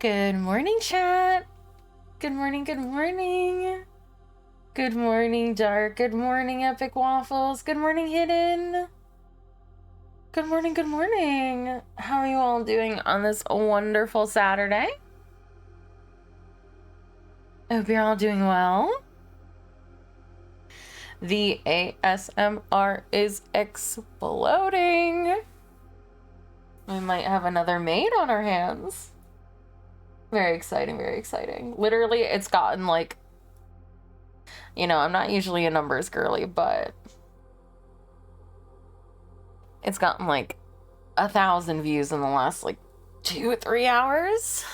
Good morning, chat. Good morning, good morning. Good morning, Dark. Good morning, Epic Waffles. Good morning, Hidden. Good morning, good morning. How are you all doing on this wonderful Saturday? I hope you're all doing well. The ASMR is exploding. We might have another maid on our hands. Very exciting, very exciting. Literally, it's gotten like, you know, I'm not usually a numbers girly, but it's gotten like 1,000 views in the last like 2 or 3 hours.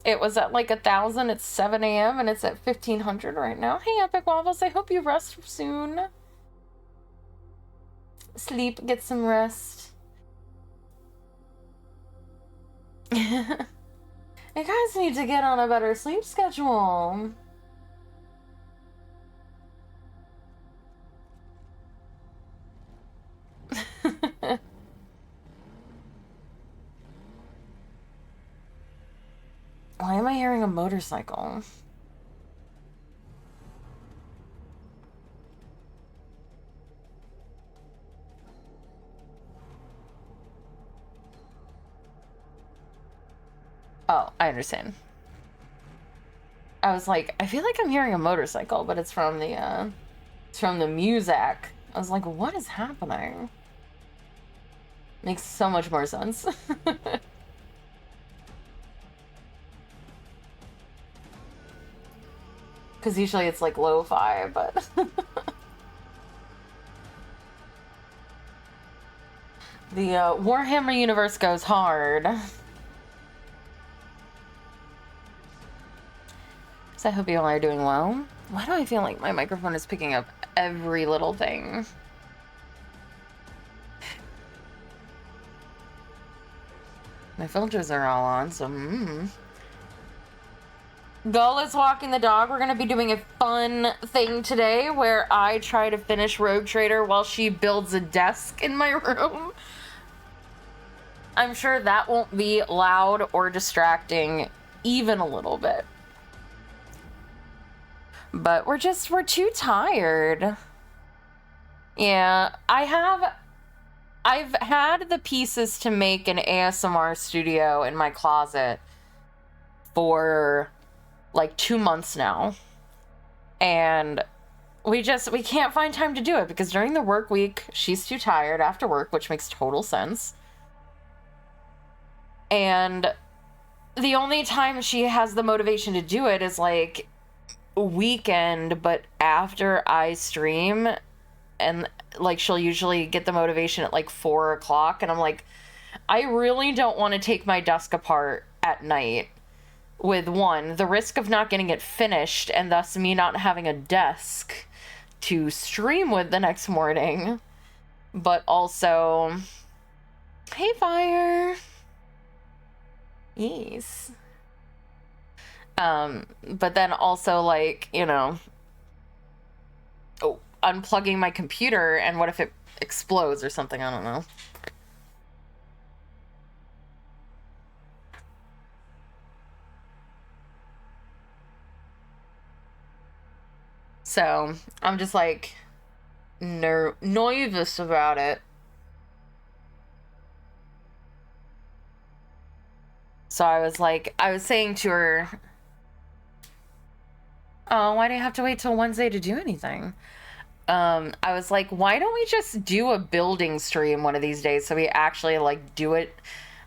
It was at like 1,000 at 7 a.m. and it's at 1,500 right now. Hey, Epic Waffles, I hope you rest soon. Sleep, get some rest. You guys need to get on a better sleep schedule. Why am I hearing a motorcycle? Oh, I understand. I was like, I feel like I'm hearing a motorcycle, but it's from the music. I was like, what is happening? Makes so much more sense. Because usually it's like lo-fi, but... The Warhammer universe goes hard. So I hope you all are doing well. Why do I feel like my microphone is picking up every little thing? My filters are all on, so Gull is walking the dog. We're gonna be doing a fun thing today where I try to finish Rogue Trader while she builds a desk in my room. I'm sure that won't be loud or distracting even a little bit. But we're too tired. Yeah, I've had the pieces to make an ASMR studio in my closet for like 2 months now. And we can't find time to do it because during the work week, she's too tired after work, which makes total sense. And the only time she has the motivation to do it is like weekend, but after I stream, and like she'll usually get the motivation at like 4 o'clock, and I'm like, I really don't want to take my desk apart at night with one, the risk of not getting it finished and thus me not having a desk to stream with the next morning, but also, hey Fire, yes. But then also, like, you know, unplugging my computer, and what if it explodes or something? I don't know. So, I'm just, like, nervous about it. So I was saying to her, oh, why do you have to wait till Wednesday to do anything? I was like, why don't we just do a building stream one of these days so we actually, like, do it?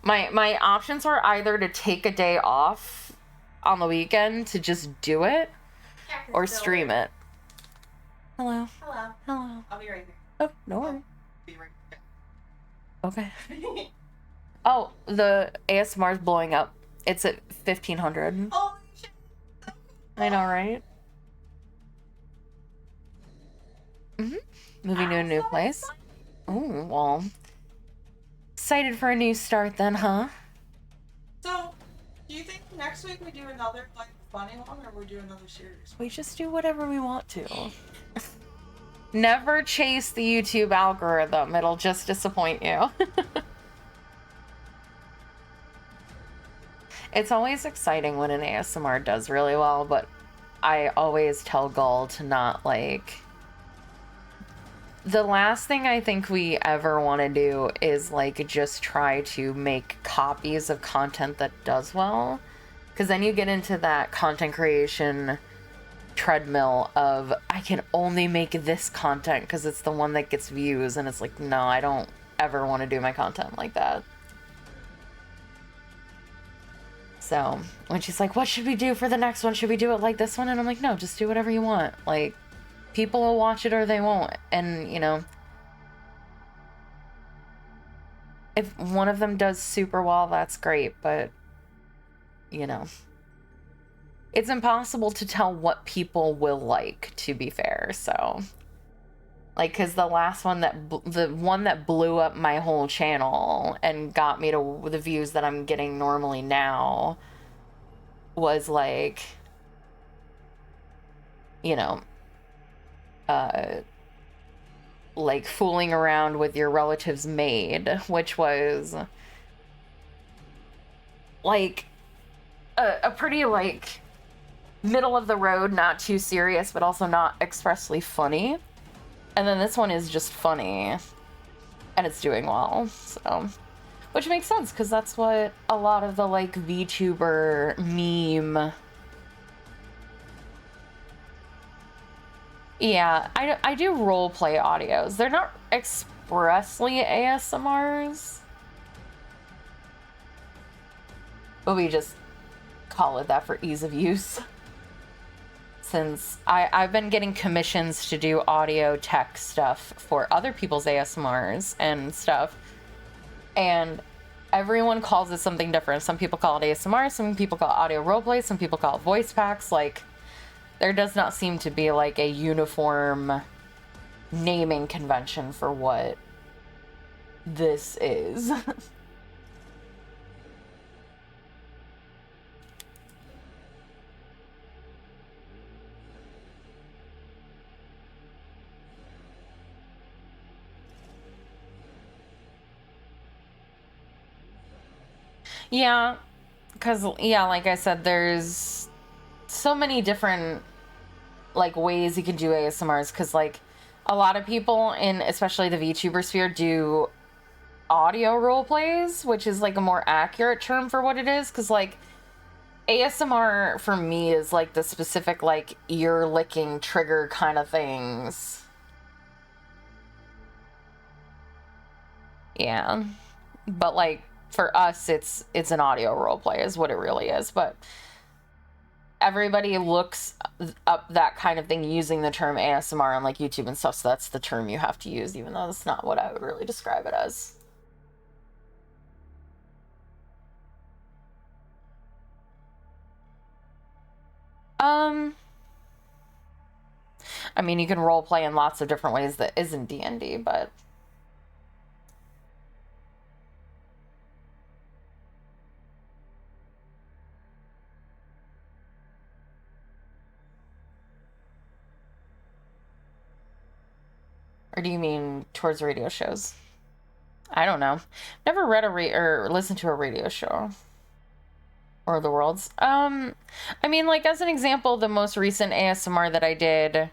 My options were either to take a day off on the weekend to just do it, or stream it. Hello. Hello. Hello. I'll be right there. Oh, no worries. Be right there. Okay. Oh, the ASMR's blowing up. It's at 1,500. Oh, shit. I know, right? Moving to a new place. Oh, well. Excited for a new start then, huh? So, do you think next week we do another, like, funny one, or we do another series? We just do whatever we want to. Never chase the YouTube algorithm. It'll just disappoint you. It's always exciting when an ASMR does really well, but I always tell Gull to not, like... The last thing I think we ever want to do is, like, just try to make copies of content that does well. Because then you get into that content creation treadmill of, I can only make this content because it's the one that gets views, and it's like, no, I don't ever want to do my content like that. So when she's like, what should we do for the next one? Should we do it like this one? And I'm like, no, just do whatever you want. Like, people will watch it or they won't. And, you know, if one of them does super well, that's great. But, you know, it's impossible to tell what people will like, to be fair. So, like, because the last one the one that blew up my whole channel and got me to the views that I'm getting normally now was like, you know, like fooling around with your relative's maid, which was like a pretty, like, middle of the road, not too serious, but also not expressly funny. And then this one is just funny, and it's doing well, so... Which makes sense, because that's what a lot of the, like, VTuber meme... Yeah, I do roleplay audios. They're not expressly ASMRs, but we just call it that for ease of use. Since I've been getting commissions to do audio tech stuff for other people's ASMRs and stuff, and everyone calls it something different. Some people call it ASMR, some people call it audio roleplay, some people call it voice packs. Like, there does not seem to be, like, a uniform naming convention for what this is. Yeah, because, yeah, like I said, there's so many different, like, ways you can do ASMRs, because, like, a lot of people in especially the VTuber sphere do audio role plays, which is, like, a more accurate term for what it is, because, like, ASMR for me is, like, the specific, like, ear licking trigger kind of things. Yeah, but, like, for us it's an audio role play is what it really is. But everybody looks up that kind of thing using the term ASMR on, like, YouTube and stuff, so that's the term you have to use, even though that's not what I would really describe it as. I mean, you can role play in lots of different ways that isn't D&D, but... Or do you mean towards radio shows? I don't know. Never read or listened to a radio show. Or the world's. I mean, like, as an example, the most recent ASMR that I did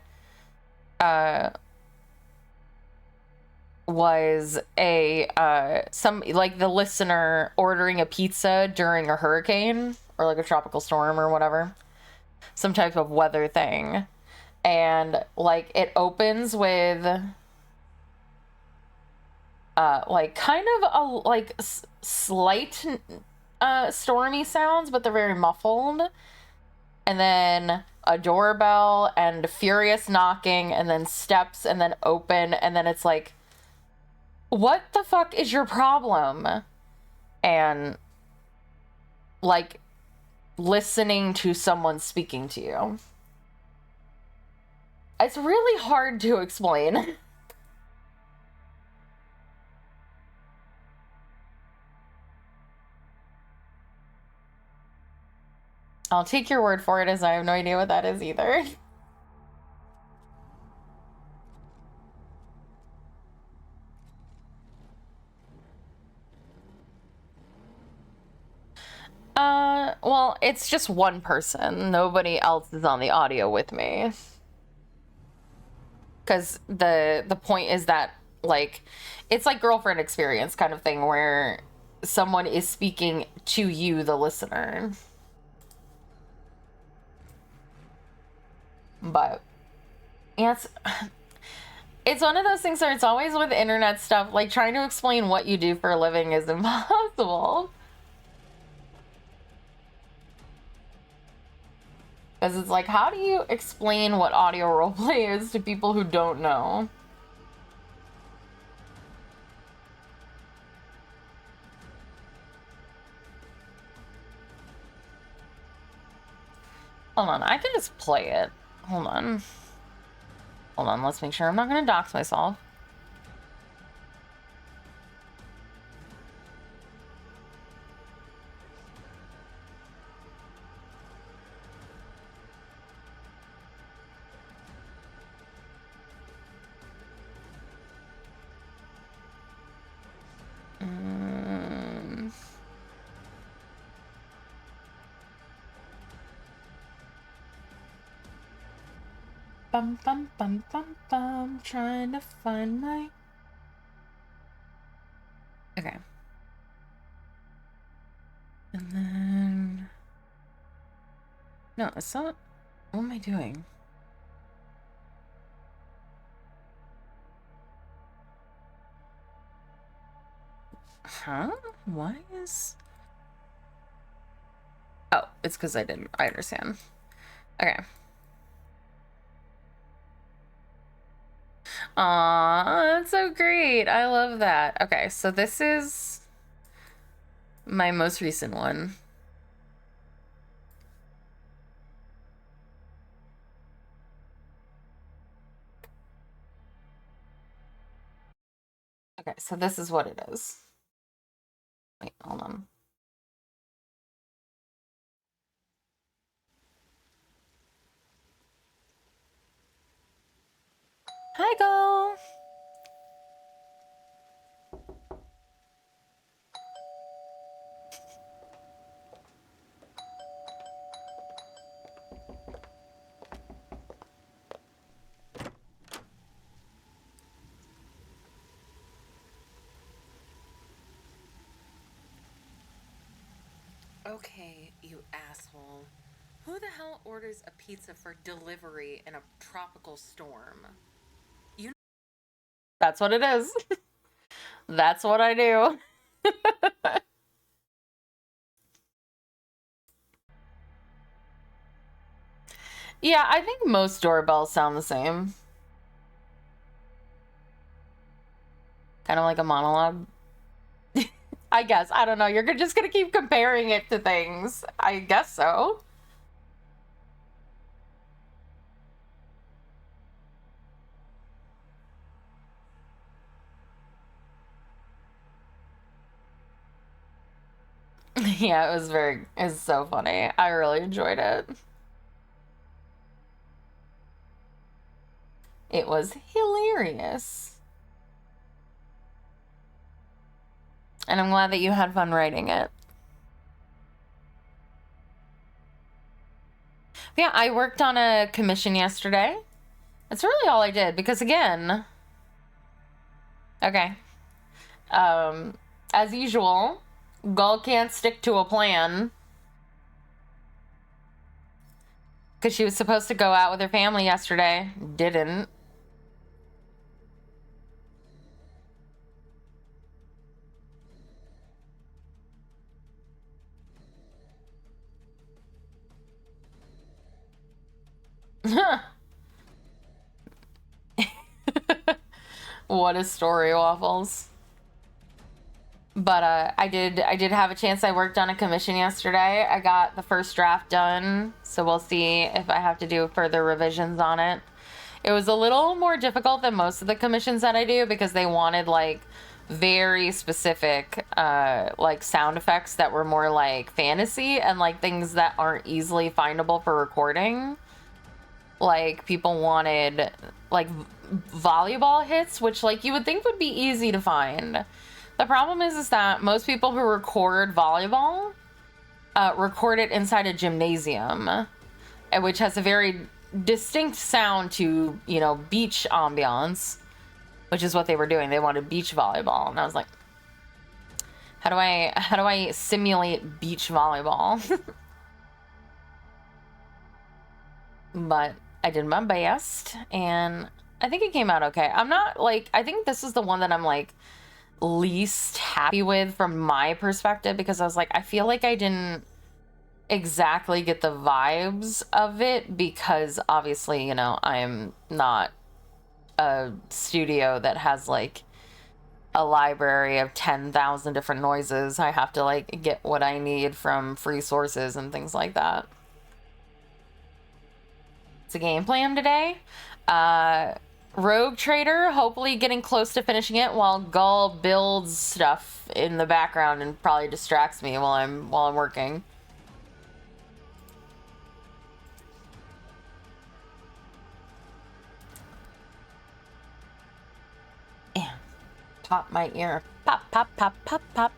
was some, like, the listener ordering a pizza during a hurricane or, like, a tropical storm or whatever. Some type of weather thing. And, like, it opens with like, kind of a, like, slight stormy sounds, but they're very muffled. And then a doorbell and furious knocking, and then steps, and then open, and then it's like, what the fuck is your problem? And, like, listening to someone speaking to you. It's really hard to explain. I'll take your word for it, as I have no idea what that is either. Well, it's just one person. Nobody else is on the audio with me. Because the point is that, like, it's like girlfriend experience kind of thing where someone is speaking to you, the listener. But yeah, it's one of those things where it's always with internet stuff, like trying to explain what you do for a living is impossible. Because it's like, how do you explain what audio roleplay is to people who don't know? Hold on, I can just play it. Hold on. Hold on, let's make sure I'm not gonna dox myself. Bum bum bum bum bum. Trying to find my. Okay. And then. No, it's not. What am I doing? Huh? Why is. Oh, it's because I didn't. I understand. Okay. Aw, that's so great. I love that. Okay, so this is my most recent one. Okay, so this is what it is. Wait, hold on. Hi, go. Okay, you asshole. Who the hell orders a pizza for delivery in a tropical storm? You. That's what it is. That's what I do. Yeah, I think most doorbells sound the same. Kind of like a monologue. I guess. I don't know. You're just gonna keep comparing it to things. I guess so. Yeah, it's so funny. I really enjoyed it. It was hilarious. And I'm glad that you had fun writing it. Yeah, I worked on a commission yesterday. That's really all I did because again, okay. As usual, Gull can't stick to a plan. Because she was supposed to go out with her family yesterday. Didn't. What a story, Waffles. But I did have a chance. I worked on a commission yesterday. I got the first draft done, so we'll see if I have to do further revisions on it. It was a little more difficult than most of the commissions that I do because they wanted like very specific like sound effects that were more like fantasy and like things that aren't easily findable for recording. Like people wanted like volleyball hits, which like you would think would be easy to find. The problem is that most people who record volleyball record it inside a gymnasium, which has a very distinct sound to, you know, beach ambiance, which is what they were doing. They wanted beach volleyball, and I was like, how do I simulate beach volleyball? But I did my best, and I think it came out okay. I'm not like, I think this is the one that I'm like least happy with from my perspective, because I was like, I feel like I didn't exactly get the vibes of it, because obviously, you know, I'm not a studio that has like a library of 10,000 different noises. I have to like get what I need from free sources and things like that. It's a game plan today. Rogue Trader, hopefully getting close to finishing it, while Gull builds stuff in the background and probably distracts me while I'm working. And pop my ear. Pop, pop, pop, pop, pop.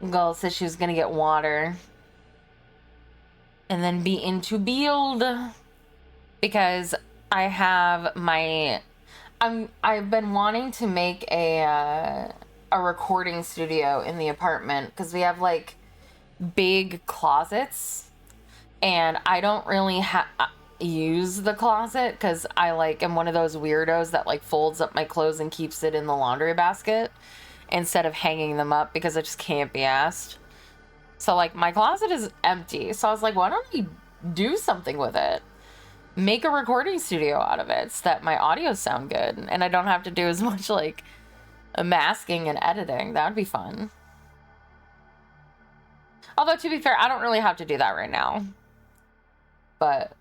Gull said she was gonna get water and then be into build, because I have my I've been wanting to make a recording studio in the apartment, because we have like big closets, and I don't really use the closet, because I like am one of those weirdos that like folds up my clothes and keeps it in the laundry basket instead of hanging them up, because I just can't be asked. So like my closet is empty, so I was like, why don't we do something with it? Make a recording studio out of it so that my audio sound good and I don't have to do as much like masking and editing. That would be fun. Although, to be fair, I don't really have to do that right now. But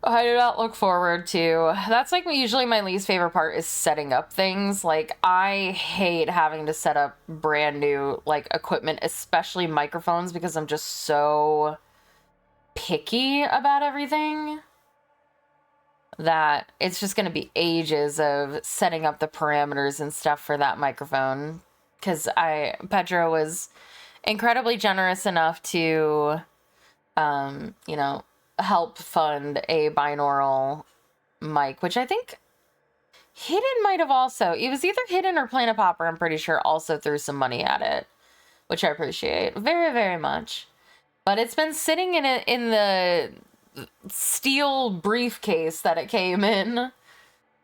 I do not look forward to... That's like usually my least favorite part, is setting up things. Like, I hate having to set up brand new like equipment, especially microphones, because I'm just so picky about everything that it's just going to be ages of setting up the parameters and stuff for that microphone. Because Pedro was incredibly generous enough to, you know, help fund a binaural mic, which I think Hidden might have also, it was either Hidden or Planet Popper, I'm pretty sure, also threw some money at it, which I appreciate very, very much. But it's been sitting in the steel briefcase that it came in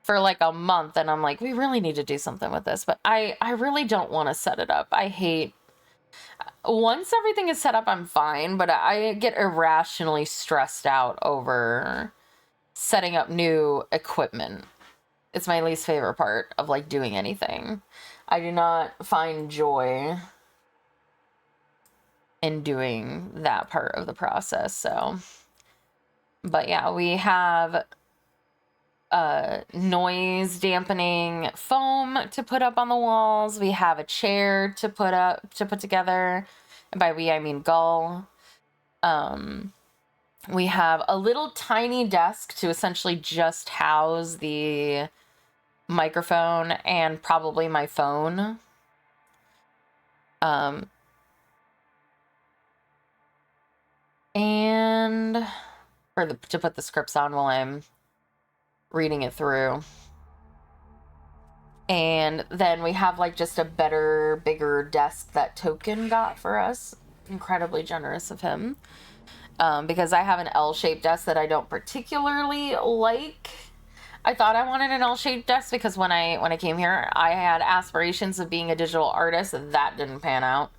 for like a month, and I'm like, we really need to do something with this. But I really don't want to set it up. I hate... Once everything is set up, I'm fine, but I get irrationally stressed out over setting up new equipment. It's my least favorite part of like doing anything. I do not find joy in doing that part of the process. So, but yeah, we have noise dampening foam to put up on the walls. We have a chair to put together. And by we, I mean Gull. We have a little tiny desk to essentially just house the microphone and probably my phone. And to put the scripts on while I'm reading it through. And then we have like just a better, bigger desk that Token got for us. Incredibly generous of him. Because I have an L-shaped desk that I don't particularly like. I thought I wanted an L-shaped desk because when I came here, I had aspirations of being a digital artist, and that didn't pan out.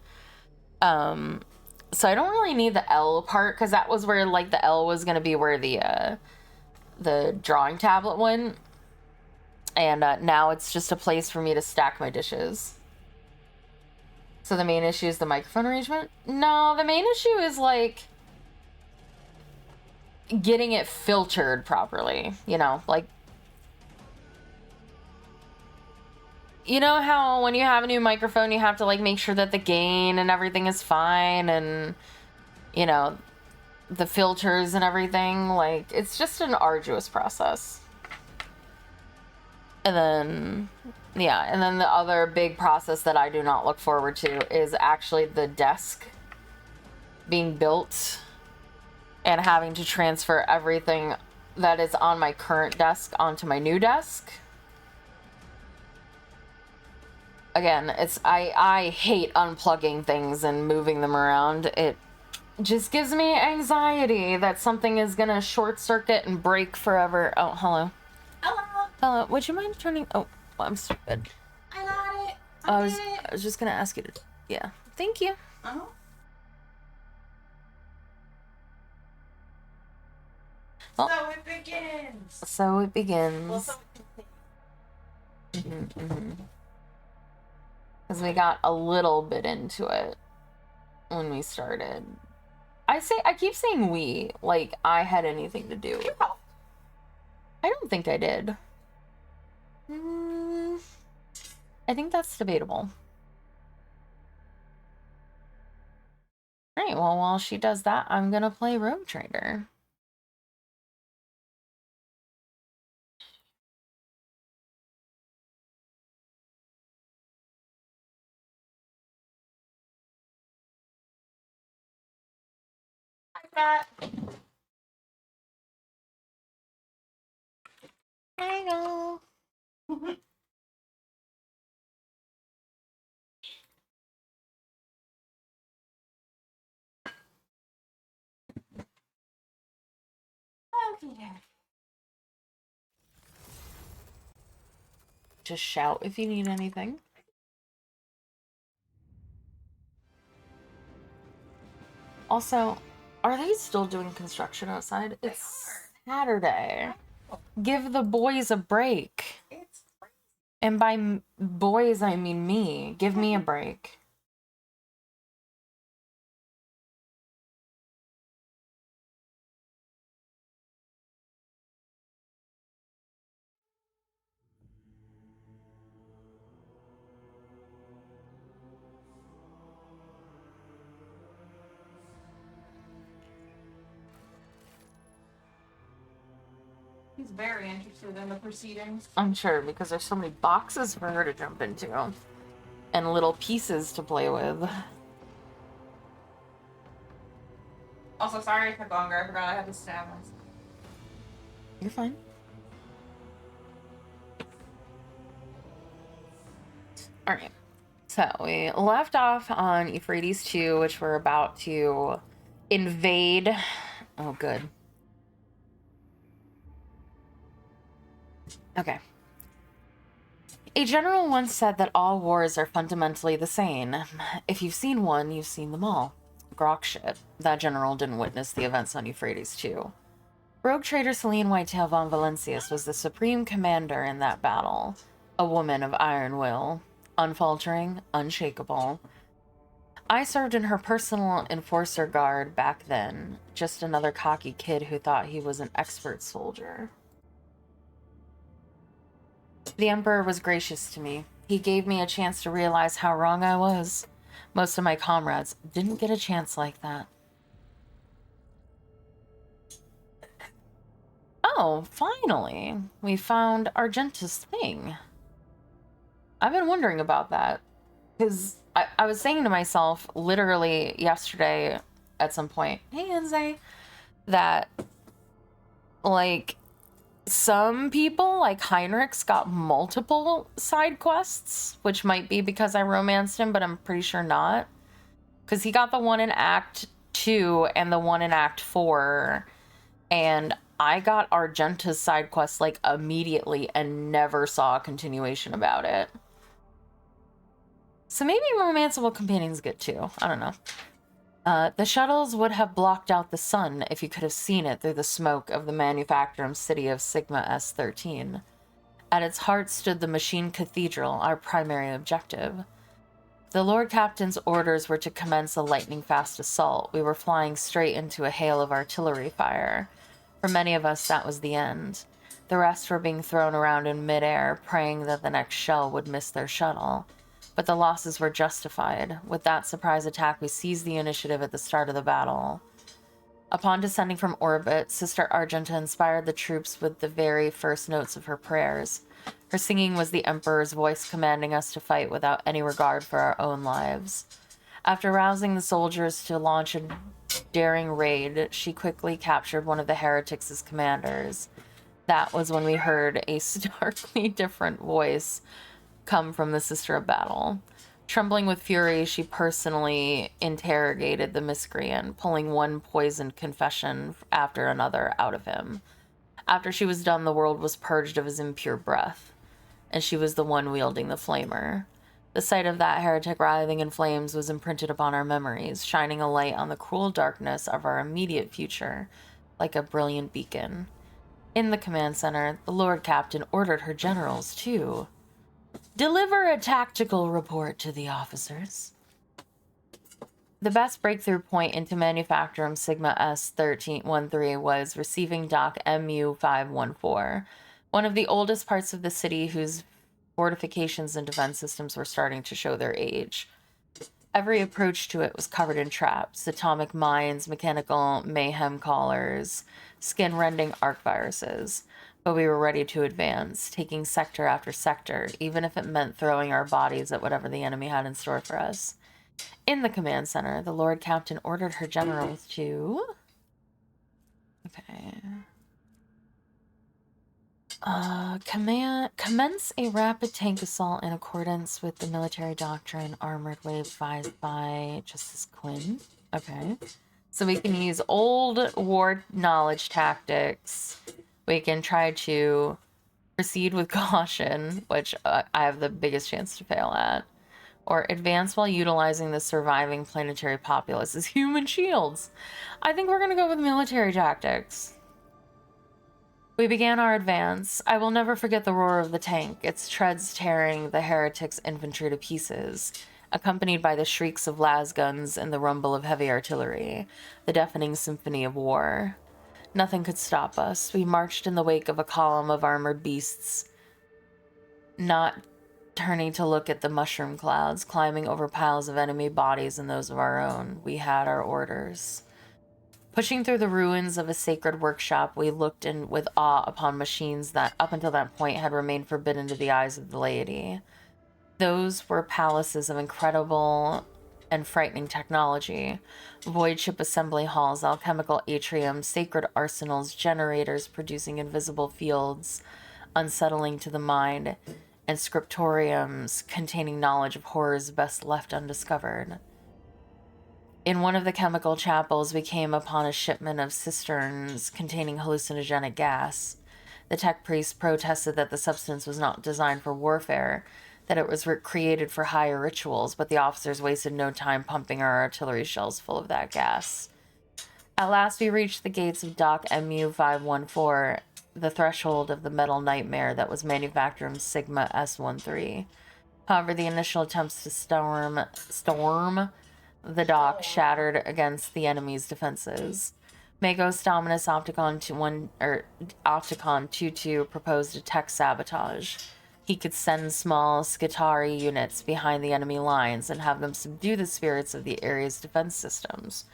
So I don't really need the L part, because that was where like the L was going to be where the drawing tablet went. And now it's just a place for me to stack my dishes. So the main issue is the microphone arrangement? No, the main issue is like getting it filtered properly, you know, like, you know how when you have a new microphone you have to like make sure that the gain and everything is fine, and you know, the filters and everything, like it's just an arduous process. And then yeah, and then the other big process that I do not look forward to is actually the desk being built and having to transfer everything that is on my current desk onto my new desk. Again, it's I hate unplugging things and moving them around. It just gives me anxiety that something is gonna short circuit and break forever. Oh, hello. Hello. Hello. Would you mind turning? Oh, well, I'm stupid. I got it. I was just gonna ask you to. Yeah. Thank you. Uh-huh. Well, so it begins. So it begins. Well, so Because we got a little bit into it when we started. I keep saying we, like I had anything to do with it. I don't think I did. I think that's debatable. Alright, well, while she does that, I'm gonna play Rogue Trader. Hi, Hang on. Okay. Just shout if you need anything. Also, are they still doing construction outside? It's Saturday. Give the boys a break. It's crazy. And by boys, I mean me. Give me a break. He's very interested in the proceedings. I'm sure, because there's so many boxes for her to jump into. And little pieces to play with. Also, sorry it took longer. I forgot I had to stab myself. You're fine. Alright. So, we left off on Euphrates 2, which we're about to invade. Oh, good. Okay. A general once said that all wars are fundamentally the same. If you've seen one, you've seen them all. Grok shit. That general didn't witness the events on Euphrates 2. Rogue trader Celine Whitetail von Valencius was the supreme commander in that battle. A woman of iron will. Unfaltering, unshakable. I served in her personal enforcer guard back then. Just another cocky kid who thought he was an expert soldier. The Emperor was gracious to me. He gave me a chance to realize how wrong I was. Most of my comrades didn't get a chance like that. Oh, finally. We found Argentus' thing. I've been wondering about that. Because I was saying to myself, literally yesterday at some point, hey, Enze, that, like, some people, like Heinrich's, got multiple side quests, which might be because I romanced him, but I'm pretty sure not. Because he got the one in Act 2 and the one in Act 4, and I got Argenta's side quest, like, immediately and never saw a continuation about it. So maybe romanceable companions good too. I don't know. The shuttles would have blocked out the sun if you could have seen it through the smoke of the manufacturing city of Sigma S13. At its heart stood the machine cathedral, our primary objective. The Lord Captain's orders were to commence a lightning-fast assault. We were flying straight into a hail of artillery fire. For many of us, that was the end. The rest were being thrown around in midair, praying that the next shell would miss their shuttle. But the losses were justified. With that surprise attack, we seized the initiative at the start of the battle. Upon descending from orbit, Sister Argenta inspired the troops with the very first notes of her prayers. Her singing was the Emperor's voice commanding us to fight without any regard for our own lives. After rousing the soldiers to launch a daring raid, she quickly captured one of the heretics' commanders. That was when we heard a starkly different voice come from the Sister of Battle. Trembling with fury, she personally interrogated the miscreant, pulling one poisoned confession after another out of him. After she was done, the world was purged of his impure breath, and she was the one wielding the flamer. The sight of that heretic writhing in flames was imprinted upon our memories, shining a light on the cruel darkness of our immediate future, like a brilliant beacon. In the command center, the Lord Captain ordered her generals to deliver a tactical report to the officers. The best breakthrough point into Manufacturum Sigma S1313 was receiving Dock MU514, one of the oldest parts of the city whose fortifications and defense systems were starting to show their age. Every approach to it was covered in traps, atomic mines, mechanical mayhem callers, skin-rending arc viruses. But we were ready to advance, taking sector after sector, even if it meant throwing our bodies at whatever the enemy had in store for us. In the command center, the Lord Captain ordered her generals to... commence a rapid tank assault in accordance with the military doctrine armored wave advised by Justice Quinn. Okay. So we can use old war knowledge tactics. We can try to proceed with caution, which I have the biggest chance to fail at. Or advance while utilizing the surviving planetary populace as human shields. I think we're going to go with military tactics. We began our advance. I will never forget the roar of the tank, its treads tearing the heretics' infantry to pieces, accompanied by the shrieks of las guns and the rumble of heavy artillery, the deafening symphony of war. Nothing could stop us. We marched in the wake of a column of armored beasts, not turning to look at the mushroom clouds, climbing over piles of enemy bodies and those of our own. We had our orders. Pushing through the ruins of a sacred workshop, we looked in with awe upon machines that, up until that point, had remained forbidden to the eyes of the laity. Those were palaces of incredible and frightening technology. Void ship assembly halls, alchemical atriums, sacred arsenals, generators producing invisible fields, unsettling to the mind, and scriptoriums containing knowledge of horrors best left undiscovered. In one of the chemical chapels, we came upon a shipment of cisterns containing hallucinogenic gas. The tech priest protested that the substance was not designed for warfare, that it was created for higher rituals, but the officers wasted no time pumping our artillery shells full of that gas. At last, we reached the gates of Dock MU514, the threshold of the metal nightmare that was Manufacturum Sigma S13. However, the initial attempts to storm the dock shattered against the enemy's defenses. Magos Dominus Opticon 22 proposed a tech sabotage. He could send small Skitarii units behind the enemy lines and have them subdue the spirits of the area's defense systems.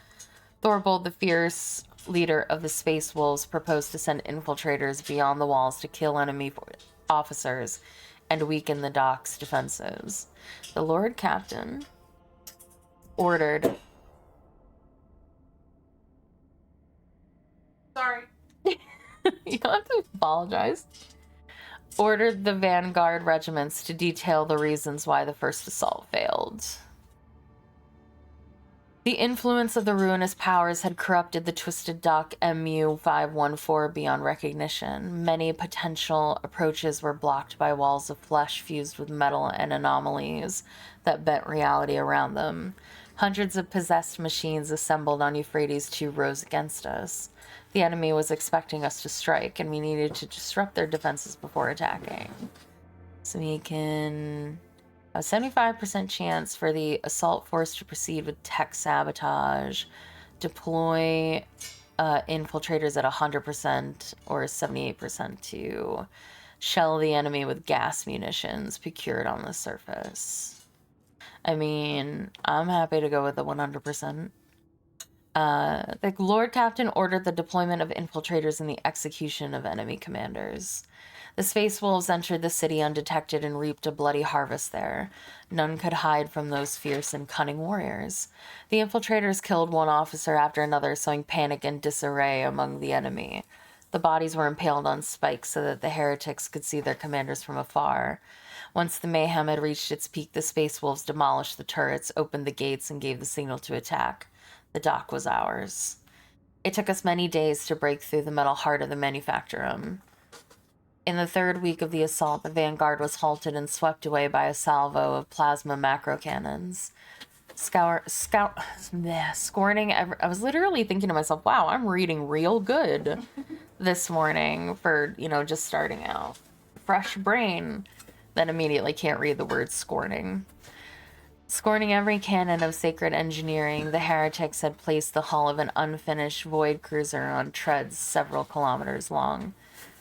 Thorbold, the fierce leader of the Space Wolves, proposed to send infiltrators beyond the walls to kill enemy officers and weaken the dock's defenses. The Lord Captain ordered... Sorry. You don't have to apologize. Ordered the vanguard regiments to detail the reasons why the first assault failed. The influence of the ruinous powers had corrupted the twisted duck MU-514 beyond recognition. Many potential approaches were blocked by walls of flesh fused with metal and anomalies that bent reality around them. Hundreds of possessed machines assembled on Euphrates 2 rose against us. The enemy was expecting us to strike, and we needed to disrupt their defenses before attacking. So we can... a 75% chance for the assault force to proceed with tech sabotage. Deploy infiltrators at 100% or 78% to shell the enemy with gas munitions procured on the surface. I mean, I'm happy to go with the 100%. The Lord Captain ordered the deployment of infiltrators and the execution of enemy commanders. The Space Wolves entered the city undetected and reaped a bloody harvest there. None could hide from those fierce and cunning warriors. The infiltrators killed one officer after another, sowing panic and disarray among the enemy. The bodies were impaled on spikes so that the heretics could see their commanders from afar. Once the mayhem had reached its peak, the Space Wolves demolished the turrets, opened the gates, and gave the signal to attack. The dock was ours. It took us many days to break through the metal heart of the manufactorum. In the third week of the assault, the vanguard was halted and swept away by a salvo of plasma macro cannons. Scorning I was literally thinking to myself, wow, I'm reading real good this morning for, just starting out. Fresh brain. Then immediately can't read the word scorning. Scorning every cannon of sacred engineering, the heretics had placed the hull of an unfinished void cruiser on treads several kilometers long.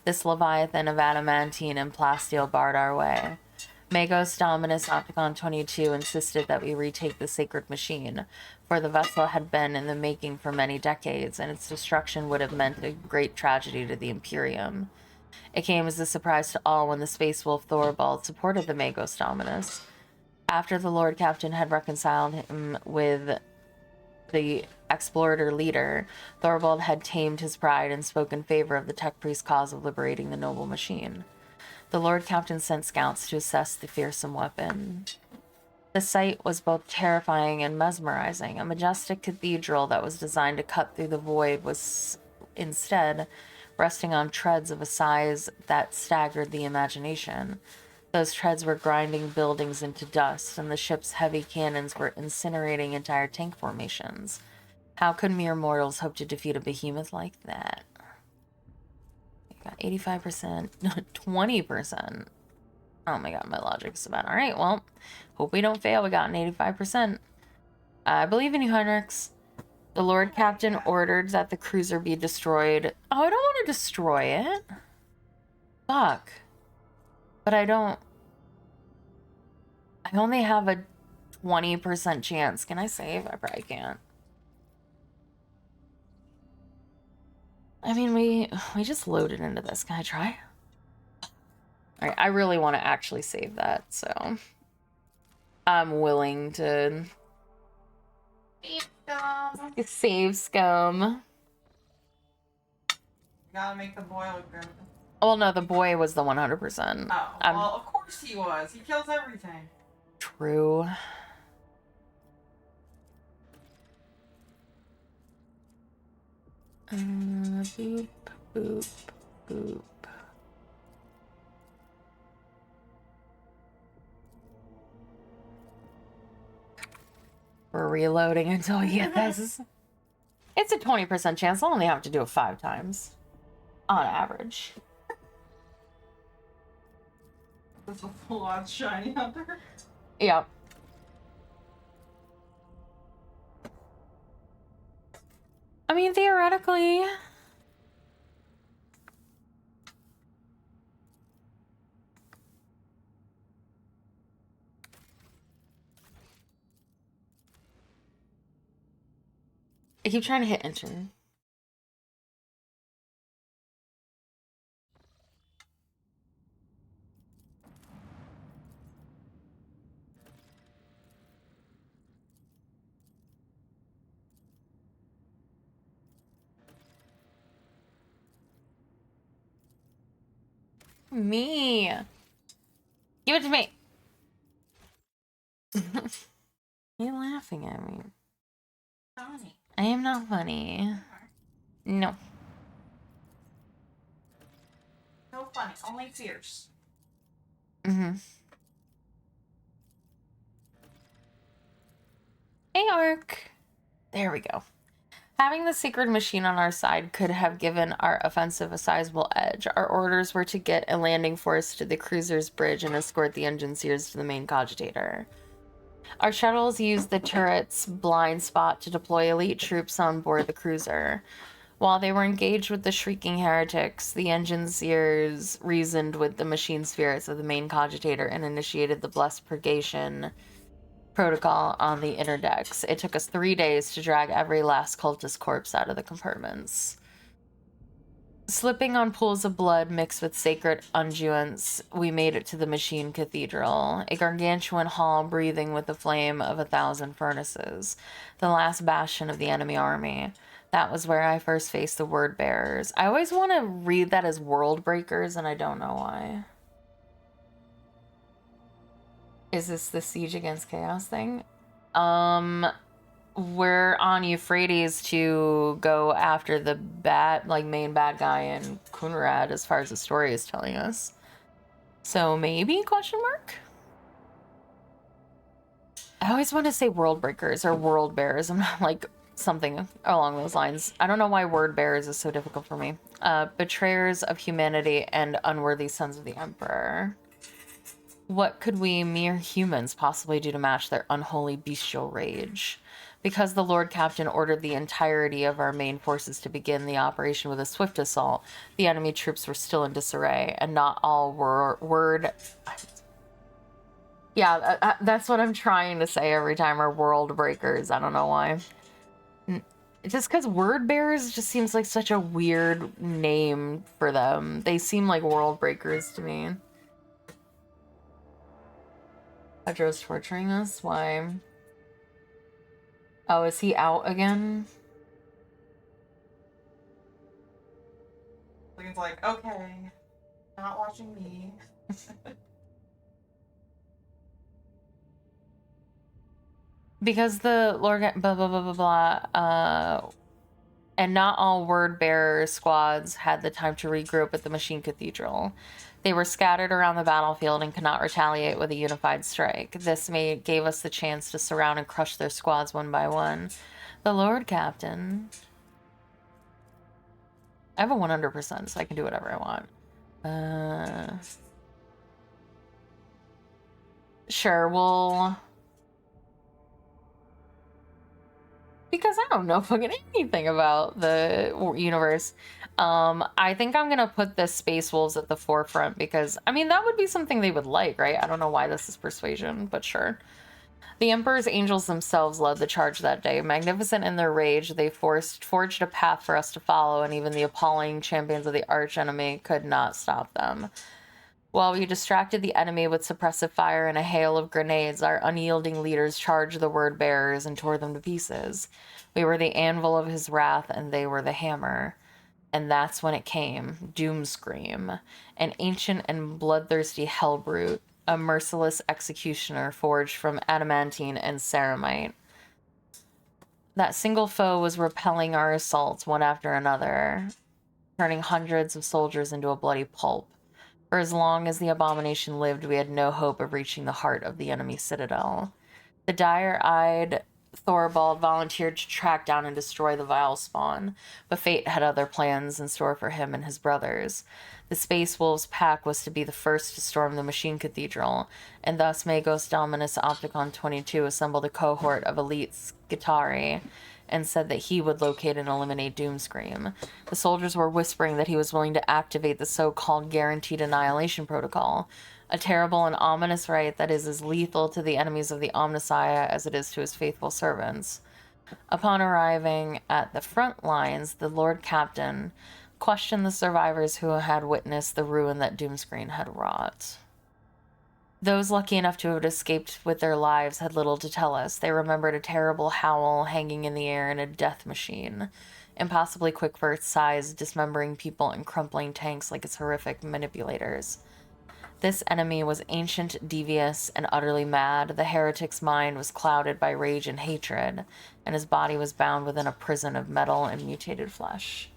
This leviathan of adamantine and plasteel barred our way. Magos Dominus Opticon 22 insisted that we retake the sacred machine, for the vessel had been in the making for many decades, and its destruction would have meant a great tragedy to the Imperium. It came as a surprise to all when the Space Wolf Thorvald supported the Magos Dominus. After the Lord Captain had reconciled him with the explorer leader, Thorvald had tamed his pride and spoke in favor of the tech priest's cause of liberating the noble machine. The Lord Captain sent scouts to assess the fearsome weapon. The sight was both terrifying and mesmerizing. A majestic cathedral that was designed to cut through the void was instead resting on treads of a size that staggered the imagination. Those treads were grinding buildings into dust, and the ship's heavy cannons were incinerating entire tank formations. How could mere mortals hope to defeat a behemoth like that? We got 85%, 20%. Oh my god, my logic's about alright, well, hope we don't fail. We got an 85%. I believe in you, Heinrichs. The Lord Captain ordered that the cruiser be destroyed. Oh, I don't want to destroy it. Fuck. But I only have a 20% chance. Can I save? I probably can't. I mean, we just loaded into this. Can I try? Alright, I really want to actually save that, so I'm willing to save scum. You gotta make the boy look good. Oh, no, the boy was the 100%. Oh, well, of course he was. He kills everything. True. Boop, boop, boop. We're reloading until we get this. It's a 20% chance. I'll only have to do it 5 times. On average. There's a full-on shiny hunter. Yep. I mean, theoretically... I keep trying to hit enter. Me. Give it to me. You're laughing at me. funny. I am not funny. No. No funny, only fierce. Mm-hmm. Hey, Ark. There we go. Having the secret machine on our side could have given our offensive a sizable edge. Our orders were to get a landing force to the cruiser's bridge and escort the engine seers to the main cogitator. Our shuttles used the turret's blind spot to deploy elite troops on board the cruiser. While they were engaged with the shrieking heretics, the engine seers reasoned with the machine spirits of the main cogitator and initiated the blessed purgation protocol on the inner decks. It took us 3 days to drag every last cultist corpse out of the compartments. Slipping on pools of blood mixed with sacred unguents, we made it to the machine cathedral, a gargantuan hall breathing with the flame of 1,000 furnaces, the last bastion of the enemy army. That was where I first faced the word bearers. I always want to read that as world breakers, and I don't know why. Is this the Siege Against Chaos thing? We're on Euphrates to go after the main bad guy in Kunrad, as far as the story is telling us. So maybe, question mark? I always want to say world breakers or world bearers. I'm not like something along those lines. I don't know why word bearers is so difficult for me. Betrayers of humanity and unworthy sons of the Emperor. What could we mere humans possibly do to match their unholy bestial rage? Because the Lord Captain ordered the entirety of our main forces to begin the operation with a swift assault, the enemy troops were still in disarray, and not all were Yeah, that's what I'm trying to say every time, are world breakers. I don't know why. Just because word bearers just seems like such a weird name for them. They seem like world breakers to me. Pedro's torturing us? Why? Oh, is he out again? Lean's like, okay, not watching me. Because the Lord blah blah blah blah blah, and not all word bearer squads had the time to regroup at the Machine Cathedral. They were scattered around the battlefield and could not retaliate with a unified strike. This gave us the chance to surround and crush their squads one by one. The Lord Captain. I have a 100%, so I can do whatever I want. Sure, we'll... Because I don't know fucking anything about the universe. I think I'm gonna put the Space Wolves at the forefront because, I mean, that would be something they would like, right? I don't know why this is persuasion, but sure. The Emperor's angels themselves led the charge that day. Magnificent in their rage, they forged a path for us to follow, and even the appalling champions of the archenemy could not stop them. While we distracted the enemy with suppressive fire and a hail of grenades, our unyielding leaders charged the word bearers and tore them to pieces. We were the anvil of his wrath, and they were the hammer. And that's when it came. Doomscream. An ancient and bloodthirsty hellbrute. A merciless executioner forged from adamantine and ceramite. That single foe was repelling our assaults one after another, turning hundreds of soldiers into a bloody pulp. For as long as the abomination lived, we had no hope of reaching the heart of the enemy citadel. The dire-eyed Thorvald volunteered to track down and destroy the vile spawn, but fate had other plans in store for him and his brothers. The Space Wolves pack was to be the first to storm the Machine Cathedral, and thus Magos Dominus Opticon 22 assembled a cohort of elite Skitari and said that he would locate and eliminate Doomscream. The soldiers were whispering that he was willing to activate the so-called Guaranteed Annihilation Protocol, a terrible and ominous rite that is as lethal to the enemies of the Omnissiah as it is to his faithful servants. Upon arriving at the front lines, the Lord Captain questioned the survivors who had witnessed the ruin that Doomscreen had wrought. Those lucky enough to have escaped with their lives had little to tell us. They remembered a terrible howl hanging in the air in a death machine, impossibly quick for its size, dismembering people and crumpling tanks like its horrific manipulators. This enemy was ancient, devious, and utterly mad. The heretic's mind was clouded by rage and hatred, and his body was bound within a prison of metal and mutated flesh.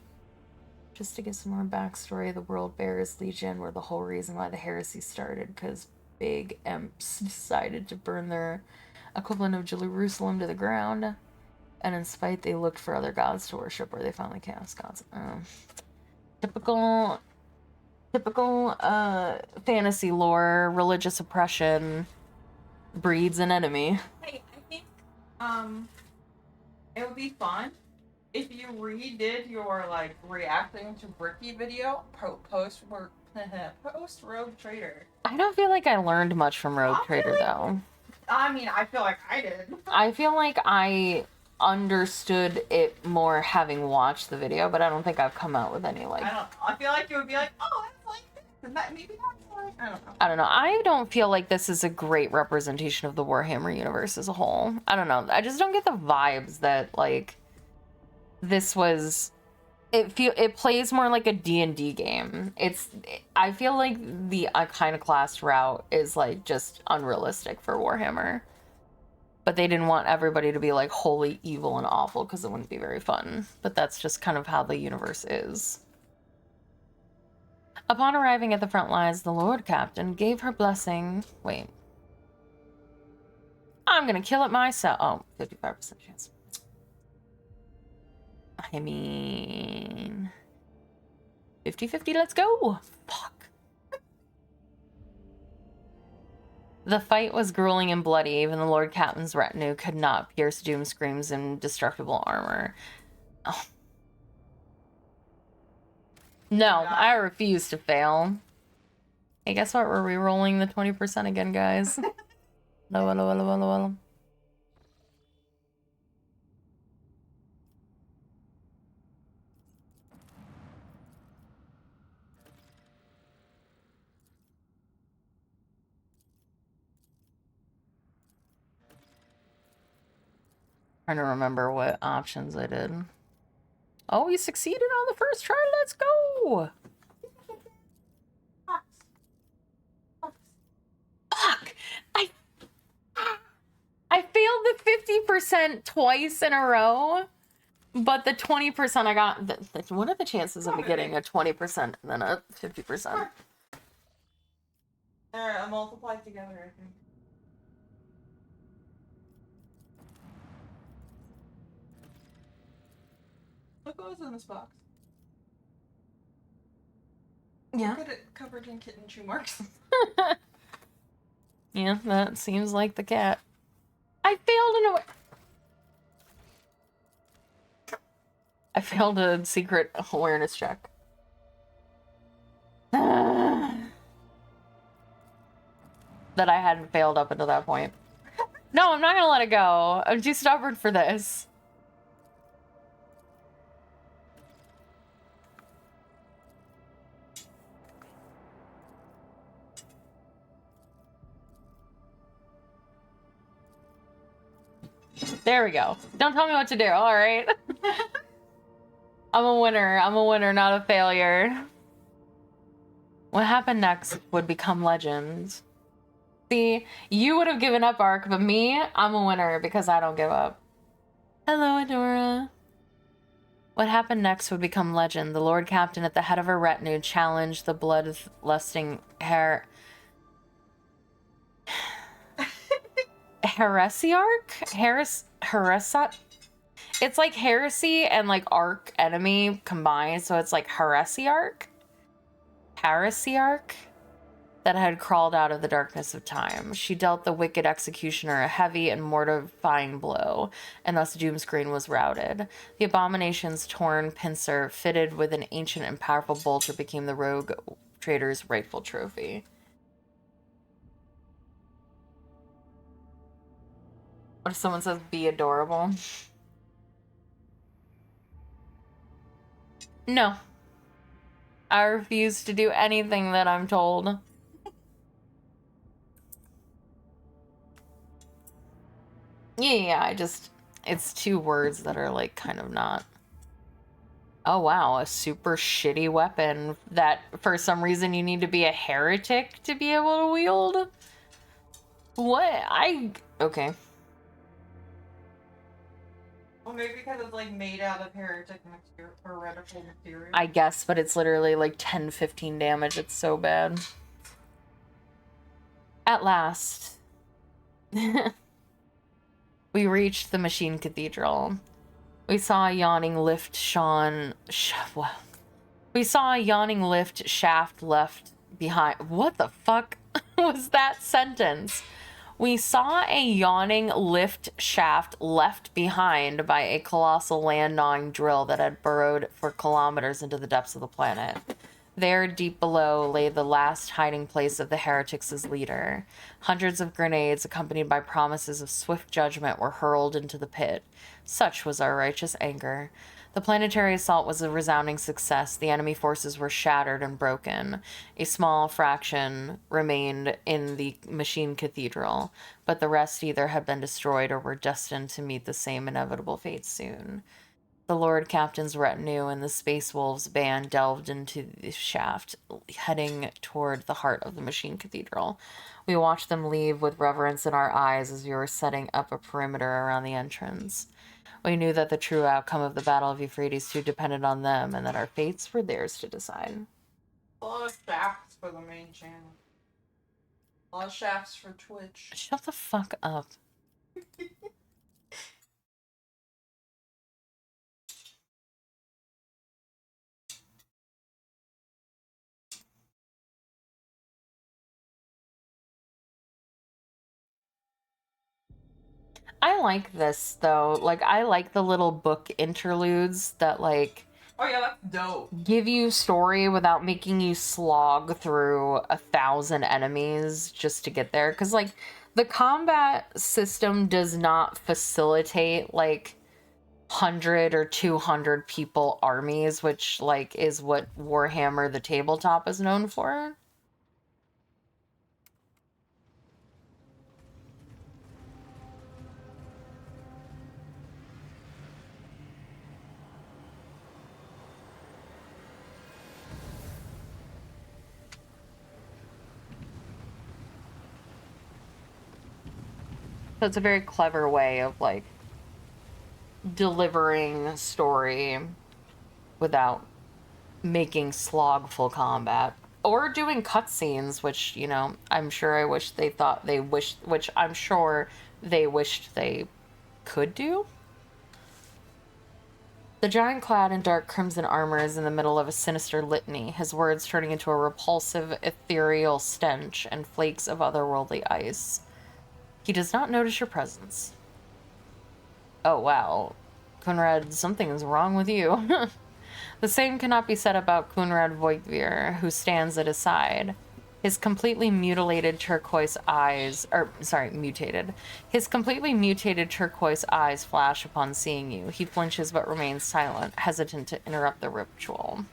Just to get some more backstory, the World Bears Legion were the whole reason why the heresy started, because big imps decided to burn their equivalent of Jerusalem to the ground, and in spite they looked for other gods to worship where they found the chaos gods. Typical fantasy lore, religious oppression breeds an enemy. Hey, I think it would be fun if you redid your like reacting to Bricky video post Rogue Trader. I don't feel like I learned much from Rogue Trader though. I mean, I feel like I did. I feel like I understood it more having watched the video, but I don't think I've come out with any like. I feel like it would be like, oh, that's like this, and that maybe that's like. I don't know. I don't know. I don't feel like this is a great representation of the Warhammer universe as a whole. I don't know. I just don't get the vibes that like this was. It plays more like a D&D game. I feel like the iconoclast route is like just unrealistic for Warhammer. But they didn't want everybody to be like wholly evil and awful because it wouldn't be very fun. But that's just kind of how the universe is. Upon arriving at the front lines, the Lord Captain gave her blessing. Wait. I'm gonna kill it myself. Oh, 55% chance. I mean... 50-50, let's go! Fuck. The fight was grueling and bloody. Even the Lord Captain's retinue could not pierce Doomscream's indestructible armor. Oh. No, I refuse to fail. Hey, guess what? We're re-rolling the 20% again, guys. Hello. Trying to remember what options I did. Oh, we succeeded on the first try. Let's go. Fuck. I failed the 50% twice in a row, but the 20% I got. What are the chances of me getting a 20% and then a 50%? They're multiplied together, I think. Look what was in this box. Yeah. Look at it covered in kitten chew marks. Yeah, that seems like the cat. I failed in a way. I failed a secret awareness check. That I hadn't failed up until that point. No, I'm not gonna let it go. I'm too stubborn for this. There we go. Don't tell me what to do, alright? I'm a winner. I'm a winner, not a failure. What happened next would become legend. See, you would have given up, Ark, but me, I'm a winner because I don't give up. Hello, Adora. What happened next would become legend. The Lord Captain at the head of her retinue challenged the bloodlusting Heresiarch? It's like heresy and like arc enemy combined, so it's like Heresiarch that had crawled out of the darkness of time. She dealt the wicked executioner a heavy and mortifying blow, and thus Doomscreen was routed. The abomination's torn pincer, fitted with an ancient and powerful bolter, became the rogue trader's rightful trophy. What if someone says, be adorable? No. I refuse to do anything that I'm told. Yeah, it's two words that are like kind of not. Oh wow, a super shitty weapon that for some reason you need to be a heretic to be able to wield? What? Okay. Well, maybe because it's like made out of heretical material. I guess, but it's literally like 10, 15 damage. It's so bad. At last, we reached the Machine Cathedral. We saw a yawning lift We saw a yawning lift shaft left behind. What the fuck was that sentence? We saw a yawning lift shaft left behind by a colossal land-gnawing drill that had burrowed for kilometers into the depths of the planet. There, deep below, lay the last hiding place of the heretics' leader. Hundreds of grenades, accompanied by promises of swift judgment, were hurled into the pit. Such was our righteous anger. The planetary assault was a resounding success. The enemy forces were shattered and broken. A small fraction remained in the Machine Cathedral, but the rest either had been destroyed or were destined to meet the same inevitable fate soon. The Lord Captain's retinue and the Space Wolves band delved into the shaft, heading toward the heart of the Machine Cathedral. We watched them leave with reverence in our eyes as we were setting up a perimeter around the entrance. We knew that the true outcome of the Battle of Euphrates II depended on them, and that our fates were theirs to decide. A lot of shafts for the main channel. A lot of shafts for Twitch. Shut the fuck up. I like this, though. Like, I like the little book interludes that, like... Oh yeah, that's dope. Give you story without making you slog through 1,000 enemies just to get there. Because, like, the combat system does not facilitate, like, 100 or 200 people armies, which, like, is what Warhammer the tabletop is known for. So it's a very clever way of, like, delivering story without making slogful combat. Or doing cutscenes, which, you know, I'm sure I wish they thought they wished, which I'm sure they wished they could do. The giant clad in dark crimson armor is in the middle of a sinister litany, his words turning into a repulsive, ethereal stench and flakes of otherworldly ice. He does not notice your presence. Oh, wow. Kunrad, something is wrong with you. The same cannot be said about Kunrad Voigtvir, who stands at his side. His completely mutilated turquoise eyes, mutated. His completely mutated turquoise eyes flash upon seeing you. He flinches but remains silent, hesitant to interrupt the ritual.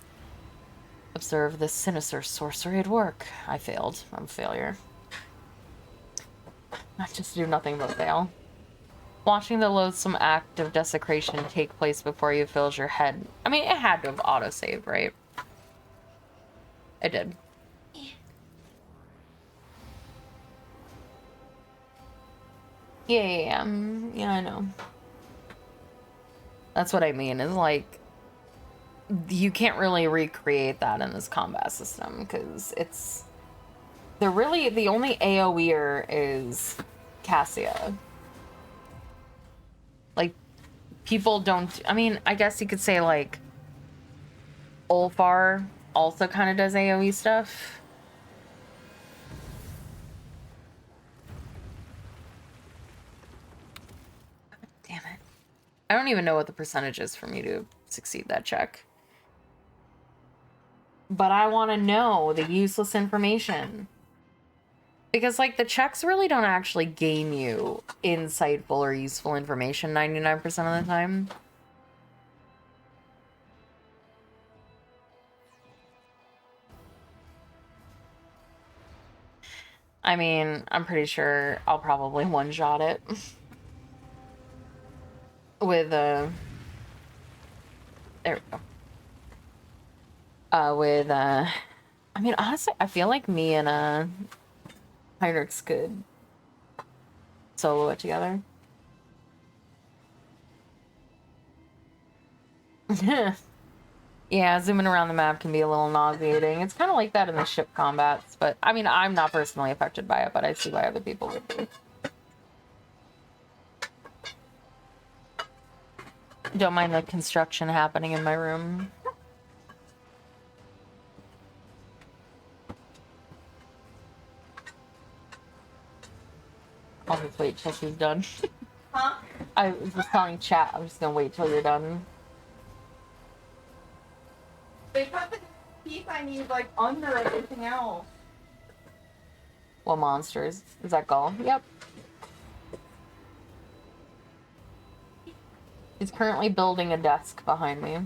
Observe this sinister sorcery at work. I failed. I'm a failure. Not just do nothing but fail. Watching the loathsome act of desecration take place before you fills your head. I mean, it had to have autosaved, right? It did. Yeah, I know. That's what I mean, is like, you can't really recreate that in this combat system, because it's... the only AoEer is Cassia. Like, people don't... I mean, I guess you could say, like, Ulfar also kind of does AoE stuff. Damn it. I don't even know what the percentage is for me to succeed that check. But I want to know the useless information. Because, like, the checks really don't actually gain you insightful or useful information 99% of the time. I mean, I'm pretty sure I'll probably one-shot it. With, there we go. With I mean, honestly, I feel like me and Heinrichs could solo it together. Yeah, zooming around the map can be a little nauseating. It's kind of like that in the ship combats, but I mean, I'm not personally affected by it, but I see why other people would be. Don't mind the construction happening in my room. I'll just wait till she's done. Huh? I was just telling chat, I'm just gonna wait till you're done. They cut the piece I need like under everything else. What monsters? Is that Gull? Yep. He's currently building a desk behind me.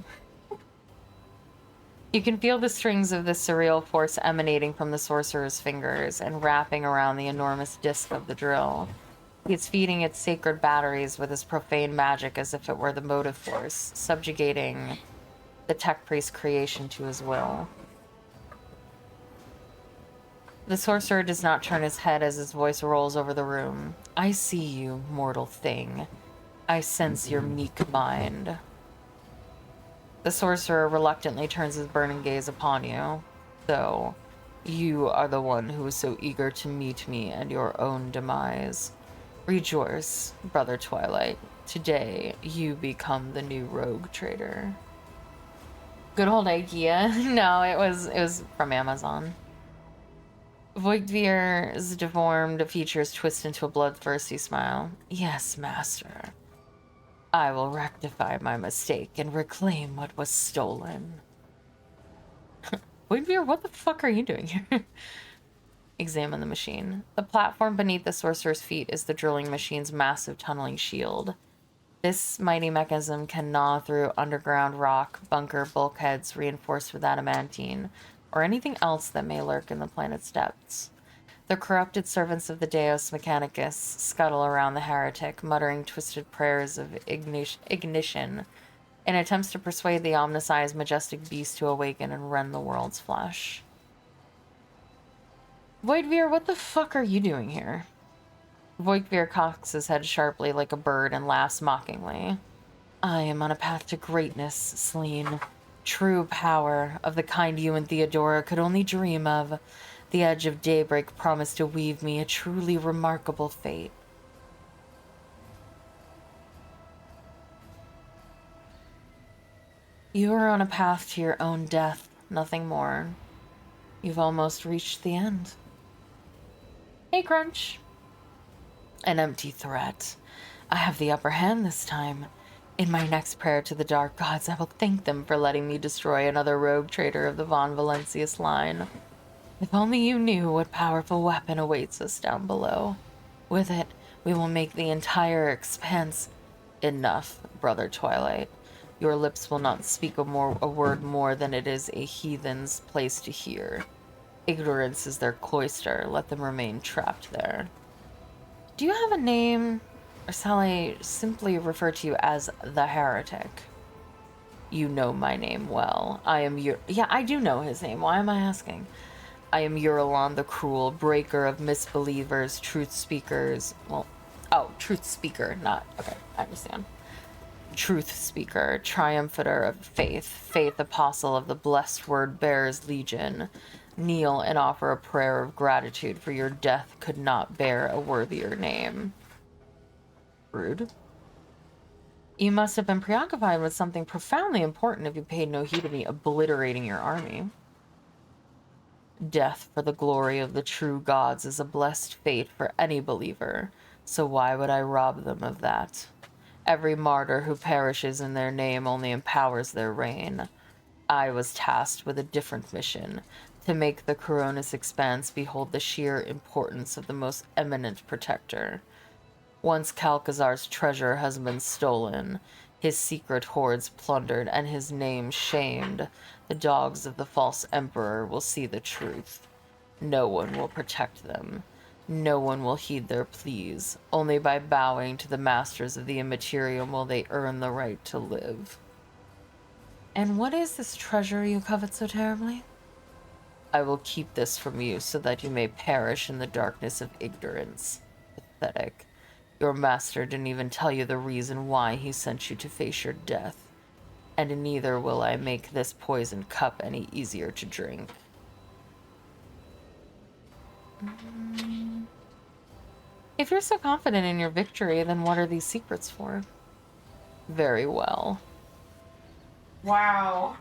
You can feel the strings of this surreal force emanating from the sorcerer's fingers and wrapping around the enormous disc of the drill. He is feeding its sacred batteries with his profane magic as if it were the motive force, subjugating the tech priest's creation to his will. The sorcerer does not turn his head as his voice rolls over the room. I see you, mortal thing. I sense your meek mind. The sorcerer reluctantly turns his burning gaze upon you. So, you are the one who is so eager to meet me and your own demise. Rejoice, brother Twilight. Today, you become the new rogue trader. Good old IKEA. No, it was from Amazon. Voigtvir's deformed features twist into a bloodthirsty smile. Yes, master. I will rectify my mistake and reclaim what was stolen. Voigtvir, what the fuck are you doing here? Examine the machine. The platform beneath the sorcerer's feet is the drilling machine's massive tunneling shield. This mighty mechanism can gnaw through underground rock, bunker, bulkheads reinforced with adamantine, or anything else that may lurk in the planet's depths. The corrupted servants of the Deus Mechanicus scuttle around the heretic, muttering twisted prayers of ignition in attempts to persuade the omniscient majestic beast to awaken and rend the world's flesh. Voigtvir, what the fuck are you doing here? Voigtvir cocks his head sharply like a bird and laughs mockingly. I am on a path to greatness, Celine. True power, of the kind you and Theodora could only dream of. The edge of daybreak promised to weave me a truly remarkable fate. You are on a path to your own death, nothing more. You've almost reached the end. Hey, Crunch. An empty threat. I have the upper hand this time. In my next prayer to the dark gods, I will thank them for letting me destroy another rogue trader of the Von Valencius line. If only you knew what powerful weapon awaits us down below. With it, we will make the entire expanse... Enough, brother Twilight. Your lips will not speak a word more than it is a heathen's place to hear. Ignorance is their cloister. Let them remain trapped there. Do you have a name, or shall I simply refer to you as the heretic? You know my name well. I am your... Yeah, I do know his name. Why am I asking? I am Eurolon the Cruel, breaker of misbelievers, truth speakers. Well, oh, truth speaker, not... Okay, I understand. Truth speaker, triumphator of faith, faith apostle of the blessed word bearers legion. Kneel and offer a prayer of gratitude, for your death could not bear a worthier name. Rude. You must have been preoccupied with something profoundly important if you paid no heed to me obliterating your army. Death for the glory of the true gods is a blessed fate for any believer, so why would I rob them of that? Every martyr who perishes in their name only empowers their reign. I was tasked with a different mission, to make the Coronis Expanse behold the sheer importance of the most eminent protector. Once Calcazar's treasure has been stolen, his secret hoards plundered, and his name shamed, the dogs of the false emperor will see the truth. No one will protect them. No one will heed their pleas. Only by bowing to the masters of the immaterial will they earn the right to live. And what is this treasure you covet so terribly? I will keep this from you so that you may perish in the darkness of ignorance. Pathetic. Your master didn't even tell you the reason why he sent you to face your death. And neither will I make this poisoned cup any easier to drink. If you're so confident in your victory, then what are these secrets for? Very well. Wow.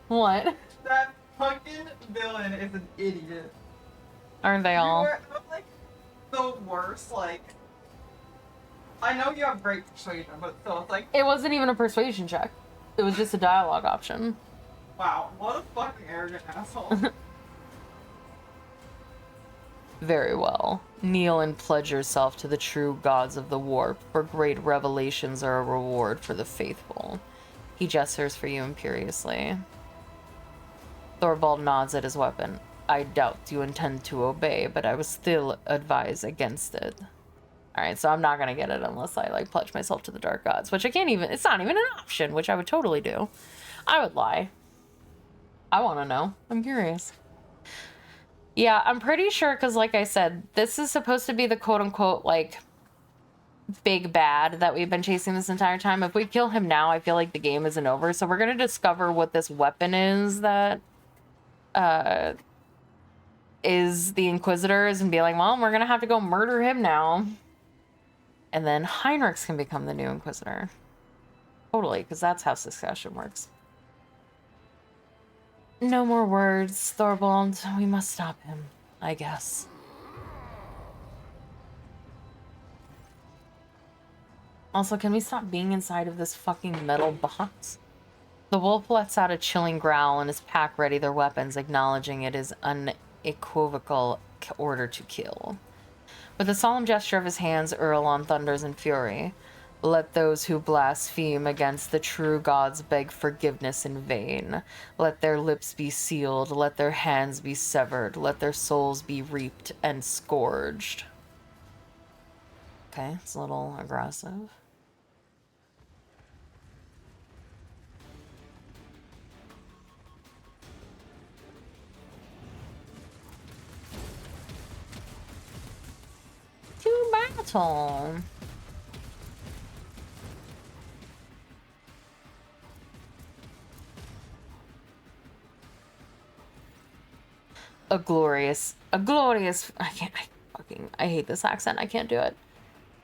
What? That fucking villain is an idiot. Aren't they all? You are like the worst, like I know you have great persuasion, but still it's like It wasn't even a persuasion check. It was just a dialogue option. wow, what a fucking arrogant asshole. Very well. Kneel and pledge yourself to the true gods of the warp, for great revelations are a reward for the faithful. He gestures for you imperiously. Thorvald nods at his weapon. I doubt you intend to obey, but I would still advise against it. Alright, so I'm not gonna get it unless I, like, pledge myself to the dark gods, which I can't even, it's not even an option, which I would totally do. I would lie. I want to know. I'm curious. Yeah, I'm pretty sure, because like I said, this is supposed to be the quote-unquote, like, big bad that we've been chasing this entire time. If we kill him now, I feel like the game isn't over. So we're going to discover what this weapon is that is the Inquisitors and be like, well, we're going to have to go murder him now. And then Heinrichs can become the new Inquisitor. Totally, because that's how succession works. No more words, Thorvald. We must stop him, I guess. Also, can we stop being inside of this fucking metal box? The wolf lets out a chilling growl and his pack ready their weapons, acknowledging it is unequivocal order to kill. With a solemn gesture of his hands, Erlon thunders in fury. Let those who blaspheme against the true gods beg forgiveness in vain. Let their lips be sealed, let their hands be severed, let their souls be reaped and scourged. Okay, it's a little aggressive. To battle! A glorious, I hate this accent, I can't do it.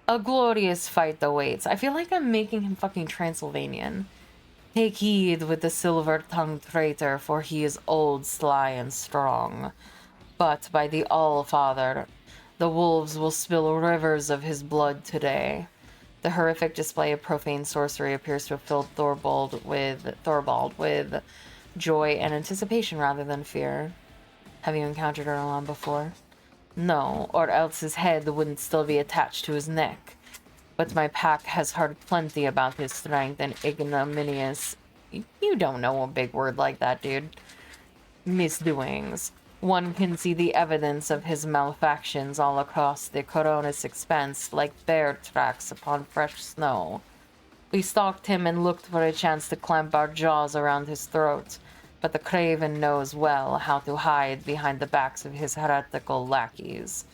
A glorious fight awaits. I feel like I'm making him fucking Transylvanian. Take heed with the silver-tongued traitor, for he is old, sly, and strong. But by the All-Father, the wolves will spill rivers of his blood today. The horrific display of profane sorcery appears to have filled Thorvald with joy and anticipation rather than fear. Have you encountered Erlon before? No, or else his head wouldn't still be attached to his neck. But my pack has heard plenty about his strength and ignominious... You don't know a big word like that, dude. Misdoings. One can see the evidence of his malefactions all across the Coronis expanse like bear tracks upon fresh snow. We stalked him and looked for a chance to clamp our jaws around his throat. But the craven knows well how to hide behind the backs of his heretical lackeys.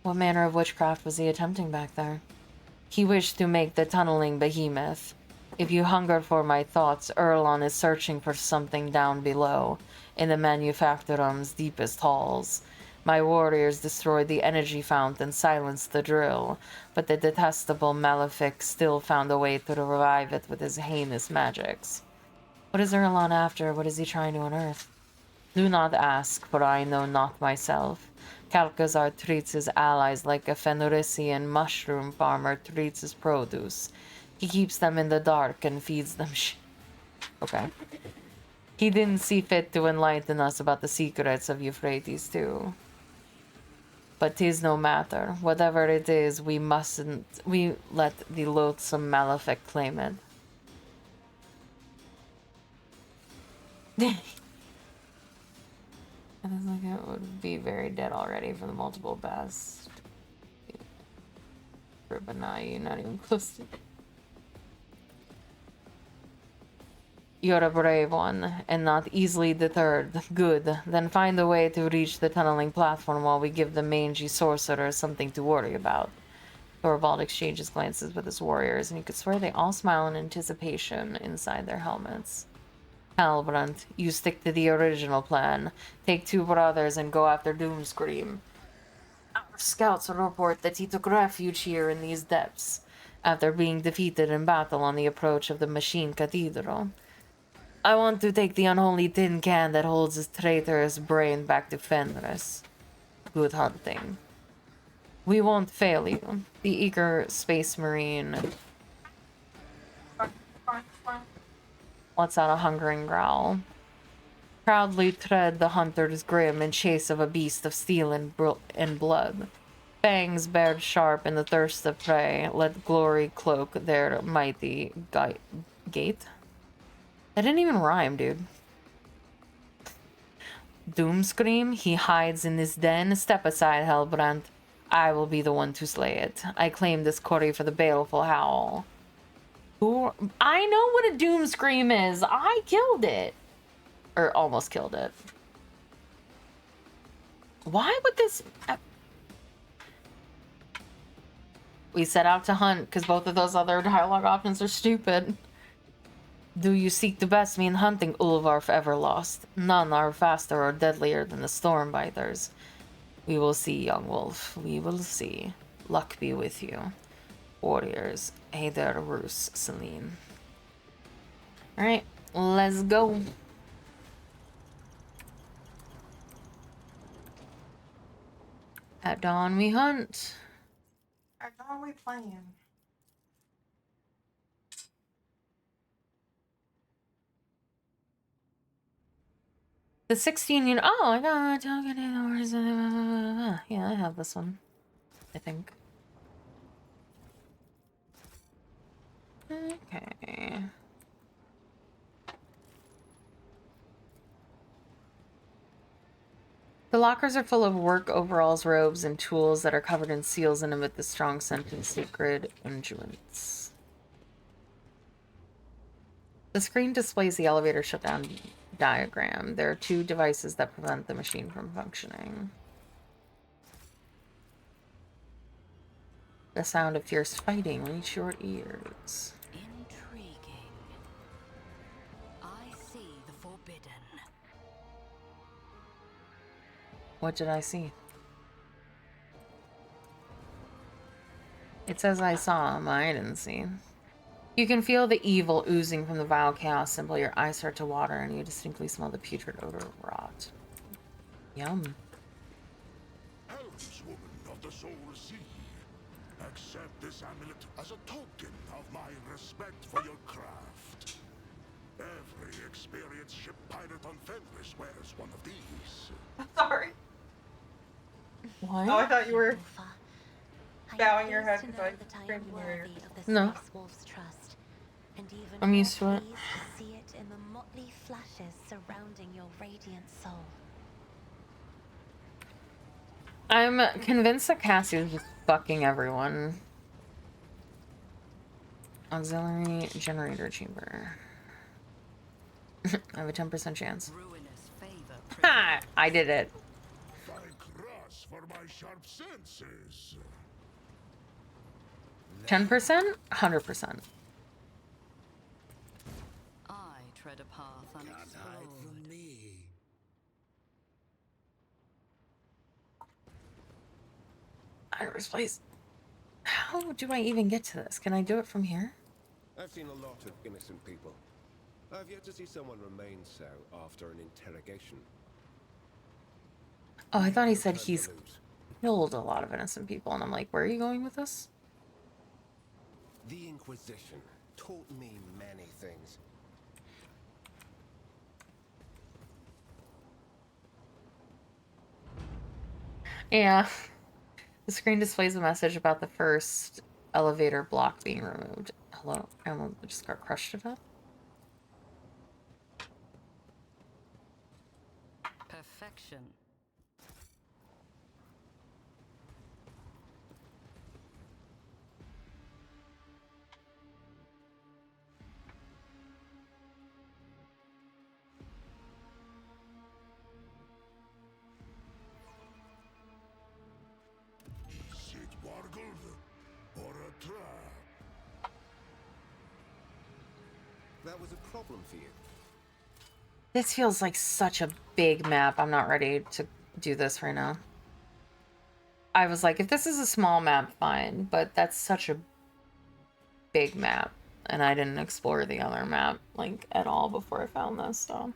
What manner of witchcraft was he attempting back there? He wished to make the tunneling behemoth. If you hunger for my thoughts, Erlon is searching for something down below, in the manufactorum's deepest halls. My warriors destroyed the energy fount and silenced the drill, but the detestable malefic still found a way to revive it with his heinous magics. What is Erlon after? What is he trying to unearth? Do not ask, for I know not myself. Calcazar treats his allies like a Fenrisian mushroom farmer treats his produce. He keeps them in the dark and feeds them Okay. He didn't see fit to enlighten us about the secrets of Euphrates, too. But 'tis no matter. Whatever it is, we let the loathsome malefic claim it. And it's like it would be very dead already for the multiple best. But now you're not even close to. You're a brave one, and not easily deterred. Good. Then find a way to reach the tunneling platform while we give the mangy sorcerer something to worry about. Thorvald exchanges glances with his warriors, and you could swear they all smile in anticipation inside their helmets. Halbrand, you stick to the original plan. Take 2 brothers and go after Doomscream. Our scouts report that he took refuge here in these depths, after being defeated in battle on the approach of the Machine Cathedral. I want to take the unholy tin can that holds his traitorous brain back to Fenris. Good hunting. We won't fail you. The eager space marine lets out a hungering growl. Proudly tread the hunter's grim in chase of a beast of steel and blood. Fangs bared sharp in the thirst of prey, let glory cloak their mighty gait. That didn't even rhyme, dude. Doomscream, he hides in this den. Step aside, Hellbrand. I will be the one to slay it. I claim this quarry for the baleful howl. Who? I know what a Doomscream is. I killed it. Or almost killed it. Why would this... We set out to hunt because both of those other dialogue options are stupid. Do you seek the best mean hunting, Ulvarf Everlost? None are faster or deadlier than the Stormbiters. We will see, young wolf. We will see. Luck be with you. Warriors. Heider Rus, Celine. Alright, let's go. At dawn we hunt. At dawn we plan. The 16 oh, I got yeah, I have this one. I think. Okay. The lockers are full of work overalls, robes, and tools that are covered in seals and emit the strong scent and sacred unguents. The screen displays the elevator shutdown diagram. There are 2 devices that prevent the machine from functioning. The sound of fierce fighting reach your ears. Intriguing. I see the forbidden. What did I see? It says I saw him. I didn't see. You can feel the evil oozing from the vile chaos symbol. Your eyes start to water and you distinctly smell the putrid odor of rot. Yum. Helmswoman of the Soul Sea, accept this amulet as a token of my respect for your craft. Every experienced ship pirate on Fenris wears one of these. Sorry. What? Oh, I thought you were I bowing am your head pleased to because know that I screamed am in your ear. worthy of the No. Space Wolf's trust, and even I'm more used to it. pleased to see it in the motley flashes surrounding your radiant soul. I'm convinced that Cassie is just fucking everyone. Auxiliary generator chamber. I have a 10% chance. Ruinous favor. Ha! I did it. Thank Russ for my sharp senses. 10%? 100%. I tread a path Can't hide unexplored. from me. Iris, please. How do I even get to this? Can I do it from here? I've seen a lot of innocent people. I've yet to see someone remain so after an interrogation. Oh, I thought he said Time to he's lose. killed a lot of innocent people, and I'm like, where are you going with this? The Inquisition taught me many things. Yeah. The screen displays a message about the first elevator block being removed. Hello? I almost just got crushed to death. Perfection. That was a problem for you. This feels like such a big map. I'm not ready to do this right now. I was like, if this is a small map, fine, but that's such a big map, and I didn't explore the other map, like, at all before I found this, so.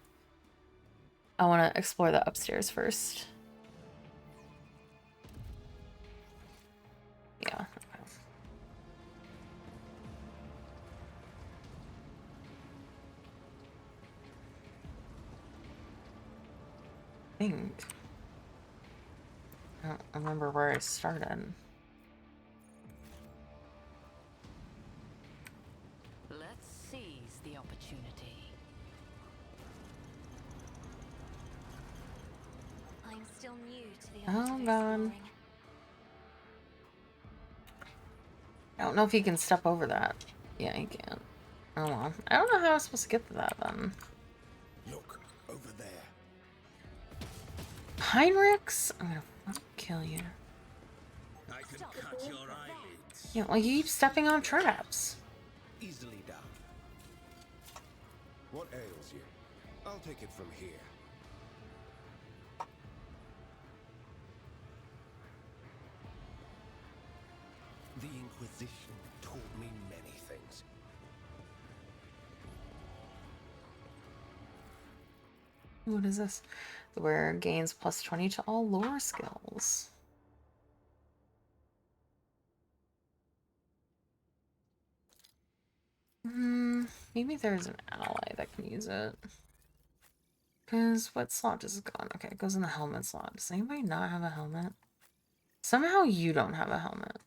I want to explore the upstairs first. Yeah. Okay. I think. I don't remember where I started. Let's seize the opportunity. I'm still new to the Oh, art of God. exploring. I don't know if you can step over that. Yeah, you can. Oh well. I don't know how I was supposed to get to that then. Look, over there. Heinrichs? I'm gonna fucking kill you. I can cut your eyelids. Yeah, well, you keep stepping on traps. Easily done. What ails you? I'll take it from here. The Inquisition taught me many things. What is this? The wearer gains plus 20 to all lore skills. Maybe there's an ally that can use it. Because what slot does it go on? Okay, it goes in the helmet slot. Does anybody not have a helmet? Somehow you don't have a helmet.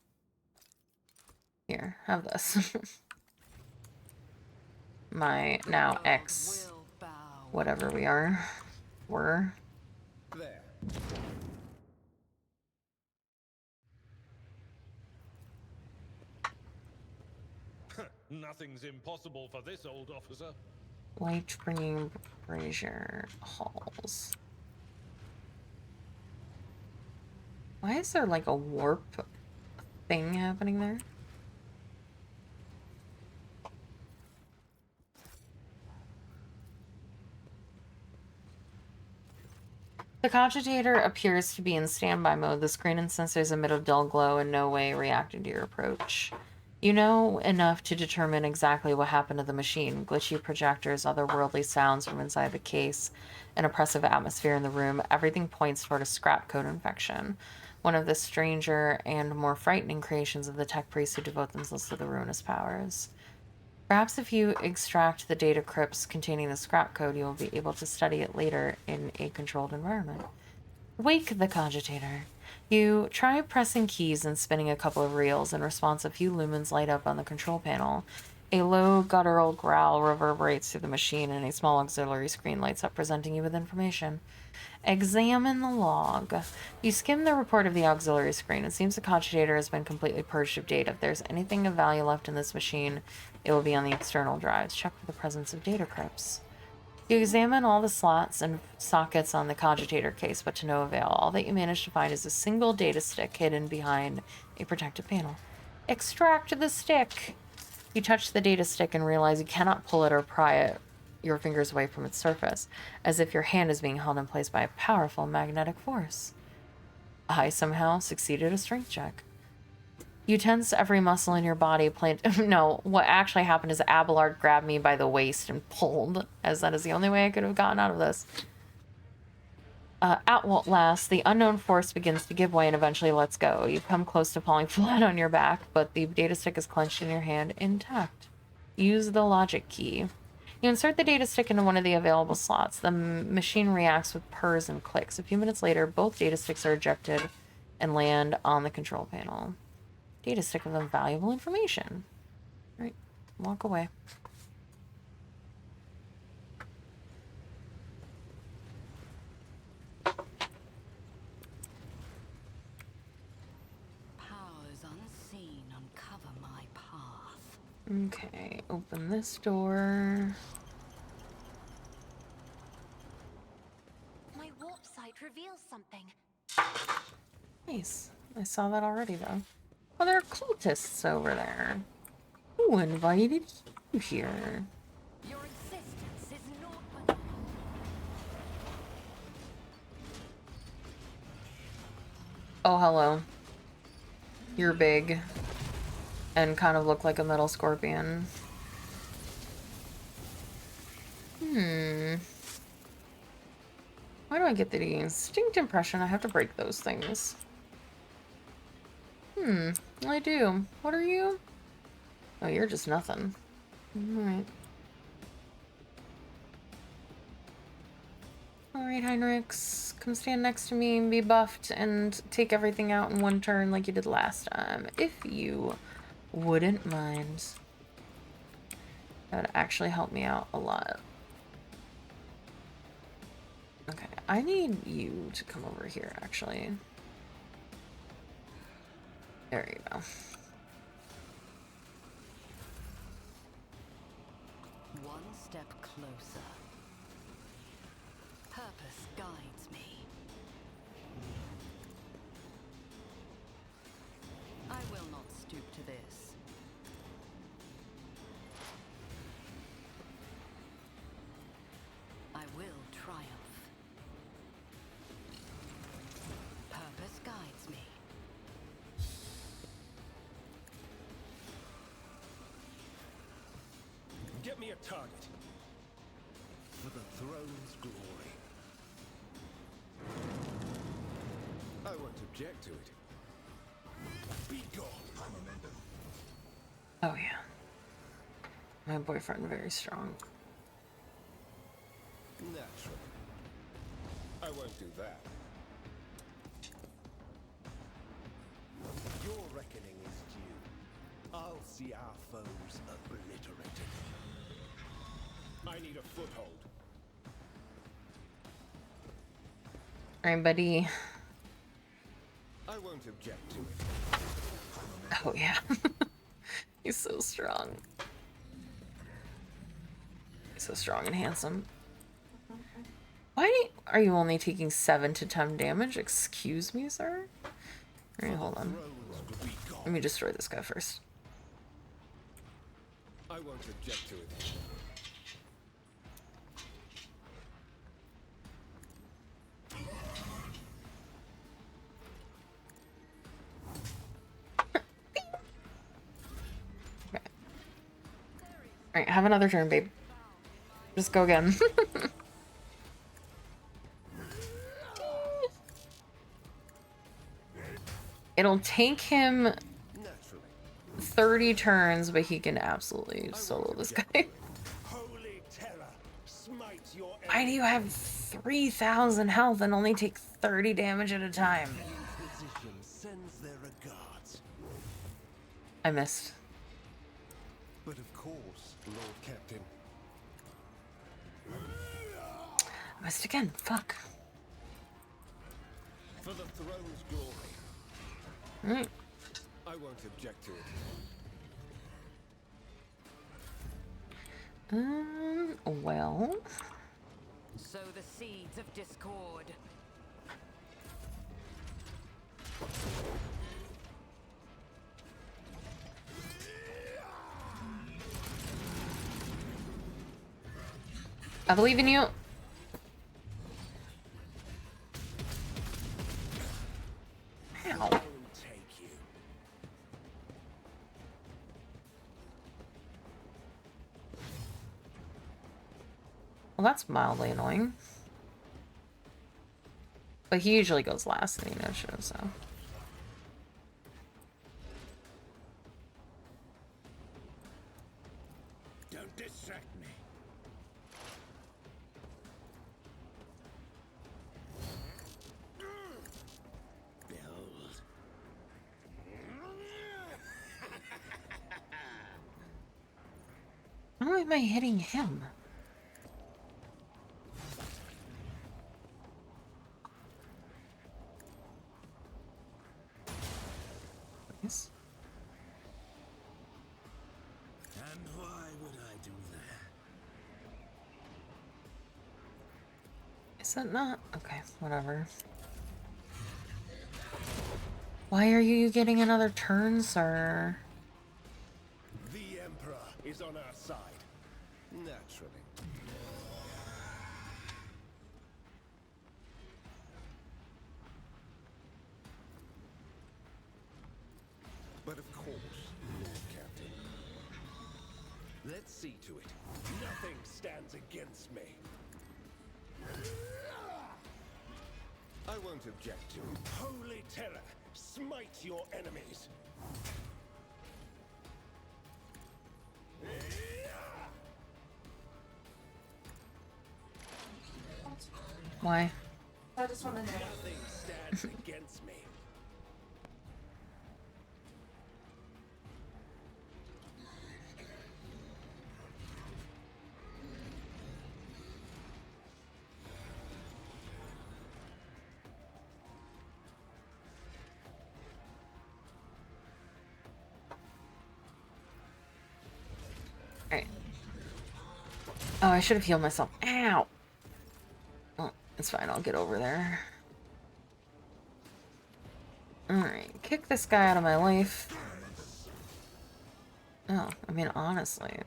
Here, have this. My now ex, whatever we are, were. There. Nothing's impossible for this old officer. Light bringing brazier halls. Why is there like a warp thing happening there? The cogitator appears to be in standby mode. The screen and sensors emit a dull glow, in no way reacting to your approach. You know enough to determine exactly what happened to the machine. Glitchy projectors, otherworldly sounds from inside the case, an oppressive atmosphere in the room. Everything points toward a scrap code infection. One of the stranger and more frightening creations of the tech priests who devote themselves to the ruinous powers. Perhaps if you extract the data crypts containing the scrap code, you will be able to study it later in a controlled environment. Wake the cogitator. You try pressing keys and spinning a couple of reels. In response, a few lumens light up on the control panel. A low, guttural growl reverberates through the machine, and a small auxiliary screen lights up, presenting you with information. Examine the log. You skim the report of the auxiliary screen. It seems the cogitator has been completely purged of data. If there's anything of value left in this machine, it will be on the external drives. Check for the presence of data crypts. You examine all the slots and sockets on the cogitator case, but to no avail. All that you manage to find is a single data stick hidden behind a protective panel. Extract the stick. You touch the data stick and realize you cannot pull it or pry your fingers away from its surface, as if your hand is being held in place by a powerful magnetic force. I somehow succeeded a strength check. You tense every muscle in your body. No, what actually happened is Abelard grabbed me by the waist and pulled, as that is the only way I could have gotten out of this. At last, the unknown force begins to give way and eventually lets go. You come close to falling flat on your back, but the data stick is clenched in your hand, intact. Use the logic key. You insert the data stick into one of the available slots. The machine reacts with purrs and clicks. A few minutes later, both data sticks are ejected and land on the control panel. Data stick with valuable information. All right, walk away. Powers unseen uncover my path. Okay, open this door. My warp site reveals something. Nice. I saw that already, though. Oh, there are cultists over there. Who invited you here? Your Oh, hello. You're big. And kind of look like a metal scorpion. Why do I get the distinct impression I have to break those things? I do. What are you? Oh, you're just nothing. Alright. Alright, Heinrichs. Come stand next to me and be buffed and take everything out in one turn like you did last time. If you wouldn't mind. That would actually help me out a lot. Okay, I need you to come over here, actually. There you go. One step closer. Purpose guides me. I will not stoop to this. I will triumph. Purpose guides me. Get me a target. For the throne's glory. I won't object to it. Be gone, Momentum. Oh, yeah. My boyfriend, very strong. Naturally. I won't do that. Your reckoning is due. I'll see our foes obliterated. I need a foothold. Alright, buddy. I won't object to it. Oh, yeah. He's so strong. He's so strong and handsome. Why are you only taking 7 to 10 damage? Excuse me, sir? Alright, hold on. Let me destroy this guy first. I won't object to it. Okay. Alright, have another turn, babe. Just go again. It'll take him 30 turns, but he can absolutely solo this guy. Holy terror, smite your Why do you have 3,000 health and only take 30 damage at a time? Inquisition sends their regards. I missed. But of course, Lord Captain. I missed again. Fuck. For the throne's glory. Alright. I won't object to it. Well. Sow the seeds of discord. I believe in you. Ow. Take you. Well, that's mildly annoying. But he usually goes last in the initiative, so. Don't distract me. Build. Why am I hitting him? Nice. And why would I do that? Is that not? Okay, whatever. Why are you getting another turn, sir? The Emperor is on our side. Naturally. see to it. Nothing stands against me. I won't object to it. Holy terror, smite your enemies. Why? I just want to know. Nothing stands against me. Alright. Oh, I should have healed myself. Ow! Oh, it's fine, I'll get over there. Alright, kick this guy out of my life. Oh, I mean, honestly.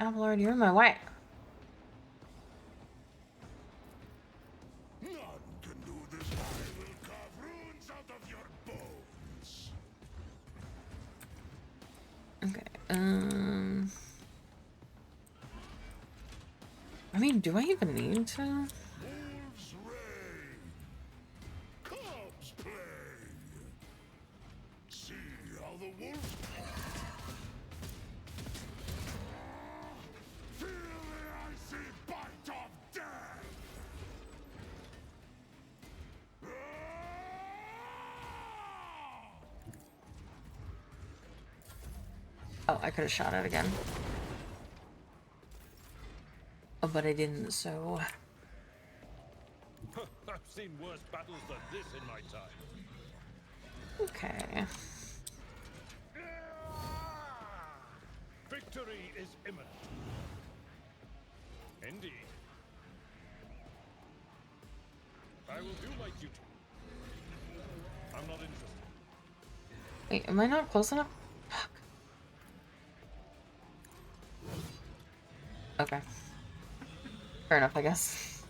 Avalord, you're in my way. None can do this. I will carve runes out of your bones. Okay, I mean, do I even need to? Wolves reign. Cubs play. See how the wolves feel the icy bite of death. Oh, I could have shot it again. Oh, but I didn't, so... I've seen worse battles than this in my time. Okay. Victory is imminent. Indeed. I will do my duty. I'm not interested. Wait, am I not close enough? Fuck. Okay. Fair enough, I guess.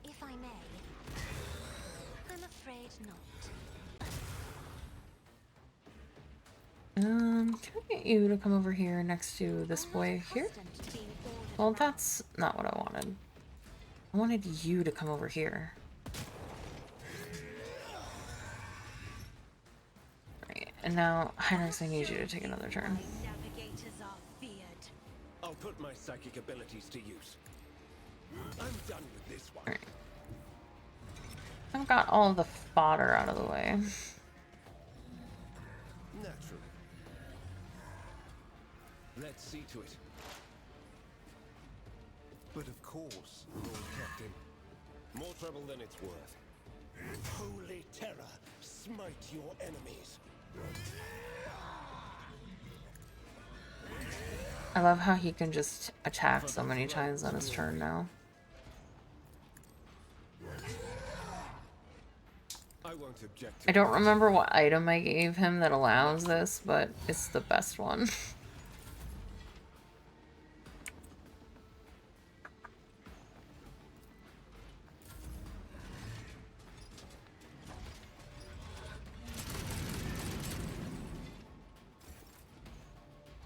If I may, I'm afraid not. Can I get you to come over here next to this boy here? Well, that's not what I wanted. I wanted you to come over here. Right, and now, Heinrichs, I need you to take another turn. Navigators are feared. I'll put my psychic abilities to use. I'm done with this one. Alright. I've got all the fodder out of the way. Naturally. Let's see to it. But of course, Lord Captain. More trouble than it's worth. Holy terror, smite your enemies. I love how he can just attack so many times on his turn now. I won't object to I don't remember what item I gave him that allows this, but it's the best one.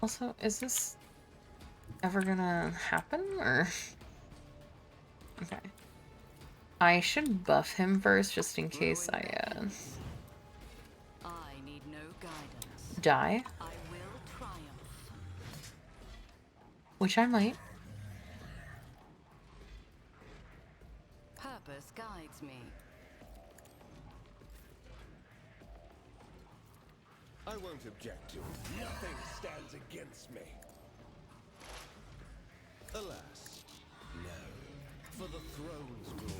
Also, is this ever gonna happen, or? Okay. I should buff him first, just in case I, I need no guidance. die. I will triumph. Which I might. Purpose guides me. I won't object to it. Nothing stands against me. Alas, no. For the throne's glory.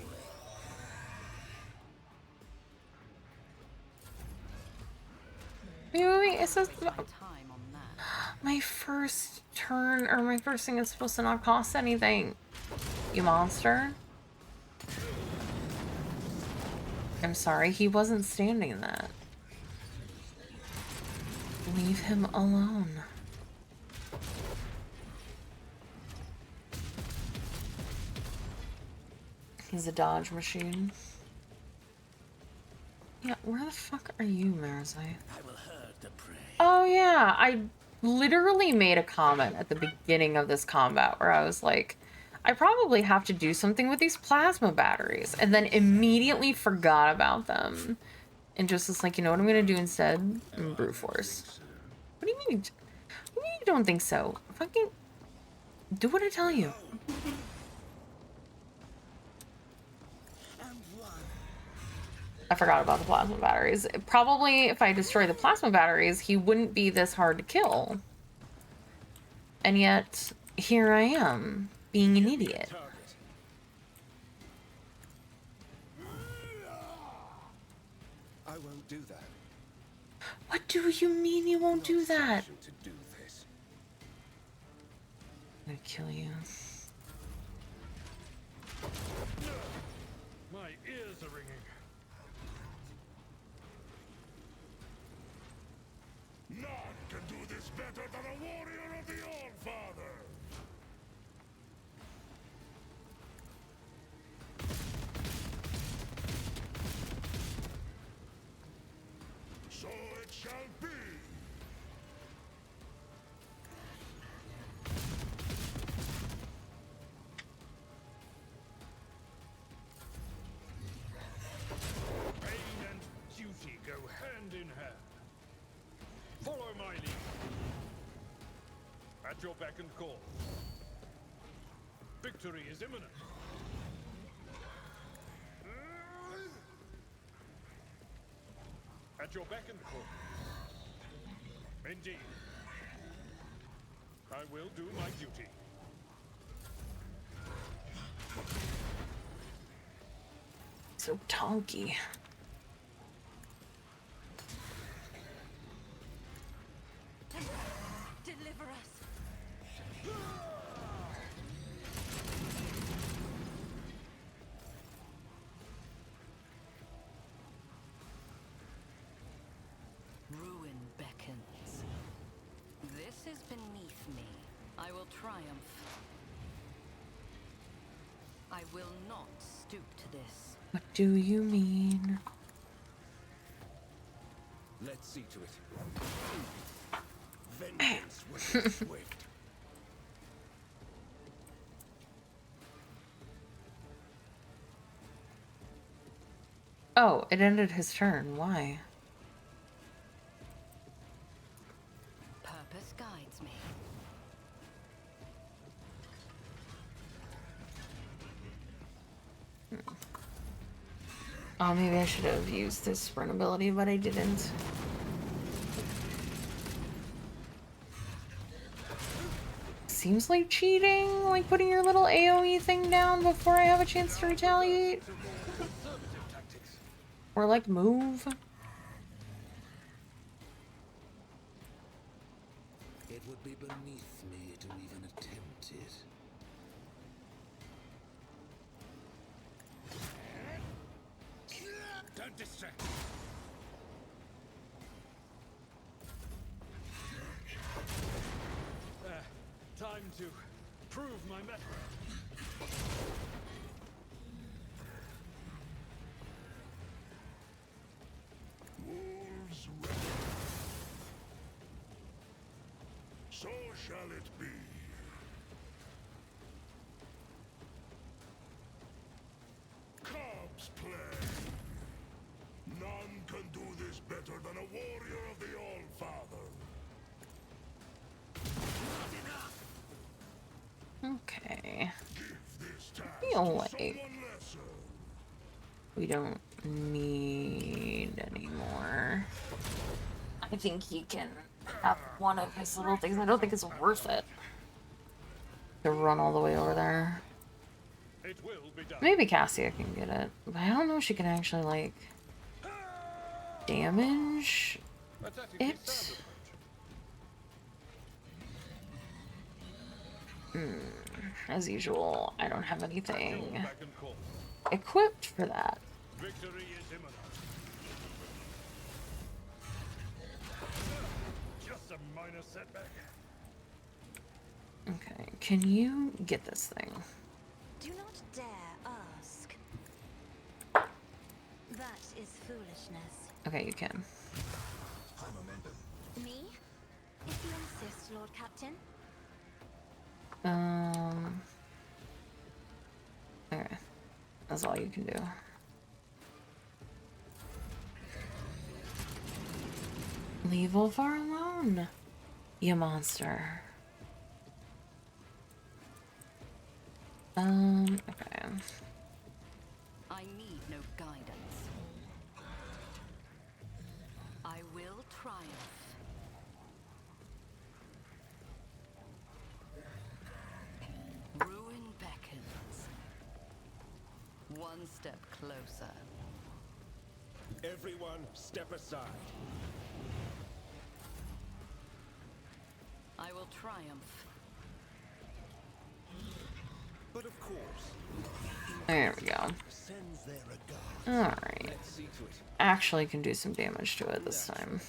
Wait, it says My time on that. my first turn, or my first thing is supposed to not cost anything. You monster. I'm sorry, he wasn't standing that. Leave him alone. He's a dodge machine. Yeah, where the fuck are you, Marazai? I will herd the prey. Oh yeah, I literally made a comment at the beginning of this combat where I was like, I probably have to do something with these plasma batteries, and then immediately forgot about them. And just was like, you know what I'm gonna do instead? Brute force. What do you mean? What do you mean you don't think so? Fucking do what I tell you. I forgot about the plasma batteries. Probably if I destroy the plasma batteries, he wouldn't be this hard to kill. And yet, here I am, being an idiot. I won't do that. What do you mean you won't do that? To do this. I'm gonna kill you. My ears are ringing. None can do this better than a warrior of the All-Father! So it shall be! Pain and duty go hand in hand. Follow my lead. At your beck and call. Victory is imminent. At your beck and call. Indeed. I will do my duty. So tonky. Deliver us. Ruin beckons. This is beneath me. I will triumph. I will not stoop to this. What do you mean? Let's see to it. Vengeance will be swift. Oh, it ended his turn. Why? Purpose guides me. Oh, maybe I should have used this sprint ability, but I didn't. Seems like cheating, like putting your little AoE thing down before I have a chance to retaliate. Or like move. It would be beneath me to even attempt it. Don't distract. Time to prove my mettle. Wolves ready. So shall it be. Cubs play. None can do this better than a warrior of the All-Father. Okay. Give this task Feel to like someone lesser. we don't need any more. I think he can have one of his little things. I don't think it's worth it to run all the way over there. It will be done. Maybe Cassia can get it, but I don't know if she can actually like damage Attacking it. the sound As usual, I don't have approach. Your anything beck and call. equipped for that. Victory is imminent. minor setback. Okay, can you get this thing? Do not dare ask. That is foolishness. Okay, you can. Me? If you insist, Lord Captain. Okay. That's all you can do. Leave Wolfar alone, you monster. Okay. I need no guidance. I will triumph. Ruin beckons. One step closer. Everyone, step aside. I will triumph. But of course, There we go. sends their regards. Alright. Let's see to it. Actually can do some damage to it this time.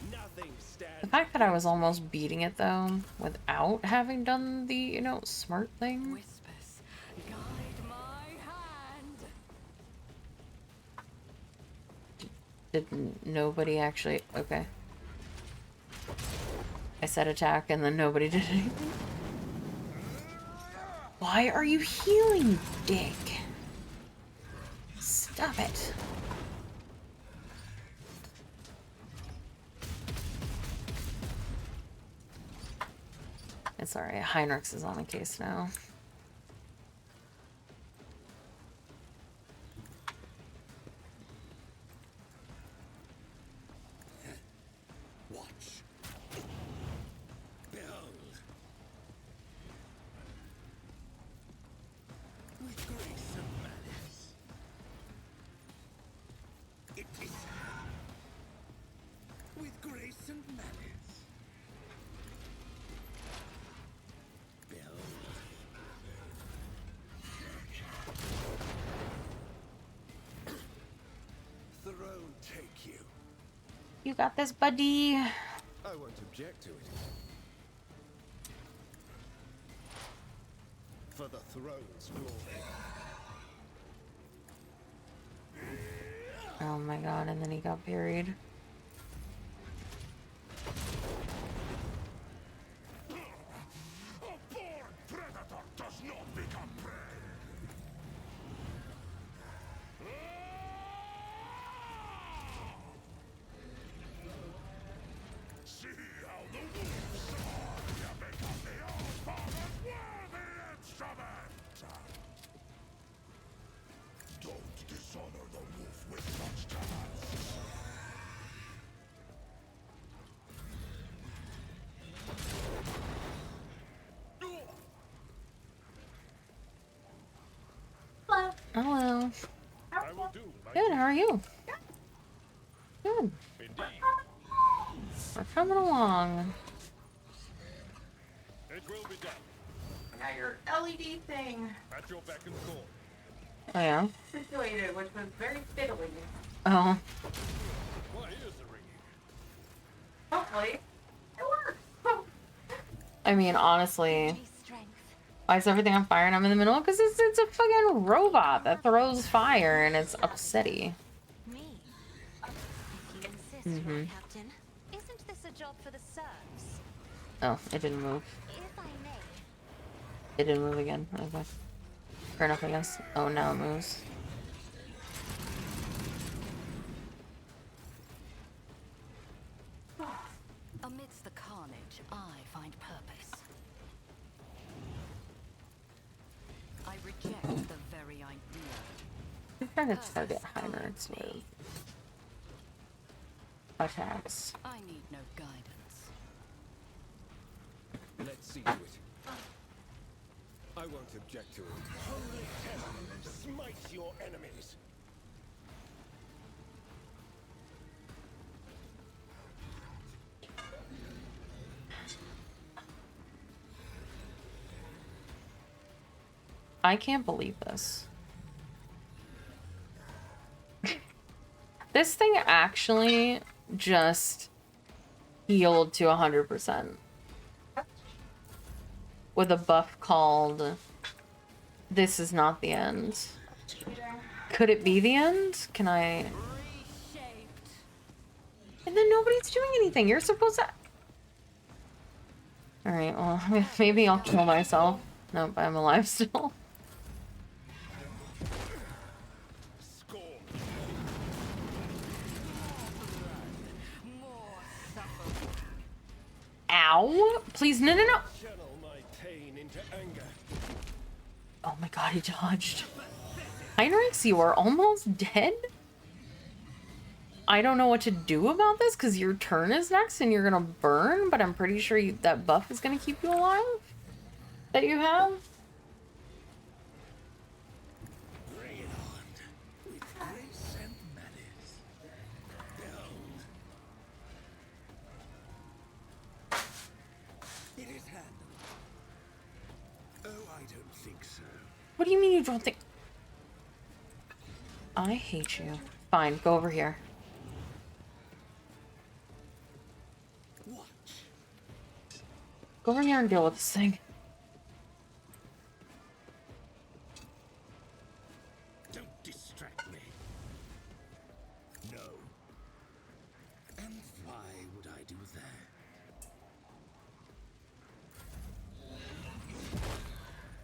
Nothing stands. The fact that I was almost beating it though, without having done the, you know, smart thing. Whispers, guide my hand. Did nobody actually... Okay. I said attack and then nobody did anything. Why are you healing, dick? Stop it. It's alright, Heinrichs is on the case now. Watch. Behold. With grace and malice. It is. With grace and malice. Behold. Throne take you. You got this, buddy. I won't object to it. For the throne's glory. Oh my god, and then he got buried. A born predator does not become prey. See how the wolves soar. You become the all-father's worthy instrument. Don't dishonor the wolf with such tasks. Hello. I will do my Good, how are you? Good. Indeed. We're coming along. It will be done. Now your LED thing At your beck and call. Oh yeah? situated, which was very fiddly. Oh. My ears are ringing. Hopefully, it works. I mean, honestly, Be strength. why is everything on fire and I'm in the middle? Because it's a fucking robot that throws fire and it's upsetty. Me? If you insist, Lord Captain. Isn't this a job for the serfs? Oh, it didn't move. If I may. It didn't move again. Okay. Fair enough, I guess. Oh, now it moves. Amidst the carnage, I find purpose. I reject the very idea. I'm trying to target Heinrichs with attacks. I need no guidance. Let's see to it. I won't object to it. Holy terror, smite your enemies. I can't believe this. This thing actually just healed to 100%. With a buff called This Is Not the End. Could it be the end? Can I... And then nobody's doing anything. You're supposed to... Alright, well, maybe I'll kill myself. Nope, I'm alive still. Ow! Please, no, no, no! Channel my pain into anger. Oh my god, he dodged. Heinrichs, you are almost dead? I don't know what to do about this because your turn is next and you're gonna burn, but I'm pretty sure that buff is gonna keep you alive? That you have? Bring it on. With grace and malice. Down. It is handled. Oh, I don't think so. What do you mean you don't think? I hate you. Fine, go over here. What? Go over here and deal with this thing. Don't distract me. No. And why would I do that?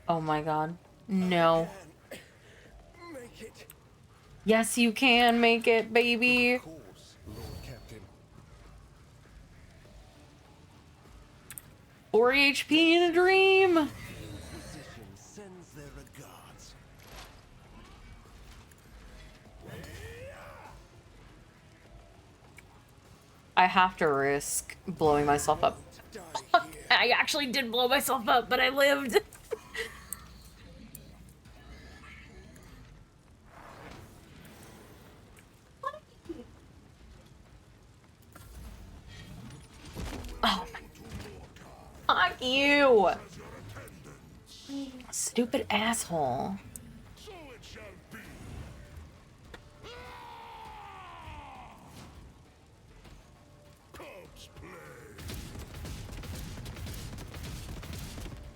Oh my god. No. Make it. Yes, you can make it, baby. Of course, Lord Captain. 4 HP in a dream. Inquisition sends their regards. I have to risk blowing myself up. Die Fuck, here. I actually did blow myself up, but I lived. Oh my. Fuck you! Stupid asshole. So it shall be. Corpse play.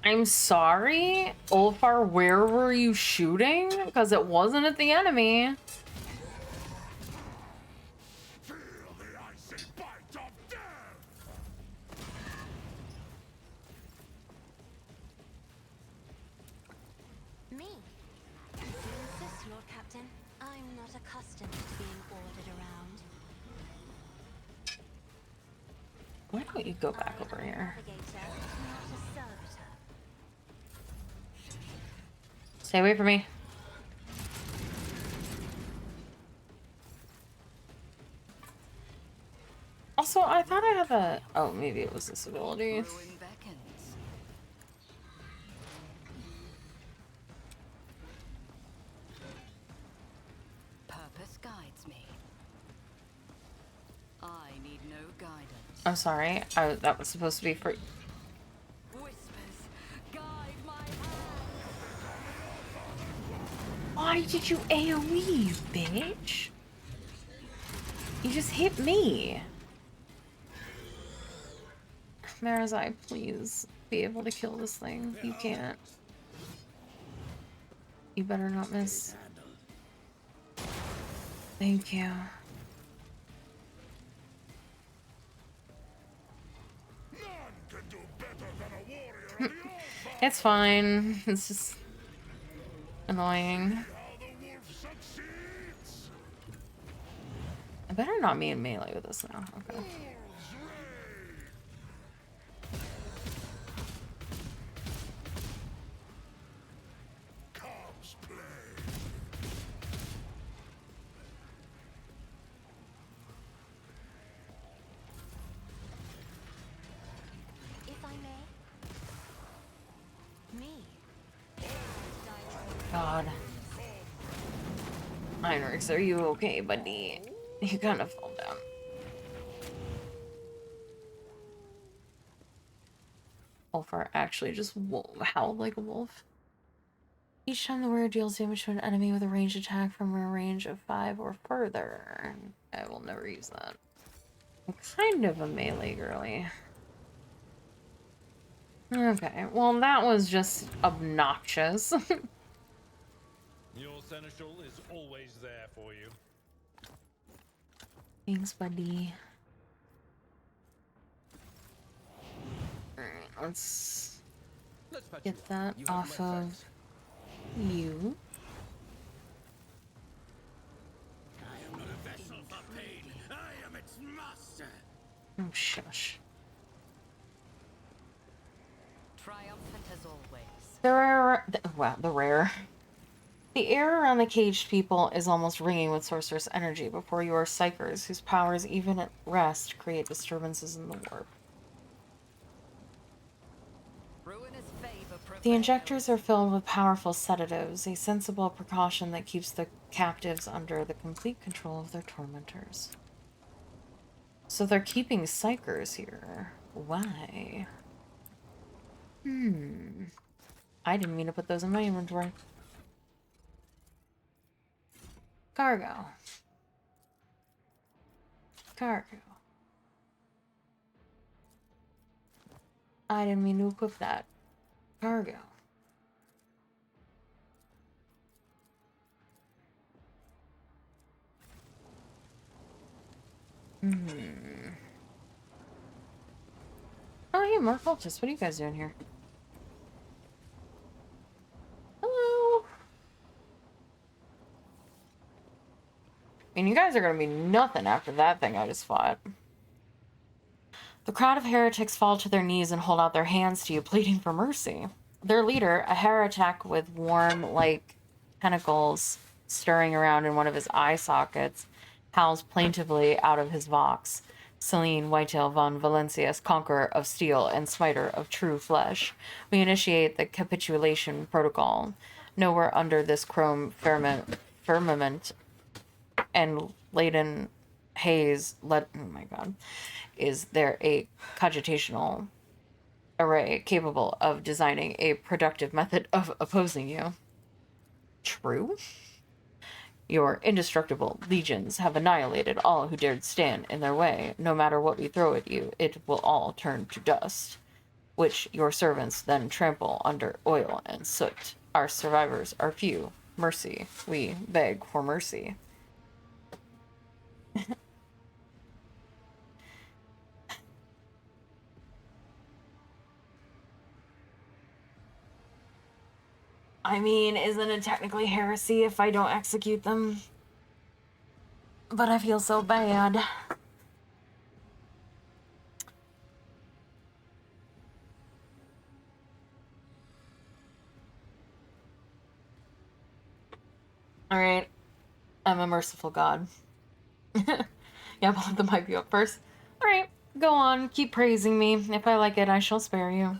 I'm sorry, Ulfar, where were you shooting? Because it wasn't at the enemy. Feel the icy bite of death. Me? If you insist, Lord Captain. I'm not accustomed to being ordered around. Why don't you go back over I'm a here? navigator, not a servitor. Stay away from me. Also, I thought I had a... Oh, maybe it was this ability. Ruin beckons. Purpose guides me. I need no guidance. I'm sorry. That was supposed to be for... Whispers, guide my hand. Why did you AoE, you bitch? You just hit me. Marazai, please be able to kill this thing. You can't. You better not miss. Thank you. None can do better than a warrior of the old It's fine. It's just annoying. how the wolf succeeds. I better not be in melee with this now. Okay. Wolves reign. Corpse play. If I may. Me? God. Heinrichs, are you okay, buddy? You kind of fell down. Ulfar actually just howled like a wolf. Each time the warrior deals damage to an enemy with a ranged attack from a range of 5 or further. I will never use that. I'm kind of a melee girly. Okay, well that was just obnoxious. Your seneschal is always there for you. Thanks, buddy. Alright, let's patch get you up. that You have off my of thanks. you. I am not a vessel for pain. I am its master. Oh, shush. Triumphant as always. The air around the caged people is almost ringing with sorcerous energy before your psychers, whose powers, even at rest, create disturbances in the warp. Ruinous favor The injectors prevails. are filled with powerful sedatives, a sensible precaution that keeps the captives under the complete control of their tormentors. So they're keeping psychers here. Why? I didn't mean to put those in my inventory. Cargo. Cargo. I didn't mean to equip that. Cargo. Oh, hey, more cultists. What are you guys doing here? Hello. I mean, you guys are gonna be nothing after that thing I just fought. The crowd of heretics fall to their knees and hold out their hands to you, pleading for mercy. Their leader, a heretic with worm-like tentacles stirring around in one of his eye sockets, howls plaintively out of his vox. Celine Whitetail von Valencius, conqueror of steel and smiter of true flesh. We initiate the capitulation protocol. Nowhere under this chrome firmament and laden haze, oh my god, is there a cogitational array capable of designing a productive method of opposing you. True? Your indestructible legions have annihilated all who dared stand in their way. No matter what we throw at you, it will all turn to dust, which your servants then trample under oil and soot. Our survivors are few. Mercy. We beg for mercy. I mean, isn't it technically heresy if I don't execute them? But I feel so bad. Alright. I'm a merciful god. Yeah, but let the mic be up first. Alright, go on. Keep praising me. If I like it, I shall spare you.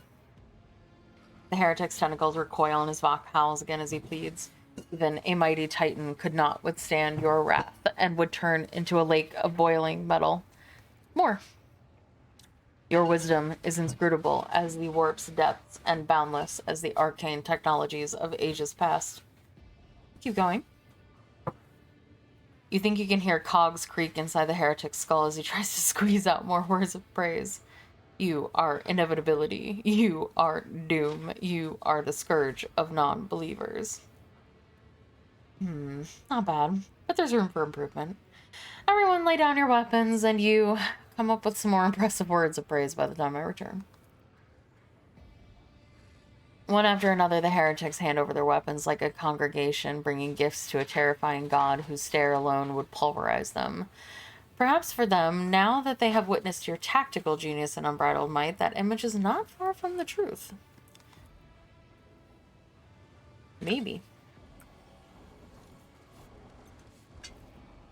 The heretic's tentacles recoil and his Vok howls again as he pleads. Even a mighty titan could not withstand your wrath and would turn into a lake of boiling metal. More. Your wisdom is inscrutable as the warp's depths and boundless as the arcane technologies of ages past. Keep going. You think you can hear cogs creak inside the heretic's skull as he tries to squeeze out more words of praise. You are inevitability. You are doom. You are the scourge of non-believers. Not bad, but there's room for improvement. Everyone lay down your weapons and you come up with some more impressive words of praise by the time I return. One after another, the heretics hand over their weapons like a congregation bringing gifts to a terrifying god whose stare alone would pulverize them. Perhaps for them, now that they have witnessed your tactical genius and unbridled might, that image is not far from the truth. Maybe.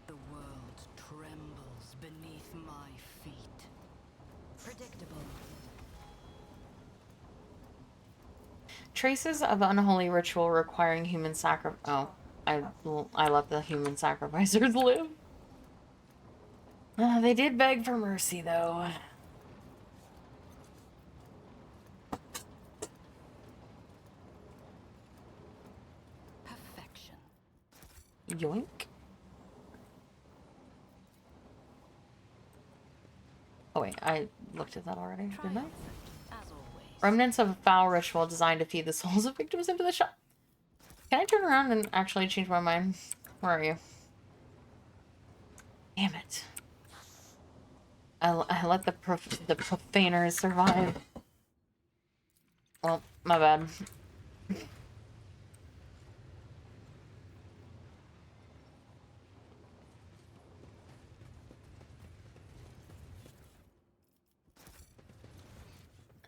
The world trembles beneath my feet. Predictable. Traces of unholy ritual requiring human sacrifice. Oh, I let the human sacrificers live. They did beg for mercy, though. Perfection. Yoink. Oh wait, I looked at that already, didn't I? As always. Remnants of a foul ritual designed to feed the souls of victims into the shop. Can I turn around and actually change my mind? Where are you? Damn it. I let the profaners survive. Well, my bad.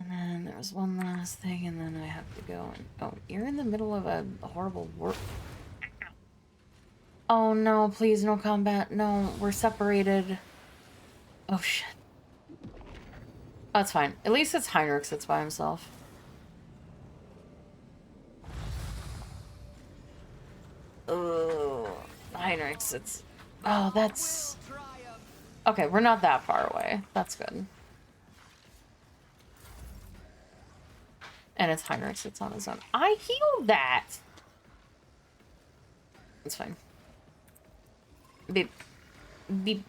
And then there was one last thing, and then I have to go and... Oh, you're in the middle of a horrible war... Oh no, please, no combat. No, we're separated. Oh shit. That's fine. At least it's Heinrich that's by himself. Ugh. Heinrich's, it's... Oh, that's... Okay, we're not that far away. That's good. And it's Heinrich that's on his own. I healed that! It's fine. Beep. Beep.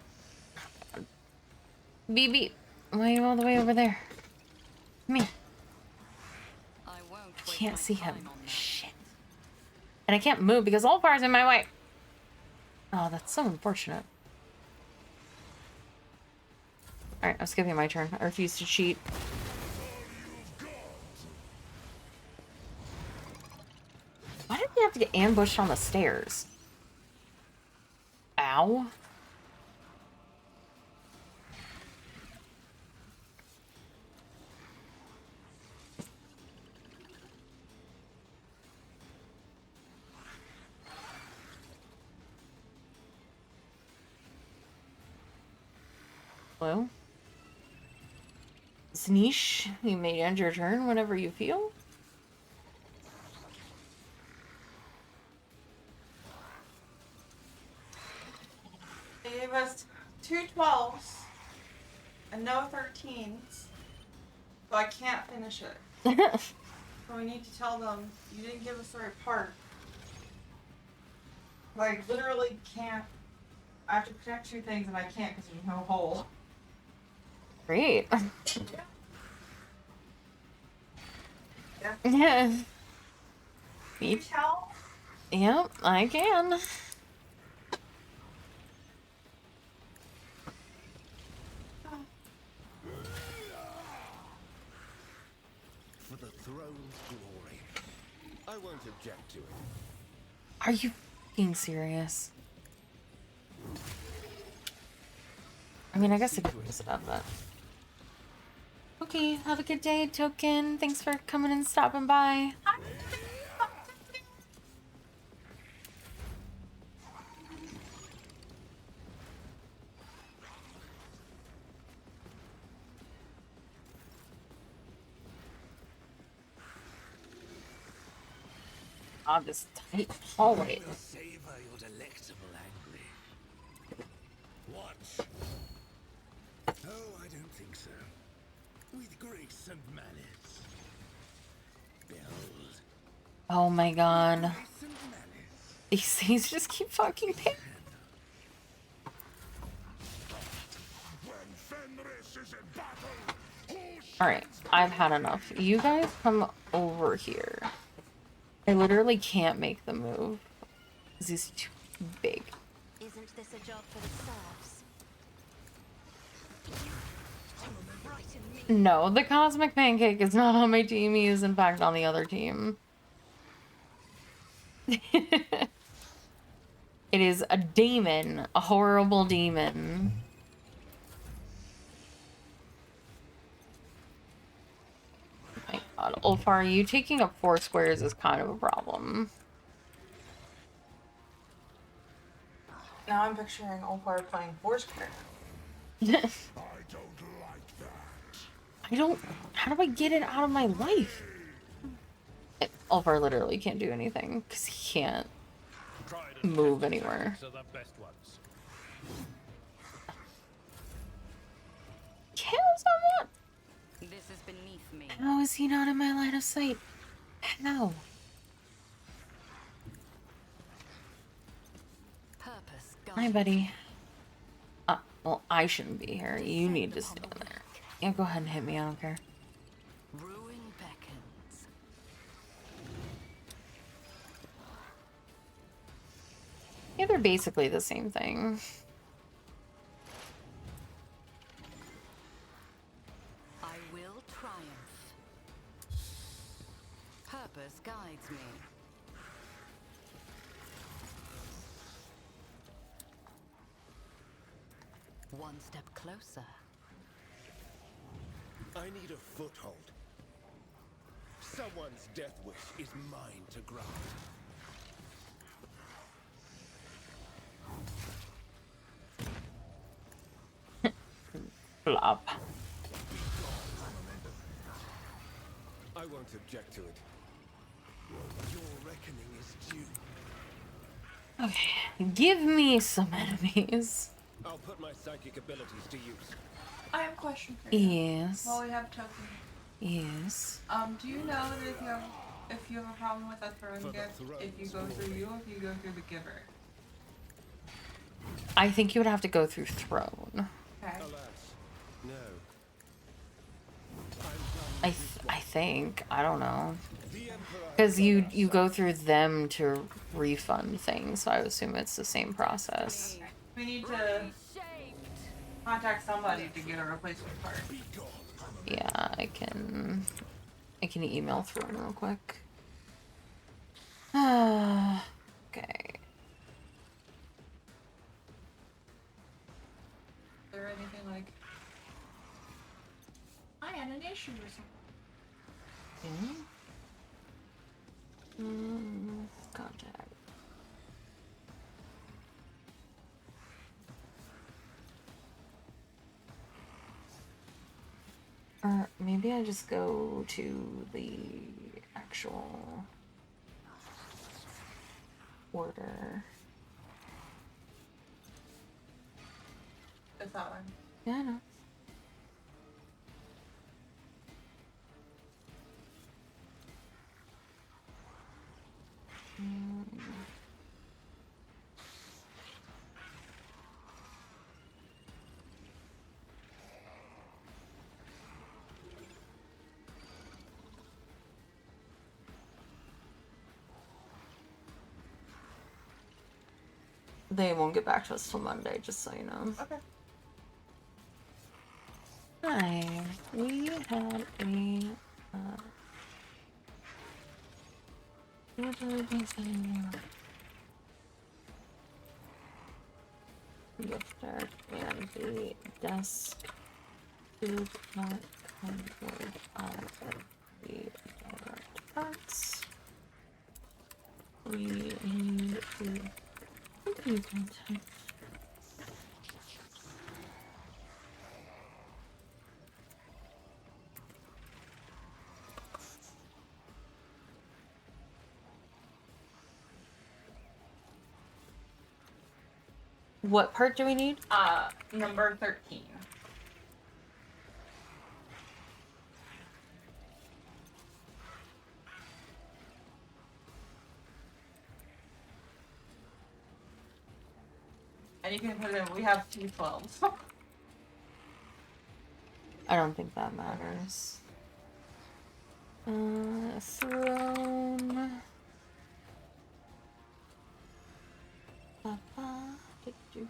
Beep beep. Why are you all the way over there? Come here. I won't I waste can't my see him. time on that. Shit. And I can't move because Ulfar's in my way. Oh, that's so unfortunate. Alright, I'm skipping my turn. I refuse to cheat. Why did we have to get ambushed on the stairs? Ow. Hello? Sneesh, you may end your turn whenever you feel. They gave us 2 12s and no 13s, so I can't finish it. So we need to tell them, you didn't give us the right part. Like, literally can't. I have to connect 2 things and I can't because there's no hole. Great. Yeah. Yeah. Can you tell? Yep, I can. For the throne's glory. I won't object to it. Are you fucking serious? I mean, I guess I could use it up, but... Okay, have a good day, Token. Thanks for coming and stopping by. Oh, this tight hallway. Savor your delectable angry. Watch. Oh, I don't think so. With grace and malice. Behold. Oh my god. Grace and malice. These things just keep fucking picking. When Fenris is in battle, who Alright, I've had enough. You guys come over here. I literally can't make the move. 'Cause he's too big. Isn't this a job for the serfs? Right in me. No, the Cosmic Pancake is not on my team. He is, in fact, on the other team. It is a demon. A horrible demon. Oh my god. Ulfar, you taking up 4 squares is kind of a problem. Now I'm picturing Ulfar playing Foursquare. I don't like that. I don't... How do I get it out of my life? Ulfar literally can't do anything because he can't Tried and move tested anywhere. tactics are the best ones. Kill someone? This is beneath me. How is he not in my line of sight? How? Purpose Hi, guides. buddy. Well, I shouldn't be here. You need to stand there. Yeah, go ahead and hit me. I don't care. Ruin beckons. Yeah, they're basically the same thing. I will triumph. Purpose guides me. One step closer. I need a foothold. Someone's death wish is mine to grant. Flop. I won't object to it. Your reckoning is due. Okay, give me some enemies. I'll put my psychic abilities to use. I have a question for you. Yes. While we have token. Yes. Do you know that if you have a problem with a throne gift, if you go through you or if you go through the giver? I think you would have to go through throne. Okay. Alas, no. I think. I don't know. The Emperor Because you go through them to refund things, so I assume it's the same process. We need to contact somebody to get a replacement part. Yeah, I can email through them real quick. Okay. Is there anything like I had an issue or something? Contact. Or maybe I just go to the actual order. It's that one. Yeah, I know. They won't get back to us till Monday, just so you know. Okay. Hi, we had a what did I do for you? Gifter and the desk did not come with the direct parts. We need to contact. What part do we need? Number 13. And you can put in, we have 2 12s. I don't think that matters. Throne. Ba-ba. Do.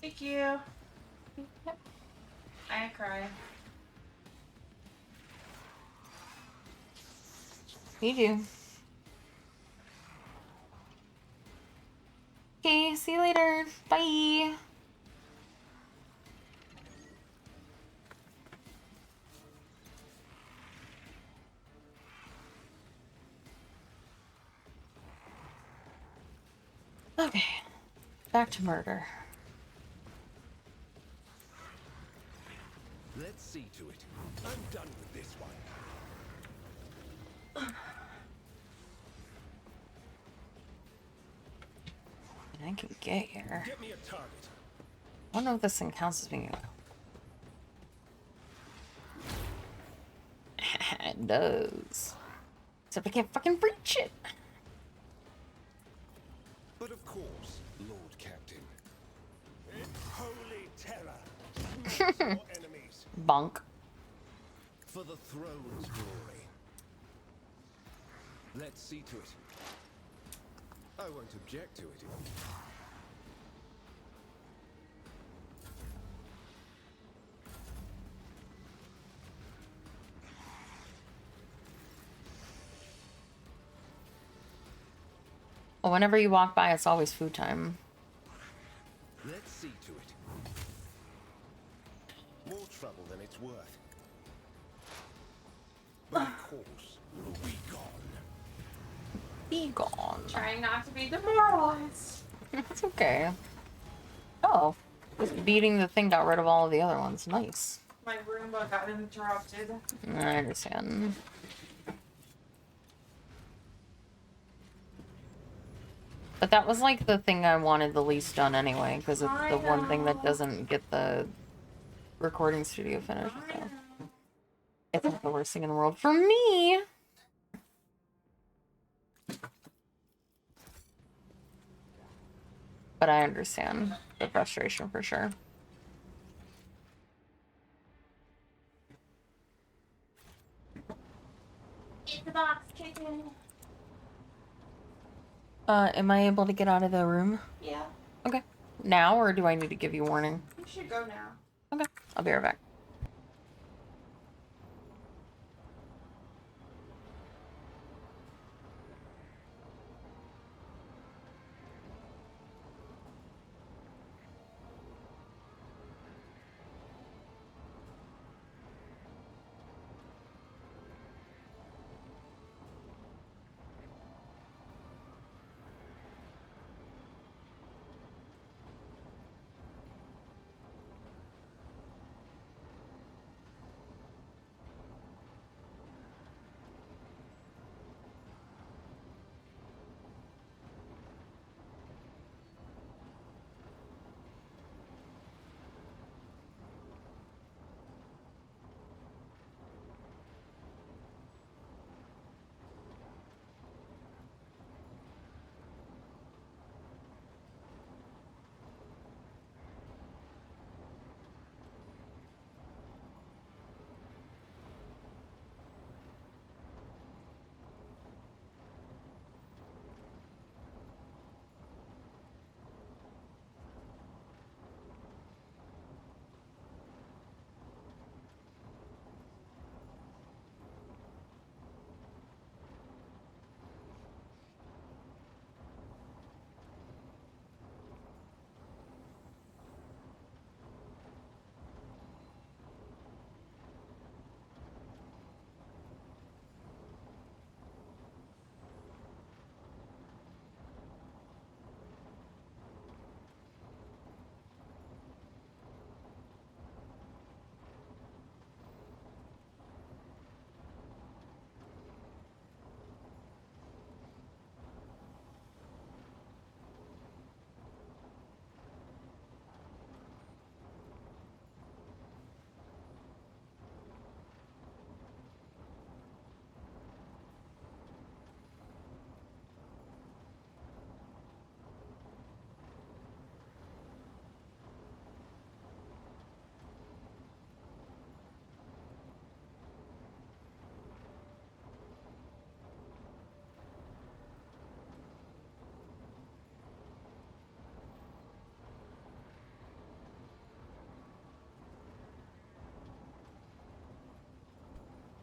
Thank you. Yep. I cry. You do. Okay, see you later. Bye. Okay, back to murder. Let's see to it. I'm done with this one. I can get here. Get me a target. I don't know if this thing counts as being. It does. Except I can't fucking reach it. But of course, Lord Captain. Holy terror! Your enemies. Bonk. For the throne's glory. Let's see to it. I won't object to it. Well, whenever you walk by, it's always food time. Let's see to it. More trouble than it's worth. But of course, be gone. Be gone. Trying not to be demoralized. It's okay. Oh, just beating the thing got rid of all of the other ones. Nice. My Roomba got interrupted. I understand. But that was like the thing I wanted the least done anyway, because it's the one thing that doesn't get the recording studio finished. So. It's not the worst thing in the world for me. But I understand the frustration for sure. Eat the box, chicken. Am I able to get out of the room? Yeah, Okay. Now, or do I need to give you warning? you should go now. Okay. I'll be right back.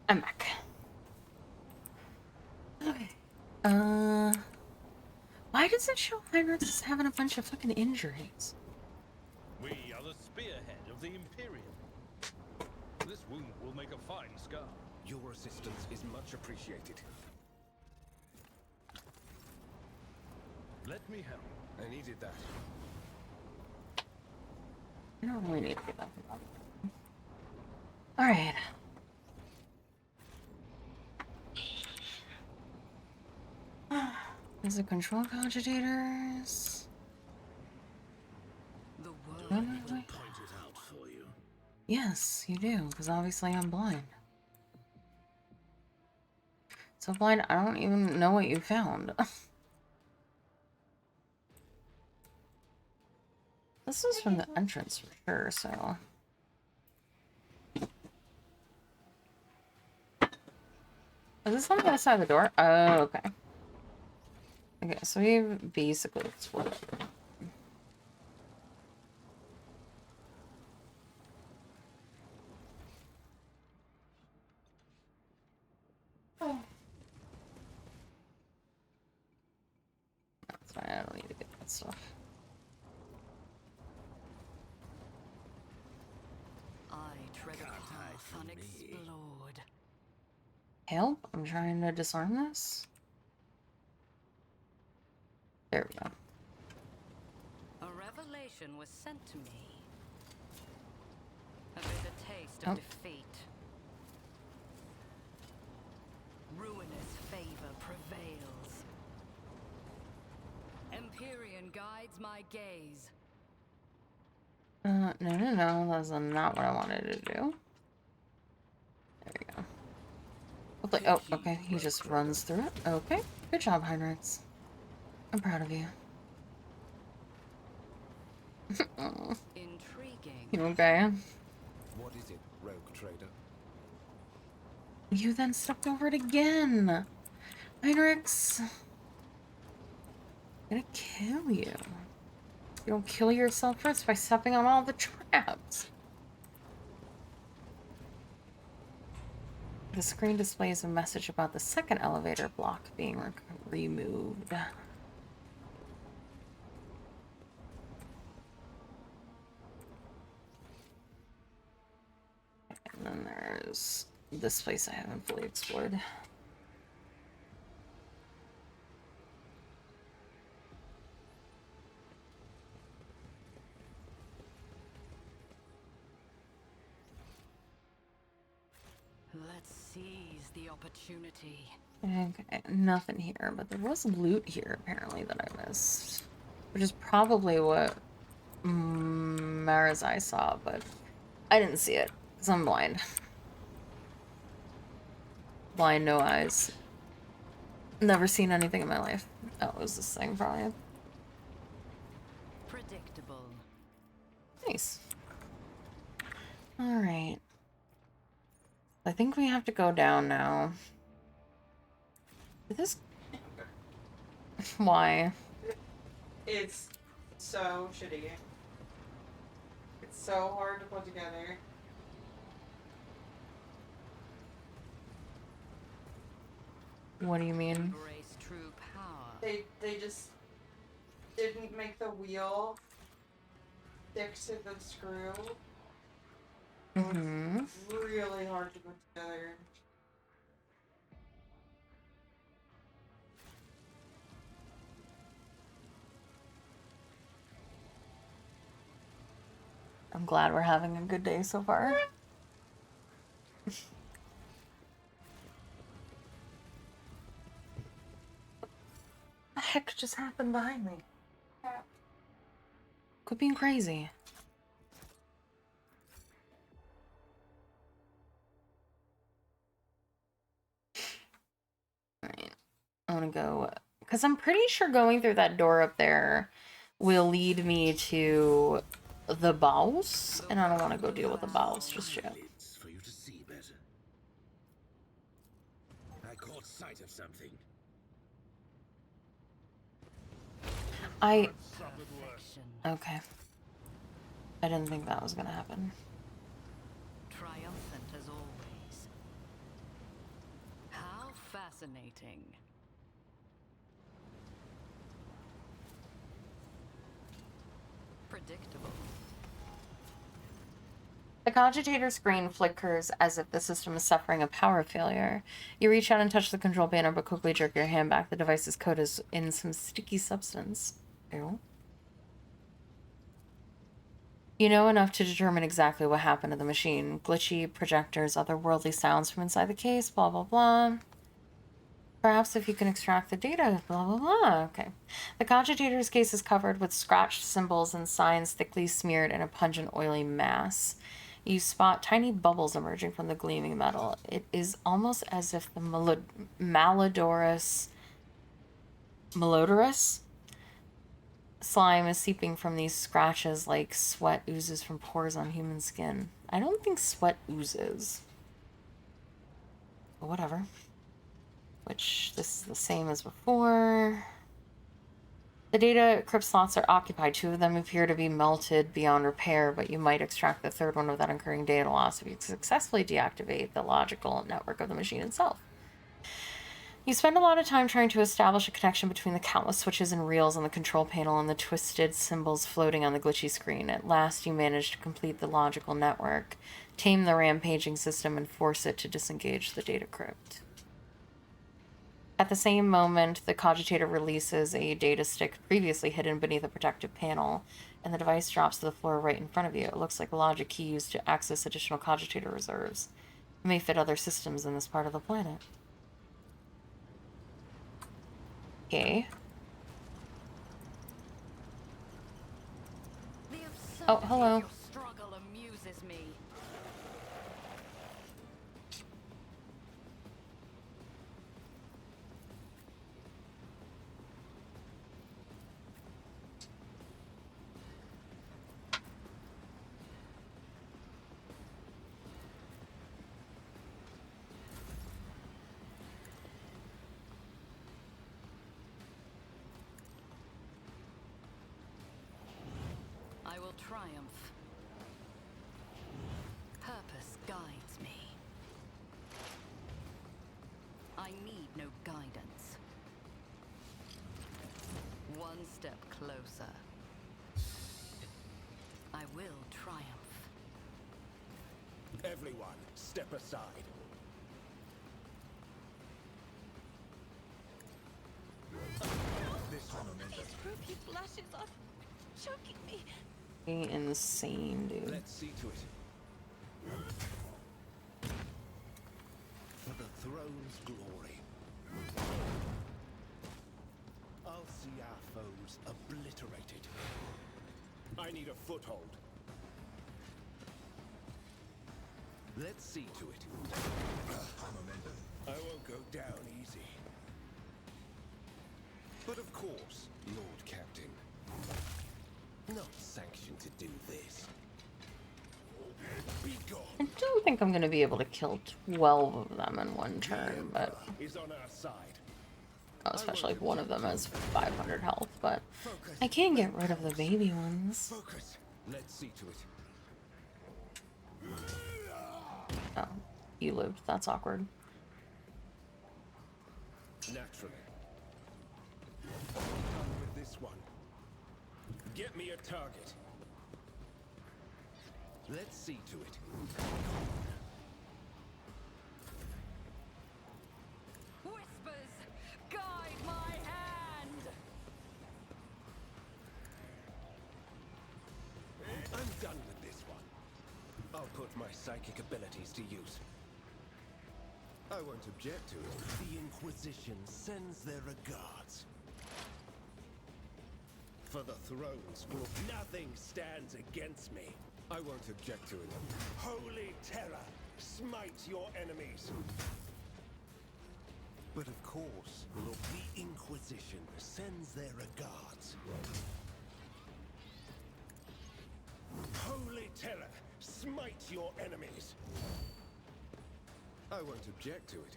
I'm back. Okay. Why does it show Heinrichs as having a bunch of fucking injuries? We are the spearhead of the Imperium. This wound will make a fine scar. Your assistance is much appreciated. Let me help. I needed that. I don't really need to do that. Alright. Is it control cogitators? The world No, no, will wait. point it out for you. Yes, you do, because obviously I'm blind. So blind, I don't even know what you found. This is from the entrance for sure, so... Is this on the other side of the door? Oh, okay. Okay, so we've basically explored everything. Oh. That's fine, I don't need to get that stuff. I tread a path unexplored. Help? I'm trying to disarm this. There we go. A revelation was sent to me. A bitter taste of Oh. defeat. Ruinous favor prevails. Empyrean guides my gaze. No, that's not what I wanted to do. There we go. Hopefully, oh, okay, he just runs through it. Okay, good job, Heinrichs. I'm proud of you. Intriguing. You okay? What is it, rogue trader? You then stepped over it again! Heinrichs! I'm gonna kill you. You don't kill yourself first by stepping on all the traps. The screen displays a message about the second elevator block being removed. And then there's this place I haven't fully explored. Let's seize the opportunity. Okay, nothing here, but there was loot here apparently that I missed. Which is probably what Mara's eye saw, but I didn't see it because I'm blind. Blind, no eyes. Never seen anything in my life. Oh, it was this thing probably. Predictable. Nice. Alright. I think we have to go down now. Did this... Why? It's so shitty. It's so hard to put together. What do you mean? Embrace true power. They just didn't make the wheel stick to the screw. Mm-hmm. It's really hard to put together. I'm glad we're having a good day so far. The heck just happened behind me? Quit being crazy. Alright. I want to go... Because I'm pretty sure going through that door up there will lead me to the boss. And I don't want to go deal with the boss just yet. For you to see better. I caught sight of something. Perfection. Okay. I didn't think that was gonna happen. Triumphant as always. How fascinating. Predictable. The cogitator screen flickers as if the system is suffering a power failure. You reach out and touch the control panel, but quickly jerk your hand back. The device's code is in some sticky substance. Ew. You know enough to determine exactly what happened to the machine. Glitchy projectors, otherworldly sounds from inside the case, blah, blah, blah. Perhaps if you can extract the data, blah, blah, blah. Okay. The cogitator's case is covered with scratched symbols and signs thickly smeared in a pungent, oily mass. You spot tiny bubbles emerging from the gleaming metal. It is almost as if the malodorous slime is seeping from these scratches like sweat oozes from pores on human skin. I don't think sweat oozes. But whatever. Which, this is the same as before. The data crypt slots are occupied. 2 of them appear to be melted beyond repair, but you might extract the 3rd one without incurring data loss if you successfully deactivate the logical network of the machine itself. You spend a lot of time trying to establish a connection between the countless switches and reels on the control panel and the twisted symbols floating on the glitchy screen. At last, you manage to complete the logical network, tame the rampaging system, and force it to disengage the data crypt. At the same moment, the cogitator releases a data stick previously hidden beneath a protective panel, and the device drops to the floor right in front of you. It looks like a logic key used to access additional cogitator reserves. It may fit other systems in this part of the planet. Okay. Oh, hello. Your struggle amuses me. I will triumph. Purpose guides me. I need no guidance. One step closer. I will triumph. Everyone, step aside. This momentum. These ruby flashes are choking me. Insane, dude. Let's see to it. For the throne's glory. I'll see our foes obliterated. I need a foothold. Let's see to it. Momentum. I won't go down easy. But of course, Lord Captain. Not sanctioned to do this. Be gone. I don't think I'm going to be able to kill 12 of them in one turn, but... Is on our side. Oh, especially if one of them has 500 health, but... I can get rid of the baby ones. Focus. Let's see to it. Oh, you lived. That's awkward. Naturally. Done with this one. Get me a target. Let's see to it. Whispers, guide my hand. I'm done with this one. I'll put my psychic abilities to use. I won't object to it. The Inquisition sends their regards. For the throne's glory, nothing stands against me. I won't object to it. Holy terror, smite your enemies. But of course, the Inquisition sends their regards. Holy terror, smite your enemies. I won't object to it.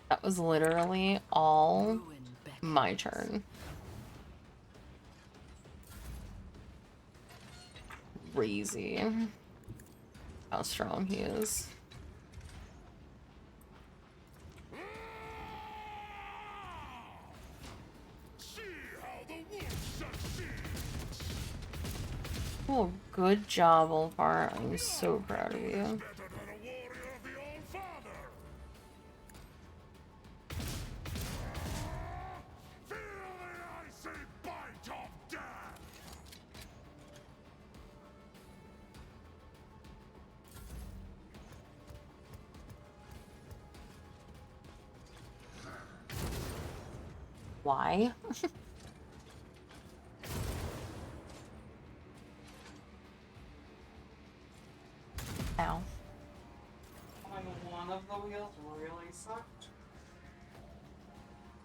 That was literally all Ruin beckons. my turn. Crazy how strong he is. See how the wolf succeeds. Oh, good job, Olvar. I'm so proud of you. Better than a warrior of the Old Father. Feel the icy bite of death. Why? Ow. Like one of the wheels really sucked.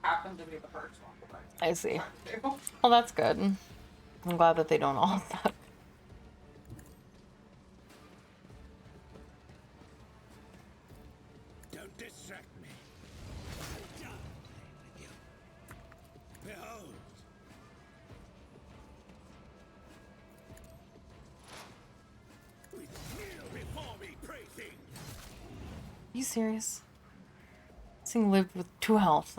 Happened to be the first one. But I see. tried to do. Well, that's good. I'm glad that they don't all suck. Don't distract me. I'm done playing with you. Behold. Kneel before me, pray thing. Are you serious? This thing lived with 2 health.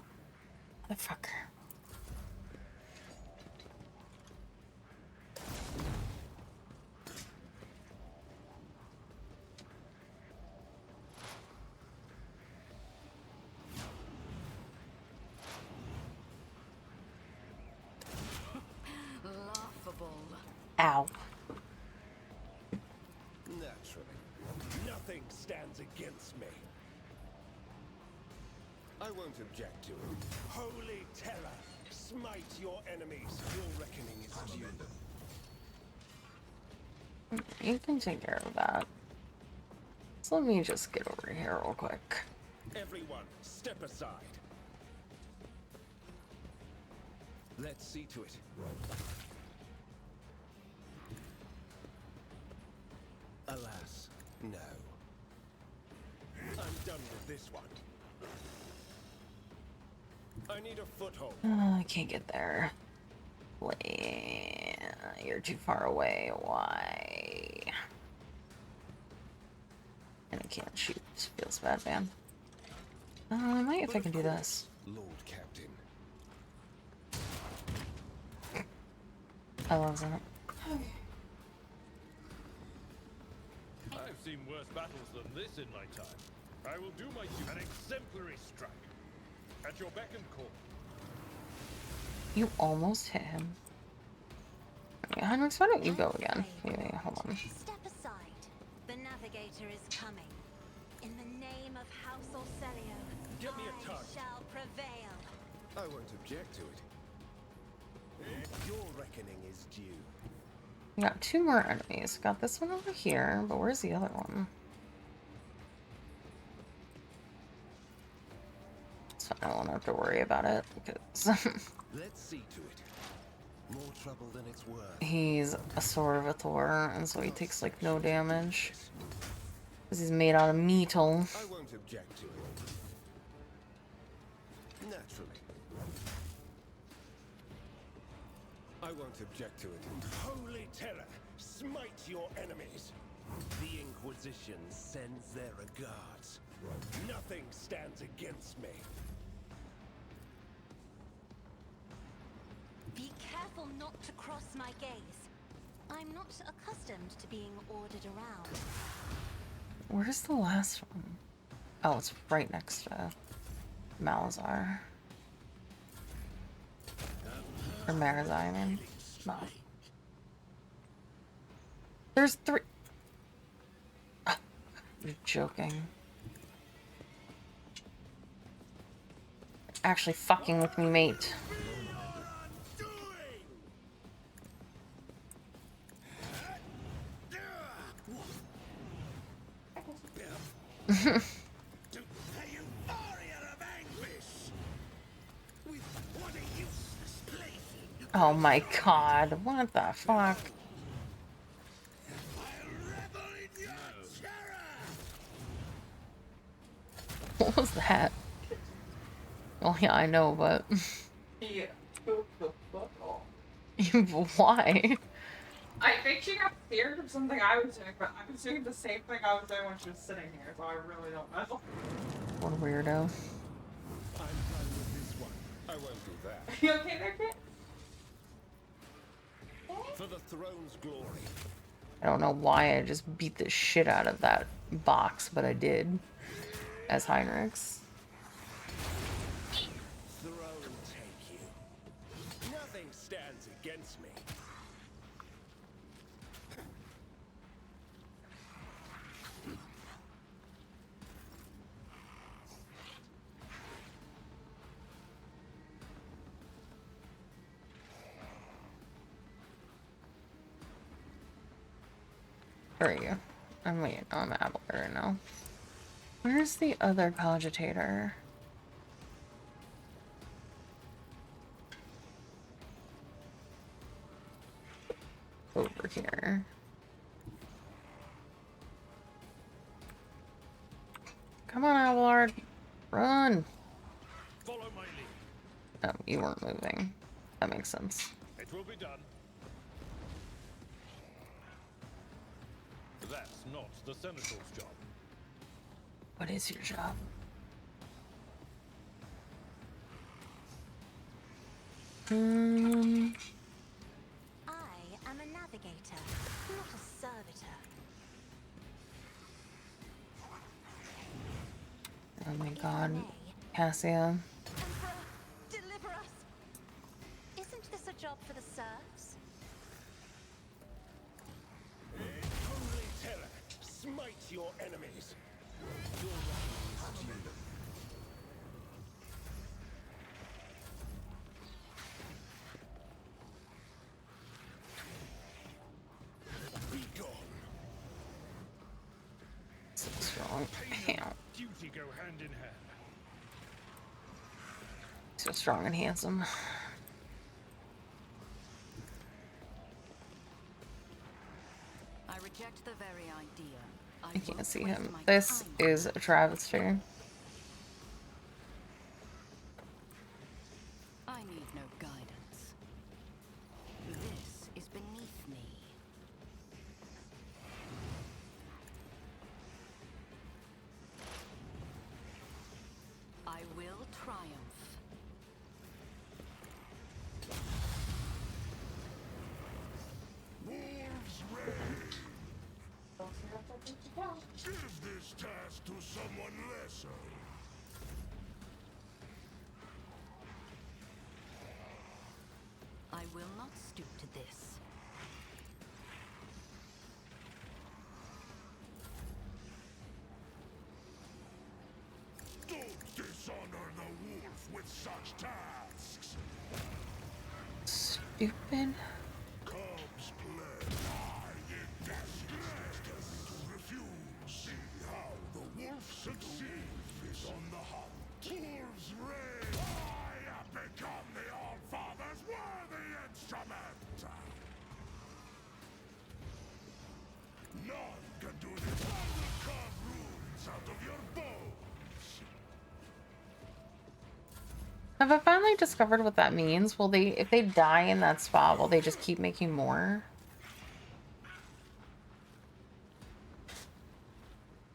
Motherfucker. Laughable. Ow. Naturally, nothing stands against me. I won't object to it. Holy terror, smite your enemies. Your reckoning is due. You can take care of that. So let me just get over here real quick. Everyone, step aside. Let's see to it. Alas, no. I'm done with this one. I need a foothold. I can't get there. Wait, you're too far away. Why? And I can't shoot. Feels bad, man. I might if I can do this. Lord Captain. I love that. I've seen worse battles than this in my time. I will do my duty. An exemplary strike. At your beck and call. You almost hit him. Okay, Heinrich, why don't you go again? Wait, hold on. Step aside. The navigator is coming. In the name of House Orselio, Get me a I tug. shall prevail. I won't object to it. Your reckoning is due. We got 2 more enemies. Got this one over here, but where's the other one? So I don't have to worry about it because Let's see to it. More trouble than it's worth. he's a sword of a Thor, and so he takes like no damage. Because he's made out of metal. I won't object to it. Naturally. I won't object to it. Holy terror, smite your enemies. The Inquisition sends their regards. Nothing stands against me. Be careful not to cross my gaze. I'm not accustomed to being ordered around. Where's the last one? Oh, it's right next to Malazar. Or Marazai, I mean. No. There's 3. Ah, you're joking. Actually fucking with me, mate. Oh my god, what the fuck? What was that? Oh yeah, I know, but Yeah. Took the fuck off. why? I think she got scared of something I was doing, but I was doing the same thing I was doing when she was sitting here, so I really don't know. What a weirdo. I'm done with this one. I won't do that. You okay there, kid? For the throne's glory. I don't know why I just beat the shit out of that box, but I did. As Heinrichs. Throne take you. Nothing stands against me. Where are you? I'm waiting on Abel right now. Where's the other cogitator? Over here. Come on, Abelard. Run! Follow my lead. Oh, you weren't moving. That makes sense. It will be done. That's not the Senator's job. What is your job? I am a navigator, not a servitor. Oh my god. Cassia. Emperor, deliver us! Isn't this a job for the serfs? Holy terror, smite your enemies. Your reckoning is due. Be gone. So strong. Damn. Duty go hand in hand. So strong and handsome. I reject the very idea. I won't can't see waste him. my This time. is a travesty. I need no guidance. This is beneath me. I will triumph. Wolves reign. Give this task to someone lesser. I will not stoop to this. Don't dishonor the wolf with such tasks. Stupid. Cubs play hide in desperate. Refuse. See how the wolf succeeds on the hunt. Wolves reign. I have become the All-Father's worthy instrument. None can do this. I will carve runes out of your bones. Have I finally discovered what that means? Will they, if they die in that spot, will they just keep making more?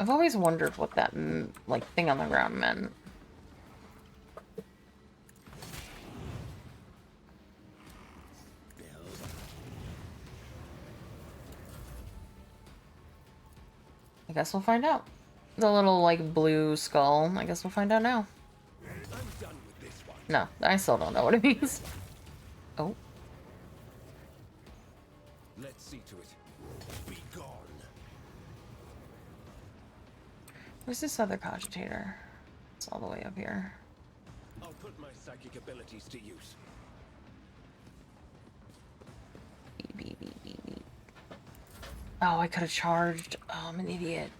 I've always wondered what that, like, thing on the ground meant. I guess we'll find out. The little, like, blue skull. I guess we'll find out now. I'm done with this one. No, I still don't know what it means. Oh. Let's see to it. Be gone. Where's this other cogitator? It's all the way up here. I'll put my psychic abilities to use. Beep, beep, beep, beep, beep. Oh, I could have charged. Oh, I'm an idiot.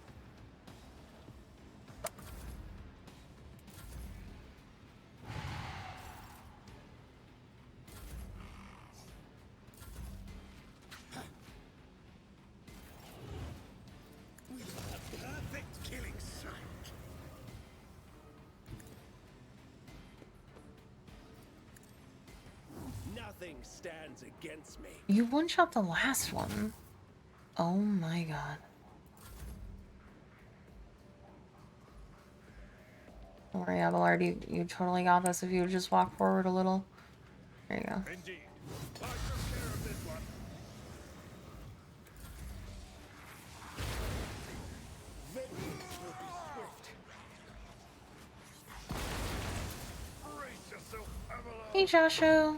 Perfect killing strike. Nothing stands against me. You one-shot the last one. Oh my god. Don't worry, Abelard, you totally got this if you would just walk forward a little. There you go. Indeed. I took care of this one. Vengeance will be swift. Brace yourself, Abelard. Hey, Joshua.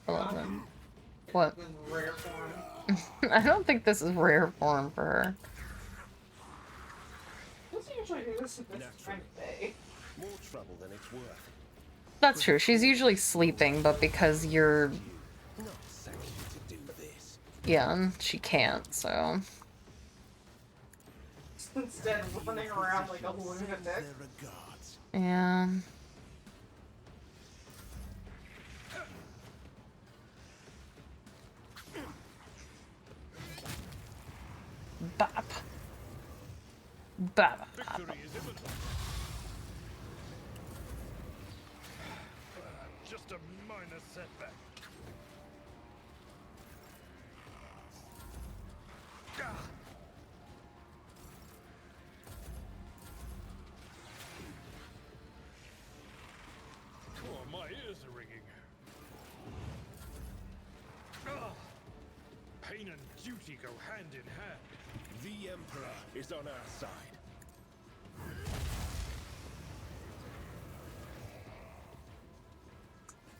I love him. What? With rare form. I don't think this is rare form for her. What's your usually do this at this time of day. More trouble than it's worth. That's true. She's usually sleeping, but because you're... Not sanctioned to do this. Yeah, she can't, so... Instead of running around like a lunatic. Their regards. Yeah. Bop. Bop. Victory is imminent. Just a minor setback. Ah. Oh, my ears are ringing. Ah. Pain and duty go hand in hand. The Emperor is on our side.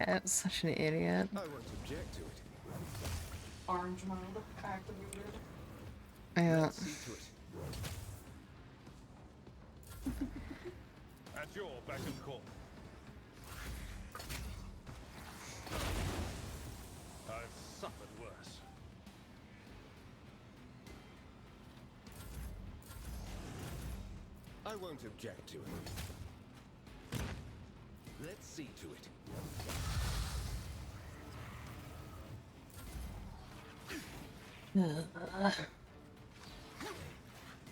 It's such an idiot. I won't object to it. Orange mode activated. Yeah. Let's see to it. At your beck and call. I've suffered worse. I won't object to it. Let's see to it.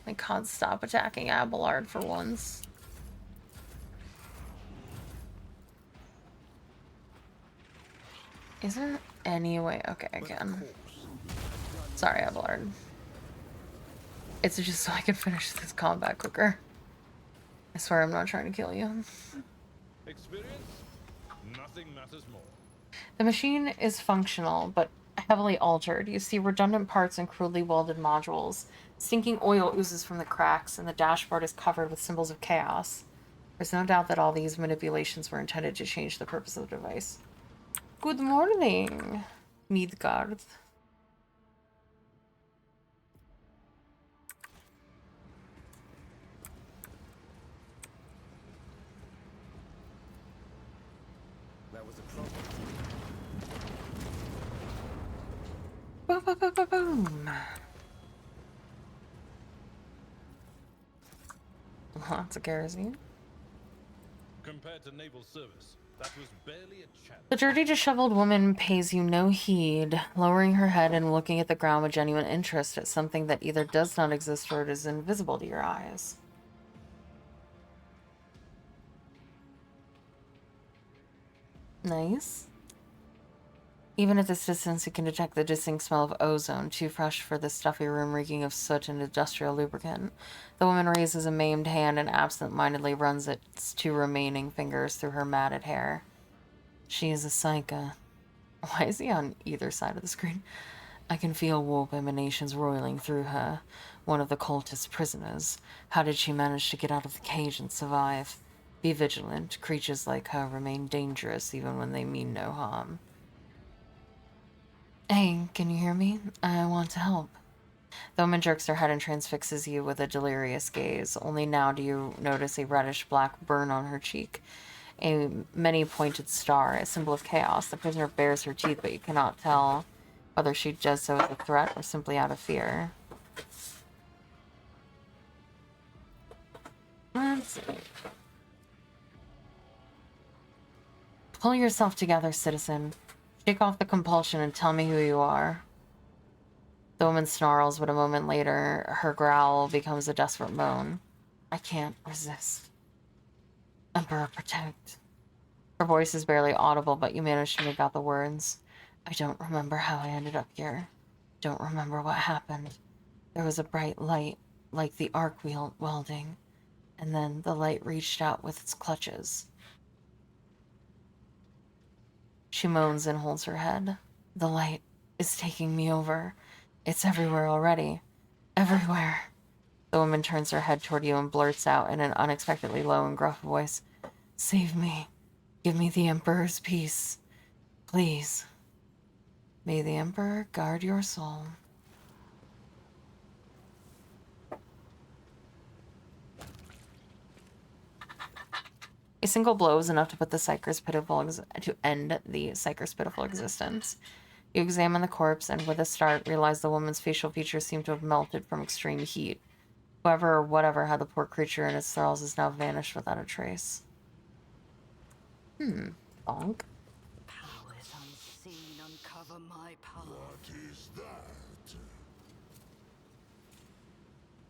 I can't stop attacking Abelard for once. Is there any way? Okay, I can. Sorry, Abelard. It's just so I can finish this combat quicker. I swear I'm not trying to kill you. Experience? Nothing matters more. The machine is functional, but heavily altered. You see redundant parts and crudely welded modules. Stinking oil oozes from the cracks, and the dashboard is covered with symbols of chaos. There's no doubt that all these manipulations were intended to change the purpose of the device. Good morning, Midgard. That was a problem. Boom. Lots of kerosene. Compared to naval service, that was barely a chance. The dirty, disheveled woman pays you no heed, lowering her head and looking at the ground with genuine interest at something that either does not exist or it is invisible to your eyes. Nice. Even at this distance, you can detect the distinct smell of ozone, too fresh for the stuffy room reeking of soot and industrial lubricant. The woman raises a maimed hand and absent-mindedly runs its two remaining fingers through her matted hair. She is a psycha. Why is he on either side of the screen? I can feel warp emanations roiling through her. One of the cultist prisoners. How did she manage to get out of the cage and survive? Be vigilant. Creatures like her remain dangerous even when they mean no harm. Hey, can you hear me? I want to help. The woman jerks her head and transfixes you with a delirious gaze. Only now do you notice a reddish-black burn on her cheek. A many-pointed star, a symbol of chaos. The prisoner bares her teeth, but you cannot tell whether she does so as a threat or simply out of fear. Let's see. Pull yourself together, citizen. Shake off the compulsion and tell me who you are. The woman snarls, but a moment later, her growl becomes a desperate moan. I can't resist. Emperor, protect. Her voice is barely audible, but you manage to make out the words. I don't remember how I ended up here. Don't remember what happened. There was a bright light, like the arc welding, and then the light reached out with its clutches. She moans and holds her head. The light is taking me over. It's everywhere already. Everywhere. The woman turns her head toward you and blurts out in an unexpectedly low and gruff voice, Save me. Give me the Emperor's peace. Please. May the Emperor guard your soul. A single blow is enough to put the psyker's pitiful to end the psyker's pitiful existence. You examine the corpse and, with a start, realize the woman's facial features seem to have melted from extreme heat. Whoever or whatever had the poor creature in its thralls has now vanished without a trace. Bonk. Powers unseen uncover my path. What is that?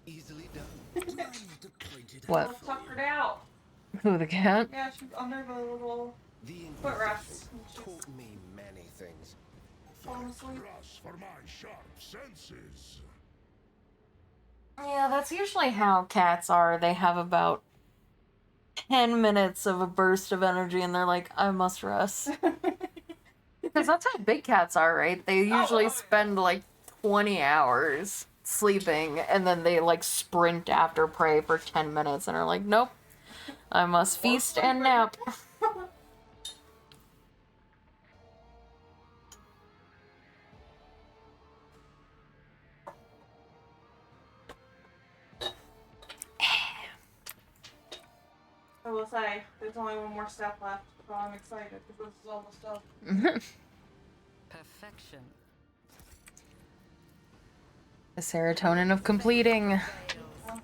Easily done. I'm not acquainted What? enough for Tuckered you. out. Who, the cat? Yeah, she's under the little The footrest. Inquisition taught me many things. Falling asleep. Plus for my sharp senses. Yeah, that's usually how cats are. They have about 10 minutes of a burst of energy and they're like, I must rest. Because that's how big cats are, right? They usually spend like 20 hours sleeping and then they like sprint after prey for 10 minutes and are like, nope, I must feast and nap. I will say, there's only one more step left, so I'm excited because this is almost done. Perfection. The serotonin of completing. God,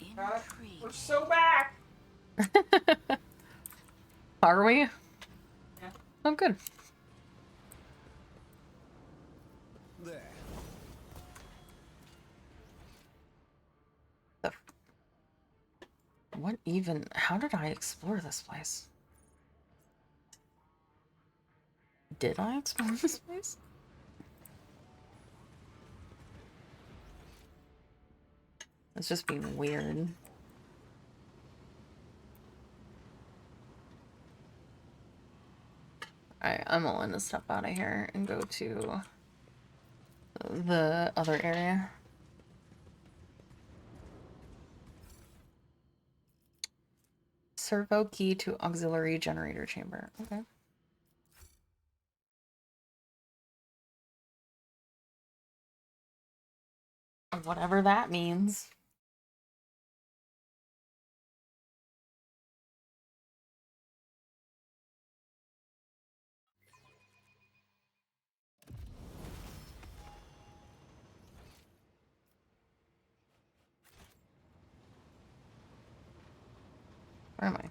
Intrigue. we're so back! Are we? Yeah. Oh, good. There. What even? How did I explore this place? Did I explore this place? It's just being weird. Alright, I'm willing to step out of here and go to the other area. Servo key to auxiliary generator chamber. Okay. Whatever that means. Where am I?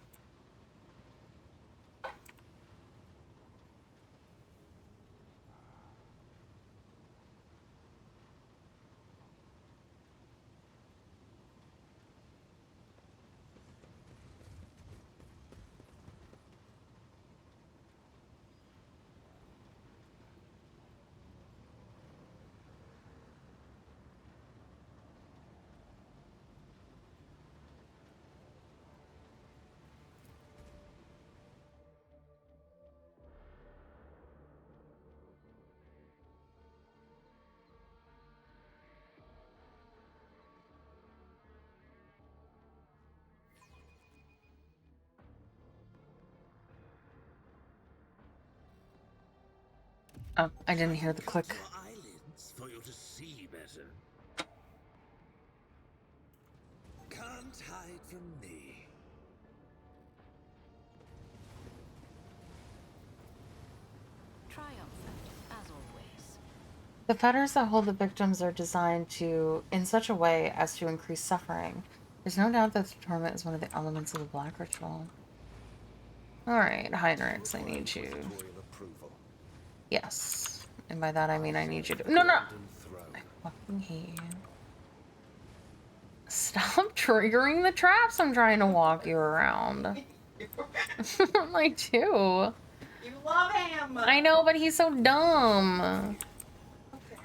Oh, I didn't hear the click. Your eyelids for you to see better. Can't hide from me. Triumphant, as always. The fetters that hold the victims are designed to, in such a way as to increase suffering. There's no doubt that the torment is one of the elements of the black ritual. Alright, Heinrichs, I need you. Royal approval. Yes. And by that I mean I need you to. No, no! Golden throne. I fucking hate you. Stop triggering the traps I'm trying to walk you around. Like, too. You love him! I know, but he's so dumb. Okay.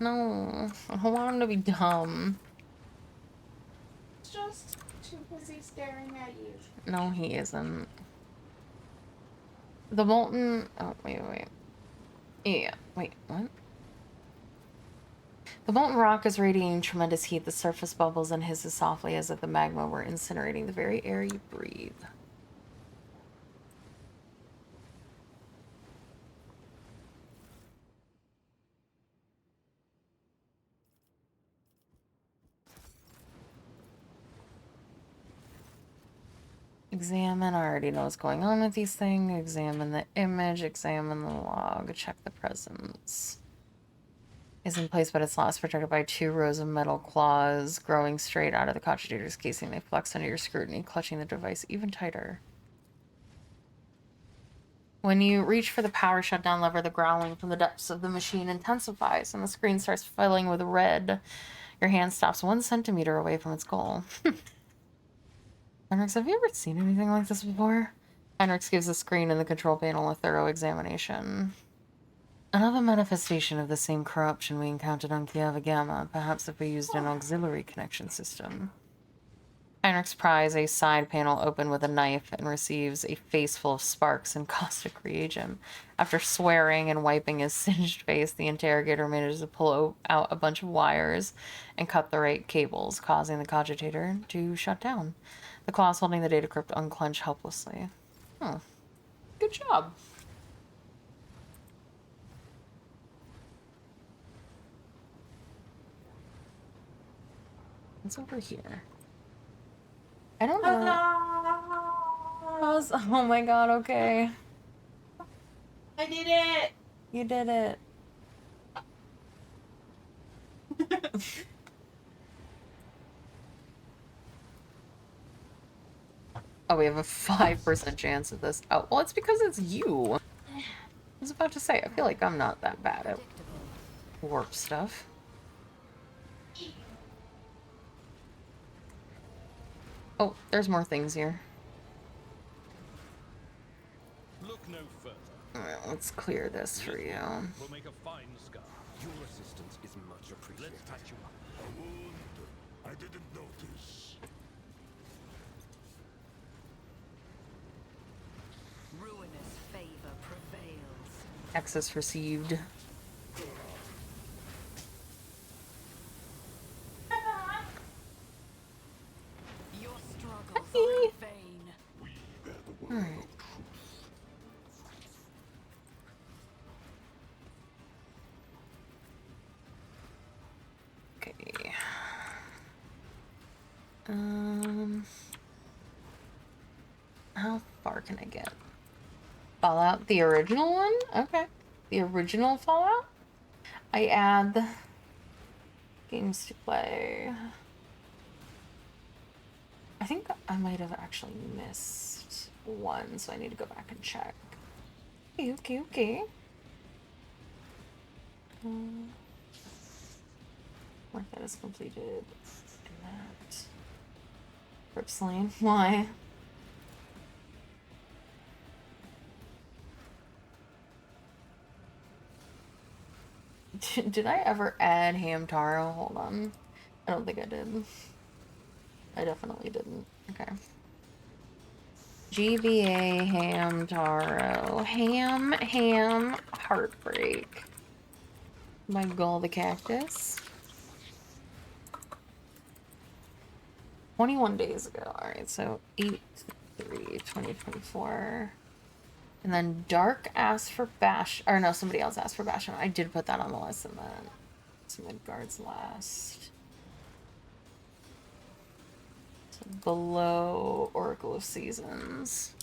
No, I don't want him to be dumb. It's just too busy staring at you. No, he isn't. The molten... Oh, wait. Yeah, wait, what? The molten rock is radiating tremendous heat. The surface bubbles and hisses softly as if the magma were incinerating the very air you breathe. Examine. I already know what's going on with these things. Examine the image. Examine the log. Check the presence. Is in place, but it's lost, protected by 2 rows of metal claws growing straight out of the cogitator's casing. They flex under your scrutiny, clutching the device even tighter. When you reach for the power shutdown lever, the growling from the depths of the machine intensifies, and the screen starts filling with red. Your hand stops 1 centimeter away from its goal. Heinrichs, have you ever seen anything like this before? Heinrichs gives the screen and the control panel a thorough examination. Another manifestation of the same corruption we encountered on Kiava Gamma, perhaps if we used an auxiliary connection system. Heinrichs pries a side panel open with a knife and receives a face full of sparks and caustic reagent. After swearing and wiping his singed face, the interrogator manages to pull out a bunch of wires and cut the right cables, causing the cogitator to shut down. The claws holding the data crypt unclench helplessly. Oh, good job. What's over here? I don't know. Oh my god, okay. I did it! You did it. Oh, we have a 5% chance of this. Oh, well, it's because it's you. I was about to say, I feel like I'm not that bad at warp stuff. Oh, there's more things here. Look no further. Alright, let's clear this for you. We'll make a fine scar. Your assistance is much appreciated. Let's patch you up. A wound. I didn't notice. Ruinous favor prevails. Access received. Your struggles are in vain. We bear the word Alright. of truth. Okay. How far can I get? Fallout, the original one? Okay. The original Fallout? I add games to play. I think I might have actually missed one, so I need to go back and check. Okay. Work that is completed. And that. Rip Celine. Why? Did I ever add Hamtaro? Hold on. I don't think I did. I definitely didn't. Okay. GBA Hamtaro. Ham, Heartbreak. My Gull the Cactus. 21 days ago. Alright, so 8/3/2024. And then Dark asked for Bash. Or no, somebody else asked for Bastion. I did put that on the list, and then some Midgard's last. So below Oracle of Seasons.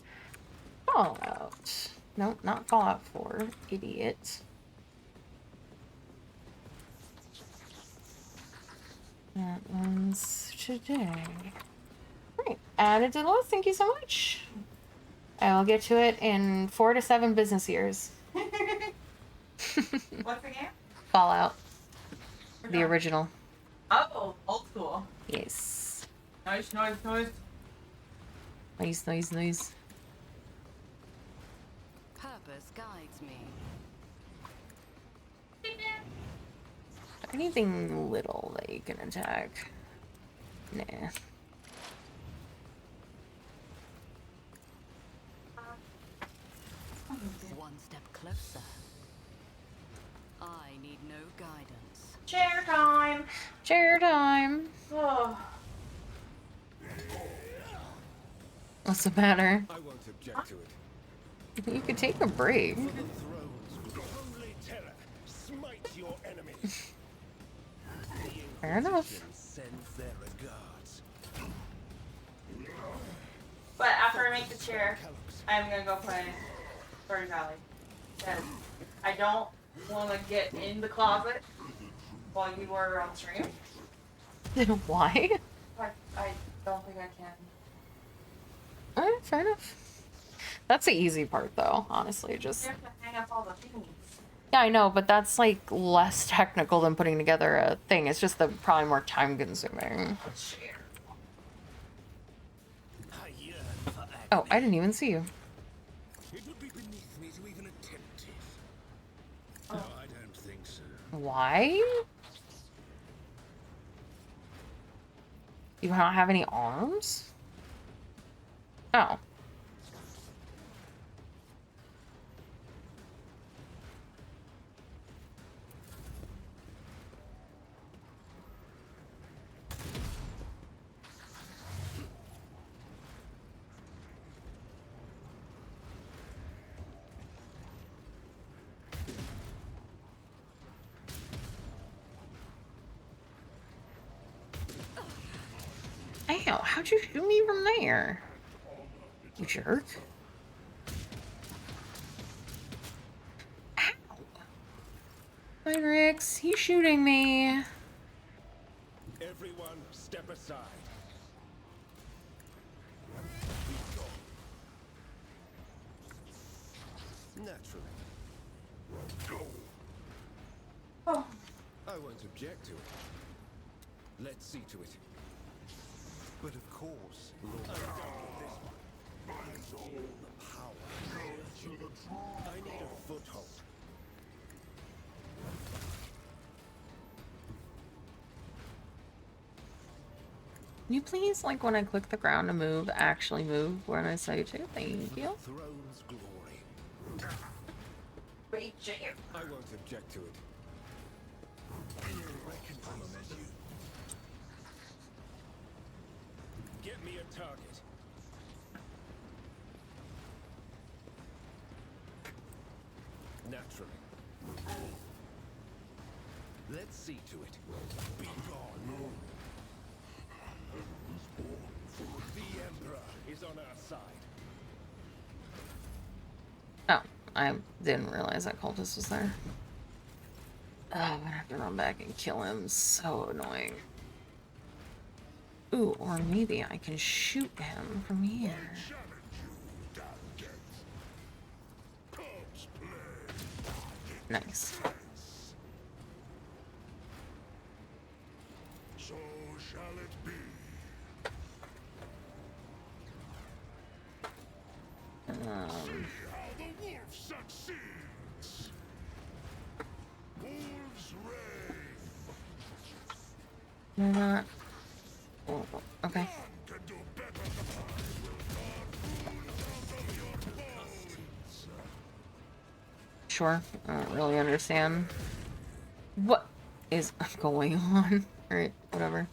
Fallout. Nope, not Fallout 4. Idiot. That one's today. Great. Added to the list. Thank you so much. I will get to it in 4 to 7 business years. What's the game? Fallout. We're The done. original. Oh, old school. Yes. Nice. Nice. Purpose guides me. Anything little that you can attack. Nah. One step closer. I need no guidance. Chair time. Chair time. Oh. What's the matter? I won't object to it. You could take a break. For the thrones, holy terror, smite your enemies. The Fair enough. Inquisition sends their regards. But after I make the chair, I'm gonna go play Stardew Valley. Because I don't want to get in the closet while you are on stream. Why? I don't think I can. Alright, fair enough. That's the easy part, though, honestly. Just You have to hang up all the things. yeah, I know, but that's like less technical than putting together a thing. It's just probably more time consuming. Oh, I didn't even see you. It would be beneath me to even attempt it. No, I don't think so. Why? You don't have any arms? Oh. Ow, how'd you shoot me from there? You jerk. Ow. Heinrichs, he's shooting me. Everyone, step aside. Naturally. Oh. I won't object to it. Let's see to it. But of course, Lord, I'm done with this one. It's all the power. I need a foothold. Can you please, like, when I click the ground to move, actually move when I say to? Thank you. Throne's glory. Wait, Jay. I won't object to it. Get me a target. Naturally. Let's see to it. Be gone. The Emperor is on our side. Oh, I didn't realize that cultist was there. Oh, I'm gonna have to run back and kill him. So annoying. Ooh, or maybe I can shoot him from here. Nice. So shall it be. Um, How the wolf succeeds. Wolves reign. they're not. Oh, okay. None can do better than I will carve food out of your bones. Sure. I don't really understand what is going on. Alright, whatever.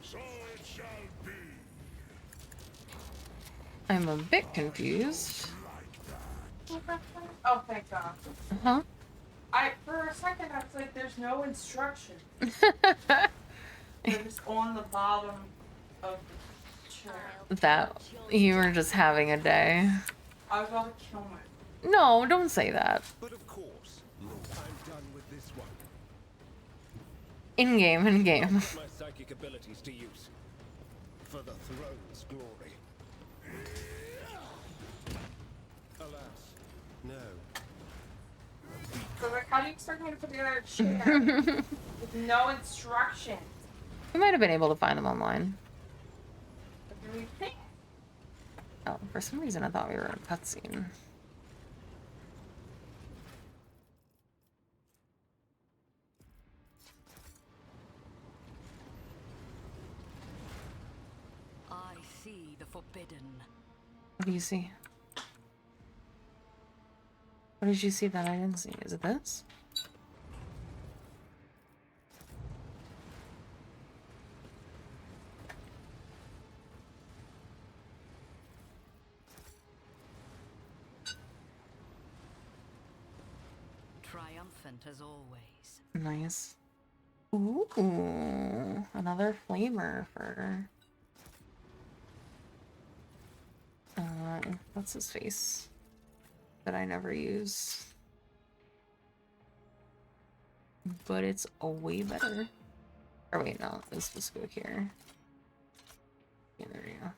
So it shall be. I'm a bit confused. Oh, thank God. Huh? For a second, I was like, there's no instruction. They're just on the bottom of the chair. That you were just having a day. I was about to kill my. No, don't say that. But of course, I'm done with this one. In game, in game. Put my psychic abilities to use. For the throne's glory. Alas, no. So like, how do you expect me to put together a chair with no instructions? We might have been able to find them online. What do you think? Oh, for some reason I thought we were in a cutscene. I see the forbidden. What do you see? What did you see that I didn't see? Is it this? Triumphant as always. Nice. Ooh, another flavor for That's his face. That I never use. But it's a way better. Or wait, no, let's just go here. Yeah, there we go.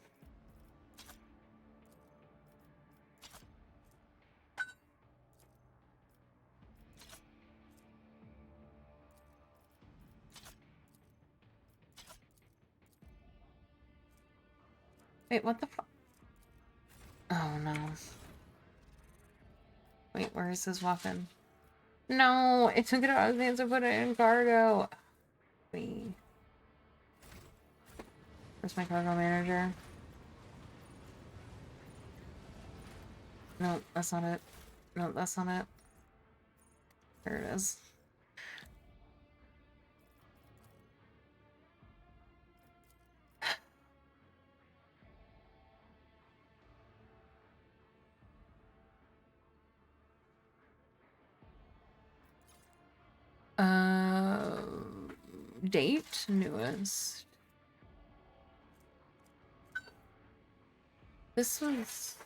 Wait, what the fuck? Oh no. Wait, where is his weapon? No, it took it out of his hands to put it in cargo. Wait. Where's my cargo manager? No, that's not it. No, that's not it. There it is. Date? Newest. This was...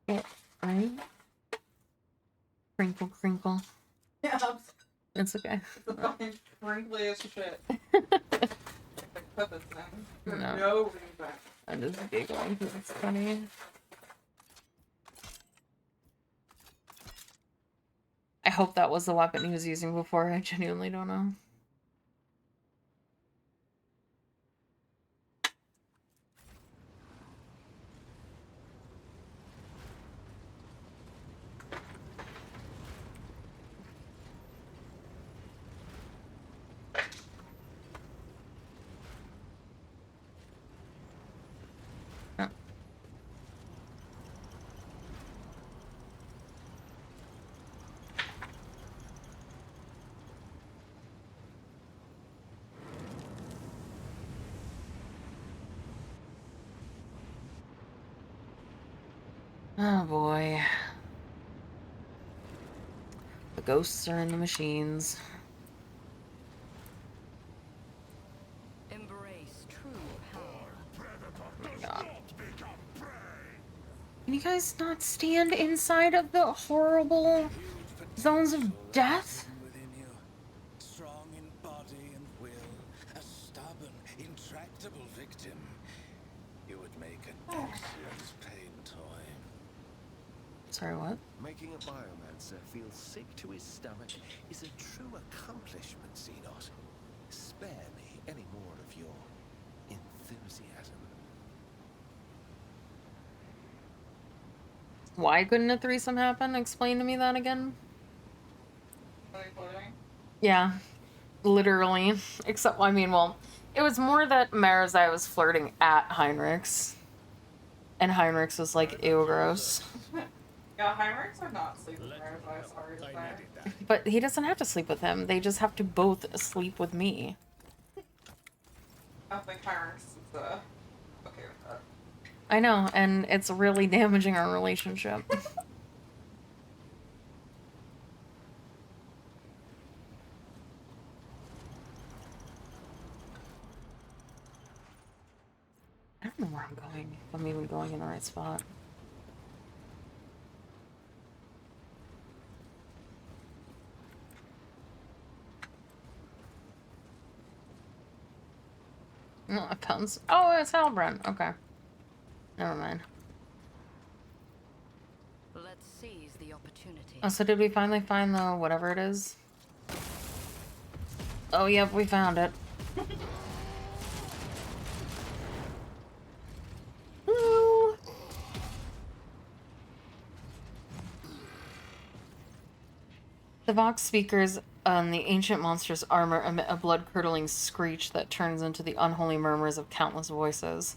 Yeah, right? Crinkle, crinkle. Yeah, It's okay. it's the fucking wrinkliest shit. I put this in. For No. no reason. I'm just giggling because it's funny. I hope that was the weapon he was using before. I genuinely don't know. Oh boy. The ghosts are in the machines. Embrace true power. Oh my God. Can you guys not stand inside of the horrible zones of death? Within you, strong in body and will, a stubborn, intractable victim. You would make an excellent pain toy. Sorry, what? Making a biomancer feel sick to his stomach is a true accomplishment, Xenos. Spare me any more of your enthusiasm. Why couldn't a threesome happen? Explain to me that again. Are they floating? Yeah, literally. Except, I mean, well, it was more that Marazai was flirting at Heinrichs. And Heinrichs was like, ew, gross. Yeah, Heinrichs are not sleeping there, so I'm sorry to say. But he doesn't have to sleep with him. They just have to both sleep with me. I don't think Heinrichs is okay with that. I know, and it's really damaging our relationship. I don't know where I'm going, if I'm even going in the right spot. No, it comes. Oh, it's Halbrand. Okay. Never mind. Let's seize the opportunity. Oh, so did we finally find the whatever it is? Oh, yep, we found it. Woo! The Vox speakers on the ancient monster's armor emit a blood-curdling screech that turns into the unholy murmurs of countless voices.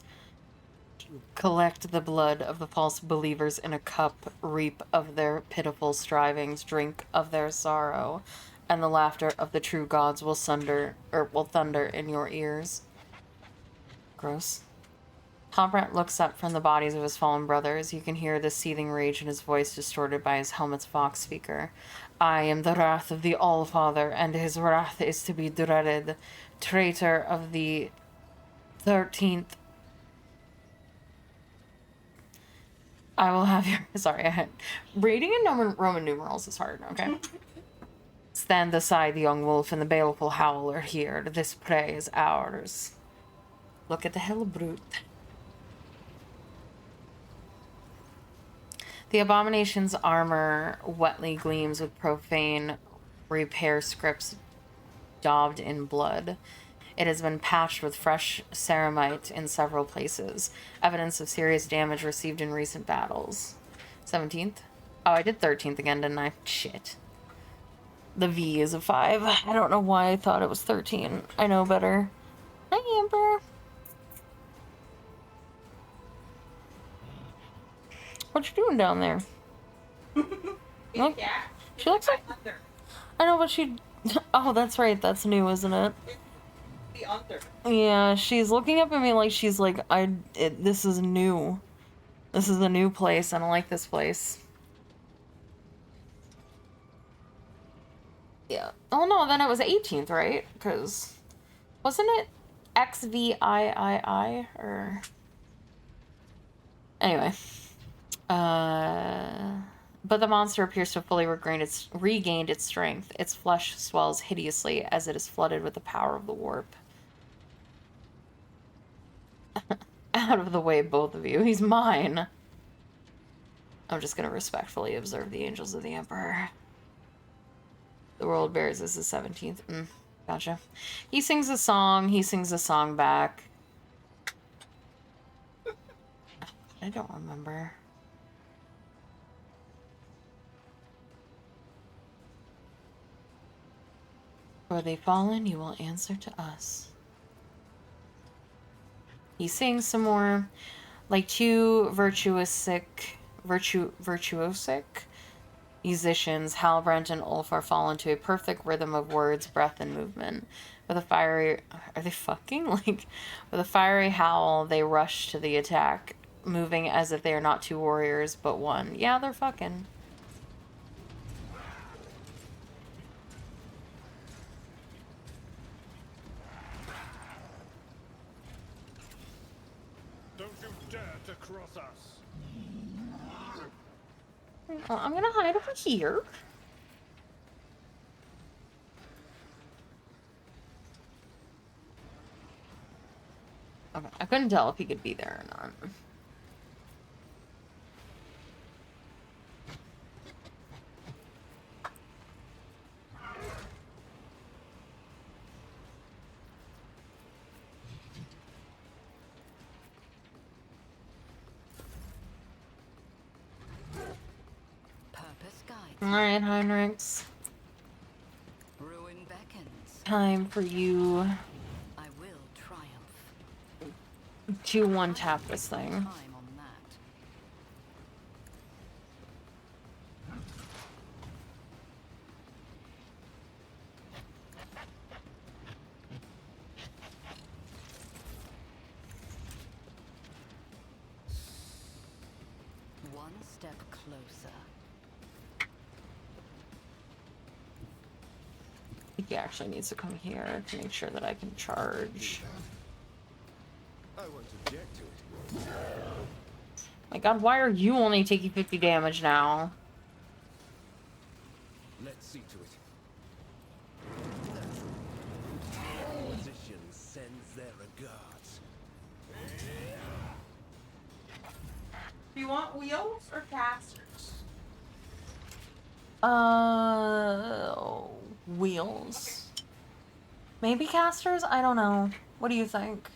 Collect the blood of the false believers in a cup, reap of their pitiful strivings, drink of their sorrow, and the laughter of the true gods will thunder in your ears. Gross. Halbrand looks up from the bodies of his fallen brothers. You can hear the seething rage in his voice, distorted by his helmet's Vox speaker. I am the wrath of the All-Father, and his wrath is to be dreaded. Traitor of the 13th. I will have your... Sorry, reading in Roman numerals is hard, okay? Stand aside, young wolf, and the baleful howl are here. This prey is ours. Look at the hell brute. The abomination's armor wetly gleams with profane repair scripts daubed in blood. It has been patched with fresh ceramite in several places. Evidence of serious damage received in recent battles. 17th? Oh, I did 13th again, didn't I? Shit. The V is a 5. I don't know why I thought it was 13. I know better. Hi, Amber. What you doing down there? Look, she looks like... I know, but she... Oh, that's right. That's new, isn't it? The under. Yeah, she's looking up at me like she's like, this is new. This is a new place. I don't like this place. Yeah. Oh, no, then it was 18th, right? Because... Wasn't it XVIII? Or... Anyway. But the monster appears to have fully regained its strength. Its flesh swells hideously as it is flooded with the power of the warp. Out of the way, both of you. He's mine. I'm just gonna respectfully observe the angels of the Emperor. The world bears is the 17th. Gotcha. He sings a song. He sings a song back. I don't remember. For they fallen, you will answer to us. He sings some more. Like two virtuosic musicians, Halbrand and Ulfar fall into a perfect rhythm of words, breath, and movement. With a fiery... Are they fucking? Like, with a fiery howl, they rush to the attack, moving as if they are not two warriors, but one. Yeah, they're fucking... Don't you dare to cross us. I'm gonna hide over here. Okay, I couldn't tell if he could be there or not. Purpose guides. Alright, Heinrichs. Ruin beckons. Time for you I will triumph. to one-tap this thing. Time on that. One step closer. He actually needs to come here to make sure that I can charge. I won't object to it. My god, why are you only taking 50 damage now? Let's see to it. Opposition sends their regards. Do you want wheels or casters? Wheels. Maybe casters? I don't know. What do you think?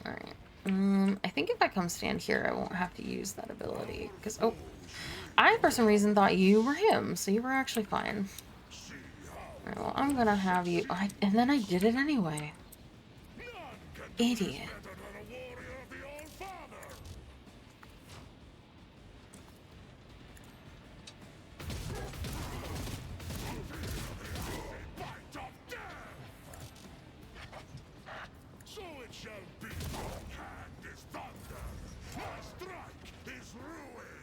Alright. I think if I come stand here, I won't have to use that ability. Because, oh, I, for some reason, thought you were him, so you were actually fine. See how Alright, well, I'm gonna have you. And then I did it anyway. None can do this Idiot. better than a warrior of the All-Father. Bite of death. So it shall be. Hand is thunder. My strike is ruin.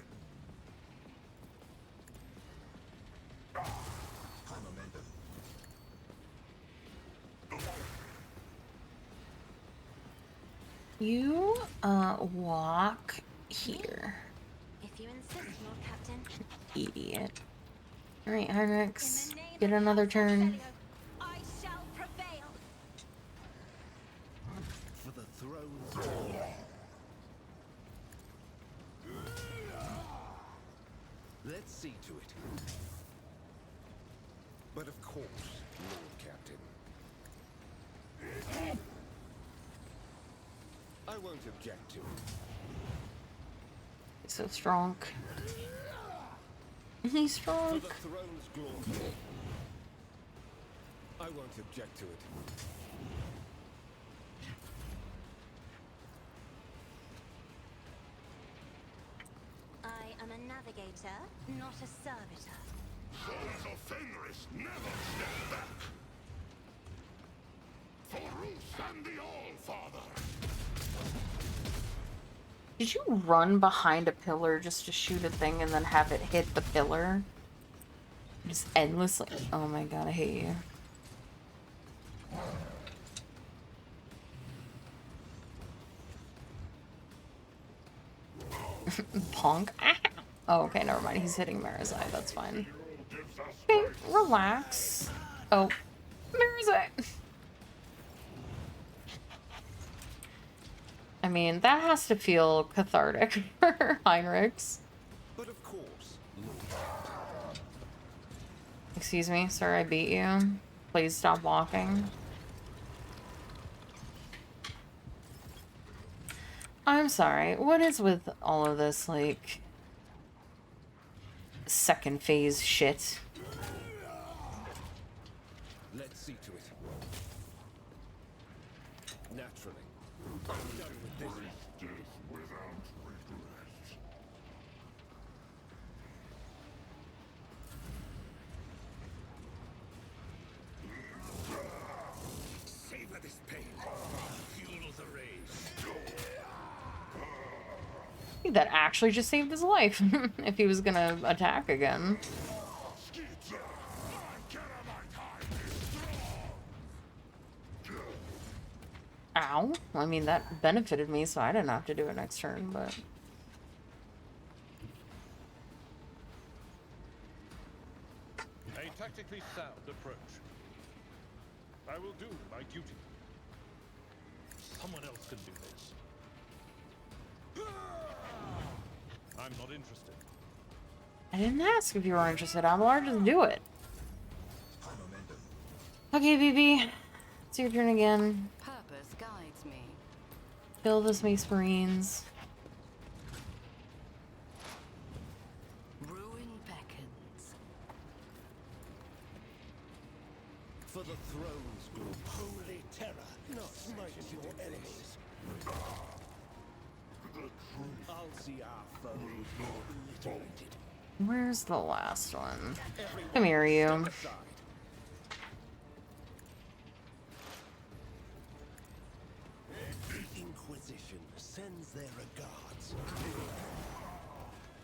You, walk here. If you insist, Lord Captain. Idiot. Alright, Heinrichs. In the name Get of another House turn. Arcelio, I shall prevail. For the throne's Let's see to it. But of course, Lord Captain. I won't object to it. He's so strong. He's For strong. the throne's glory. I won't object to it. I am a navigator, not a servitor. Sons of Fenris never step back. For Ruth and the All-Father. Did you run behind a pillar just to shoot a thing and then have it hit the pillar? Just endlessly. Oh my god, I hate you. Punk. Oh, okay, never mind. He's hitting Marizai. That's fine. Okay, relax. Oh, Marizai. I mean, that has to feel cathartic for Heinrichs. But of course, Excuse me, sir, I beat you. Please stop walking. I'm sorry. What is with all of this, like, second phase shit? let's see to it. Naturally. I'm done with this. Death without regret. Savor this pain. Fuel the rage. I think that actually just saved his life if he was gonna attack again. Skeeter, my Keramite hide is strong. Ow. I mean, that benefited me, so I didn't have to do it next turn, but... A tactically sound approach. I will do my duty. Someone else can do this. I'm not interested. I didn't ask if you were interested, Avalar. Just do it. Okay, BB. It's your turn again. Purpose guides me. Kill the Space Marines. Ruin beckons. For the throne's glory. Holy terror, not smite your enemies. I'll see our foe obliterated. Where's the last one? Come here, you. Aside. The Inquisition sends their regards.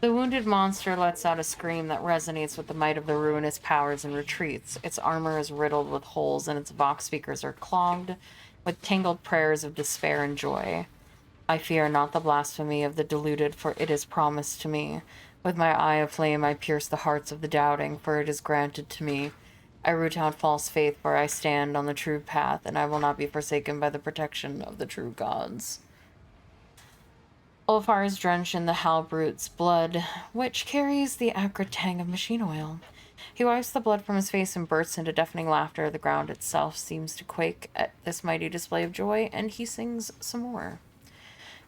The wounded monster lets out a scream that resonates with the might of the ruinous powers and retreats. Its armor is riddled with holes, and its vox speakers are clogged with tangled prayers of despair and joy. I fear not the blasphemy of the deluded, for it is promised to me. With my eye of flame I pierce the hearts of the doubting, for it is granted to me. I root out false faith, for I stand on the true path, and I will not be forsaken by the protection of the true gods. Ulfar is drenched in the Halbrute's blood, which carries the acrid tang of machine oil. He wipes the blood from his face and bursts into deafening laughter. The ground itself seems to quake at this mighty display of joy, and he sings some more.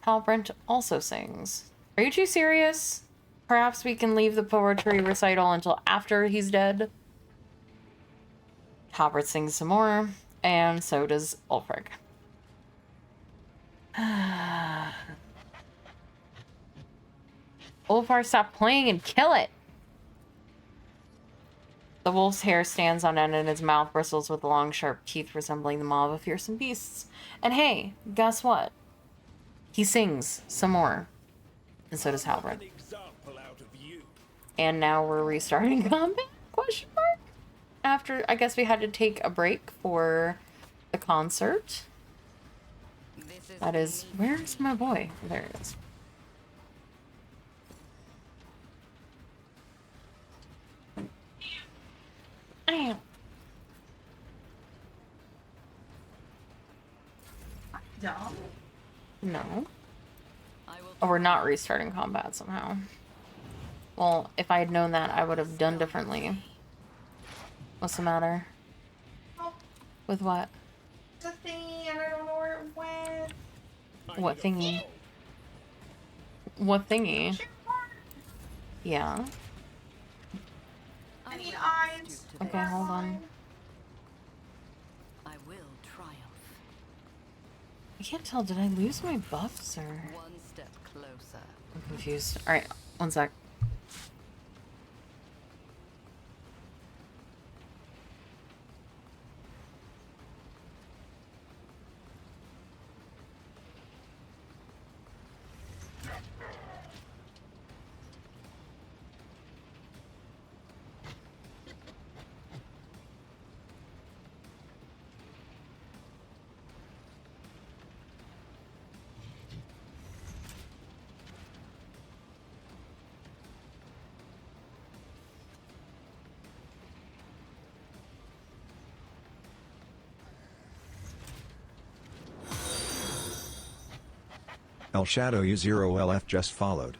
Halbrand also sings. Are you too serious? Perhaps we can leave the poetry recital until after he's dead? Hopper sings some more, and so does Ulfric. Ulfar, stop playing and kill it! The wolf's hair stands on end and his mouth bristles with long, sharp teeth resembling the maw of a fearsome beast. And hey, guess what? He sings some more. And so does Halberd. And now we're restarting combat? Question mark? After, I guess we had to take a break for the concert. That is, where's my boy? There it is. Ow. Dumb. No. Oh, we're not restarting combat somehow. Well, if I had known that, I would have done differently. What's the matter? Oh, With what? the thingy, and I don't know where it went. What thingy? What thingy? Yeah. I need eyes. Okay, hold on. I will triumph. I can't tell, did I lose my buffs or? One step closer. I'm confused. Alright, one sec. El Shadow U0LF just followed.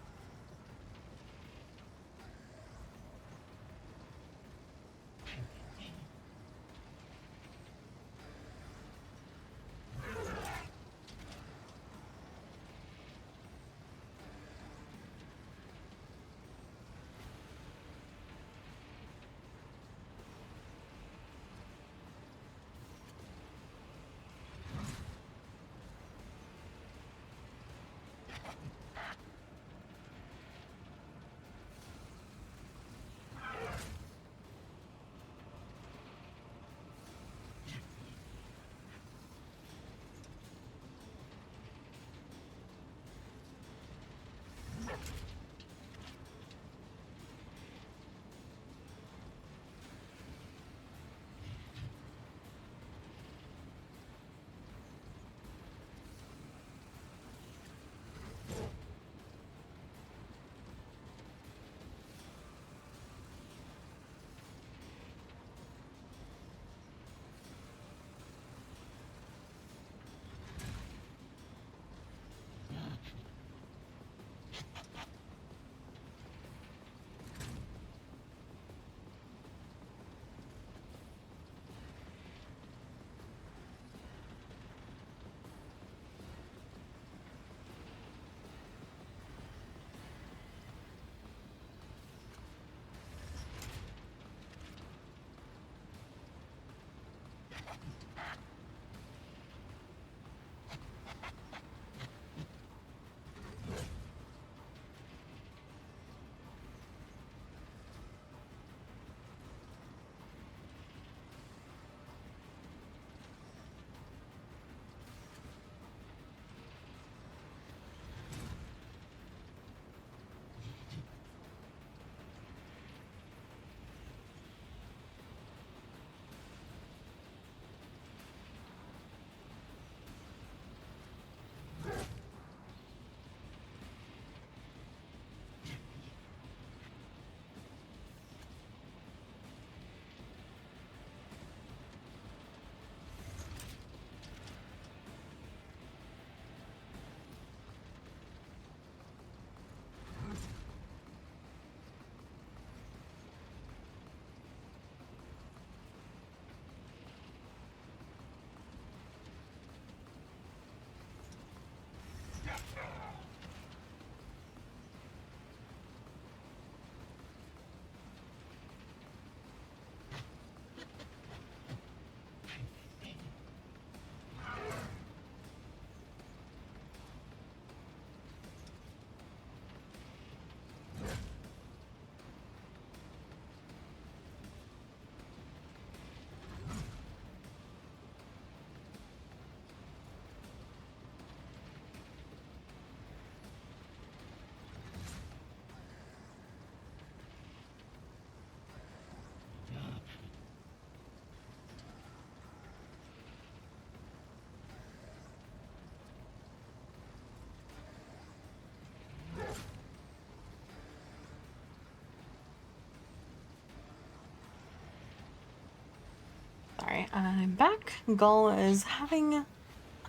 Sorry, I'm back. Gull is having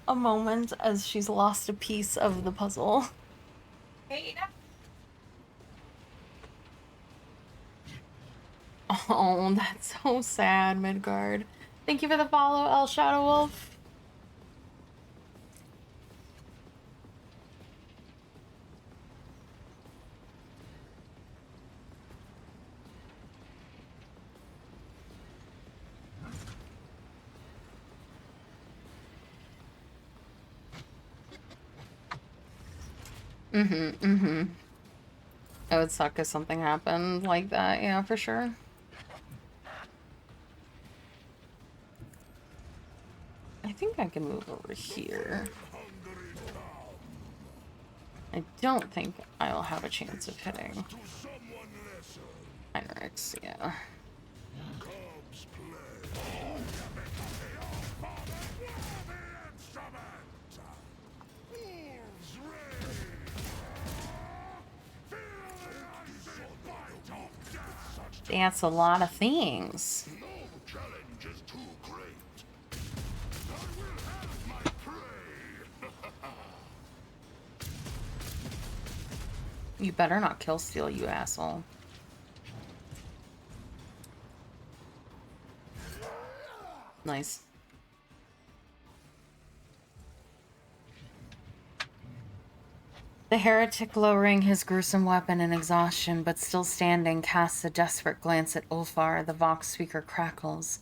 a moment as she's lost a piece of the puzzle. Hey, Oh, that's so sad, Midgard. Thank you for the follow, El Shadow Wolf. It would suck if something happened like that, yeah, for sure. I think I can move over here. I don't think I'll have a chance of hitting Heinrichs, yeah. That's a lot of things. No challenge is too great. I will have my prey. You better not kill steal, you asshole. Nice. The heretic, lowering his gruesome weapon in exhaustion, but still standing, casts a desperate glance at Ulfar. The Vox speaker crackles.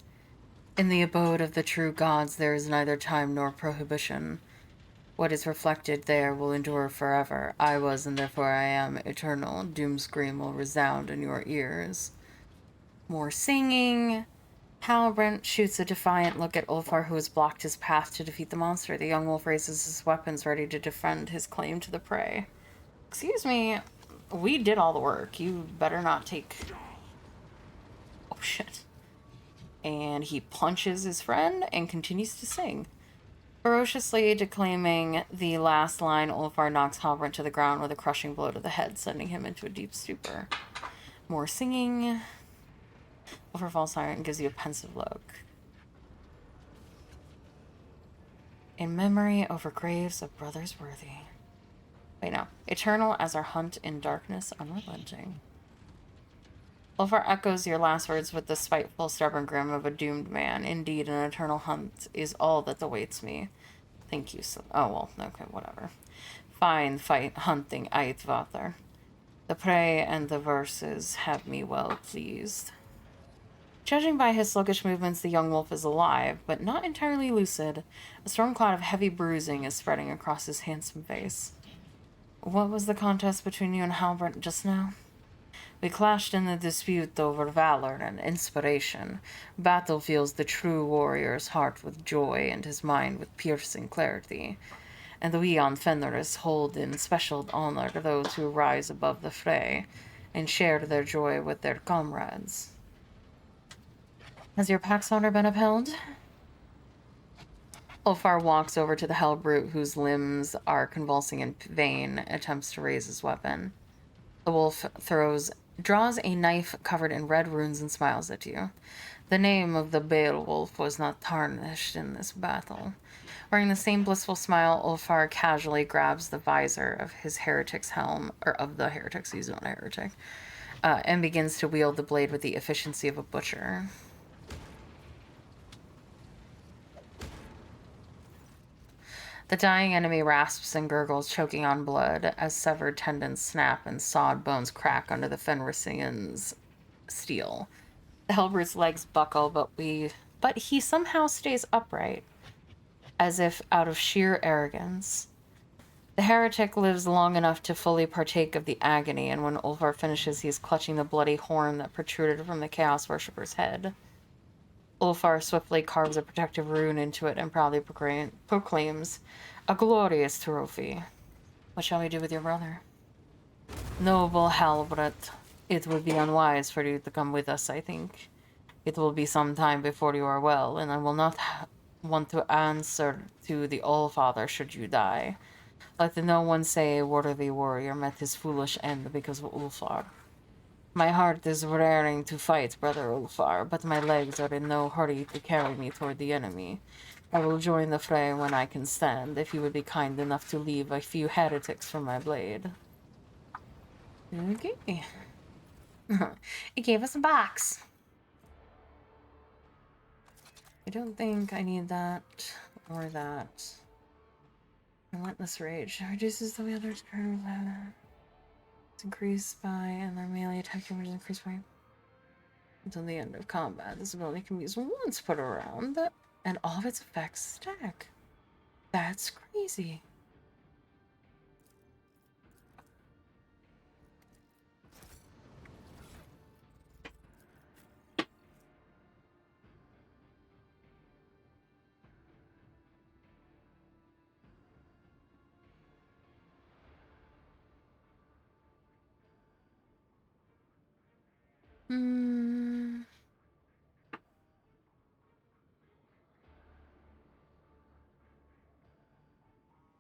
In the abode of the true gods there is neither time nor prohibition. What is reflected there will endure forever. I was, and therefore I am, eternal. Doom scream will resound in your ears. More singing. Halbrand shoots a defiant look at Ulfar, who has blocked his path to defeat the monster. The young wolf raises his weapons, ready to defend his claim to the prey. Excuse me, we did all the work. You better not take... Oh, shit. And he punches his friend and continues to sing. Ferociously declaiming the last line, Ulfar knocks Halbrand to the ground with a crushing blow to the head, sending him into a deep stupor. More singing. Ulfar falls silent and gives you a pensive look. In memory over graves of brothers worthy. Wait, no. Eternal as our hunt in darkness unrelenting. Ulfar echoes your last words with the spiteful, stubborn grim of a doomed man. Indeed, an eternal hunt is all that awaits me. Thank you so... Oh, well, okay, whatever. Fine fight hunting, Aitvather. The prey and the verses have me well pleased. Judging by his sluggish movements, the young wolf is alive, but not entirely lucid. A storm cloud of heavy bruising is spreading across his handsome face. What was the contest between you and Halbrand just now? We clashed in the dispute over valor and inspiration. Battle fills the true warrior's heart with joy and his mind with piercing clarity. And we on Fenris hold in special honor those who rise above the fray and share their joy with their comrades. Has your pack's honor been upheld? Ulfar walks over to the hellbrute, whose limbs are convulsing in vain attempts to raise his weapon. The wolf draws a knife covered in red runes and smiles at you. The name of the Beowulf was not tarnished in this battle. Wearing the same blissful smile, Ulfar casually grabs the visor of his heretic's helm, or of the heretic's, he's not a heretic, and begins to wield the blade with the efficiency of a butcher. The dying enemy rasps and gurgles, choking on blood, as severed tendons snap and sawed bones crack under the Fenrisian's steel. The Hellbrute's legs buckle, but he somehow stays upright, as if out of sheer arrogance. The heretic lives long enough to fully partake of the agony, and when Ulfar finishes, he is clutching the bloody horn that protruded from the Chaos Worshipper's head. Ulfar swiftly carves a protective rune into it and proudly proclaims, "A glorious trophy. What shall we do with your brother?" "Noble Halbert, it would be unwise for you to come with us, I think. It will be some time before you are well, and I will not want to answer to the Allfather should you die. Let no one say a worthy warrior met his foolish end because of Ulfar." My heart is raring to fight, Brother Ulfar, but my legs are in no hurry to carry me toward the enemy. I will join the fray when I can stand, if you would be kind enough to leave a few heretics from my blade. Okay. It gave us a box. I don't think I need that or that. Relentless Rage reduces the wielder's curve. It's increased by, and their melee attack damage is increased by until the end of combat. This ability can be used once put around, and all of its effects stack. That's crazy.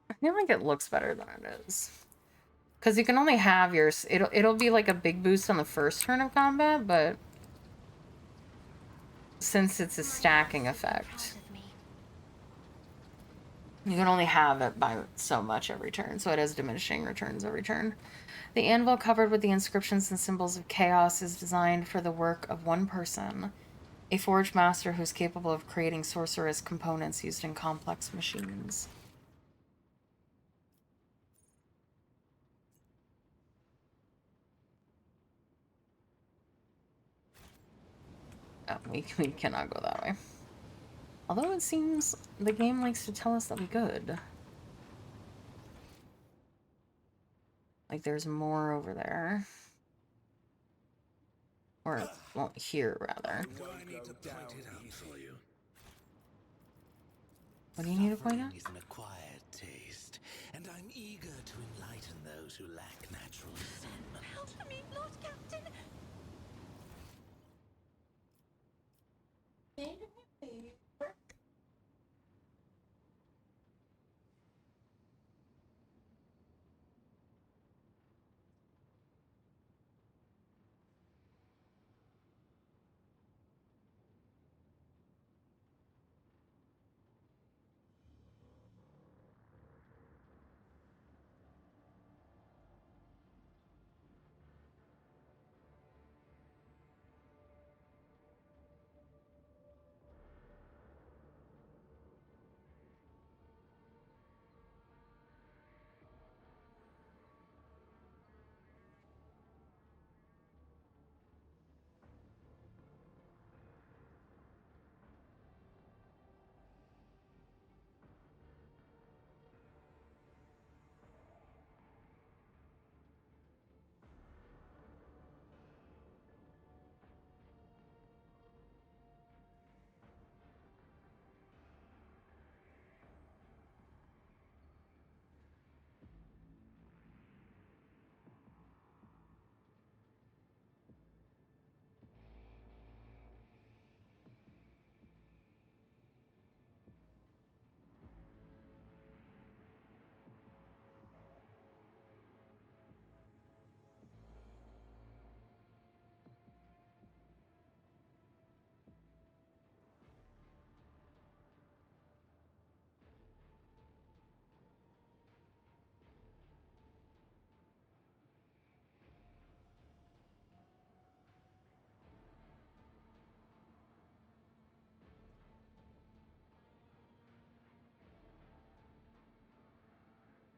I feel like it looks better than it is. Because you can only have yours. It'll be like a big boost on the first turn of combat, but since it's a stacking effect, you can only have it by so much every turn, so it has diminishing returns every turn. The anvil covered with the inscriptions and symbols of chaos is designed for the work of one person, a forge master who's capable of creating sorcerous components used in complex machines. Oh, we cannot go that way. Although it seems the game likes to tell us that we could. Like there's more over there. Or, well, here, rather. What do you need to point out? Is an acquired taste, and I'm eager to enlighten those who lack natural sin. Help me, Lord Captain!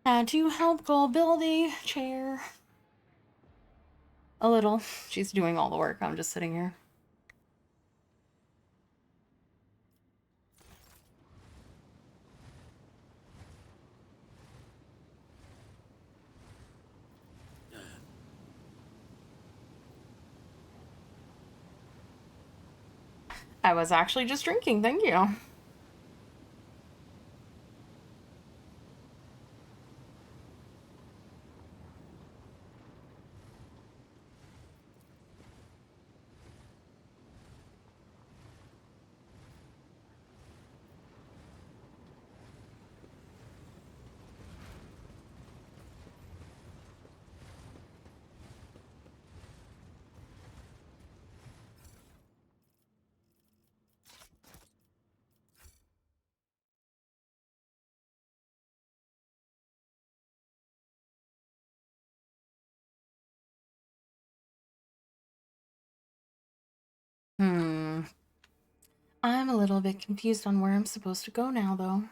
Had to help Goal build a chair. A little. She's doing all the work. I'm just sitting here. I was actually just drinking, thank you. I'm a little bit confused on where I'm supposed to go now, though.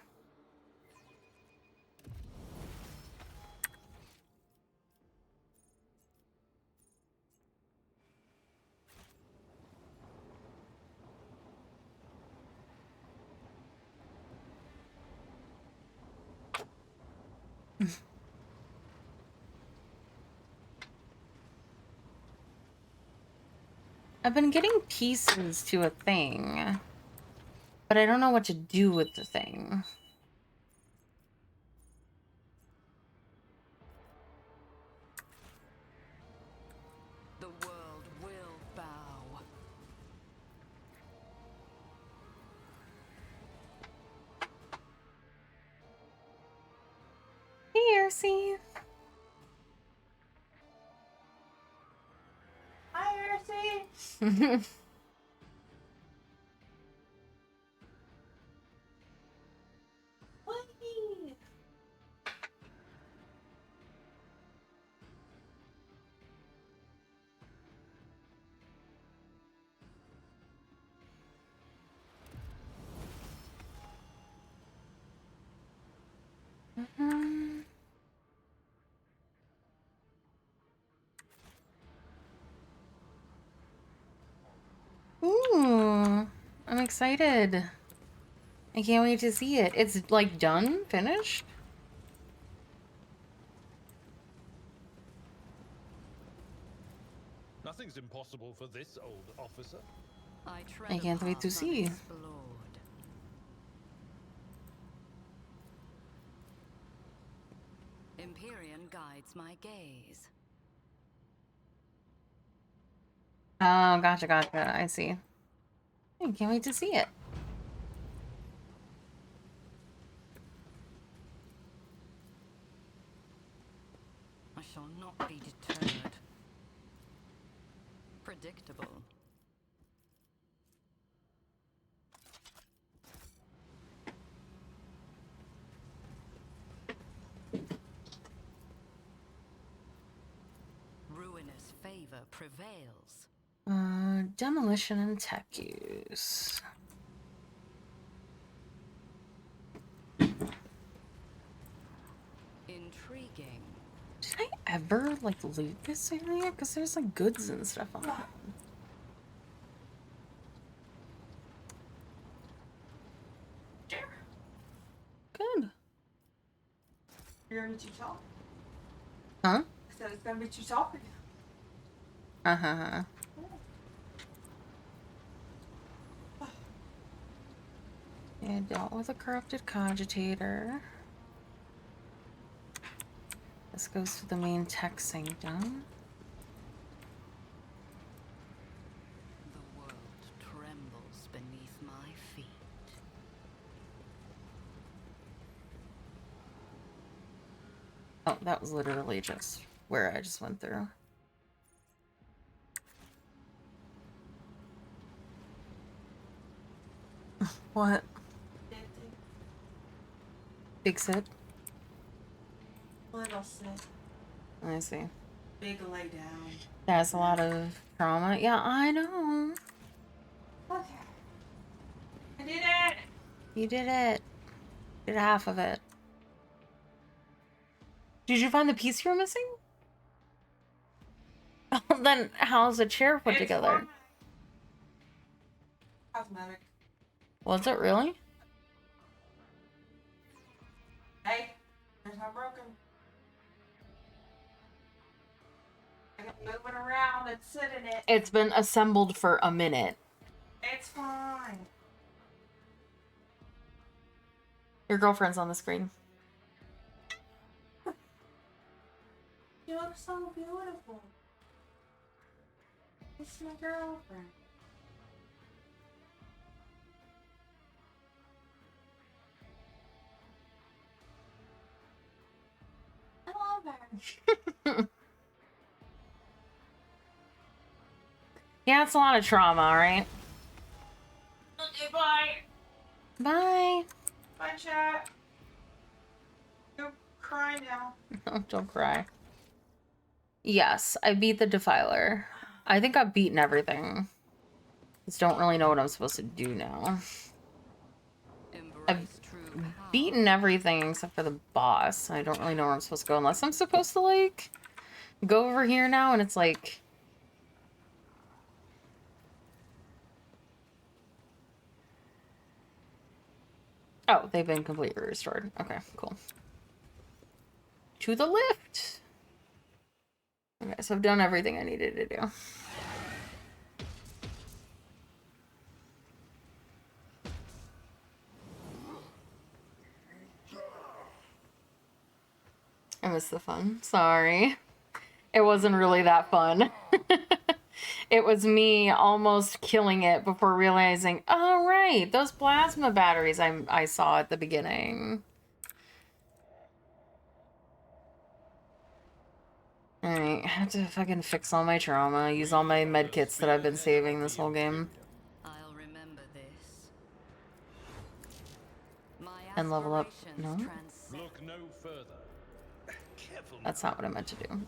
I've been getting pieces to a thing, but I don't know what to do with the thing. The world will bow. Here, see? Hi, Ercy. Whee! Ooh, I'm excited. I can't wait to see it. It's like done, finished. Nothing's impossible for this old officer. I tread I can't a wait to path see. unexplored. Empyrean guides my gaze. Oh, gotcha. I see. I can't wait to see it. I shall not be deterred. Predictable. Ruinous favor prevails. Demolition and tech use. Intriguing. Did I ever, like, loot this area? Because there's, like, goods and stuff on it. Good. You're gonna be too tall? Huh? I said it's gonna be too tall for you. Uh-huh. Yeah, dealt with a corrupted cogitator. This goes to the main tech sanctum. The world trembles beneath my feet. Oh, that was literally just where I just went through. What? Big sit? Little sit. I see. Big lay down. That's a lot of trauma. Yeah, I know. Okay. I did it! You did it. Did half of it. Did you find the piece you were missing? Then how's the chair put together? Cosmetic. Was it really? Hey, there's not broken. I can move it around and sit in it. It's been assembled for a minute. It's fine. Your girlfriend's on the screen. You look so beautiful. It's my girlfriend. I love her. Yeah, it's a lot of trauma, alright? Okay, bye. Bye. Bye, chat. Go cry now. No, don't cry. Yes, I beat the Defiler. I think I've beaten everything. Just don't really know what I'm supposed to do now. Embrace true power. Beaten everything except for the boss. I don't really know where I'm supposed to go unless I'm supposed to, like, go over here now and it's like... Oh, they've been completely restored. Okay, cool. To the lift! Okay, so I've done everything I needed to do. I missed the fun. Sorry. It wasn't really that fun. It was me almost killing it before realizing, oh right, those plasma batteries I saw at the beginning. Alright, I have to fucking fix all my trauma, use all my med kits that I've been saving this whole game. I'll remember this. My And level up. No? Look no further. Careful That's now. not what I meant to do.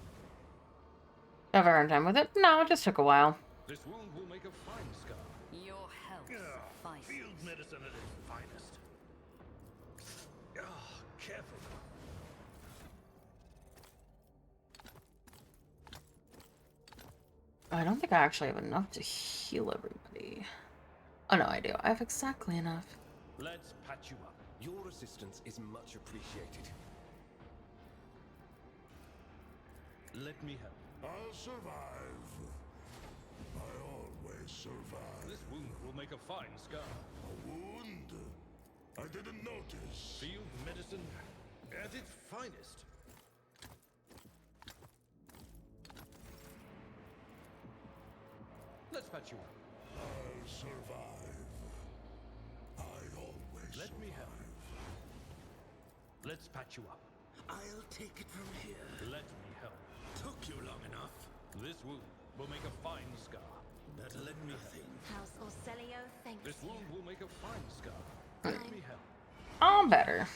Have a hard time with it? No, it just took a while. This wound will make a fine scar. Your health suffices. Field medicine at its finest. Careful. I don't think I actually have enough to heal everybody. Oh no, I do. I have exactly enough. Let's patch you up. Your assistance is much appreciated. Let me help. I'll survive. I always survive. This wound will make a fine scar. A wound? I didn't notice. Field medicine at its finest. Let's patch you up. I'll survive. I always Let me help. survive. Let's patch you up. I'll take it from here. Let me help. Took you long enough. This wound will make a fine scar. Better let me think. House Orselio thanks This you. wound will make a fine scar. Let me help. All better.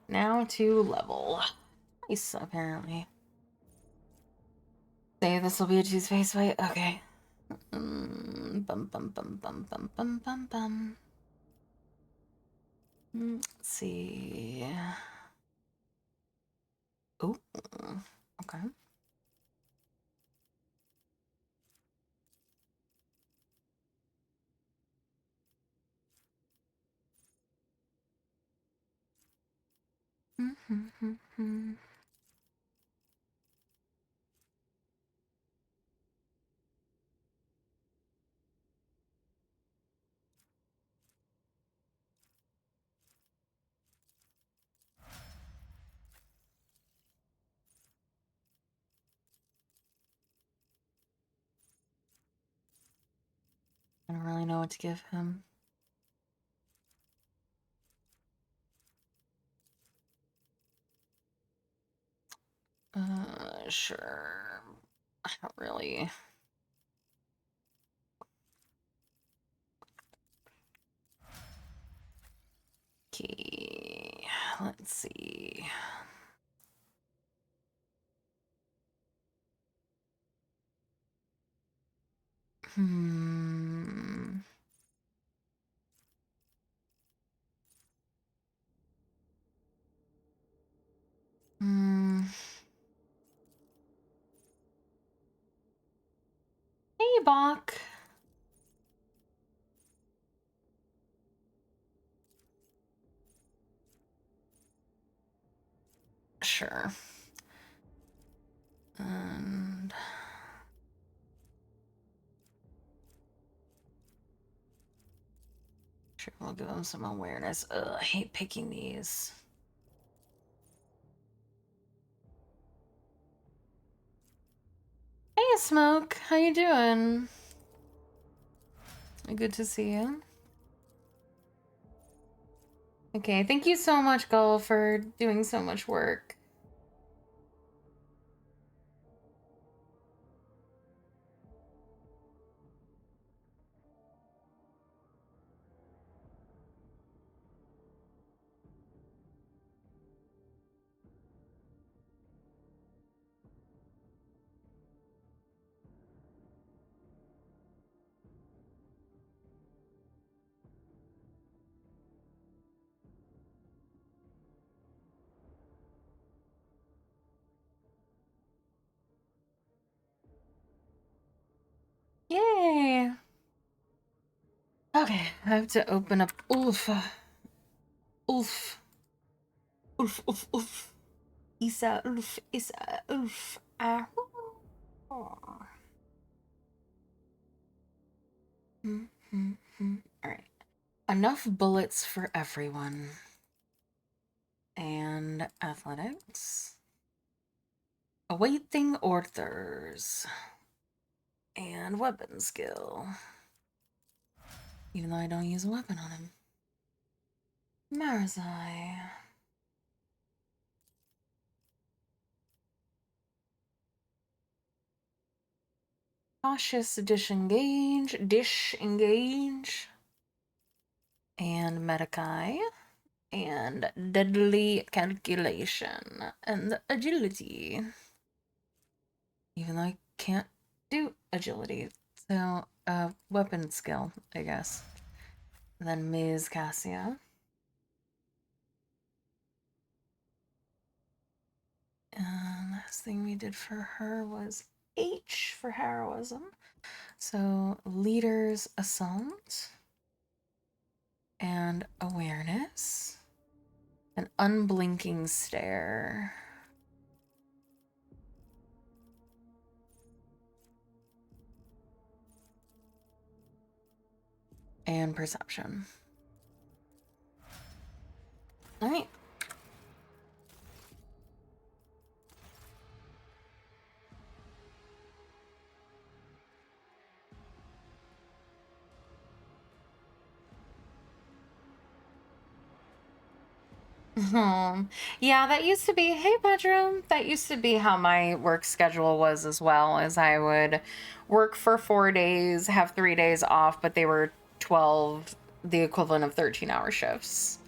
Now to level. Nice, apparently. Say this will be a two-space fight? Okay. Bum bum bum bum bum bum bum bum. Let's see. Oh, okay. I don't really know what to give him. Sure. I don't really. Okay, let's see. Hmm. Hmm. Hey, Bach. Sure. And sure, we'll give him some awareness. Ugh, I hate picking these. Hey, Smoke. How you doing? Good to see you. Okay, thank you so much, Gull, for doing so much work. Okay, I have to open up Ulf. Ulf. Ulf, Ulf, Ulf. Isa, Ulf, Isa, Ulf. Alright. Enough bullets for everyone. And athletics. Awaiting orders. And weapon skill. Even though I don't use a weapon on him. Marazai. Cautious disengage. And Medicae. And deadly calculation. And agility. Even though I can't do agility. So, weapon skill, I guess. And then Ms. Cassia. And last thing we did for her was H for heroism. So, leader's assault. And awareness. An unblinking stare. And perception. Alright. Yeah, that used to be, hey bedroom, that used to be how my work schedule was as well, as I would work for 4 days, have 3 days off, but they were 12, the equivalent of 13-hour shifts.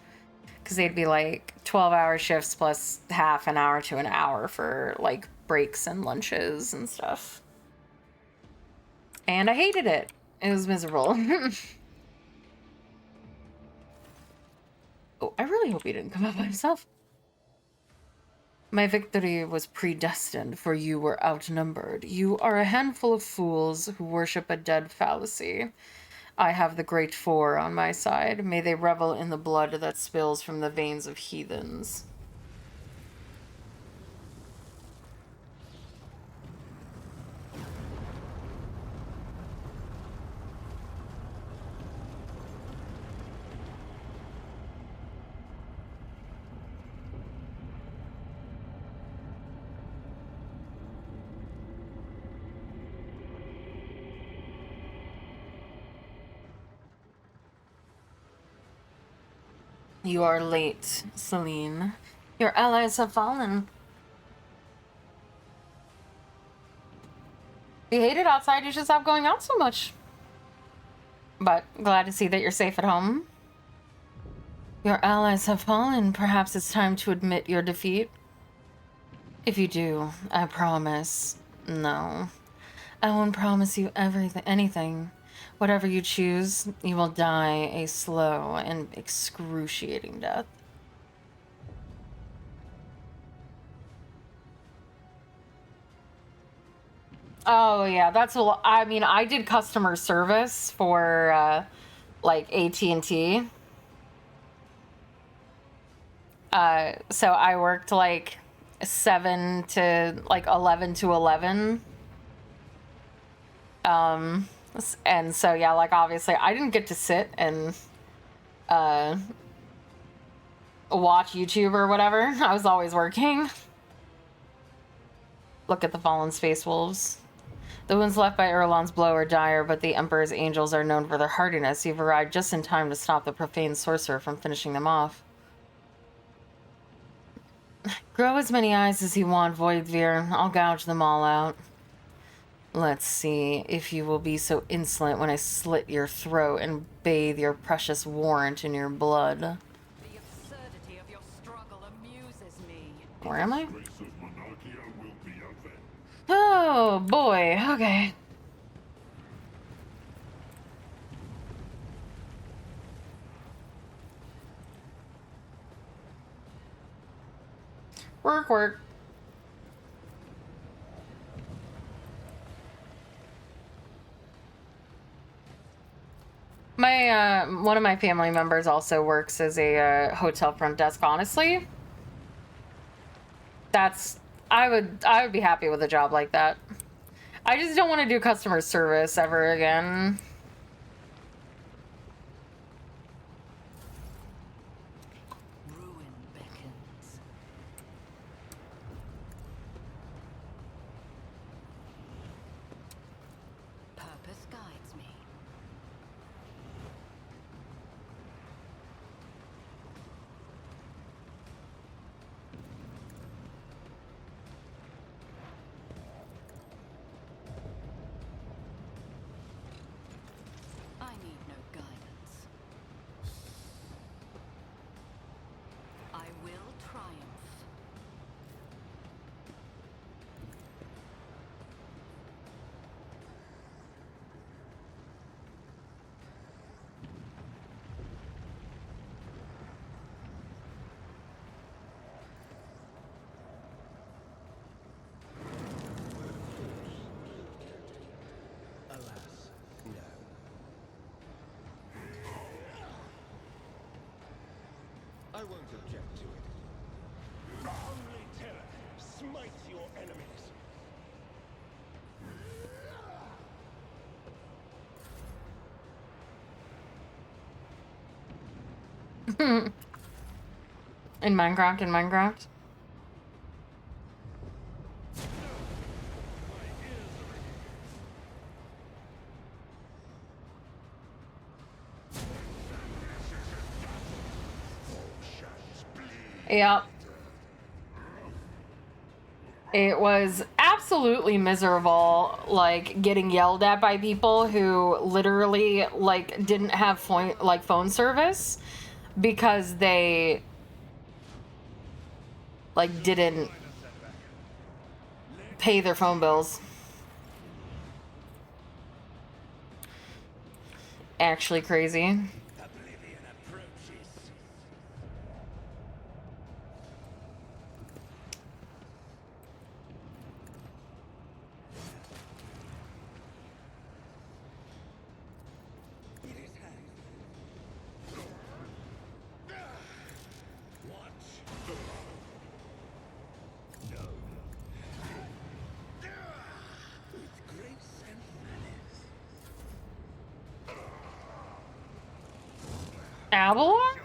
Because they'd be like 12-hour shifts plus half an hour to an hour for like breaks and lunches and stuff. And I hated it. It was miserable. Oh, I really hope he didn't come out by himself. My victory was predestined, for you were outnumbered. You are a handful of fools who worship a dead fallacy. I have the Great Four on my side. May they revel in the blood that spills from the veins of heathens. You are late, Celine. Your allies have fallen. If you hate it outside, you should stop going out so much. But glad to see that you're safe at home. Your allies have fallen. Perhaps it's time to admit your defeat. If you do, I promise. No. I won't promise you anything. Whatever you choose, you will die a slow and excruciating death. Oh yeah, that's a lot. I mean, I did customer service for like AT&T. So I worked like 7 to like 11 to 11. And so yeah, like obviously I didn't get to sit and watch YouTube or whatever. I was always working. Look at the fallen space wolves. The wounds left by Erlon's blow are dire, but the Emperor's angels are known for their hardiness. You've arrived just in time to stop the profane sorcerer from finishing them off. Grow as many eyes as you want, Voidveer. I'll gouge them all out. Let's see if you will be so insolent when I slit your throat and bathe your precious warrant in your blood. The absurdity of your struggle amuses me. Where am I? Oh boy, okay. Work. My my one of my family members also works as a hotel front desk. Honestly, I would be happy with a job like that. I just don't want to do customer service ever again. Ruin beckons. Purpose guides me. I need no guidance. I will triumph. Alas, no. I won't object to it. Holy terror, smite your enemies. In Minecraft. Yep. It was absolutely miserable, like, getting yelled at by people who literally, like, didn't have phone service because they, like, didn't pay their phone bills. Actually crazy. Oblivion approaches. It is hand. Watch. No. With grace and malice. Avalon?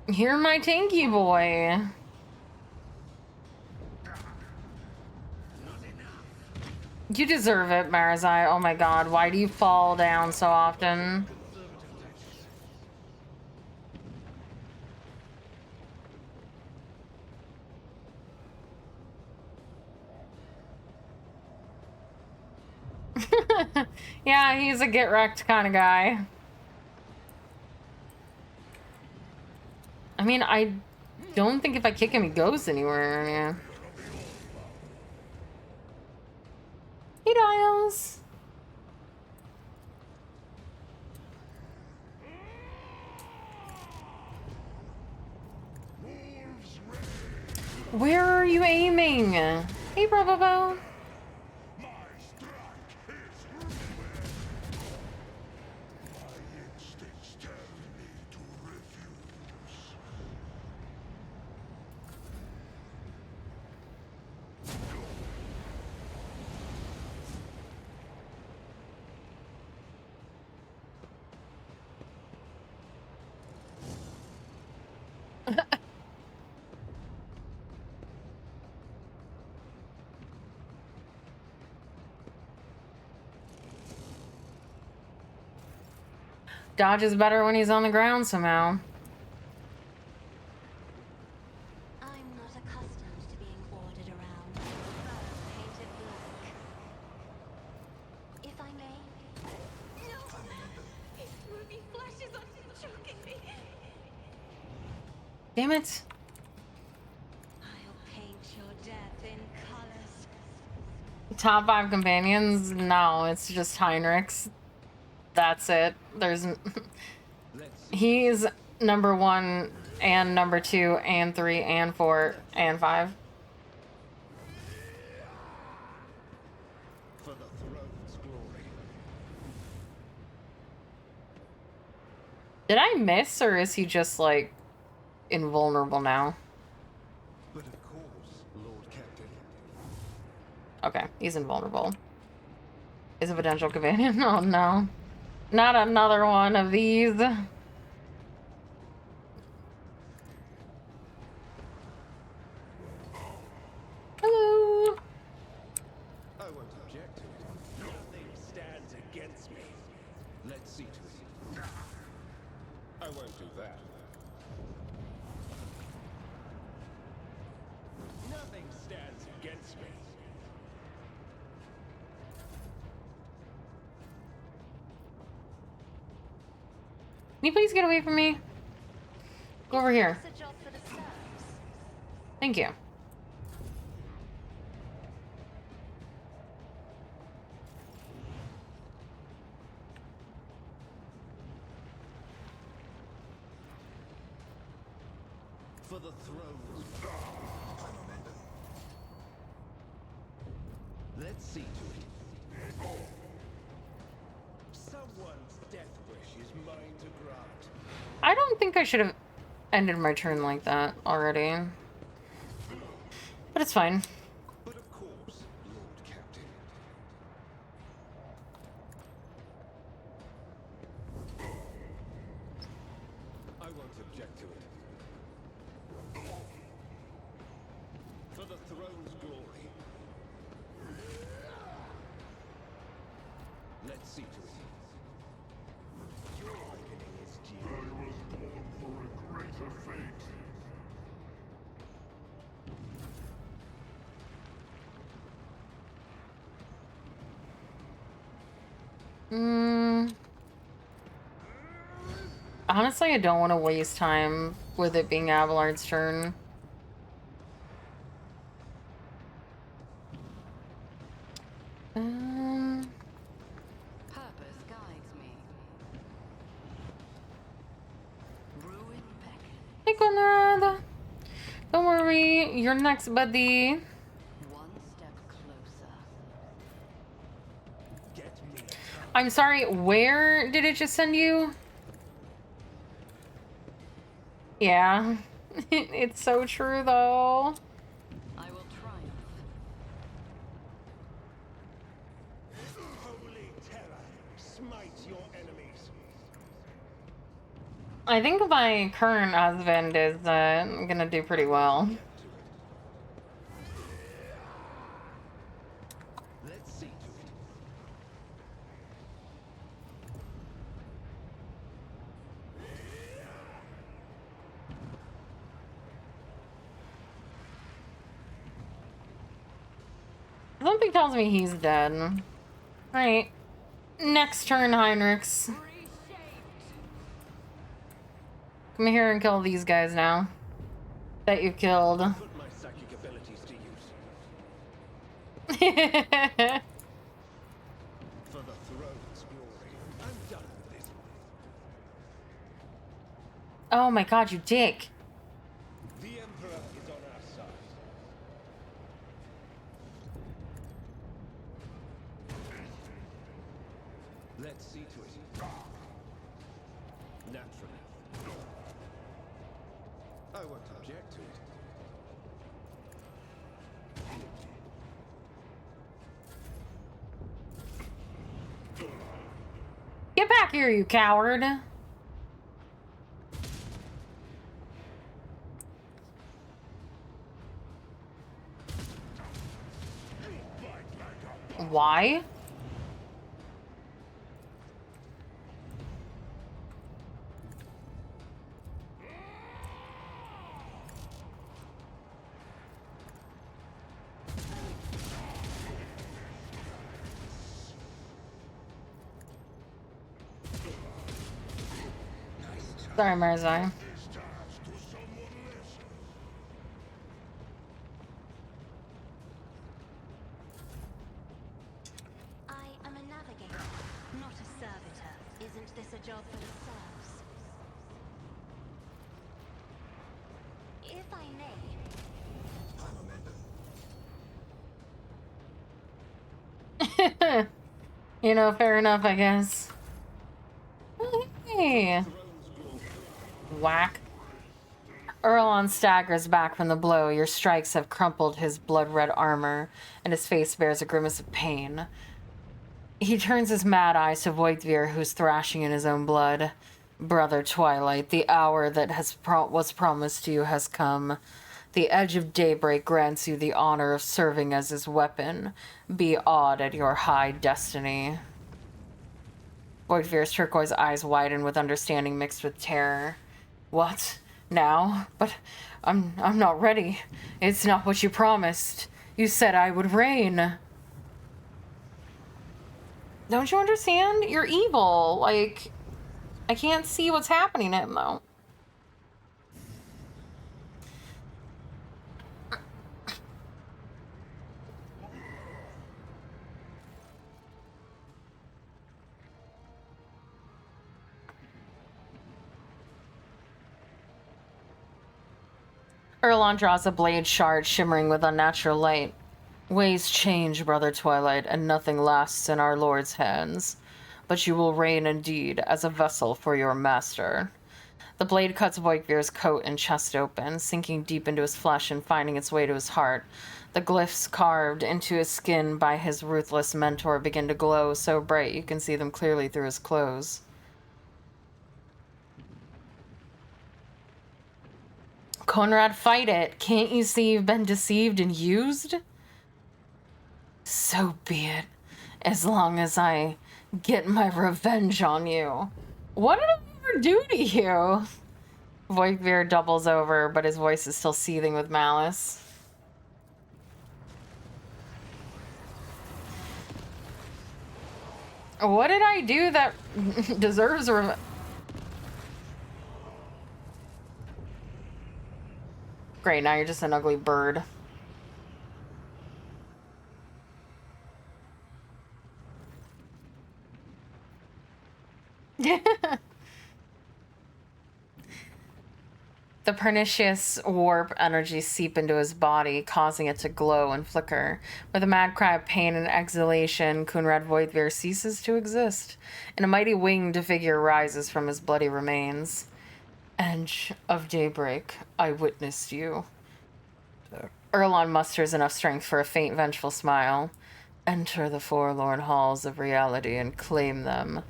You're my tanky boy. You deserve it, Marazai. Oh my god, why do you fall down so often? Yeah, he's a get wrecked kind of guy. I mean, I don't think if I kick him, he goes anywhere. Yeah. He dials. Where are you aiming? Hey, Bravo. My strike is ruined. My instincts tell me to refuse. Dodge is better when he's on the ground somehow. I'm not accustomed to being ordered around. Painted black. If I may. No! His ruby flesh is choking me. Damn it. I'll paint your death in colors. Top 5 companions? No, it's just Heinrichs. That's it. He's number 1 and number 2 and 3 and 4 and 5. For the throne's glory. Did I miss, or is he just, like, invulnerable now? But of course, Lord Captain. Okay, he's invulnerable. Is a potential companion? Oh no. Not another one of these. Hello. I won't object to it. Nothing stands against me. Let's see to it. I won't do that. Nothing stands against me. Can you please get away from me? Go over here. It's a job for the serfs. Thank you. For the thrones. Let's see to it. Someone's death wish is mine to grant. I don't think I should have ended my turn like that already. But it's fine. But of course, Lord Captain. I won't object to it. For the throne's glory. Let's see to it. Your reckoning is due. I was born for a greater fate. Honestly, I don't want to waste time with it being Abelard's turn. Purpose guides me. Ruin beckons. Hey, Conrad. Don't worry, you're next, buddy. One step closer. Get me. I'm sorry, where did it just send you? Yeah. It's so true, though. I will triumph. Holy terror, smite your enemies. I think my current husband is gonna do pretty well. Let's see to it. Something tells me he's dead. Alright. Next turn, Heinrichs. Come here and kill these guys now. That you've killed. Put my psychic abilities to use. For the throne's glory. I'm done with this. Oh my god, you dick. The Emperor is on our side. Let's see to it. Naturally. I won't object to it. Get back here, you coward. Why? Sorry, Marzai. I am a navigator, not a servitor. Isn't this a job for the serfs? If I may. You know, fair enough, I guess. Oh, hey. Throne's glory. Whack. Erlon staggers back from the blow. Your strikes have crumpled his blood-red armor, and his face bears a grimace of pain. He turns his mad eyes to Voigtvir, who's thrashing in his own blood. Brother Twilight, the hour that was promised to you has come. The edge of daybreak grants you the honor of serving as his weapon. Be awed at your high destiny. Voigtvir's turquoise eyes widen with understanding mixed with terror. What? Now? But I'm not ready. It's not what you promised. You said I would reign. Don't you understand? You're evil. Like, I can't see what's happening to him, though. Erlon draws a blade shard shimmering with unnatural light. Ways change, Brother Twilight, and nothing lasts in our Lord's hands. But you will reign indeed as a vessel for your master. The blade cuts Voigtvir's coat and chest open, sinking deep into his flesh and finding its way to his heart. The glyphs carved into his skin by his ruthless mentor begin to glow so bright you can see them clearly through his clothes. Conrad, fight it. Can't you see you've been deceived and used? So be it. As long as I get my revenge on you. What did I ever do to you? Voigtvir doubles over, but his voice is still seething with malice. What did I do that deserves revenge? Great, now you're just an ugly bird. The pernicious warp energy seep into his body, causing it to glow and flicker. With a mad cry of pain and exhalation, Conrad Voigtvir ceases to exist, and a mighty winged figure rises from his bloody remains. Edge of daybreak, I witnessed you. Erlon musters enough strength for a faint, vengeful smile. Enter the forlorn halls of reality and claim them.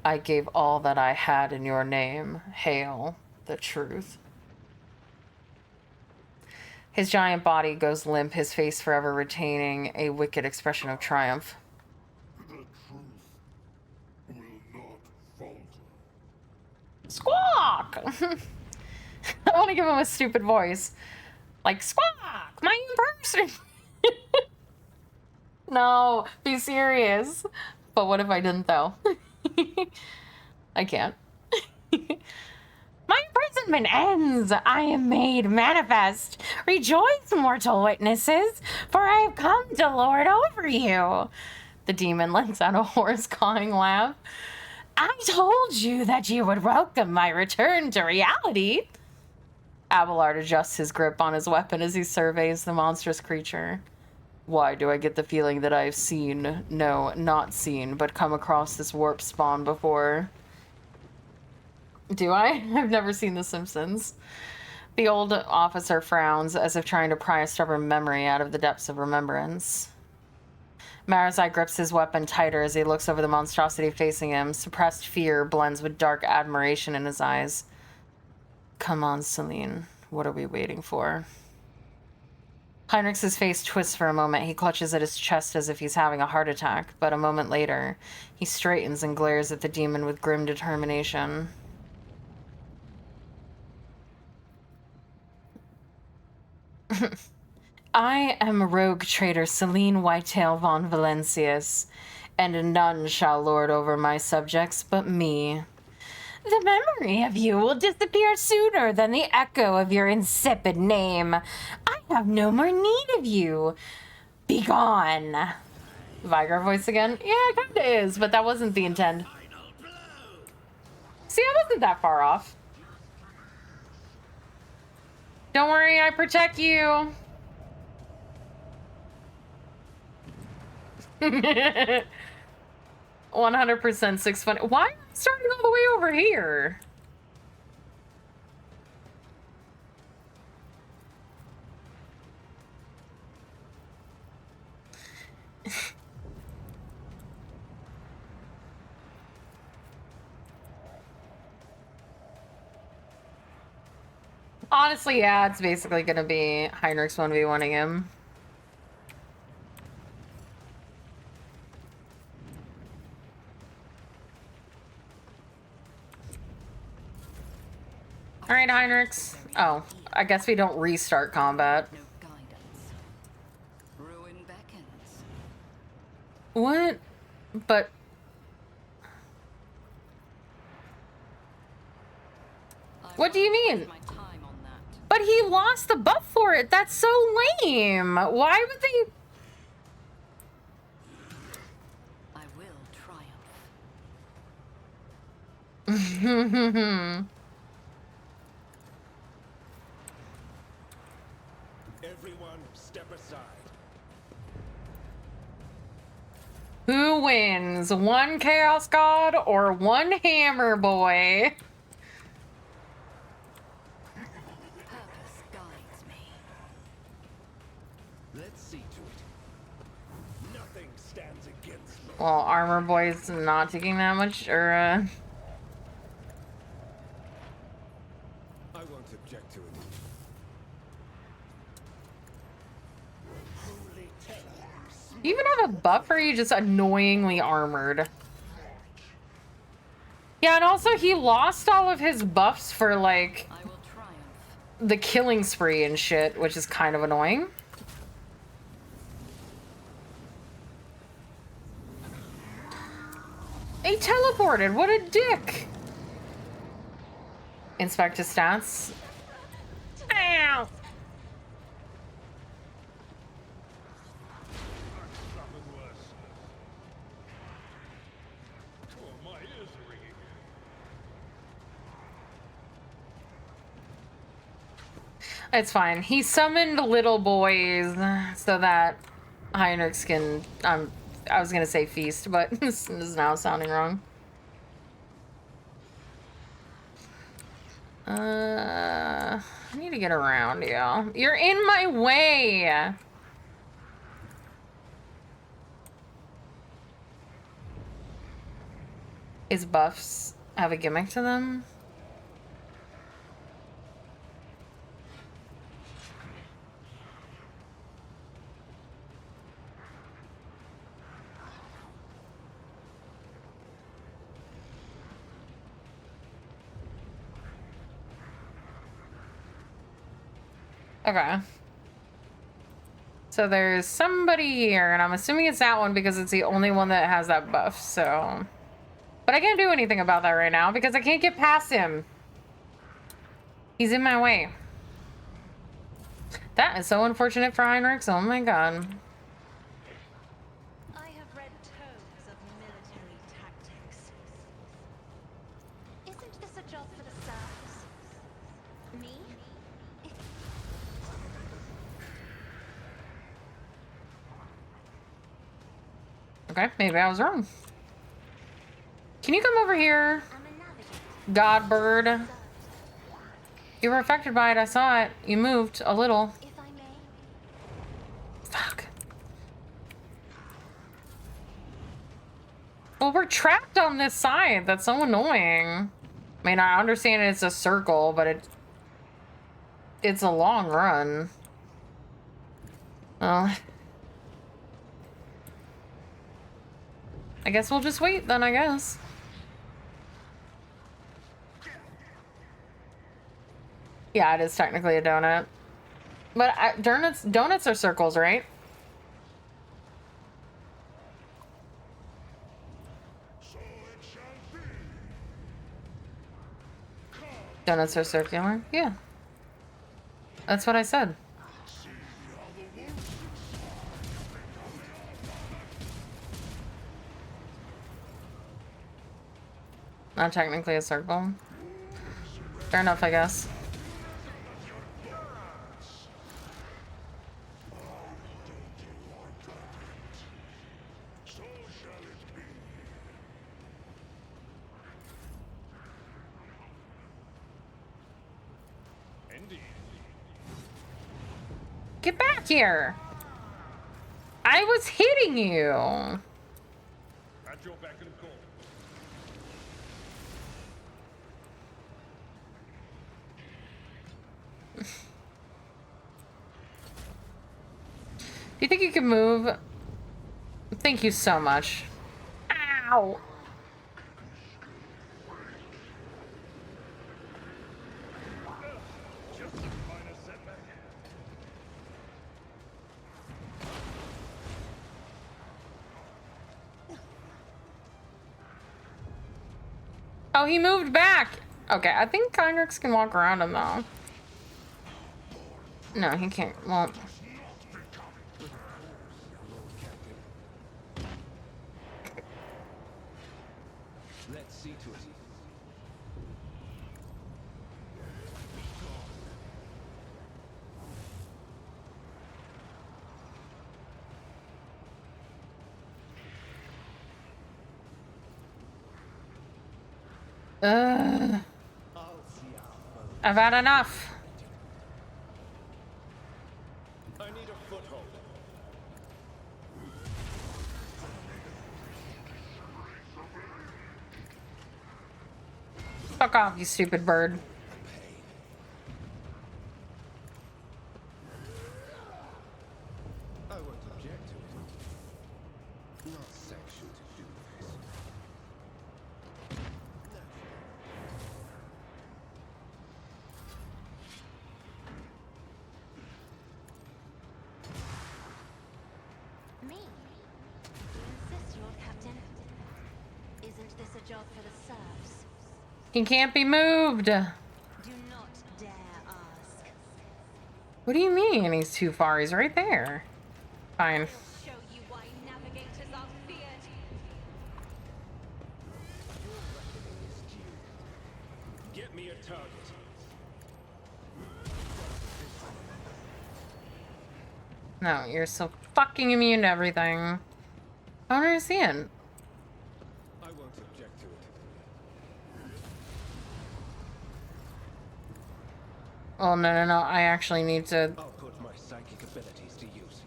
I gave all that I had in your name. Hail the truth. His giant body goes limp, his face forever retaining a wicked expression of triumph. The truth will not falter. Squawk! I want to give him a stupid voice. Like, squawk! My person! No, be serious. But what if I didn't, though? I can't. My imprisonment ends. I am made manifest. Rejoice, mortal witnesses, for I have come to lord over you. The demon lets out a hoarse, cawing laugh. I told you that you would welcome my return to reality. Abelard adjusts his grip on his weapon as he surveys the monstrous creature. Why do I get the feeling that I've seen, no, not seen, but come across this warp spawn before? Do I? I've never seen The Simpsons. The old officer frowns as if trying to pry a stubborn memory out of the depths of remembrance. Marazai grips his weapon tighter as he looks over the monstrosity facing him. Suppressed fear blends with dark admiration in his eyes. Come on, Celine. What are we waiting for? Heinrich's face twists for a moment. He clutches at his chest as if he's having a heart attack, but a moment later, he straightens and glares at the demon with grim determination. I am rogue traitor Celine Whitetail von Valencius, and none shall lord over my subjects but me. The memory of you will disappear sooner than the echo of your insipid name. I have no more need of you. Begone. Viger voice again? Yeah, it kinda is, but that wasn't the intent. See, I wasn't that far off. Don't worry, I protect you. 100% 6 fun. Why am I starting all the way over here? Honestly, yeah, it's basically gonna be Heinrich's 1v1ing him. Alright, Heinrichs. Oh, I guess we don't restart combat. No guidance. Ruin beckons. What? But... What do you mean? My time on that. But he lost the buff for it. That's so lame. Why would they... I will triumph. Everyone, step aside. Who wins? One Chaos God or one Hammer Boy? Purpose guides me. Let's see to it. Nothing stands against me. Well, Armor Boy's not taking that much, or, I won't object to it. Holy terror. you even have a buff, or are you just annoyingly armored? Yeah, and also he lost all of his buffs for, like, I will triumph. the killing spree and shit, which is kind of annoying. He teleported, what a dick! Inspect his stats. Ow! Nothing worse. Oh, my ears are ringing. It's fine. He summoned little boys so that Heinrichs can, I was gonna say feast, but this is now sounding wrong. I need to get around you. You're in my way! His buffs have a gimmick to them? Okay. So there's somebody here, and I'm assuming it's that one because it's the only one that has that buff, so... But I can't do anything about that right now because I can't get past him. He's in my way. That is so unfortunate for Heinrichs. Oh my god. I have read tomes of military tactics. Isn't this a job for the serfs? Me? Okay, maybe I was wrong. Can you come over here, I'm a navigator. Godbird? You were affected by it, I saw it. You moved a little. If I may. Fuck. Well, we're trapped on this side. That's so annoying. I mean, I understand it's a circle, but it's a long run. Well, I guess we'll just wait then, I guess. Yeah, it is technically a donut. But donuts are circles, right? So it shall be. Donuts are circular? Yeah. That's what I said. Not technically a circle. Fair enough, I guess. So shall it be. Indeed. Get back here! I was hitting you! At your beck and call. you think you can move? Thank you so much. Ow! Just a minor setback. Oh, he moved back! Okay, I think Kynrix can walk around him though. No, he can't. Well, Let's see to it. I've had enough. I need a foothold. Fuck off, you stupid bird. I won't object to it. Not sexual to do this. Me? You insist, Lord Captain? Isn't this a job for the serfs? He can't be moved. Do not dare ask. What do you mean he's too far? He's right there. Fine. I'll show you why navigators are feared. Get me a target. No, you're so fucking immune to everything. I don't understand. I won't object to it. Oh, no. I actually need to... I'll put my psychic abilities to use.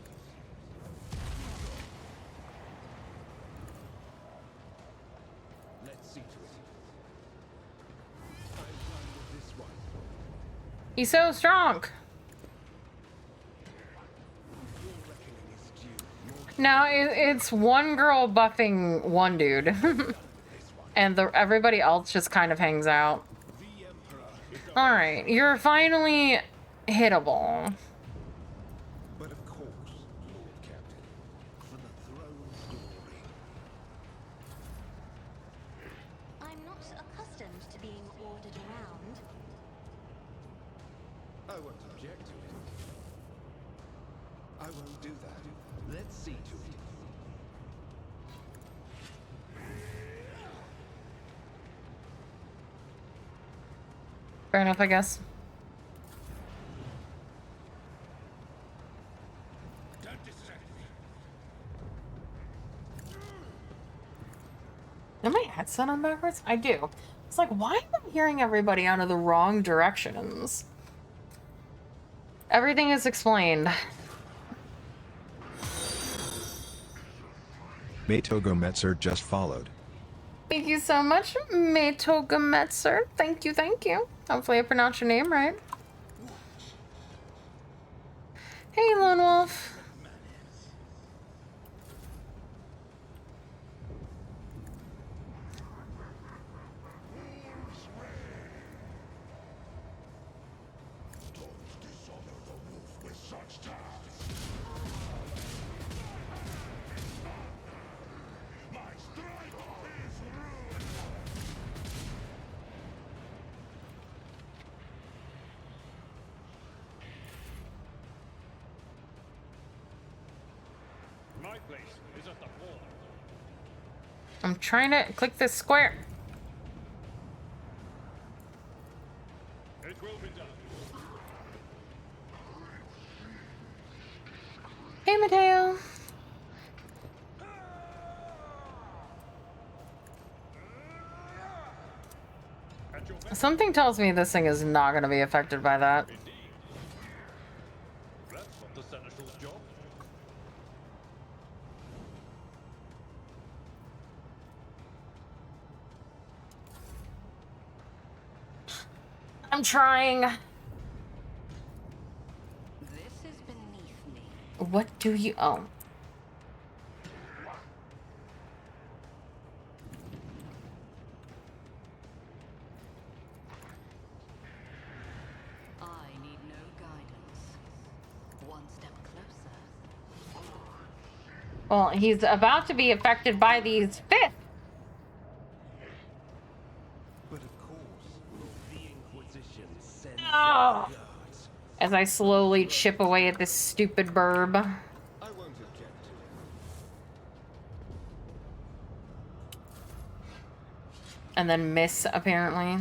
Let's see to it. I'm done with this one. He's so strong. Your reckoning is due. No, it's one girl buffing one dude. And everybody else just kind of hangs out. The Emperor is Alright, you're finally hittable. But of course, Lord Captain, for the throne's glory. I'm not accustomed to being ordered around. I won't object to it. I won't do that. Let's see to it. Fair enough, I guess. Don't distract me. Am my headset on backwards? I do. It's like, why am I hearing everybody out of the wrong directions? Everything is explained. Matogometzer just followed. Thank you so much, Matogometzer. Thank you, thank you. Hopefully I pronounced your name right. Hey, Lone Wolf. Don't dishonor the wolf with such tasks. My strike is ruined. My place is at the wall. I'm trying to click this square. It will be done. Hey, Mateo. At your back, Something tells me this thing is not going to be affected by that. indeed. That's not the seneschal's job. I'm trying. What do you... Oh. I need no guidance. One step closer. Well, he's about to be affected by these fists. But of course, the Inquisition sends Oh. their guards. As I slowly chip away at this stupid burb. I won't object to it. And then miss, apparently.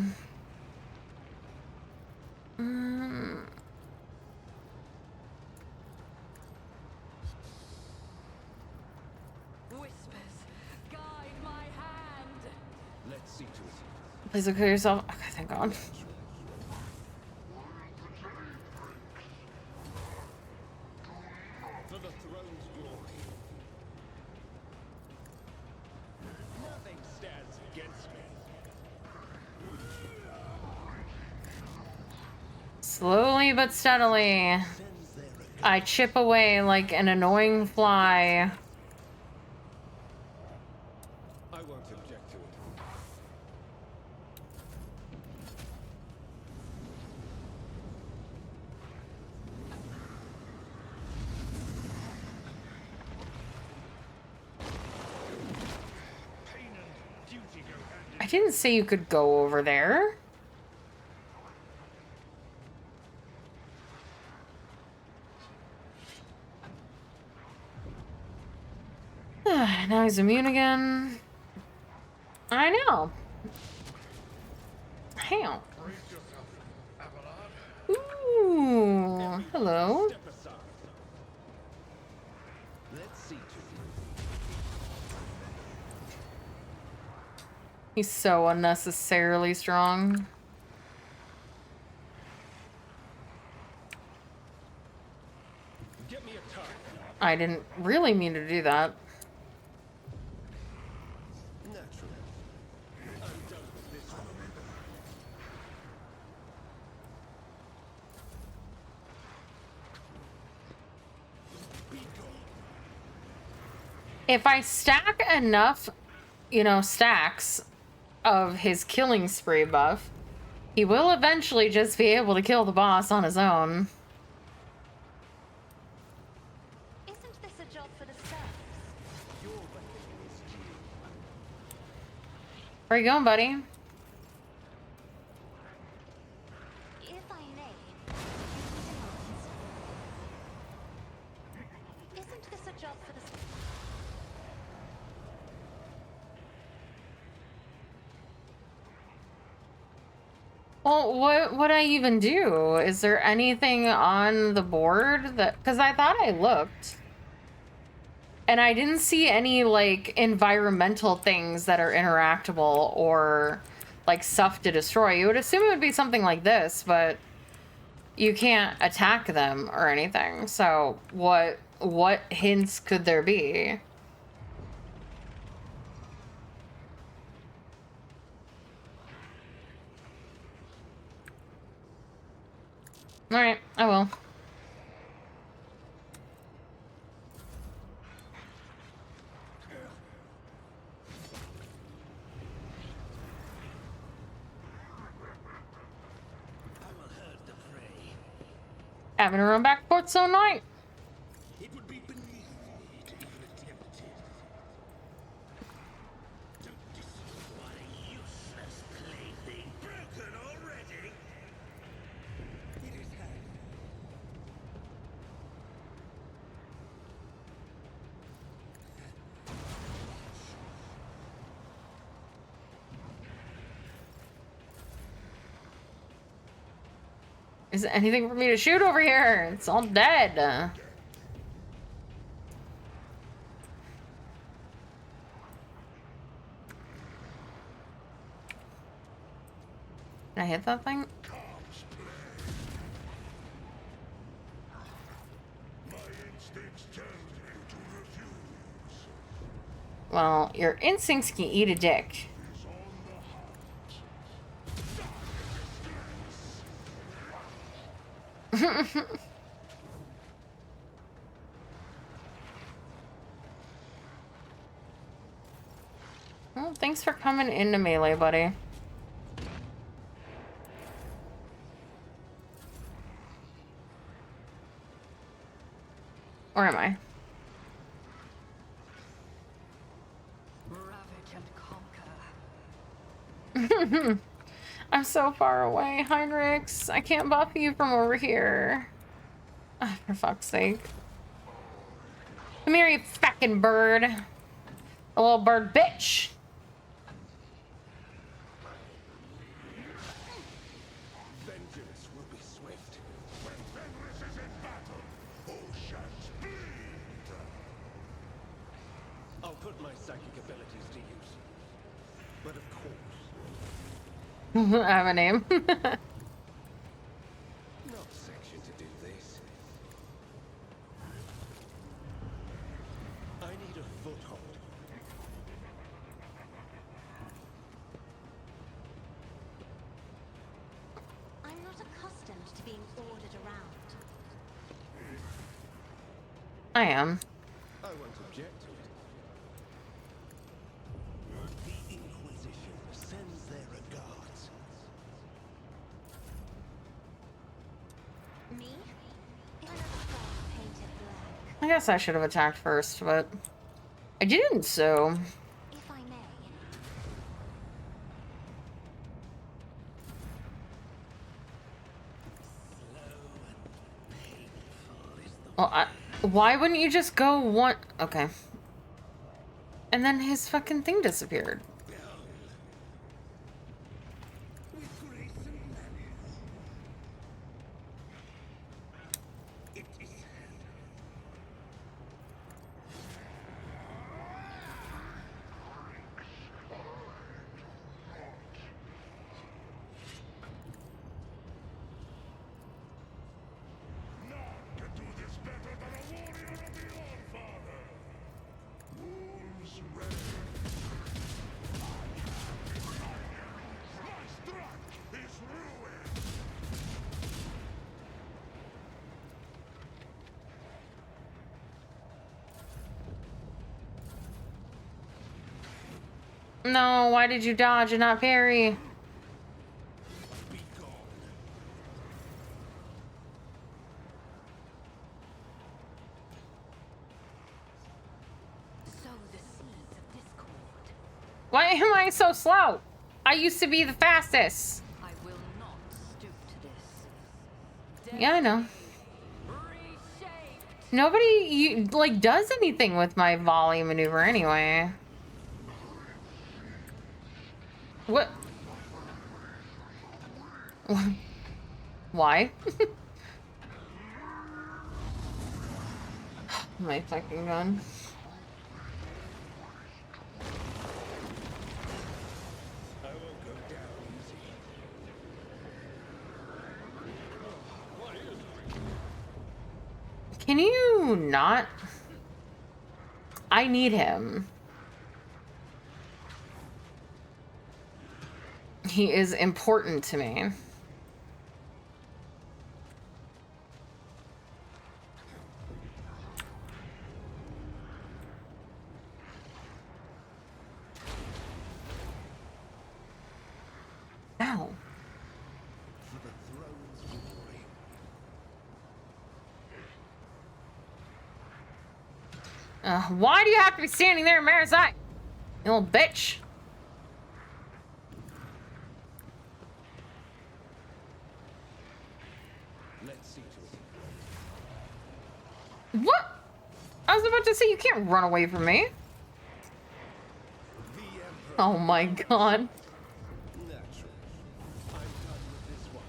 Whispers, guide my hand. Let's see to it. Please look at yourself. Okay, thank God. For the throne's glory. Nothing stands against me. Slowly but steadily, I chip away like an annoying fly. I won't object to it. Pain and duty go hand in I didn't say you could go over there. Now he's immune again. I know. Hell. Brace yourself, Abelard. Ooh. Hello. Step aside. Let's see to it. He's so unnecessarily strong. Get me a target. I didn't really mean to do that. Naturally. I'm done with this one. Be gone. If I stack enough, you know, stacks of his killing spree buff, he will eventually just be able to kill the boss on his own. Isn't this a job for the serfs? Your reckoning is due. Where you going, buddy? If I may, isn't this a job for the serfs? Well, what would I even do? Is there anything on the board that... Because I thought I looked. And I didn't see any, like, environmental things that are interactable or, like, stuff to destroy. You would assume it would be something like this, but you can't attack them or anything. So what hints could there be? Alright, I will. I will herd the prey. Having to run back Port Zone 9. It would be beneath me to even attempt it. Don't destroy what a useless plaything. Broken already? It is had. Is there anything for me to shoot over here? It's all dead. Can I hit that thing? My instincts tell me to refuse. Well, your instincts can eat a dick. Is on the hunt. thanks for coming into melee, buddy. Where am I? Ravage and conquer. I'm so far away, Heinrichs. I can't buff you from over here. Ah, for fuck's sake. Come here, you fucking bird. A little bird bitch. Vengeance will be swift. When Fenris is in battle, oceans bleed. I'll put my psychic abilities to use. But of course, I have a name. not section to do this. I need a foothold. I'm not accustomed to being ordered around. I am. I won't object to it. The Inquisition sends their regards. Me? Another scar painted black. I guess I should have attacked first, but I didn't, so. If I may. Well, why wouldn't you just go one? Okay. And then his fucking thing disappeared. With grace and manners. It is None can do this better than a warrior of the Allfather. Wolves red. My strike is ruin. No, why did you dodge and not parry? Be gone. Sow the seeds of discord. Why am I so slow? I used to be the fastest. I will not stoop to this. Yeah, I know. Reshaped. Nobody like does anything with my volley maneuver anyway. What? Why? My fucking gun. I won't go down easy. Can you not? I need him. He is important to me. Ow. For the throne's glory. Why do you have to be standing there, Marisite? You little bitch. Let's see to it. What? I was about to say you can't run away from me. The Emperor. Oh my god. Natural. I'm done with this one.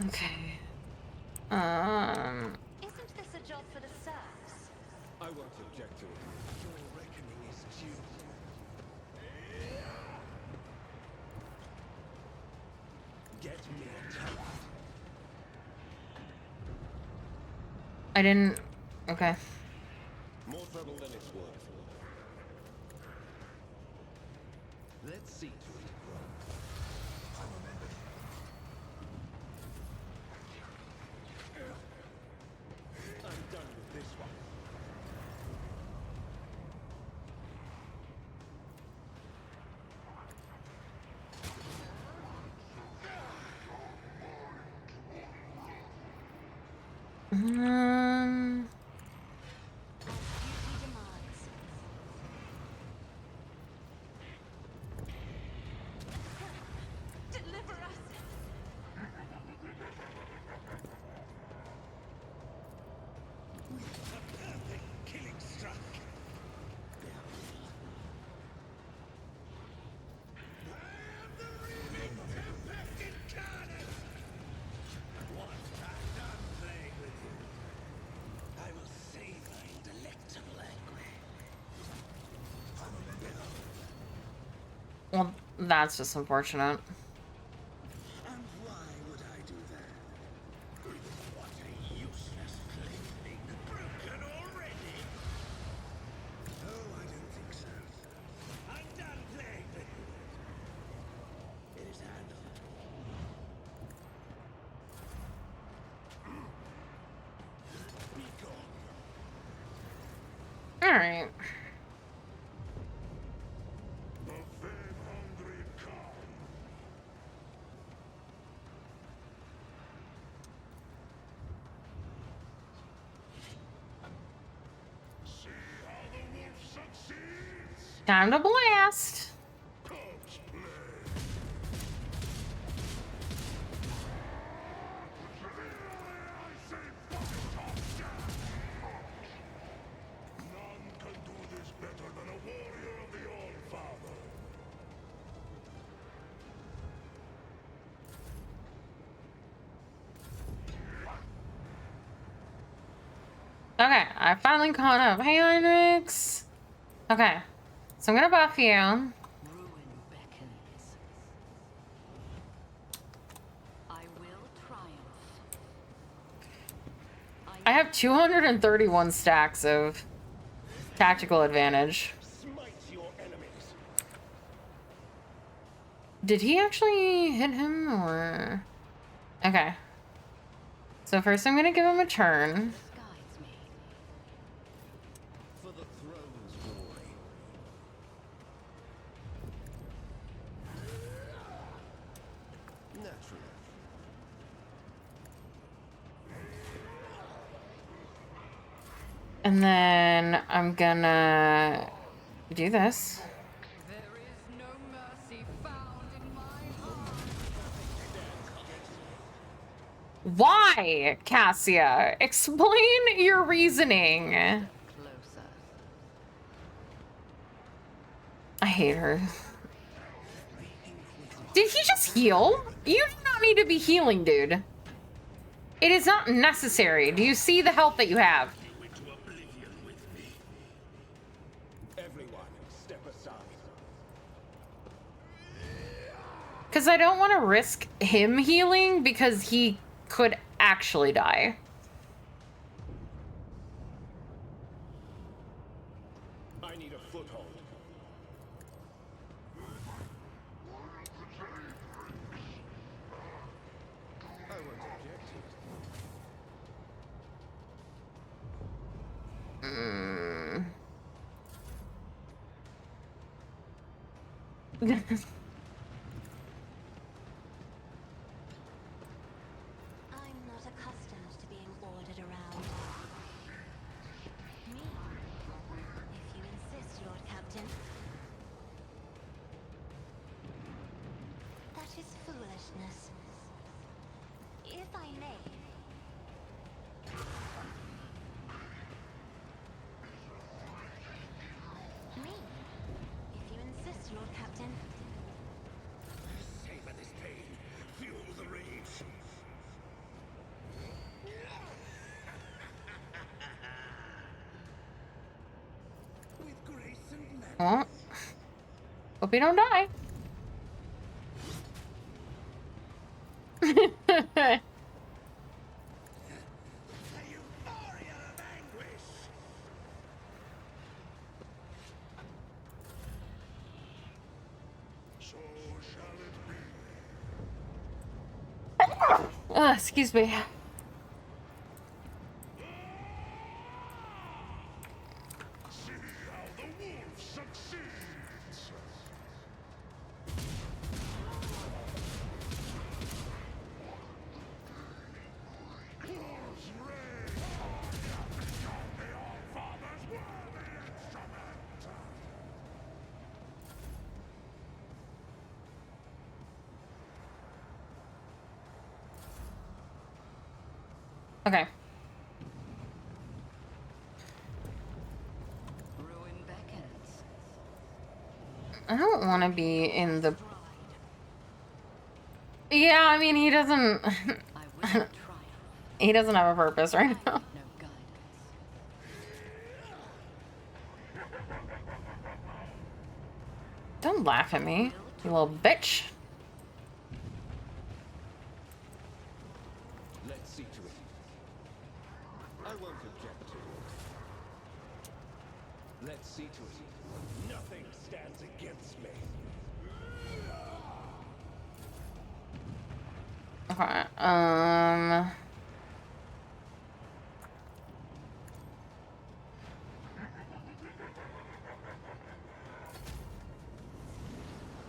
Okay. Isn't this a job for the serfs? I won't object to it. Your reckoning is due. Get me a tower. I didn't. Okay. More trouble than it's worth. Let's Let's see to it. I'm done with this one. Duty demands. Deliver us! A perfect killing strike. I am the reeling tempest incarnate. Once I'm done playing with you, I will savor in delectable anguish. Well, that's just unfortunate. And why would I do that? What a useless plaything, broken already. No, I don't think so. I'm done playing with you. It is handled. Be gone. All right. The fame-hungry come. See how the wolf succeeds? Time to blast. Corpse play. I say fight off down. None can do this better than a warrior of the All-Father. Okay, I finally caught up. Hey, Heinrix. Okay, so I'm gonna buff you. Ruin beckons. I will triumph. I have 231 stacks of tactical advantage. Smite your enemies. Did he actually hit him, or? Okay. So first I'm gonna give him a turn. This guides me. For the throne's glory. Naturally. And then I'm gonna do this. There is no mercy found in my heart. Why, Cassia? Explain your reasoning. Closer. I hate her. Did he just heal? You do not need to be healing, dude. It is not necessary. Do you see the health that you have? You into oblivion with me. Everyone, step aside. Because I don't want to risk him healing because he could actually die. I need a foothold. I won't object to it. I'm not accustomed to being ordered around. Me? If you insist, Lord Captain. That is foolishness. If I may. Me? If you insist, Lord Captain. Savor this pain. Fuel the rage. With grace and magic. Oh. Hope you don't die. A euphoria of anguish. Excuse me. See how the wolf succeeds. Wolves reign. The All-Father's worthy instrument. Okay. Ruin beckons. I don't want to be in the... Yeah, I mean, he doesn't... I will triumph. he doesn't have a purpose right now. No guidance. Don't laugh at me, you little bitch. Let's see to it. I won't object to it. Let's see to it. Nothing stands against me. Okay,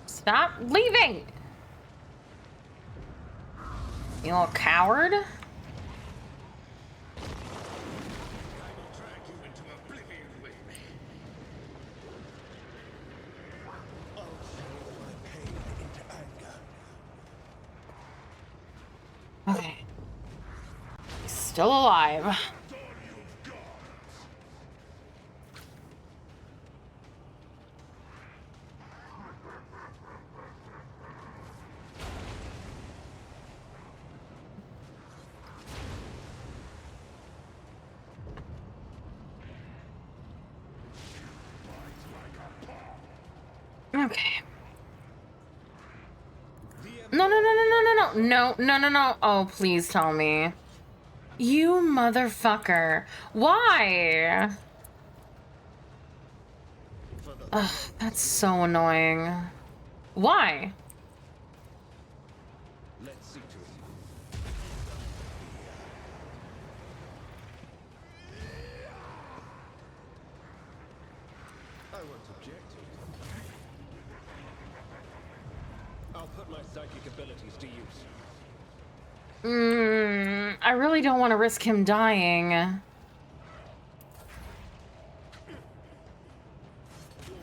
Stop leaving! You little coward. I will drag you into oblivion with me. I'll channel my pain into anger. Okay. He's still alive. Okay. No, no, no, no, no, no, no, no, no, no, no. Oh, please tell me. You motherfucker. Why? Ugh, that's so annoying. Why? Let's see to it. I won't object to it. I'll put my psychic abilities to use. I really don't want to risk him dying. Your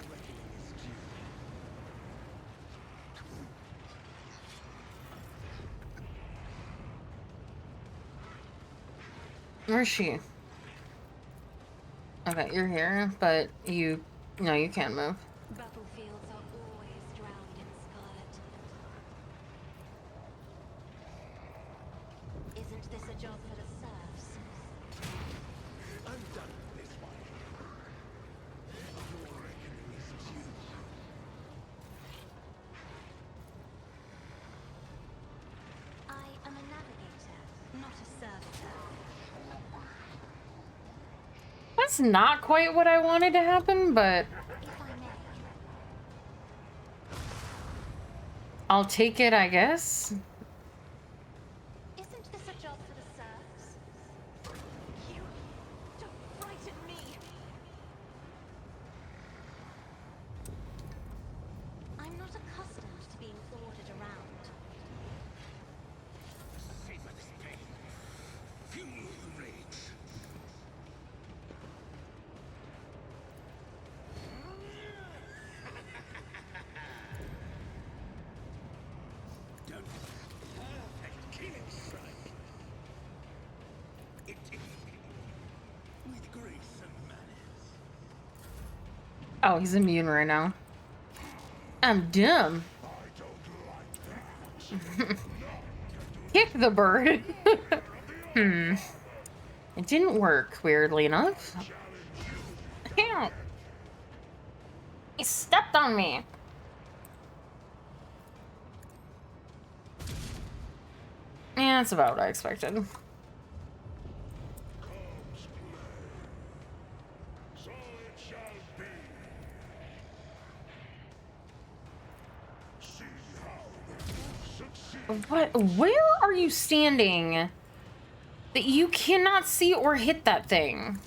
reckoning is due. Where's she? Okay, you're here, but you... No, you can't move. Battlefields are always drowned in scarlet. Isn't this a job for the serfs? I'm done with this one. Your reckoning is due. I am a navigator, not a servitor. That's not quite what I wanted to happen, but If I may, I'll take it, I guess. isn't this a job for the serfs? You don't frighten me. I'm not accustomed to being ordered around. Savor this pain. Fuel the rage. Done. Perfect killing strike. It with grace and manners. Oh, he's immune right now. I'm dumb. Kick the bird. It didn't work, weirdly enough. Help! He stepped on me. Yeah, that's about what I expected. Comes play. So it shall be. See how the wolf succeeds. What? Where are you standing? That you cannot see or hit that thing.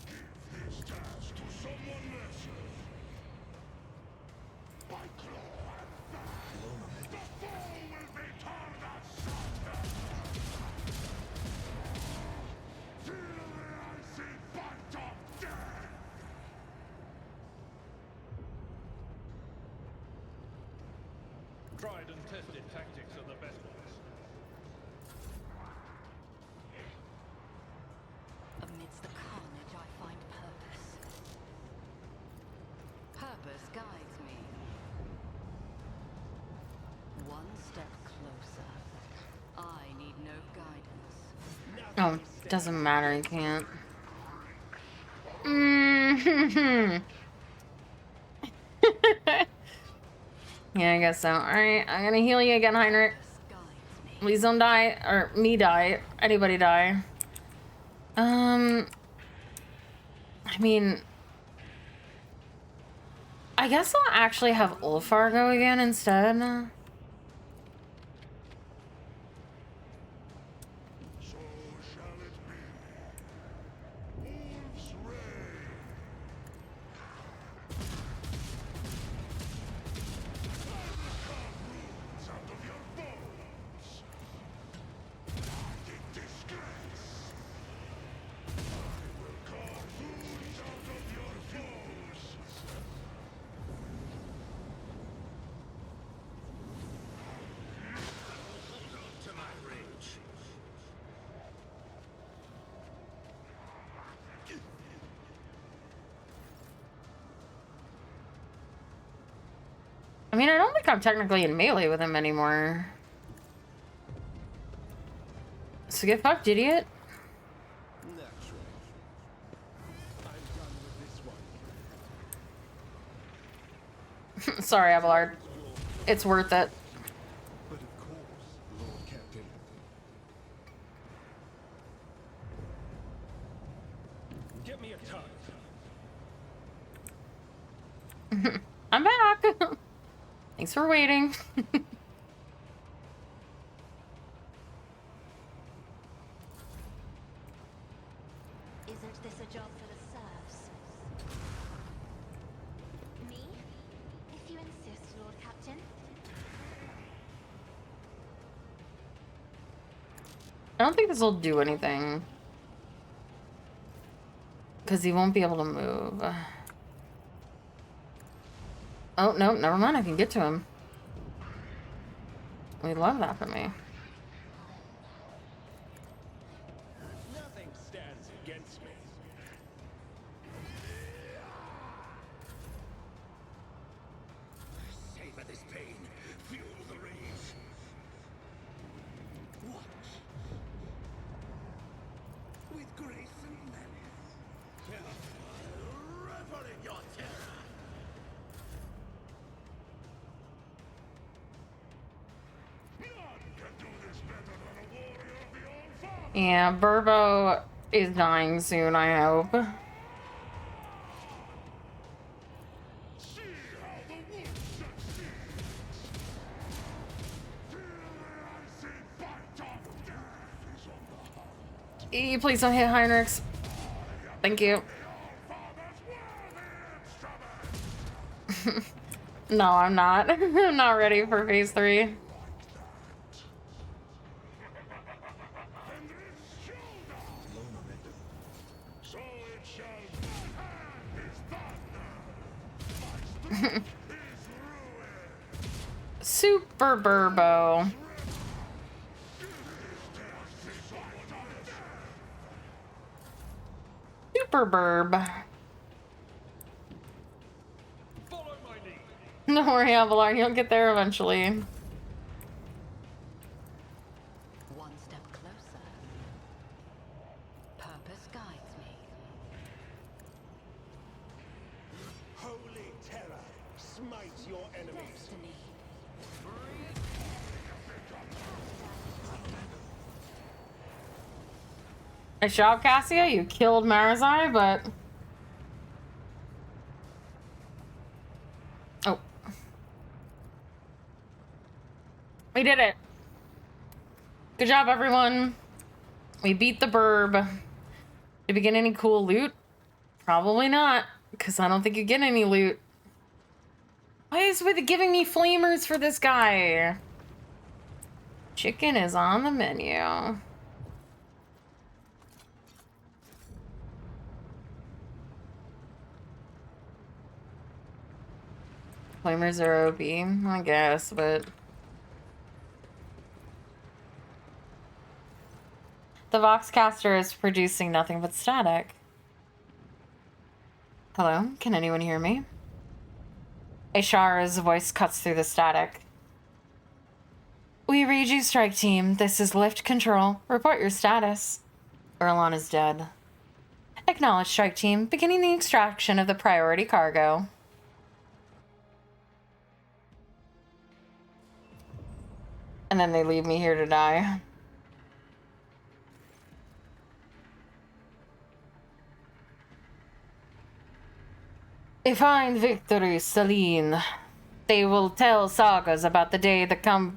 Tried and tested tactics are the best ones. Amidst the carnage, I find purpose. Purpose guides me. One step closer. I need no guidance. Oh, doesn't matter, you can't. Mm-hmm. Yeah, I guess so. Alright, I'm gonna heal you again, Heinrich. Please don't die, or me die, anybody die. I mean, I guess I'll actually have Ulfar go again instead. So shall it be. Wolf's reign. Roots out of your bones. In disgrace. I will carve roots out of your foes. Hold on to my rage. I mean, I don't think I'm technically in melee with him anymore. So get fucked, idiot. Naturally. I'm done with this one. Sorry, Abelard. It's worth it. But of course, Lord Captain. Get me a tug. I'm back. Thanks for waiting. Isn't this a job for the serfs? Me? If you insist, Lord Captain. I don't think this will do anything. Because he won't be able to move. Oh, no, never mind. I can get to him. We love that for me. Nothing stands against me. Savor this pain. Fuel the rage. Watch. With grace and menace. Revel in your terror. None can do this better than a warrior of the Old Father. Yeah, Burbo is dying soon, I hope. See how the wolf succeeds. Feel the icy bite of death is on the hunt. Please don't hit Heinrichs. Thank you. No, I'm not. I'm not ready for phase 3. And this shoulder. So it shall be. His thunder. My strength is ruin. Super Burbo. Super Burb. Follow my lead. Don't worry, Abelard. You'll get there eventually. One step closer. Purpose guides me. Holy terror, smite your enemies. Destiny. Nice job, Cassia. You killed Marazai, but... Oh. We did it. Good job, everyone. We beat the burb. Did we get any cool loot? Probably not, because I don't think you get any loot. Why is it giving me flamers for this guy? Chicken is on the menu. Flamers are OP, I guess, but... The Voxcaster is producing nothing but static. Hello? Can anyone hear me? Ashar's voice cuts through the static. We read you, Strike Team. This is Lift Control. Report your status. Erlon is dead. Acknowledge, Strike Team. Beginning the extraction of the priority cargo. And then they leave me here to die. A fine victory, Celine. They will tell sagas about the day the contemptible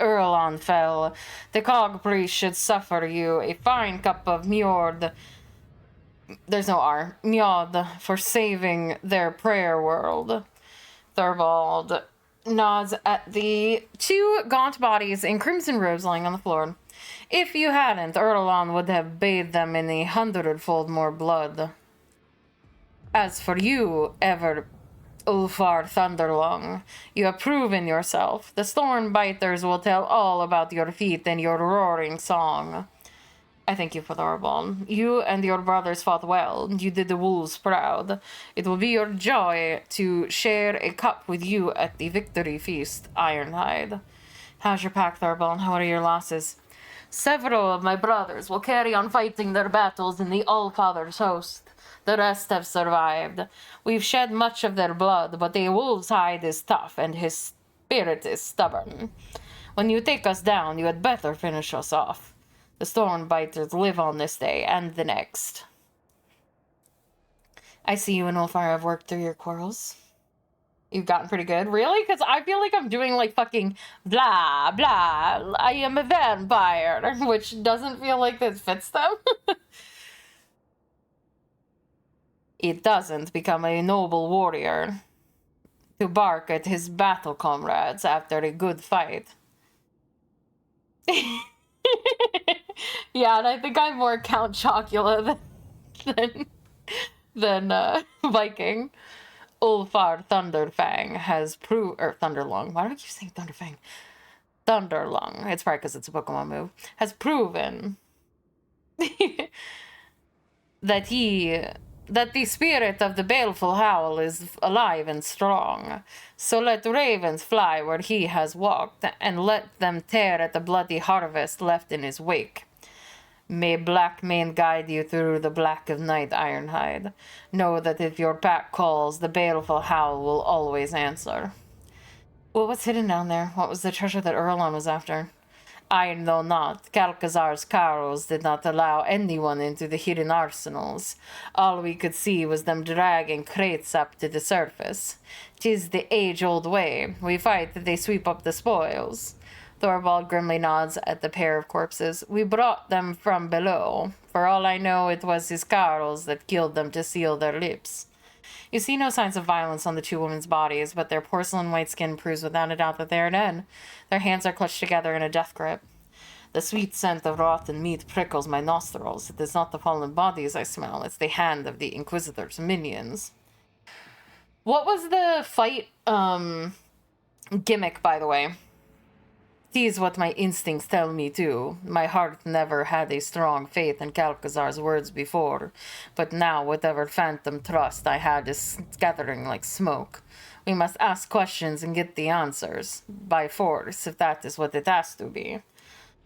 Erlon fell. The cog priest should suffer you a fine cup of Mjord. There's no R. Mjod for saving their prayer world. Thorvald nods at the two gaunt bodies in crimson robes lying on the floor. If you hadn't, Erlon would have bathed them in 100-fold more blood. As for you, ever Ulfar Thunderlong, you have proven yourself. The Stormbiters will tell all about your feat and your roaring song. I thank you for the Thorvald. You and your brothers fought well. You did the wolves proud. It will be your joy to share a cup with you at the victory feast, Ironhide. How's your pack, Thorvald? What are your losses? Several of my brothers will carry on fighting their battles in the All-Father's host. The rest have survived. We've shed much of their blood, but a wolf's hide is tough and his spirit is stubborn. When you take us down, you had better finish us off. The Stormbiters live on this day and the next. I see you and Ulfar have worked through your quarrels. You've gotten pretty good. Really? Because I feel like I'm doing like fucking blah, blah. I am a vampire, which doesn't feel like this fits them. It doesn't become a noble warrior to bark at his battle comrades after a good fight. Yeah, and I think I'm more Count Chocula than Viking. Ulfar Thunderfang has proved, or Thunderlong. Why do I keep saying Thunderfang? Thunderlong. It's probably because it's a Pokemon move. Has proven that the spirit of the baleful howl is alive and strong. So let ravens fly where he has walked, and let them tear at the bloody harvest left in his wake. May Blackmane guide you through the black of night, Ironhide. Know that if your pack calls, the baleful howl will always answer. Well, what's hidden down there? What was the treasure that Erlon was after? I know not. Calcazar's Carols did not allow anyone into the hidden arsenals. All we could see was them dragging crates up to the surface. 'Tis the age-old way. We fight, they sweep up the spoils. Thorvald grimly nods at the pair of corpses. We brought them from below. For all I know, it was his Carols that killed them to seal their lips. You see no signs of violence on the two women's bodies, but their porcelain white skin proves without a doubt that they are dead. Their hands are clutched together in a death grip. The sweet scent of rotten meat prickles my nostrils. It is not the fallen bodies I smell, it's the hand of the Inquisitor's minions. What was the fight, gimmick, by the way? Sees what my instincts tell me too. My heart never had a strong faith in Calcazar's words before, but now whatever phantom trust I had is scattering like smoke. We must ask questions and get the answers. By force, if that is what it has to be.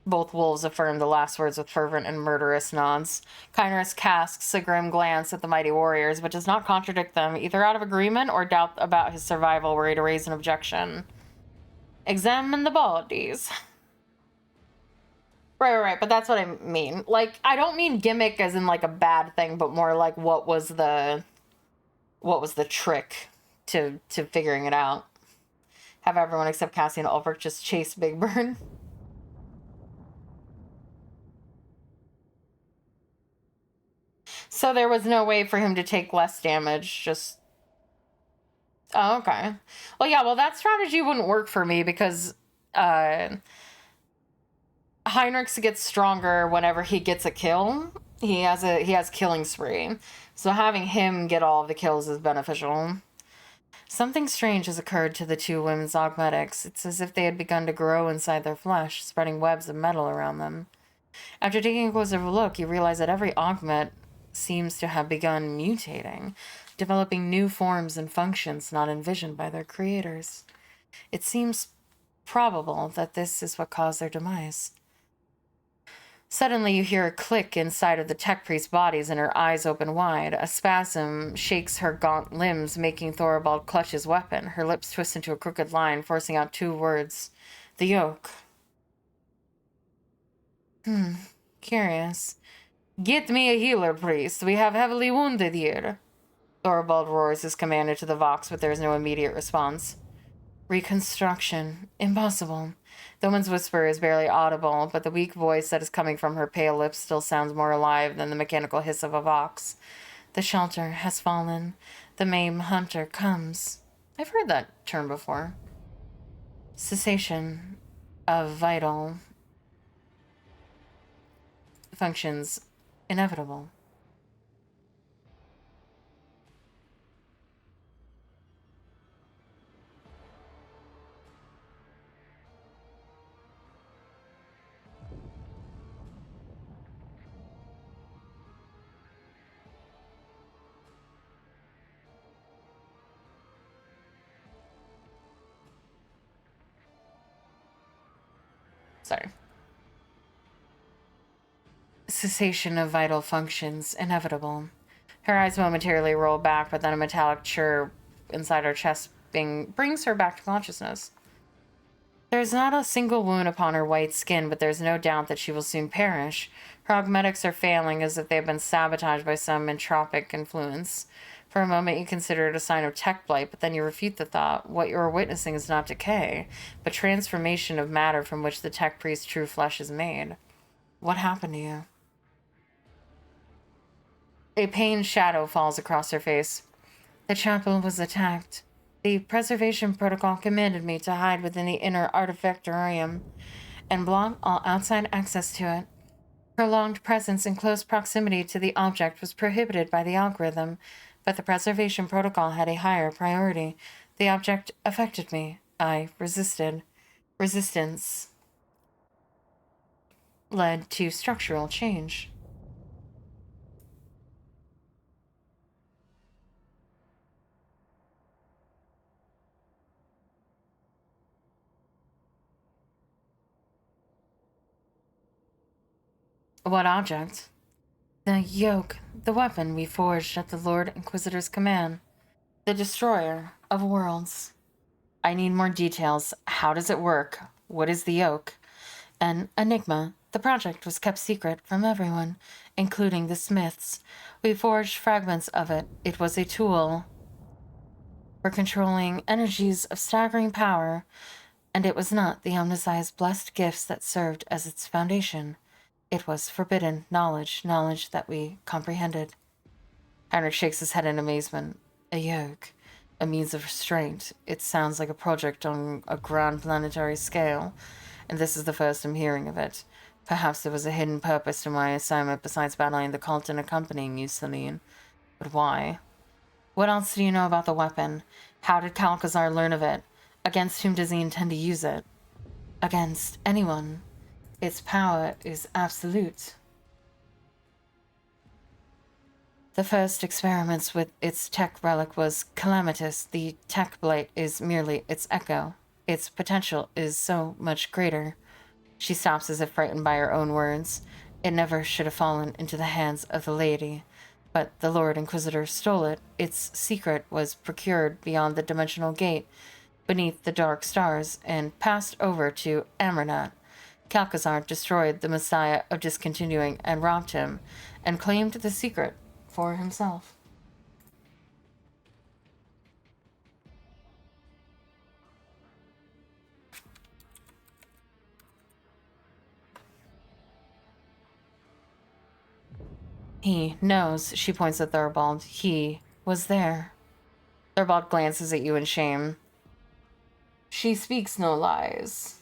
Both wolves affirmed the last words with fervent and murderous nods. Kynarus casts a grim glance at the mighty warriors, but does not contradict them, either out of agreement or doubt about his survival were he to raise an objection. Examine the bodies. Right, but that's what I mean. Like, I don't mean gimmick as in, like, a bad thing, but more like what was the trick to figuring it out. Have everyone except Cassie and Ulfric just chase Big Bird. So there was no way for him to take less damage, just... Oh, okay. Well, yeah, well, that strategy wouldn't work for me because Heinrichs gets stronger whenever he gets a kill. He has killing spree. So having him get all of the kills is beneficial. Something strange has occurred to the two women's augmetics. It's as if they had begun to grow inside their flesh, spreading webs of metal around them. After taking a closer look, you realize that every augmet seems to have begun mutating, developing new forms and functions not envisioned by their creators. It seems probable that this is what caused their demise. Suddenly, you hear a click inside of the tech priest's bodies and her eyes open wide. A spasm shakes her gaunt limbs, making Thoribald clutch his weapon. Her lips twist into a crooked line, forcing out two words. The yoke. Curious. Get me a healer, priest. We have heavily wounded here. Thoribald roars his command into the Vox, but there is no immediate response. Reconstruction. Impossible. The woman's whisper is barely audible, but the weak voice that is coming from her pale lips still sounds more alive than the mechanical hiss of a Vox. The shelter has fallen. The Mame Hunter comes. I've heard that term before. Cessation of vital functions inevitable. Sorry. Cessation of vital functions inevitable. Her eyes momentarily roll back, but then a metallic chirp inside her chest brings her back to consciousness. There's not a single wound upon her white skin, but there's no doubt that she will soon perish. Her augmetics are failing as if they have been sabotaged by some entropic influence. For a moment, you consider it a sign of tech blight, but then you refute the thought. What you are witnessing is not decay, but transformation of matter from which the tech priest's true flesh is made. What happened to you? A pained shadow falls across her face. The chapel was attacked. The preservation protocol commanded me to hide within the inner artifactorium and block all outside access to it. Prolonged presence in close proximity to the object was prohibited by the algorithm, but the preservation protocol had a higher priority. The object affected me. I resisted. Resistance led to structural change. What object? The yoke, the weapon we forged at the Lord Inquisitor's command. The destroyer of worlds. I need more details. How does it work? What is the yoke? An enigma. The project was kept secret from everyone, including the Smiths. We forged fragments of it. It was a tool for controlling energies of staggering power, and it was not the Omnissiah's blessed gifts that served as its foundation. It was forbidden knowledge that we comprehended. Heinrich shakes his head in amazement. A yoke, a means of restraint. It sounds like a project on a grand planetary scale, and this is the first I'm hearing of it. Perhaps there was a hidden purpose to my assignment besides battling the cult and accompanying you, Celine. But why? What else do you know about the weapon? How did Calcazar learn of it? Against whom does he intend to use it? Against anyone. Its power is absolute. The first experiments with its tech relic was calamitous. The tech blight is merely its echo. Its potential is so much greater. She stops as if frightened by her own words. It never should have fallen into the hands of the lady. But the Lord Inquisitor stole it. Its secret was procured beyond the dimensional gate, beneath the dark stars, and passed over to Amernat. Calcazar destroyed the Messiah of Discontinuing and robbed him, and claimed the secret for himself. He knows, she points at Thorvald. He was there. Thorvald glances at you in shame. She speaks no lies.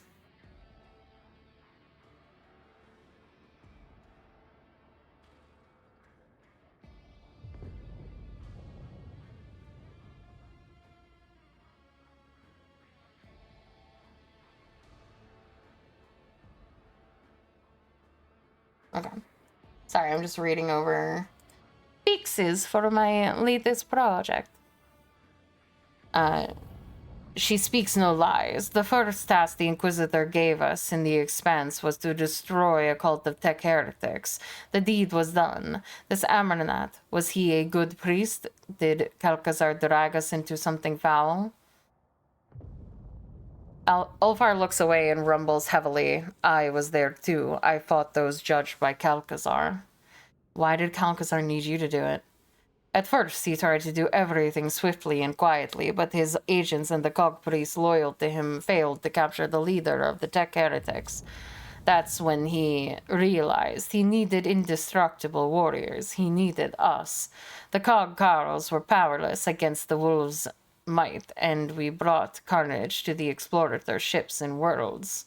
Okay. Sorry, I'm just reading over fixes for my latest project. She speaks no lies. The first task the Inquisitor gave us in the Expanse was to destroy a cult of tech heretics. The deed was done. This Amarnat, was he a good priest? Did Kalkazar drag us into something foul? Ulfar looks away and rumbles heavily. I was there too. I fought those judged by Kalkazar. Why did Kalkazar need you to do it? At first, he tried to do everything swiftly and quietly, but his agents and the cog priests loyal to him failed to capture the leader of the tech heretics. That's when he realized he needed indestructible warriors. He needed us. The cog carls were powerless against the wolves' might, and we brought carnage to the explorator ships and worlds.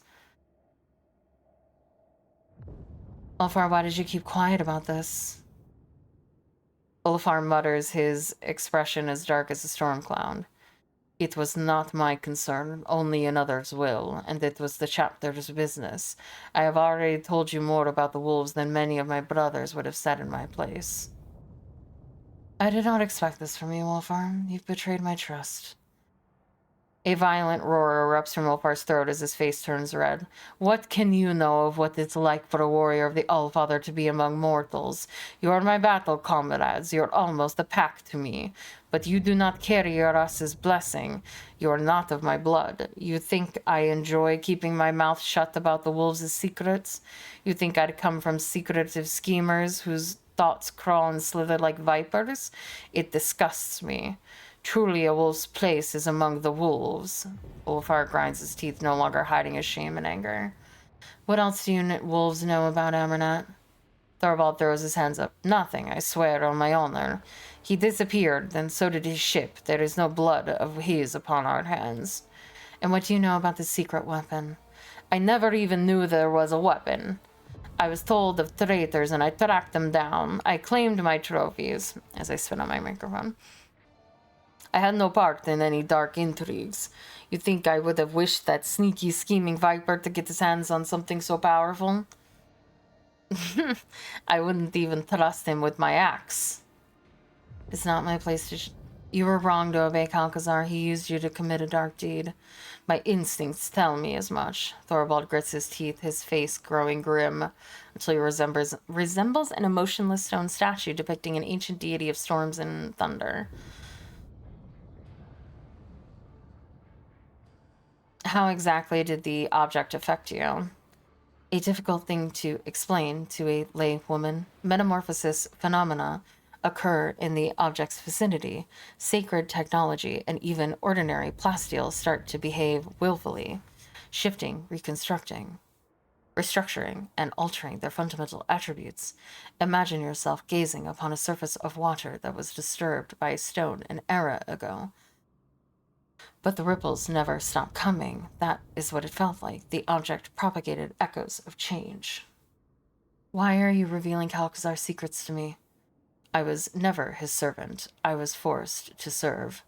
Ulfar, why did you keep quiet about this? Ulfar mutters, his expression as dark as a storm cloud. It was not my concern, only another's will, and it was the chapter's business. I have already told you more about the wolves than many of my brothers would have said in my place. I did not expect this from you, Ulfar. You've betrayed my trust. A violent roar erupts from Ulfar's throat as his face turns red. What can you know of what it's like for a warrior of the Allfather to be among mortals? You are my battle comrades. You're almost a pack to me. But you do not carry Aras's blessing. You are not of my blood. You think I enjoy keeping my mouth shut about the wolves' secrets? You think I'd come from secretive schemers whose thoughts crawl and slither like vipers? It disgusts me. Truly a wolf's place is among the wolves. Ulfar grinds his teeth, no longer hiding his shame and anger. What else do you wolves know about Amarnat? Thorvald throws his hands up. Nothing, I swear on my honor. He disappeared, then so did his ship. There is no blood of his upon our hands. And what do you know about the secret weapon? I never even knew there was a weapon. I was told of traitors and I tracked them down. I claimed my trophies, as I spit on my microphone. I had no part in any dark intrigues. You think I would have wished that sneaky, scheming viper to get his hands on something so powerful? I wouldn't even trust him with my axe. It's not my place to... You were wrong to obey Kalkazar. He used you to commit a dark deed. My instincts tell me as much. Thorvald grits his teeth, his face growing grim, until he resembles an emotionless stone statue depicting an ancient deity of storms and thunder. How exactly did the object affect you? A difficult thing to explain to a lay woman. Metamorphosis phenomena occur in the object's vicinity. Sacred technology and even ordinary plasteel start to behave willfully, shifting, reconstructing, restructuring, and altering their fundamental attributes. Imagine yourself gazing upon a surface of water that was disturbed by a stone an era ago. But the ripples never stopped coming. That is what it felt like. The object propagated echoes of change. Why are you revealing Kalkazar's secrets to me? I was never his servant. I was forced to serve.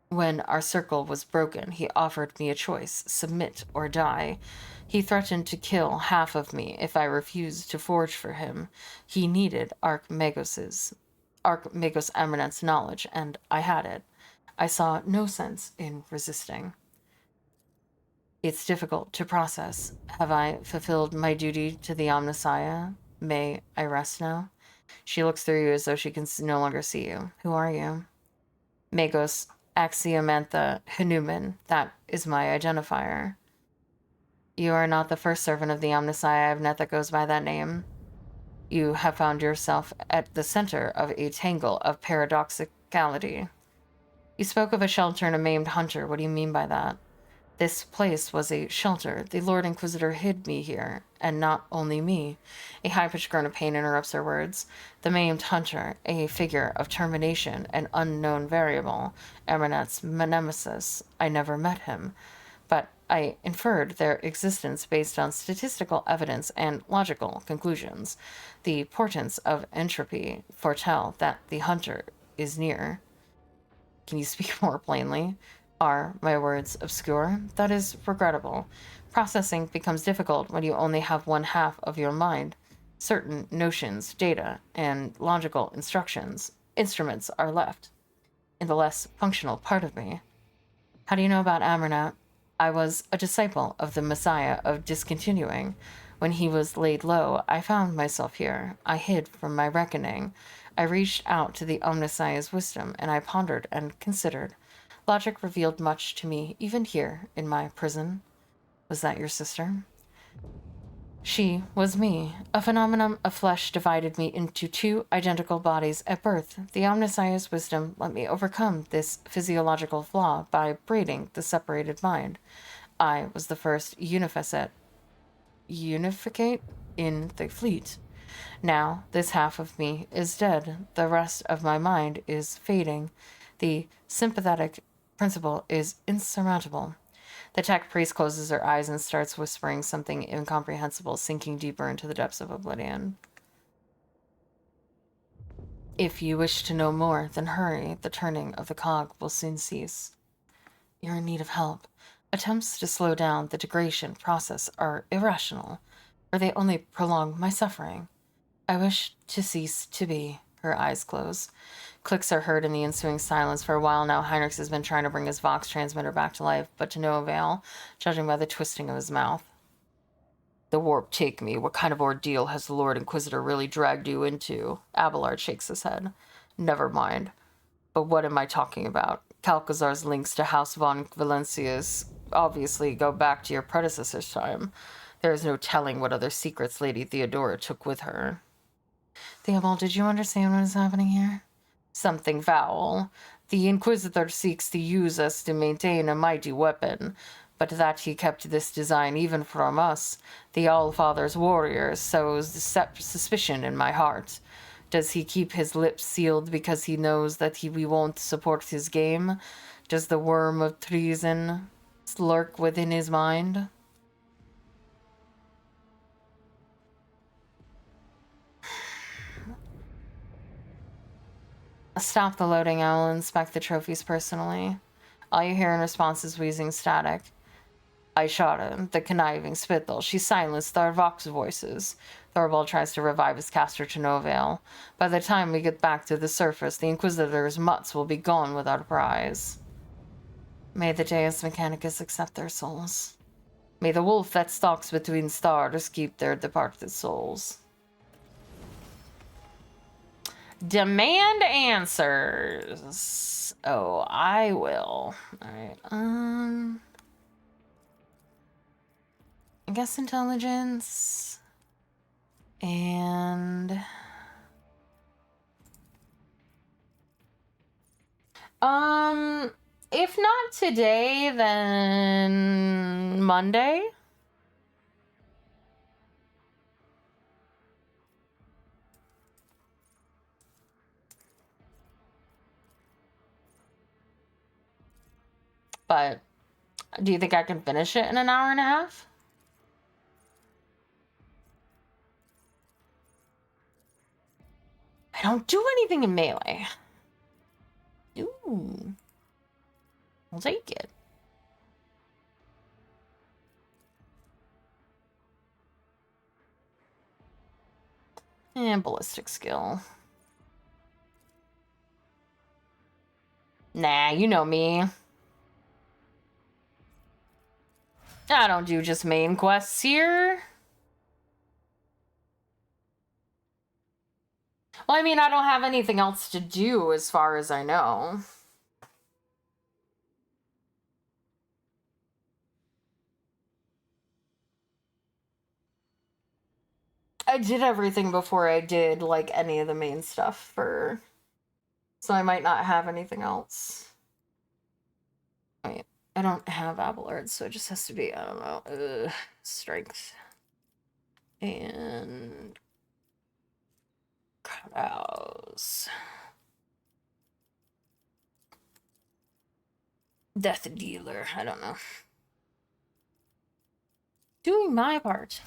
When our circle was broken, he offered me a choice, submit or die. He threatened to kill half of me if I refused to forge for him. He needed Archmagos Amarnat's knowledge, and I had it. I saw no sense in resisting. It's difficult to process. Have I fulfilled my duty to the Omnissiah? May I rest now? She looks through you as though she can no longer see you. Who are you? Magos Axiomantha Hanuman. That is my identifier. You are not the first servant of the Omnissiah I've met that goes by that name. You have found yourself at the center of a tangle of paradoxicality. You spoke of a shelter and a maimed hunter. What do you mean by that? This place was a shelter. The Lord Inquisitor hid me here, and not only me. A high-pitched groan of pain interrupts her words. The maimed hunter, a figure of termination, an unknown variable, Emmernet's nemesis. I never met him, but I inferred their existence based on statistical evidence and logical conclusions. The portents of entropy foretell that the hunter is near. Can you speak more plainly? Are my words obscure? That is regrettable. Processing becomes difficult when you only have one half of your mind. Certain notions, data, and logical instruments are left in the less functional part of me. How do you know about Amernat? I was a disciple of the Messiah of Discontinuing. When he was laid low, I found myself here. I hid from my reckoning. I reached out to the Omnissiah's wisdom, and I pondered and considered. Logic revealed much to me, even here, in my prison. Was that your sister? She was me. A phenomenon of flesh divided me into two identical bodies at birth. The Omnissiah's wisdom let me overcome this physiological flaw by braiding the separated mind. I was the first unificate in the fleet. Now, this half of me is dead. The rest of my mind is fading. The sympathetic principle is insurmountable. The tech priest closes her eyes and starts whispering something incomprehensible, sinking deeper into the depths of oblivion. If you wish to know more, then hurry. The turning of the cog will soon cease. You're in need of help. Attempts to slow down the degradation process are irrational, or they only prolong my suffering. I wish to cease to be. Her eyes close. Clicks are heard in the ensuing silence. For a while now, Heinrichs has been trying to bring his Vox transmitter back to life, but to no avail, judging by the twisting of his mouth. The warp take me. What kind of ordeal has the Lord Inquisitor really dragged you into? Abelard shakes his head. Never mind. But what am I talking about? Calcazar's links to House von Valencius obviously go back to your predecessor's time. There is no telling what other secrets Lady Theodora took with her. Theobald, did you understand what is happening here? Something foul. The Inquisitor seeks to use us to maintain a mighty weapon, but that he kept this design even from us, the Allfather's warriors, sows suspicion in my heart. Does he keep his lips sealed because he knows that we won't support his game? Does the worm of treason lurk within his mind? Stop the loading. I will inspect the trophies personally. All you hear in response is wheezing static. I shot him, the conniving spittle. She silenced our Vox voices. Thorvald tries to revive his caster to no avail. By the time we get back to the surface, the Inquisitor's mutts will be gone without a prize. May the Deus Mechanicus accept their souls. May the wolf that stalks between stars keep their departed souls. Demand answers. Oh, I will. Alright, I guess intelligence. And... if not today, then Monday. But do you think I can finish it in an hour and a half? I don't do anything in melee. Ooh. I'll take it. And ballistic skill. Nah, you know me. I don't do just main quests here. Well, I mean, I don't have anything else to do as far as I know. I did everything before I did, like, any of the main stuff for... So I might not have anything else. Wait, I don't have Abelard, so it just has to be, I don't know, strength. And Carouse. Death Dealer, I don't know. Doing my part.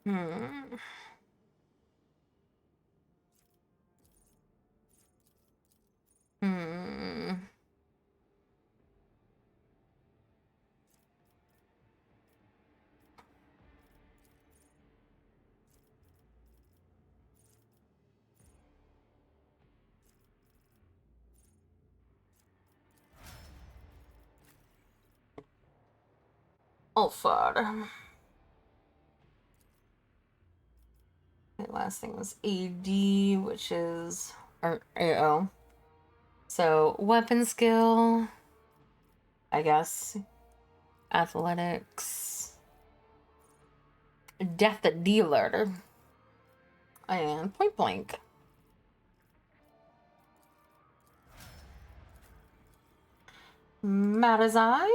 Hmm. Hmm. Oh, father. Okay, last thing was AD, which is or AO. So weapon skill, I guess. Athletics. Death Dealer. And point blank. Matazai.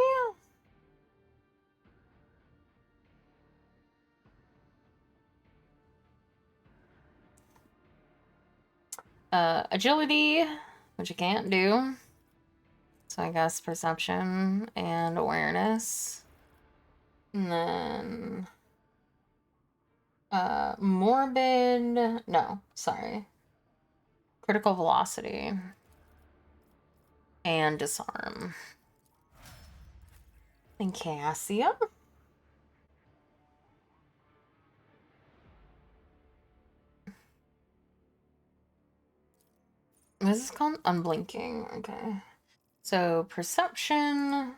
Agility, which I can't do. So I guess perception and awareness. And then morbid, no, sorry. Critical velocity. And disarm. And Cassia. This is called unblinking, okay. So perception,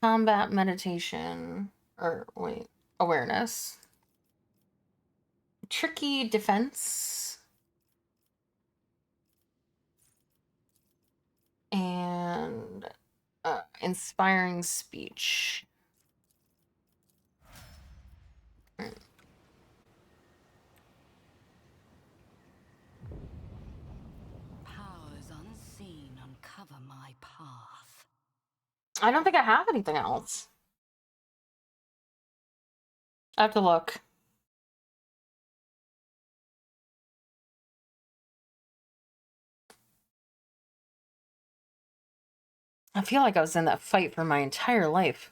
combat meditation, or wait, awareness. Tricky defense. And inspiring speech. Powers unseen uncover my path. I don't think I have anything else. I have to look. I feel like I was in that fight for my entire life.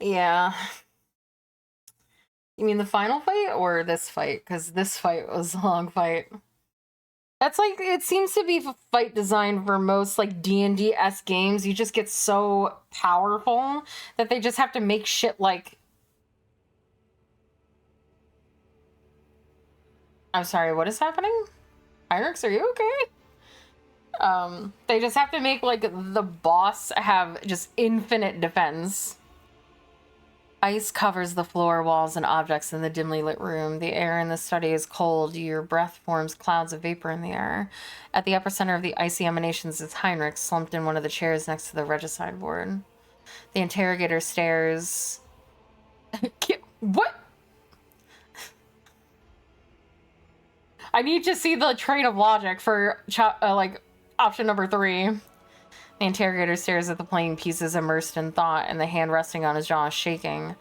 Yeah. You mean the final fight or this fight? Because this fight was a long fight. That's like, it seems to be fight design for most like D&D-esque games. You just get so powerful that they just have to make shit like... I'm sorry, what is happening? Heinrix, are you okay? They just have to make like the boss have just infinite defense. Ice covers the floor, walls, and objects in the dimly lit room. The air in the study is cold. Your breath forms clouds of vapor in the air. At the epicenter of the icy emanations is Heinrich, slumped in one of the chairs next to the regicide board. The interrogator stares. What? I need to see the train of logic for like option number 3. The interrogator stares at the playing pieces, immersed in thought, and the hand resting on his jaw is shaking.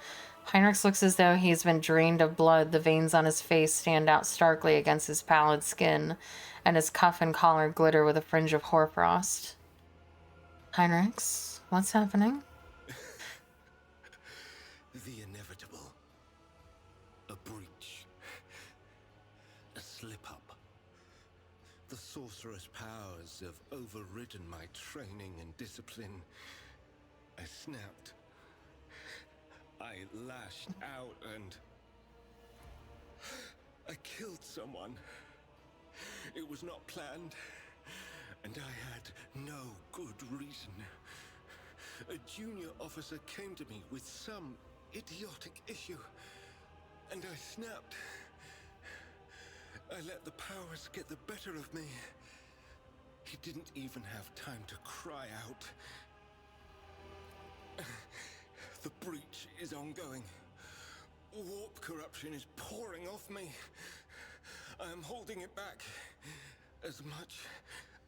Heinrich looks as though he's been drained of blood. The veins on his face stand out starkly against his pallid skin, and his cuff and collar glitter with a fringe of hoarfrost. Heinrich, what's happening? The inevitable. A breach. A slip-up. The sorcerer's powers have overridden my training and discipline. I snapped. I lashed out and... I killed someone. It was not planned. and I had no good reason. A junior officer came to me with some idiotic issue, and I snapped. I let the powers get the better of me. He didn't even have time to cry out. The breach is ongoing. Warp corruption is pouring off me. I am holding it back as much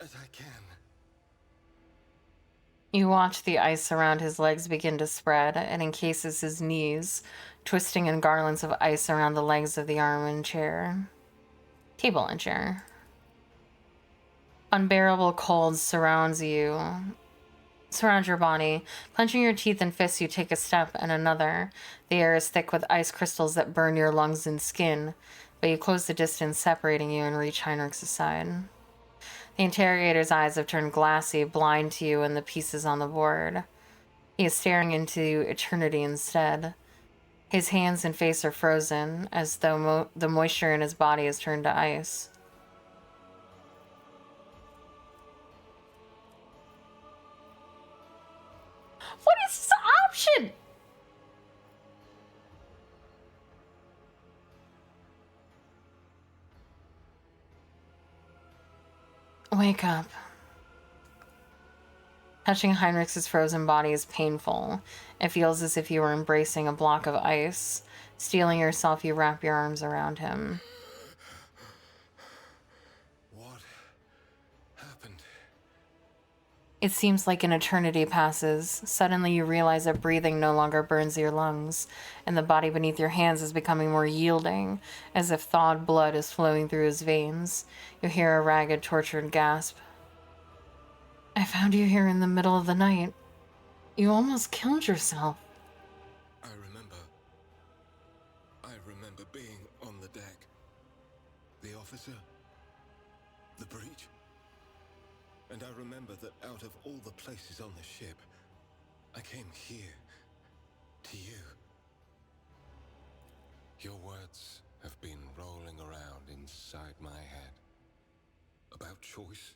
as I can. You watch the ice around his legs begin to spread and encases his knees, twisting in garlands of ice around the legs of the arm and chair. Table and chair. Unbearable cold surround your body. Clenching your teeth and fists, you take a step and another. The air is thick with ice crystals that burn your lungs and skin, but you close the distance separating you and reach Heinrich's side. The interrogator's eyes have turned glassy, blind to you and the pieces on the board. He is staring into eternity instead. His hands and face are frozen, as though the moisture in his body has turned to ice. What is this option? Wake up. Touching Heinrich's frozen body is painful. It feels as if you were embracing a block of ice. Steeling yourself, you wrap your arms around him. What happened? It seems like an eternity passes. Suddenly you realize that breathing no longer burns your lungs, and the body beneath your hands is becoming more yielding, as if thawed blood is flowing through his veins. You hear a ragged, tortured gasp. I found you here in the middle of the night. You almost killed yourself. I remember being on the deck. The officer, the breach. And I remember that out of all the places on the ship, I came here, to you. Your words have been rolling around inside my head. About choice,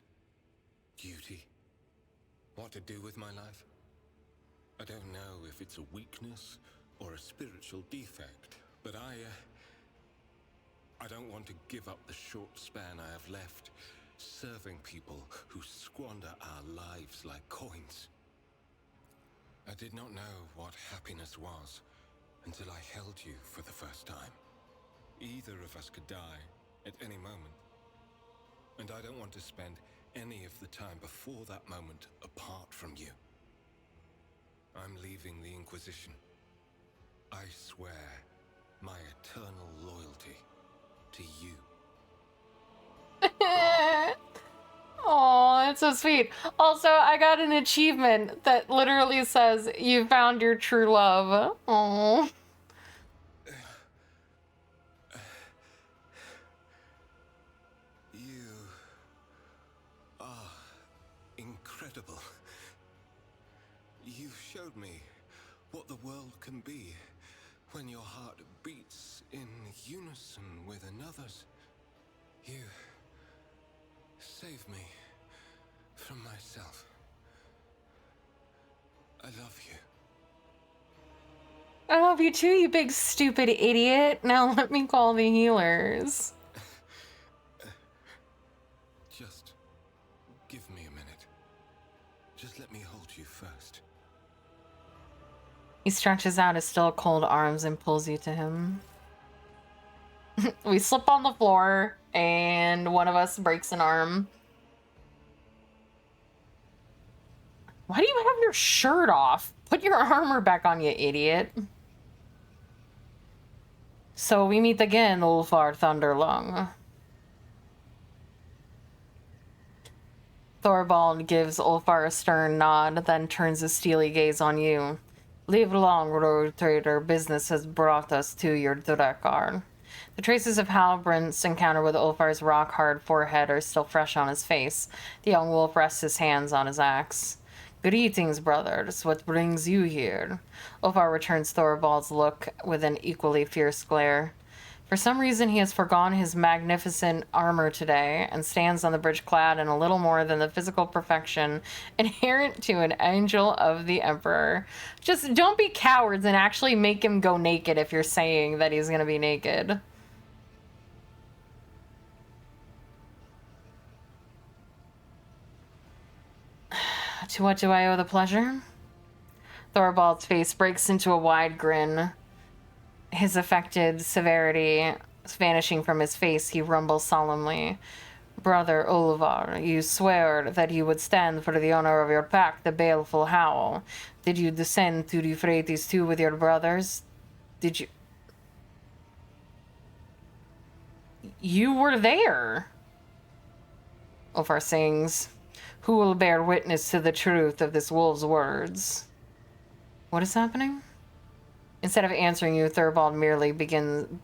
duty, what to do with my life. I don't know if it's a weakness or a spiritual defect, but I don't want to give up the short span I have left serving people who squander our lives like coins. I did not know what happiness was until I held you for the first time. Either of us could die at any moment, and I don't want to spend any of the time before that moment apart from you. I'm leaving the Inquisition. I swear my eternal loyalty to you. Oh, that's so sweet. Also, I got an achievement that literally says you found your true love. Oh. You are incredible. You showed me what the world can be when your heart beats in unison with another's. You saved me from myself. I love you. I love you too, you big stupid idiot. Now let me call the healers. Just give me a minute. Just let me hold you first. He stretches out his still cold arms and pulls you to him. We slip on the floor, and one of us breaks an arm. Why do you have your shirt off? Put your armor back on, you idiot. So we meet again, Ulfar Thunderlung. Thorvald gives Ulfar a stern nod, then turns a steely gaze on you. Live long, road trader. Business has brought us to your Durakar. The traces of Halbrand's encounter with Ulfar's rock-hard forehead are still fresh on his face. The young wolf rests his hands on his axe. Greetings, brothers. What brings you here? Ulfar returns Thorvald's look with an equally fierce glare. For some reason, he has forgone his magnificent armor today and stands on the bridge clad in a little more than the physical perfection inherent to an angel of the Emperor. Just don't be cowards and actually make him go naked if you're saying that he's going to be naked. To what do I owe the pleasure? Thorvald's face breaks into a wide grin. His affected severity vanishing from his face, he rumbles solemnly. Brother Olvar, you swear that you would stand for the honor of your pack, the baleful Howl. Did you descend to Euphrates too with your brothers? Did you... You were there! Olvar sings. Who will bear witness to the truth of this wolf's words? What is happening? Instead of answering you, Thorvald merely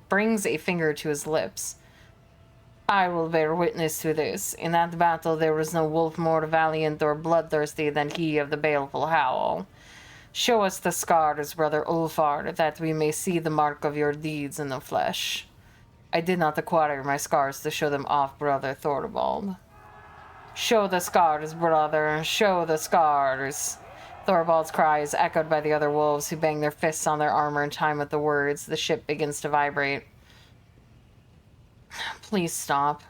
brings a finger to his lips. I will bear witness to this. In that battle there was no wolf more valiant or bloodthirsty than he of the baleful Howl. Show us the scars, brother Ulfar, that we may see the mark of your deeds in the flesh. I did not acquire my scars to show them off, brother Thorvald. Show the scars, brother. Show the scars. Thorvald's cry is echoed by the other wolves, who bang their fists on their armor in time with the words. The ship begins to vibrate. Please stop.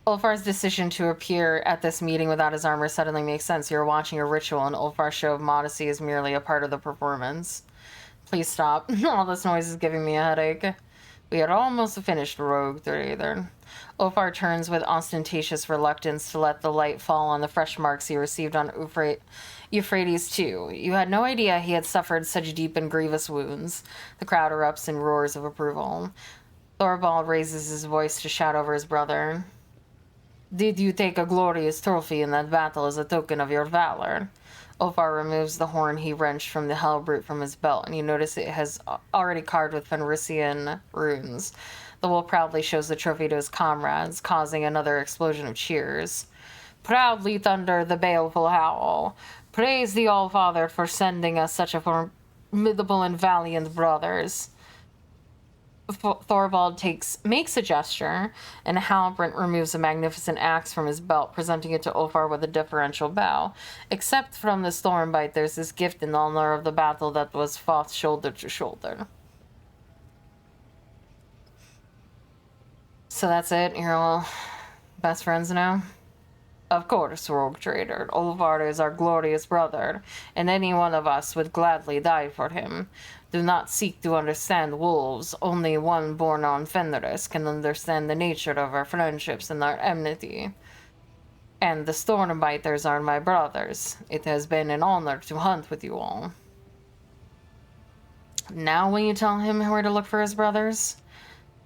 Ulfar's decision to appear at this meeting without his armor suddenly makes sense. You're watching a ritual, and Ulfar's show of modesty is merely a part of the performance. Please stop. All this noise is giving me a headache. We are almost finished, rogue either. Ulfar turns with ostentatious reluctance to let the light fall on the fresh marks he received on Euphrates too. You had no idea he had suffered such deep and grievous wounds. The crowd erupts in roars of approval. Thorvald raises his voice to shout over his brother. Did you take a glorious trophy in that battle as a token of your valor? Ulfar removes the horn he wrenched from the Hellbrute from his belt, and you notice it has already carved with Fenrisian runes. The wolf proudly shows the trophy to his comrades, causing another explosion of cheers. Proudly thunder the baleful Howl. Praise the All-Father for sending us such a formidable and valiant brothers. Thorvald makes a gesture, and Halbrand removes a magnificent axe from his belt, presenting it to Ulfar with a deferential bow. Accept from the Stormbiters this gift in honor of the battle that was fought shoulder to shoulder. So that's it? You're all best friends now? Of course, rogue trader. Ulfar is our glorious brother, and any one of us would gladly die for him. Do not seek to understand wolves. Only one born on Fenris can understand the nature of our friendships and our enmity. And the Stormbiters are my brothers. It has been an honor to hunt with you all. Now will you tell him where to look for his brothers?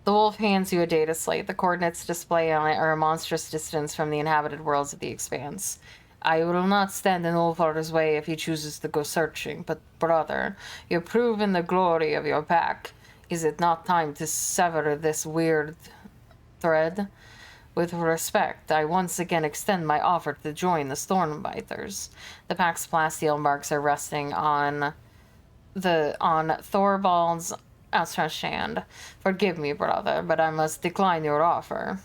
The wolf hands you a data slate. The coordinates displayed on it are a monstrous distance from the inhabited worlds of the expanse. I will not stand in Ulfar's way if he chooses to go searching, but brother, you've proven the glory of your pack. Is it not time to sever this weird thread? With respect, I once again extend my offer to join the Stormbiters. The pack's plasteel marks are resting on Thorvald's outstretched hand. Forgive me, brother, but I must decline your offer.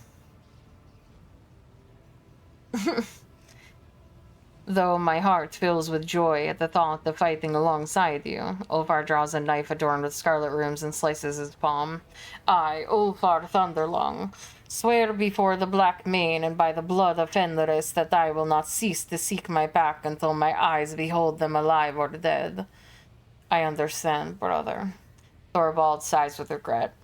Though my heart fills with joy at the thought of fighting alongside you. Ulfar draws a knife adorned with scarlet runes and slices his palm. I, Ulfar Thunderlong, swear before the Black Mane and by the blood of Fenris that I will not cease to seek my pack until my eyes behold them alive or dead. I understand, brother. Thorvald sighs with regret.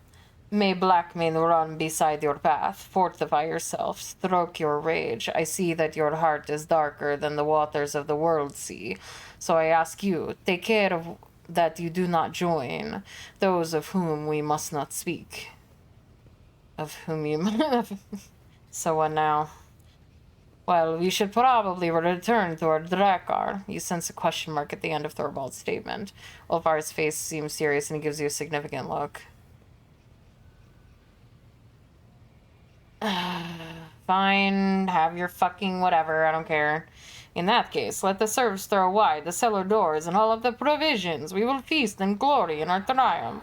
May Blackmane run beside your path. Fortify yourself. Stroke your rage. I see that your heart is darker than the waters of the world sea. So I ask you, take care of that you do not join those of whom we must not speak. Of whom you... So what now? Well, we should probably return to our Drakkar. You sense a question mark at the end of Thorvald's statement. Ulfar's face seems serious and he gives you a significant look. Fine, have your fucking whatever, I don't care. In that case, let the serfs throw wide the cellar doors and all of the provisions. We will feast and glory in our triumph.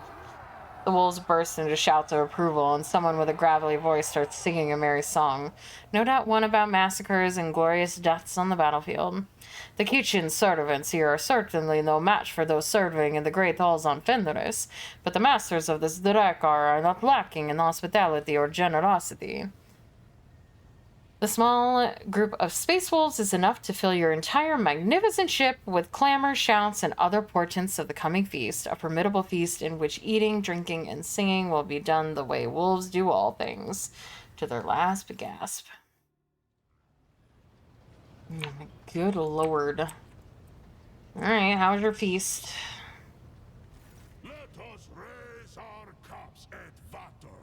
The wolves burst into shouts of approval, and someone with a gravelly voice starts singing a merry song, no doubt one about massacres and glorious deaths on the battlefield. The kitchen servants here are certainly no match for those serving in the great halls on Fenris, but the masters of this Drakar are not lacking in hospitality or generosity. The small group of space wolves is enough to fill your entire magnificent ship with clamor, shouts, and other portents of the coming feast, a formidable feast in which eating, drinking, and singing will be done the way wolves do all things, to their last gasp. Oh my good lord. Alright, how was your feast? Let us raise our cups at Vater,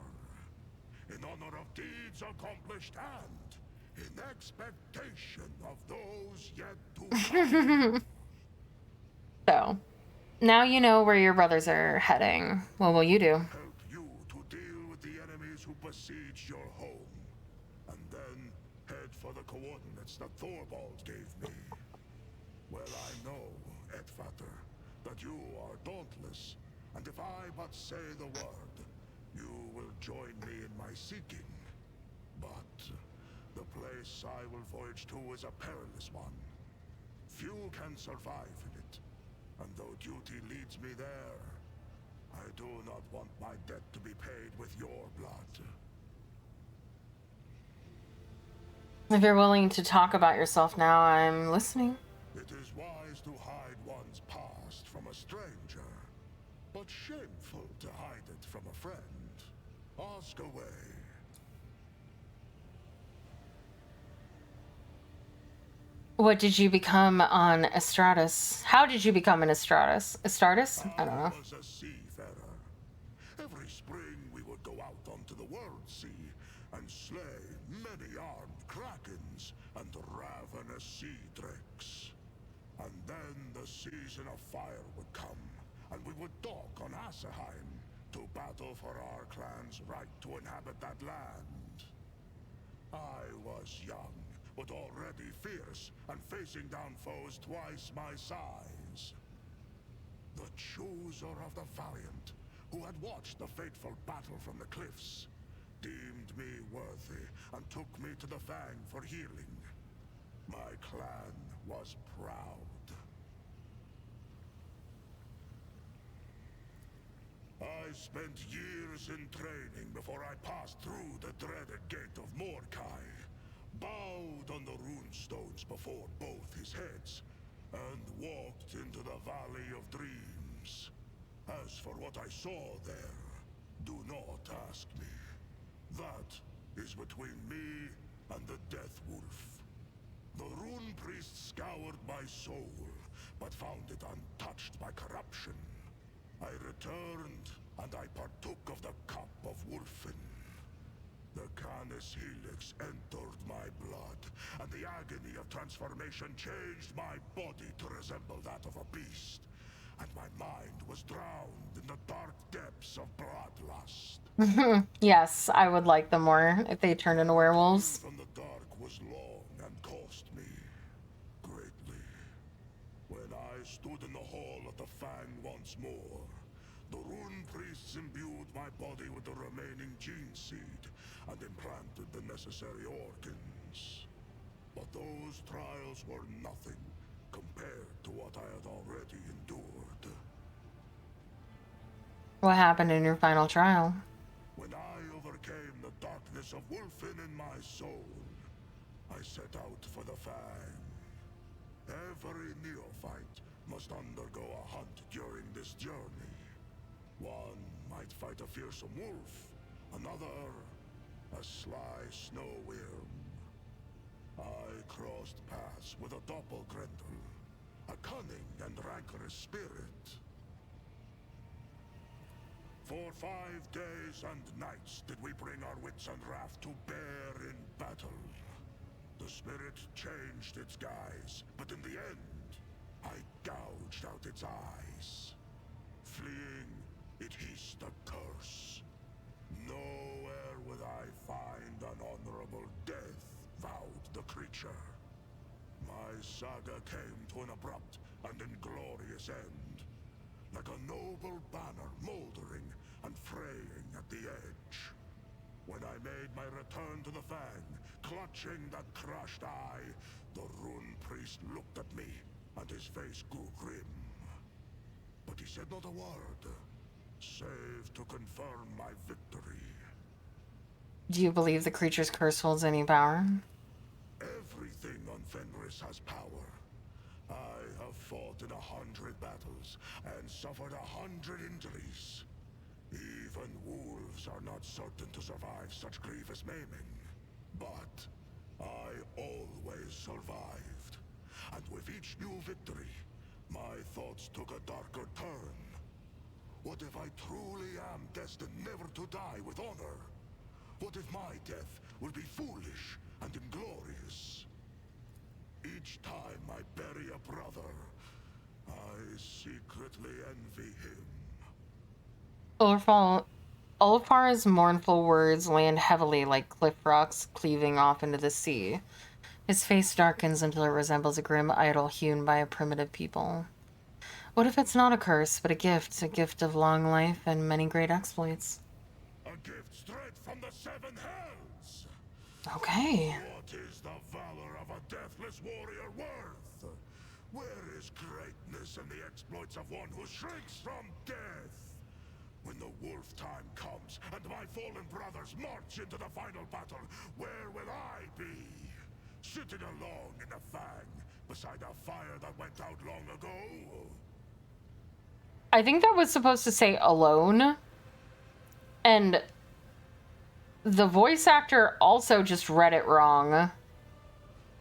in honor of deeds accomplished and in expectation of those yet to come. So, now you know where your brothers are heading. What will you do? Help you to deal with the enemies who besiege your home, and then head for the coordinates that Thorvald gave me. Well, I know, Edvater, that you are dauntless, and if I but say the word, you will join me in my seeking. But the place I will voyage to is a perilous one. Few can survive in it, and though duty leads me there, I do not want my debt to be paid with your blood. If you're willing to talk about yourself now, I'm listening. It is wise to hide one's past from a stranger, but shameful to hide it from a friend. Ask away. What did you become on Estratus? How did you become an Estratus? Estratus? I don't know. I was a seafarer. Every spring we would go out onto the world sea and slay many armed krakens and ravenous sea drakes. And then the season of fire would come, and we would dock on Asaheim to battle for our clan's right to inhabit that land. I was young, but already fierce, and facing down foes twice my size. The chooser of the valiant, who had watched the fateful battle from the cliffs, deemed me worthy and took me to the Fang for healing. My clan was proud. I spent years in training before I passed through the dreaded gate of Mordkai, bowed on the runestones before both his heads, and walked into the Valley of Dreams. As for what I saw there, do not ask me. That is between me and the Death Wolf. The Rune Priest scoured my soul, but found it untouched by corruption. I returned, and I partook of the cup of Wolfen. The Canis Helix entered my blood, and the agony of transformation changed my body to resemble that of a beast. And my mind was drowned in the dark depths of bloodlust. Yes, I would like them more if they turned into werewolves. From the dark was long and cost me greatly. When I stood in the hall of the Fang once more, the Rune Priests imbued my body with the remaining gene seed and implanted the necessary organs. But those trials were nothing compared to what I had already endured. What happened in your final trial? When I overcame the darkness of Wolfen in my soul, I set out for the Fang. Every neophyte must undergo a hunt during this journey. One might fight a fearsome wolf, another a sly snow worm. I crossed paths with a doppelgrendel, a cunning and rancorous spirit. For 5 days and nights did we bring our wits and wrath to bear in battle. The spirit changed its guise, but in the end, I gouged out its eyes. Fleeing, it hissed a curse. Nowhere would I find an honorable death, vowed the creature. My saga came to an abrupt and inglorious end. Like a noble banner moldering, and fraying at the edge. When I made my return to the Fang, clutching that crushed eye, the Rune Priest looked at me, and his face grew grim. But he said not a word, save to confirm my victory. Do you believe the creature's curse holds any power? Everything on Fenris has power. I have fought in 100 battles and suffered 100 injuries. Even wolves are not certain to survive such grievous maiming. But I always survived. And with each new victory, my thoughts took a darker turn. What if I truly am destined never to die with honor? What if my death will be foolish and inglorious? Each time I bury a brother, I secretly envy him. Ulfar's mournful words land heavily like cliff rocks cleaving off into the sea. His face darkens until it resembles a grim idol hewn by a primitive people. What if it's not a curse, but a gift of long life and many great exploits? A gift straight from the seven hells! Okay. What is the valor of a deathless warrior worth? Where is greatness in the exploits of one who shrinks from death? When the wolf time comes and my fallen brothers march into the final battle, where will I be? Sitting alone in the Fang, beside a fire that went out long ago? I think that was supposed to say alone. And the voice actor also just read it wrong.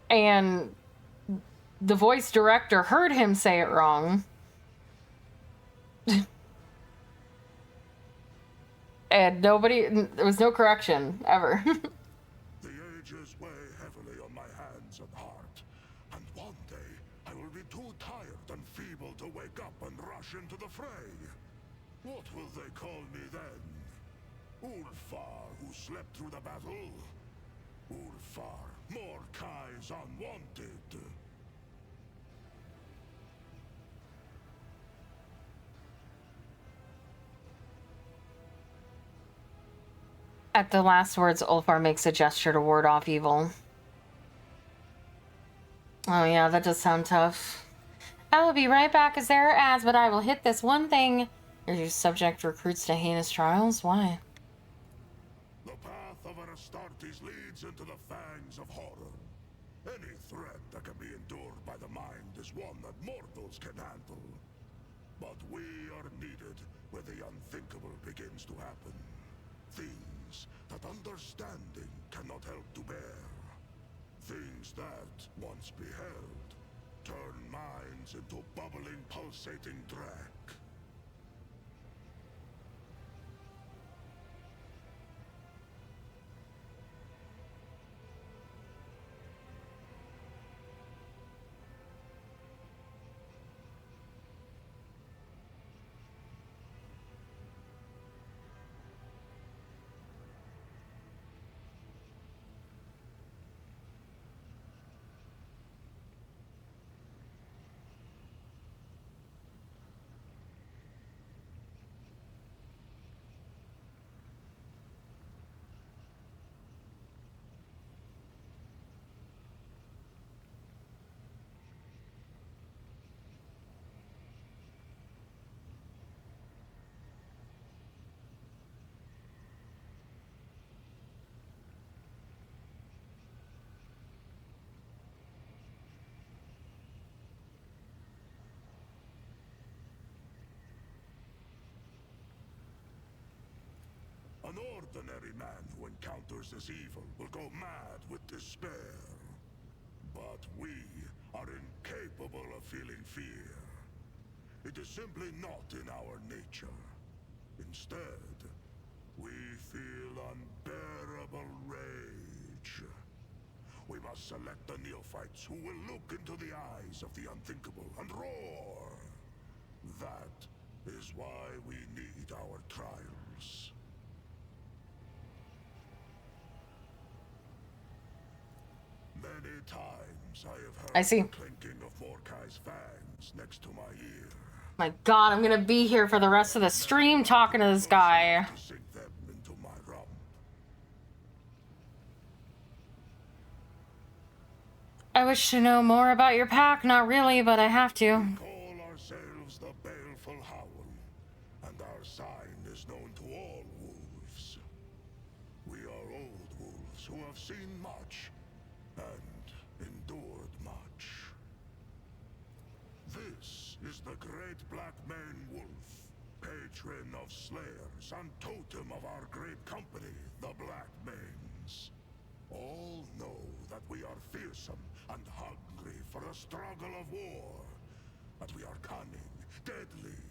And the voice director heard him say it wrong. And there was no correction, ever. The ages weigh heavily on my hands and heart, and one day I will be too tired and feeble to wake up and rush into the fray. What will they call me then? Ulfar, who slept through the battle? Ulfar, Mordekai's unwanted. At the last words, Ulfar makes a gesture to ward off evil. Oh yeah, that does sound tough. I will be right back as there are ads, but I will hit this one thing. Your subject recruits to heinous trials? Why? The path of Astartes leads into the fangs of horror. Any threat that can be endured by the mind is one that mortals can handle. But we are needed where the unthinkable begins to happen. Things that understanding cannot help to bear. Things that, once beheld, turn minds into bubbling, pulsating drac. An ordinary man who encounters this evil will go mad with despair. But we are incapable of feeling fear. It is simply not in our nature. Instead, we feel unbearable rage. We must select the neophytes who will look into the eyes of the unthinkable and roar. That is why we need our trials. Many times I have heard I see. the clinking of Mordekai's fangs next to my ear. My God, I'm gonna be here for the rest of the stream talking to this guy. To sink them into my rum. I wish to know more about your pack. Not really, but I have to. We call ourselves the Baleful Howl, and our sign is known to all wolves. We are old wolves who have seen much and endured much. This is the great black mane wolf, patron of slayers and totem of our great company, the Black Manes. All know that we are fearsome and hungry for the struggle of war, that we are cunning, deadly,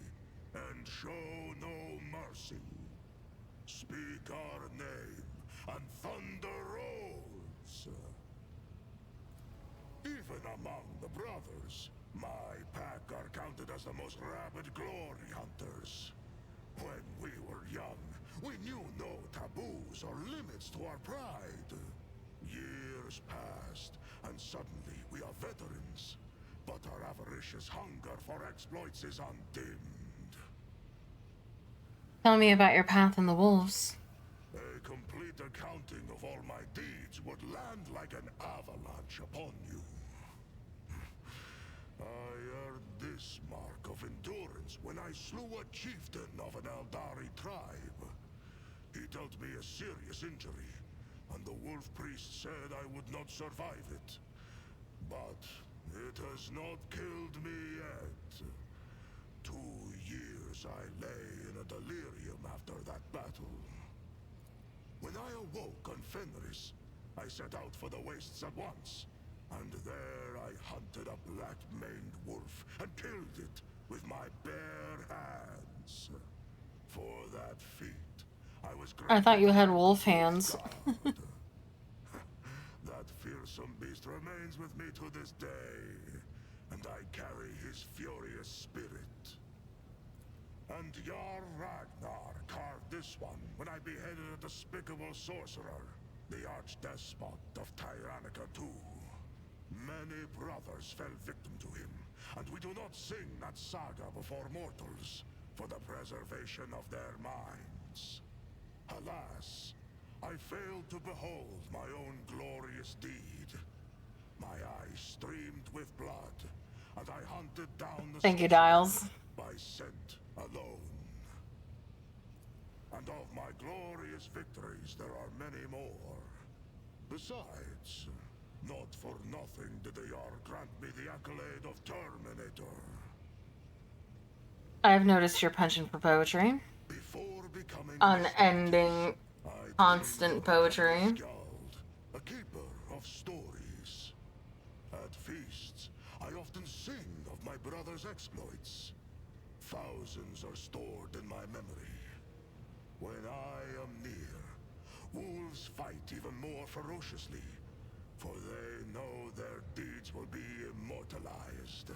and show no mercy. Speak our name, and thunder rolls. Even among the brothers, my pack are counted as the most rabid glory hunters. When we were young, we knew no taboos or limits to our pride. Years passed, and suddenly we are veterans. But our avaricious hunger for exploits is undimmed. Tell me about your path in the wolves. A complete accounting of all my deeds would land like an avalanche upon you. I earned this mark of endurance when I slew a chieftain of an Eldari tribe. He dealt me a serious injury, and the wolf priest said I would not survive it. But it has not killed me yet. 2 years I lay in a delirium after that battle. When I awoke on Fenris, I set out for the wastes at once. And there I hunted a black-maned wolf and killed it with my bare hands. For that feat, I was I thought you had wolf hands. That fearsome beast remains with me to this day, and I carry his furious spirit. And Jarl Ragnar carved this one when I beheaded a despicable sorcerer, the archdespot of Tyrannica II. Many brothers fell victim to him, and we do not sing that saga before mortals, for the preservation of their minds. Alas, I failed to behold my own glorious deed. My eyes streamed with blood, and I hunted down the Thank you, sorcerer Dials. by scent alone. And of my glorious victories there are many more. Besides, not for nothing did the Jarl grant me the accolade of Terminator. I've noticed you're punching for poetry. Before becoming Unending, I constant dreamed of poetry. a skald, a keeper of stories. At feasts, I often sing of my brother's exploits. Thousands are stored in my memory. When I am near, wolves fight even more ferociously, for they know their deeds will be immortalized.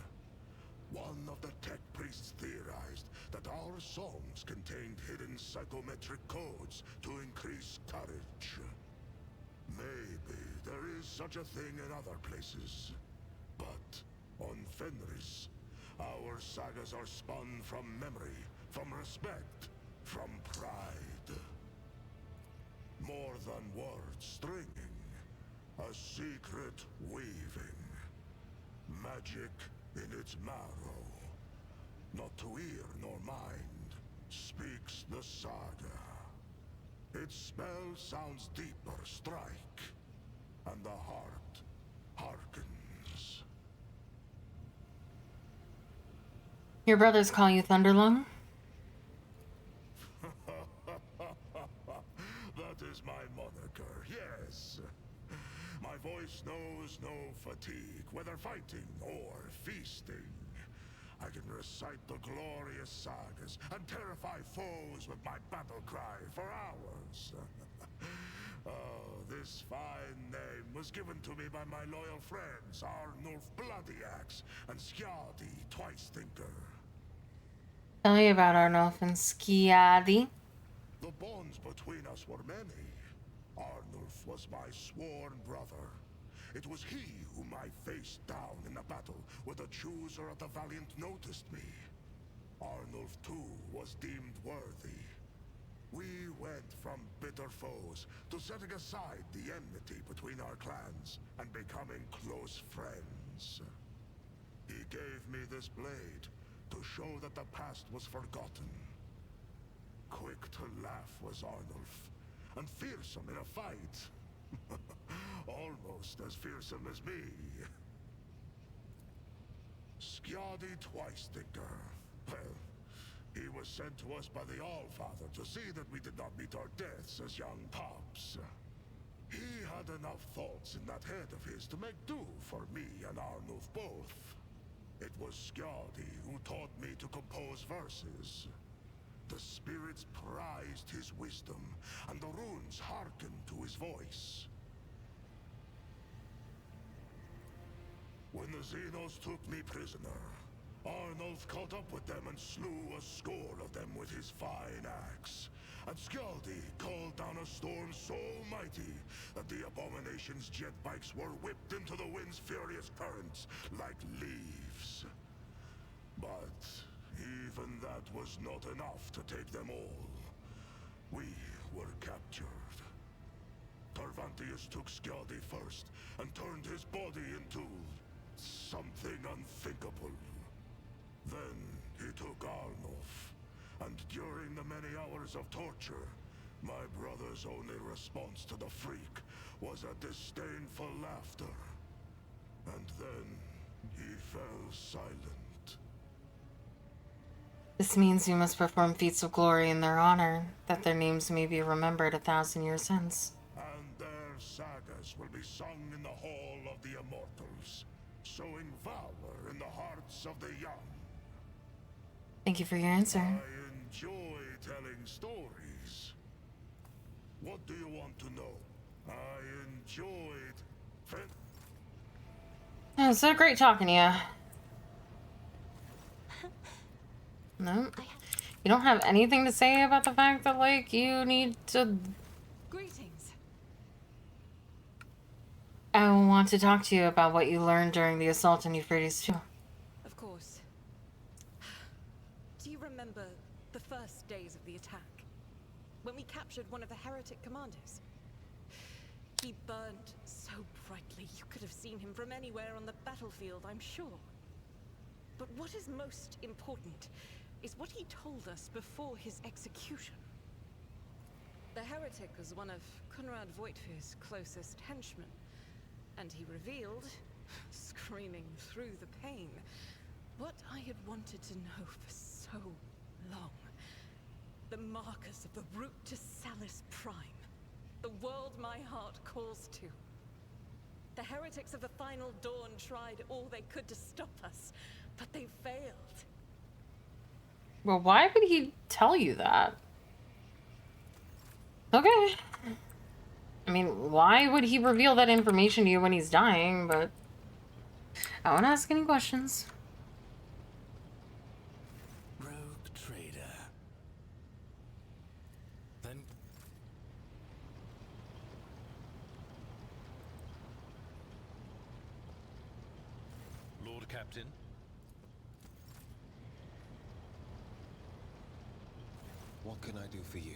One of the tech priests theorized that our songs contained hidden psychometric codes to increase courage. Maybe there is such a thing in other places, but on Fenris, our sagas are spun from memory, from respect, from pride. More than words stringing, a secret weaving. Magic in its marrow. Not to ear nor mind, speaks the saga. Its spell sounds deeper, strike, and the heart hearkens. Your brothers call you Thunderlung? That is my moniker, yes. My voice knows no fatigue, whether fighting or feasting. I can recite the glorious sagas and terrify foes with my battle cry for hours. Oh, this fine name was given to me by my loyal friends, Arnulf Bloody Axe and Skjaldi Twice Thinker. Tell me about Arnulf and Skjaldi. The bonds between us were many. Arnulf was my sworn brother. It was he whom I faced down in a battle where the chooser of the valiant noticed me. Arnulf too was deemed worthy. We went from bitter foes to setting aside the enmity between our clans and becoming close friends. He gave me this blade to show that the past was forgotten. Quick to laugh was Arnulf, and fearsome in a fight. Almost as fearsome as me. Skjadi Twice-Thinker. Well, he was sent to us by the Allfather to see that we did not meet our deaths as young pups. He had enough thoughts in that head of his to make do for me and Arnulf both. It was Skjadi who taught me to compose verses. The spirits prized his wisdom, and the runes hearkened to his voice. When the Xenos took me prisoner, Arnulf caught up with them and slew a score of them with his fine axe. And Skjadi called down a storm so mighty that the abomination's jet bikes were whipped into the wind's furious currents like leaves. But even that was not enough to take them all. We were captured. Tarvantius took Skjadi first and turned his body into something unthinkable. Then he took Arnulf, and during the many hours of torture, my brother's only response to the freak was a disdainful laughter. And then he fell silent. This means you must perform feats of glory in their honor, that their names may be remembered 1,000 years hence. And their sagas will be sung in the Hall of the Immortals, sowing valor in the hearts of the young. Thank you for your answer. I enjoy telling stories. What do you want to know? I enjoyed... Oh, it's so great talking to you. No? You don't have anything to say about the fact that, like, you need to... Greetings. I want to talk to you about what you learned during the assault on Euphrates too. Of course. Do you remember the first days of the attack? When we captured one of the heretic commanders? He burned so brightly you could have seen him from anywhere on the battlefield, I'm sure. But what is most important is what he told us before his execution. The heretic was one of Conrad Voigtfir's closest henchmen, and he revealed, screaming through the pain, what I had wanted to know for so long. The markers of the route to Salis Prime. The world my heart calls to. The heretics of the Final Dawn tried all they could to stop us, but they failed. Well, why would he tell you that? Okay. I mean, why would he reveal that information to you when he's dying, but... I won't ask any questions. Rogue trader. Then... Lord Captain. What can I do for you?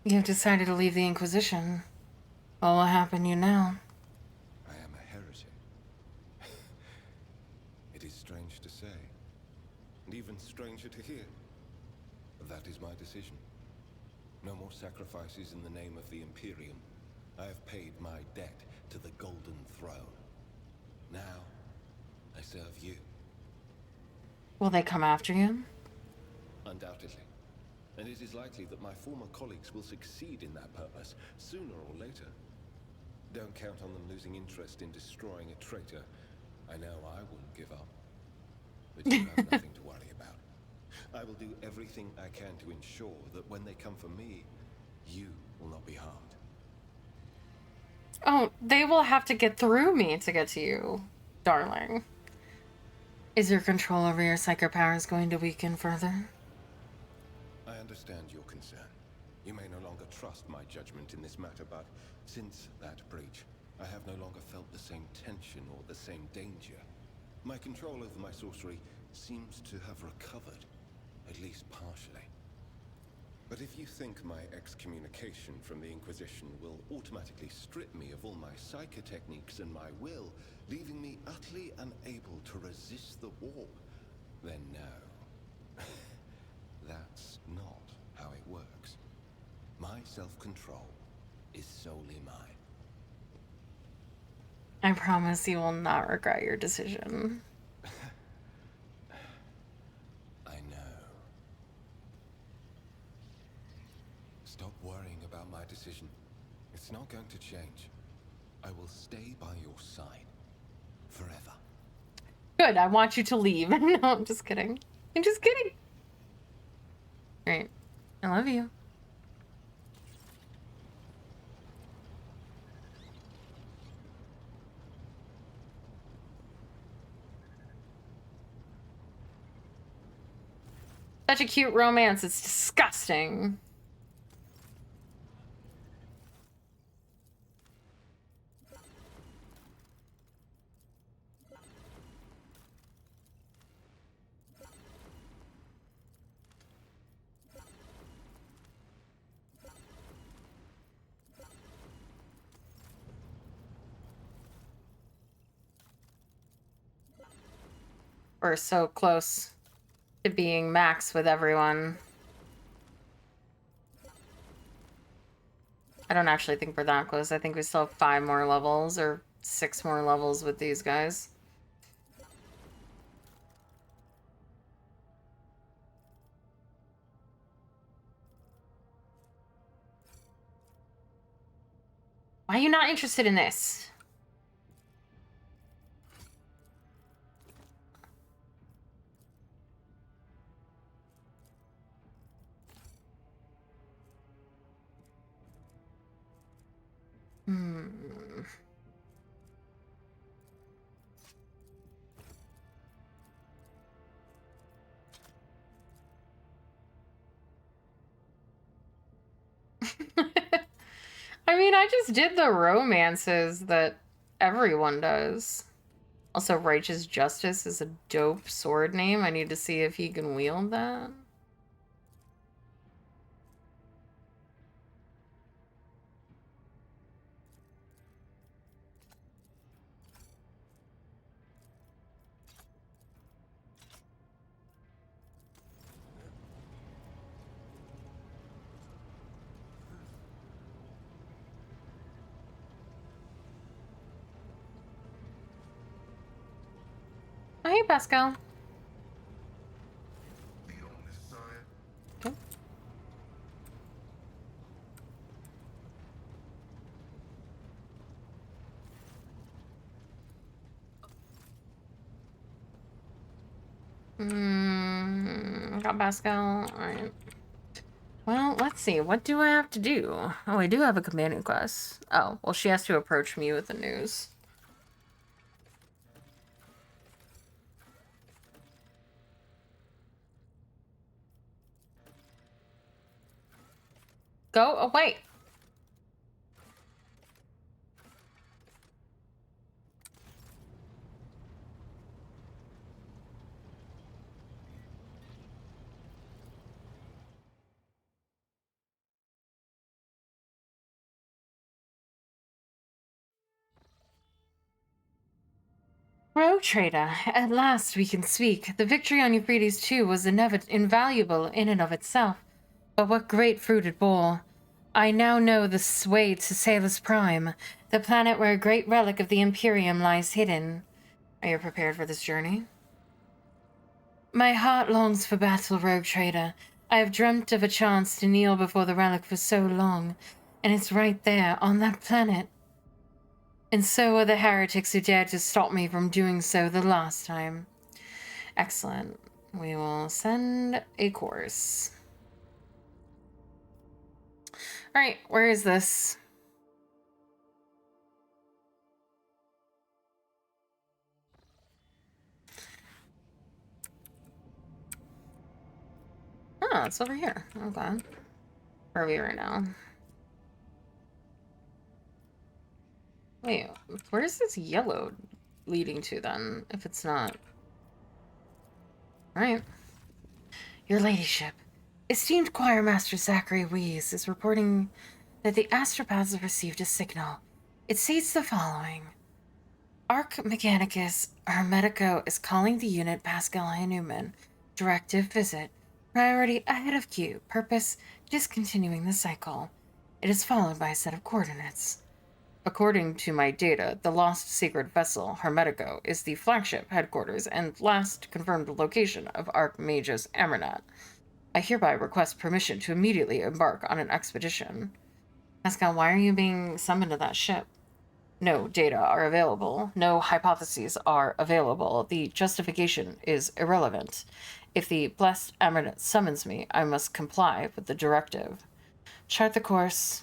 You've decided to leave the Inquisition. What will happen to you now? I am a heretic. It is strange to say, and even stranger to hear. But that is my decision. No more sacrifices in the name of the Imperium. I have paid my debt to the Golden Throne. Now, I serve you. Will they come after you? Undoubtedly. And it is likely that my former colleagues will succeed in that purpose, sooner or later. Don't count on them losing interest in destroying a traitor. I know I wouldn't give up. But you have nothing to worry about. I will do everything I can to ensure that when they come for me, you will not be harmed. Oh, they will have to get through me to get to you, darling. Is your control over your psychic powers going to weaken further? I understand your concern. You may no longer trust my judgment in this matter, but since that breach, I have no longer felt the same tension or the same danger. My control over my sorcery seems to have recovered, at least partially. But if you think my excommunication from the Inquisition will automatically strip me of all my psychotechniques and my will, leaving me utterly unable to resist the war, then no. That's not how it works. My self-control is solely mine. I promise you will not regret your decision. I know. Stop worrying about my decision. It's not going to change. I will stay by your side. Forever. Good, I want you to leave. No, I'm just kidding. I'm just kidding. Alright. I love you. Such a cute romance, it's disgusting. We're so close to being max with everyone. I don't actually think we're that close. I think we still have 5 more levels or 6 more levels with these guys. Why are you not interested in this? I mean, I just did the romances that everyone does. Also, Righteous Justice is a dope sword name. I need to see if he can wield that. Oh, hey, Pascal. Okay. Got Pascal. Alright. Well, let's see. What do I have to do? Oh, I do have a companion quest. Oh, well, she has to approach me with the news. Go away. Rogue Trader, at last we can speak. The victory on Euphrates II was invaluable in and of itself, but what great fruit it bore. I now know the way to Salus Prime, the planet where a great relic of the Imperium lies hidden. Are you prepared for this journey? My heart longs for battle, Rogue Trader. I have dreamt of a chance to kneel before the relic for so long, and it's right there, on that planet. And so are the heretics who dared to stop me from doing so the last time. Excellent. We will send a course. Alright, where is this? Oh, it's over here. Okay. Where are we right now? Wait, where's this yellow leading to then, if it's not? Alright. Your ladyship. Esteemed Choirmaster Zachary Wees is reporting that the astropaths have received a signal. It states the following. Arc Mechanicus Hermetico is calling the unit Pascal I. Newman. Directive visit. Priority ahead of queue. Purpose discontinuing the cycle. It is followed by a set of coordinates. According to my data, the lost sacred vessel, Hermetico, is the flagship headquarters and last confirmed location of Archmagus Amernat. I hereby request permission to immediately embark on an expedition. Pascal, why are you being summoned to that ship? No data are available. No hypotheses are available. The justification is irrelevant. If the blessed Amernat summons me, I must comply with the directive. Chart the course.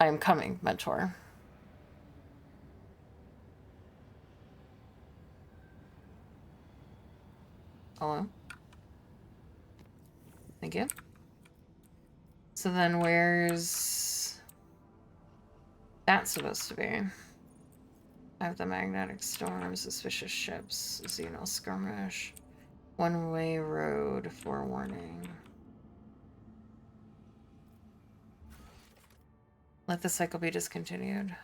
I am coming, Mentor. Hello? Thank you. So then where's that supposed to be? I have the magnetic storm, suspicious ships, Xeno skirmish, one-way road, forewarning. Let the cycle be discontinued.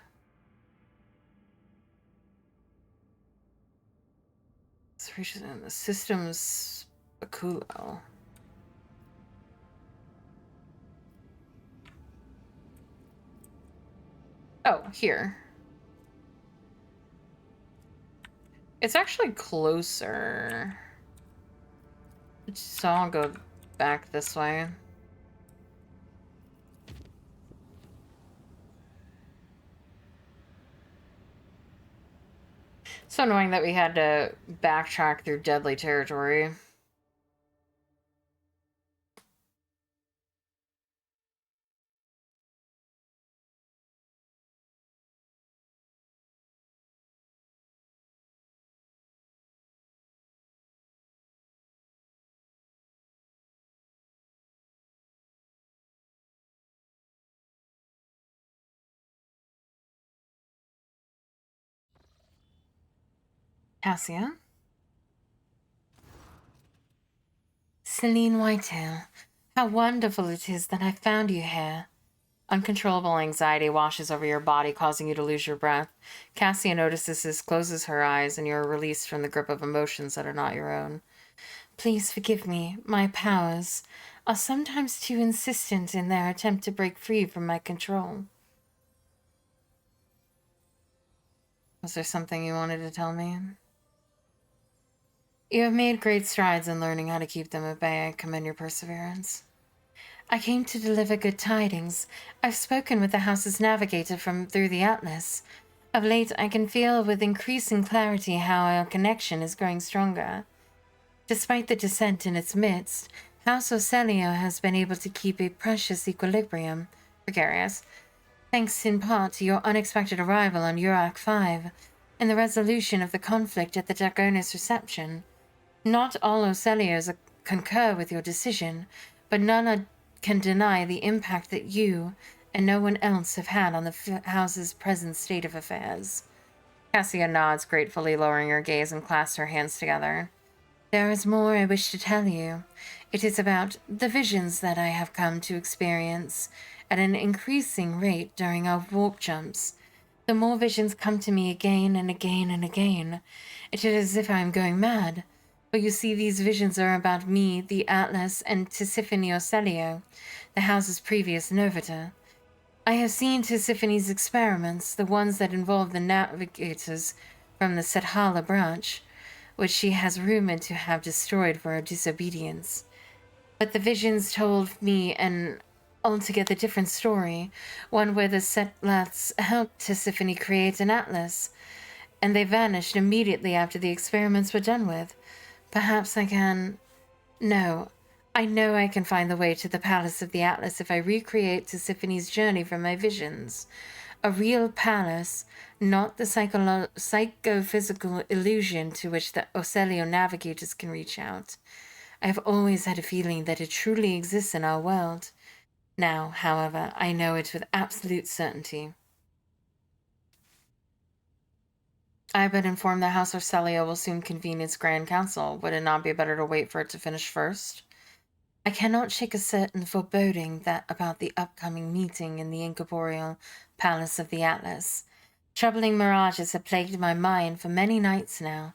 This reaches in the system's Bakulo. Oh, here. It's actually closer. So I'll go back this way. So annoying that we had to backtrack through deadly territory. Cassia? Celine Whitetail, how wonderful it is that I found you here. Uncontrollable anxiety washes over your body, causing you to lose your breath. Cassia notices this, closes her eyes, and you are released from the grip of emotions that are not your own. Please forgive me. My powers are sometimes too insistent in their attempt to break free from my control. Was there something you wanted to tell me? You have made great strides in learning how to keep them at bay. I commend your perseverance. I came to deliver good tidings. I've spoken with the house's navigator through the Atlas. Of late, I can feel with increasing clarity how our connection is growing stronger. Despite the descent in its midst, House Ocelio has been able to keep a precious equilibrium, precarious, thanks in part to your unexpected arrival on Urak 5 and the resolution of the conflict at the Dagonis reception. Not all Ocelios concur with your decision, but none can deny the impact that you and no one else have had on the house's present state of affairs. Cassia nods gratefully, lowering her gaze and clasps her hands together. There is more I wish to tell you. It is about the visions that I have come to experience at an increasing rate during our warp jumps. The more visions come to me again and again and again. It is as if I am going mad. But you see, these visions are about me, the Atlas, and Tisiphone Ocelio, the house's previous novita. I have seen Tisiphone's experiments, the ones that involve the navigators from the Sethala branch, which she has rumored to have destroyed for her disobedience. But the visions told me an altogether different story, one where the Setlaths helped Tisiphone create an Atlas, and they vanished immediately after the experiments were done with. Perhaps I can... No, I know I can find the way to the Palace of the Atlas if I recreate Tisiphone's journey from my visions. A real palace, not the psychophysical illusion to which the Ocelio navigators can reach out. I have always had a feeling that it truly exists in our world. Now, however, I know it with absolute certainty. I've been informed the House of Celia will soon convene its Grand Council. Would it not be better to wait for it to finish first? I cannot shake a certain foreboding that about the upcoming meeting in the incorporeal palace of the Atlas. Troubling mirages have plagued my mind for many nights now,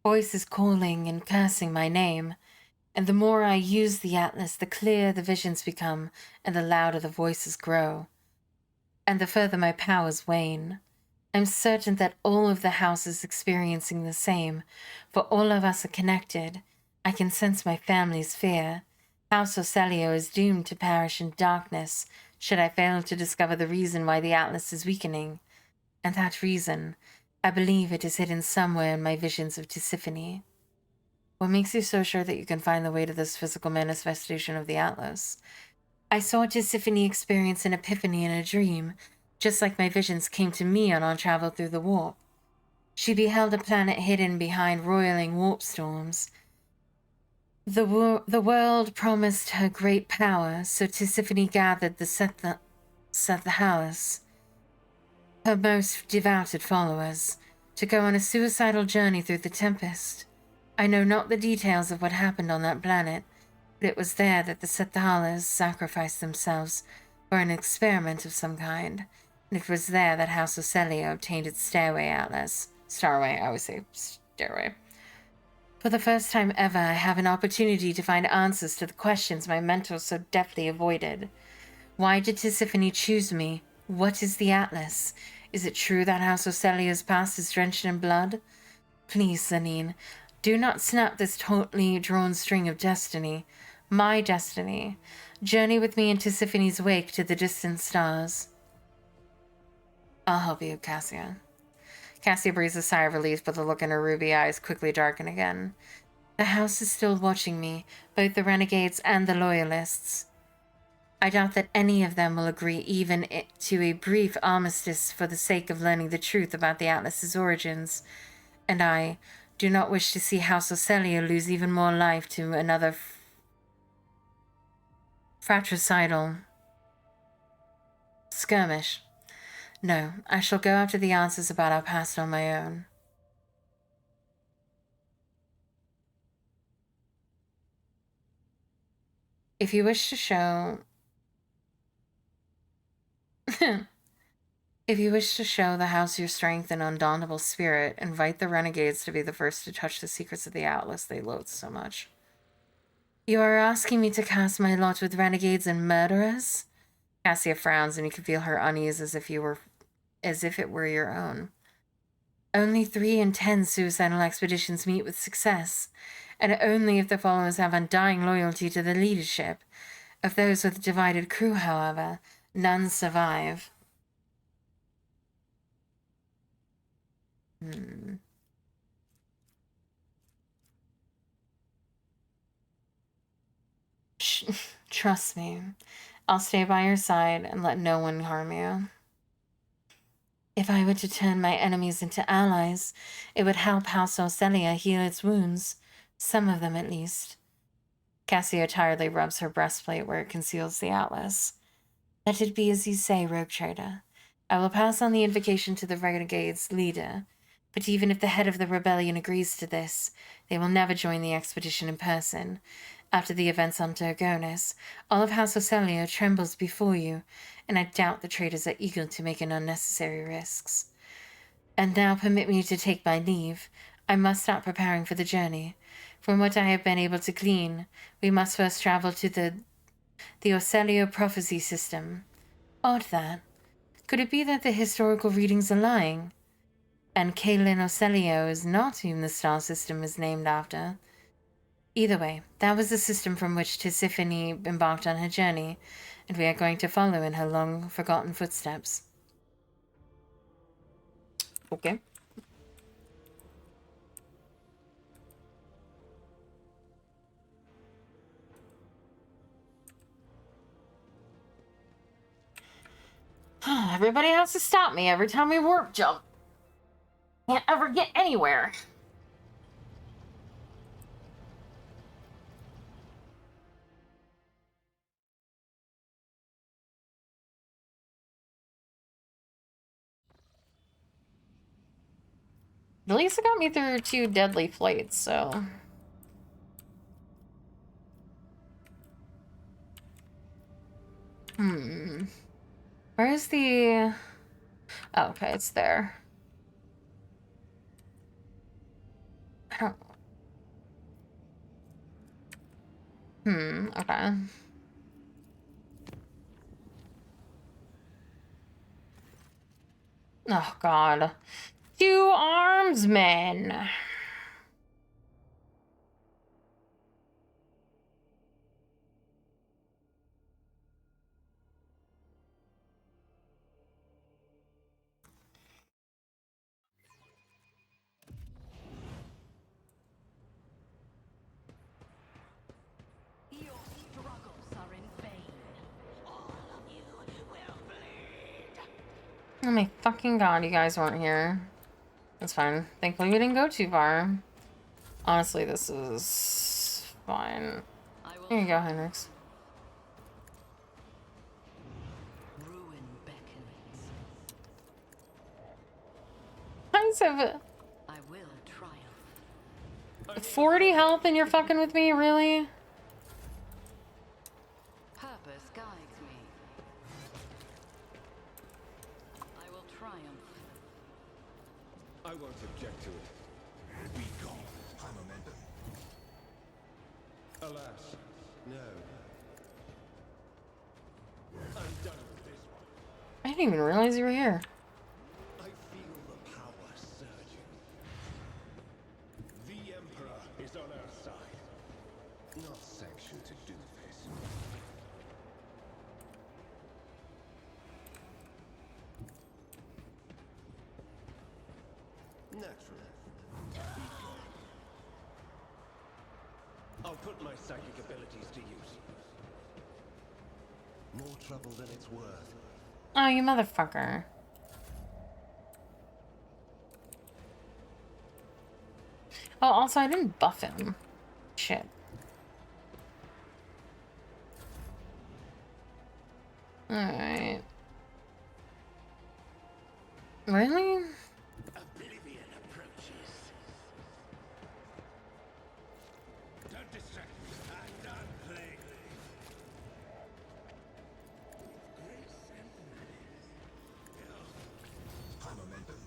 voices calling and cursing my name, and the more I use the Atlas, the clearer the visions become, and the louder the voices grow, and the further my powers wane. I'm certain that all of the house is experiencing the same, for all of us are connected. I can sense my family's fear. House Ocelio is doomed to perish in darkness should I fail to discover the reason why the Atlas is weakening. And that reason, I believe it is hidden somewhere in my visions of Tisiphone. What makes you so sure that you can find the way to this physical manifestation of the Atlas? I saw Tisiphone experience an epiphany in a dream, just like my visions came to me on our travel through the warp. She beheld a planet hidden behind roiling warp storms. The world promised her great power, so Tisiphone gathered the Sethalis, her most devoted followers, to go on a suicidal journey through the Tempest. I know not the details of what happened on that planet, but it was there that the Sethalis sacrificed themselves for an experiment of some kind, and it was there that House Ocelio obtained its Stairway Atlas. Starway, I always say Stairway. For the first time ever, I have an opportunity to find answers to the questions my mentors so deftly avoided. Why did Tisiphone choose me? What is the Atlas? Is it true that House Ocelio's past is drenched in blood? Please, Celine, do not snap this tautly drawn string of destiny. My destiny. Journey with me in Tisiphone's wake to the distant stars. I'll help you, Cassia. Cassia breathes a sigh of relief, but the look in her ruby eyes quickly darken again. The house is still watching me, both the renegades and the loyalists. I doubt that any of them will agree even to a brief armistice for the sake of learning the truth about the Atlas's origins, and I do not wish to see House Ocelio lose even more life to another fratricidal skirmish. No, I shall go after the answers about our past on my own. If you wish to show... If you wish to show the house your strength and undauntable spirit, invite the renegades to be the first to touch the secrets of the Atlas they loathe so much. You are asking me to cast my lot with renegades and murderers? Cassia frowns, and you can feel her unease as if it were your own. Only 3 in 10 suicidal expeditions meet with success, and only if the followers have undying loyalty to the leadership. Of those with a divided crew, however, none survive. Trust me, I'll stay by your side and let no one harm you. If I were to turn my enemies into allies, it would help House Ocelia heal its wounds. Some of them, at least. Cassia tiredly rubs her breastplate where it conceals the Atlas. Let it be as you say, rogue trader. I will pass on the invocation to the renegade's leader, but even if the head of the rebellion agrees to this, they will never join the expedition in person. After the events on Dorgonis, all of House Ocelio trembles before you, and I doubt the traitors are eager to make unnecessary risks. And now permit me to take my leave. I must start preparing for the journey. From what I have been able to glean, we must first travel to the Ocelio prophecy system. Odd that. Could it be that the historical readings are lying? And Kaelin Ocelio is not whom the star system is named after. Either way, that was the system from which Tisiphone embarked on her journey, and we are going to follow in her long-forgotten footsteps. Okay. Everybody has to stop me every time we warp jump. Can't ever get anywhere. At least it got me through 2 deadly flights, so... Where's the... Oh, okay, it's there. I don't... Okay. Oh, God. 2 armsmen! Your struggles are in vain. All of you will bleed. Oh my fucking God, you guys weren't here. That's fine. Thankfully we didn't go too far. Honestly, this is... fine. Here you go, Heinrichs. Ruin beckons. Guys have I will triumph. 40 health and you're fucking with me? Really? Purpose guides me. I will triumph. I won't object to it. Be gone. High momentum. Alas, no. I'm done with this one. I didn't even realize you were here. I feel the power surging. The Emperor is on our side. Not sanctioned to do this. Naturally. I'll put my psychic abilities to use. More trouble than it's worth. Oh, you motherfucker. Oh, also, I didn't buff him. Shit. Alright. Really? Oblivion approaches. Don't distract me. I'm done playing. With grace and malice. High momentum.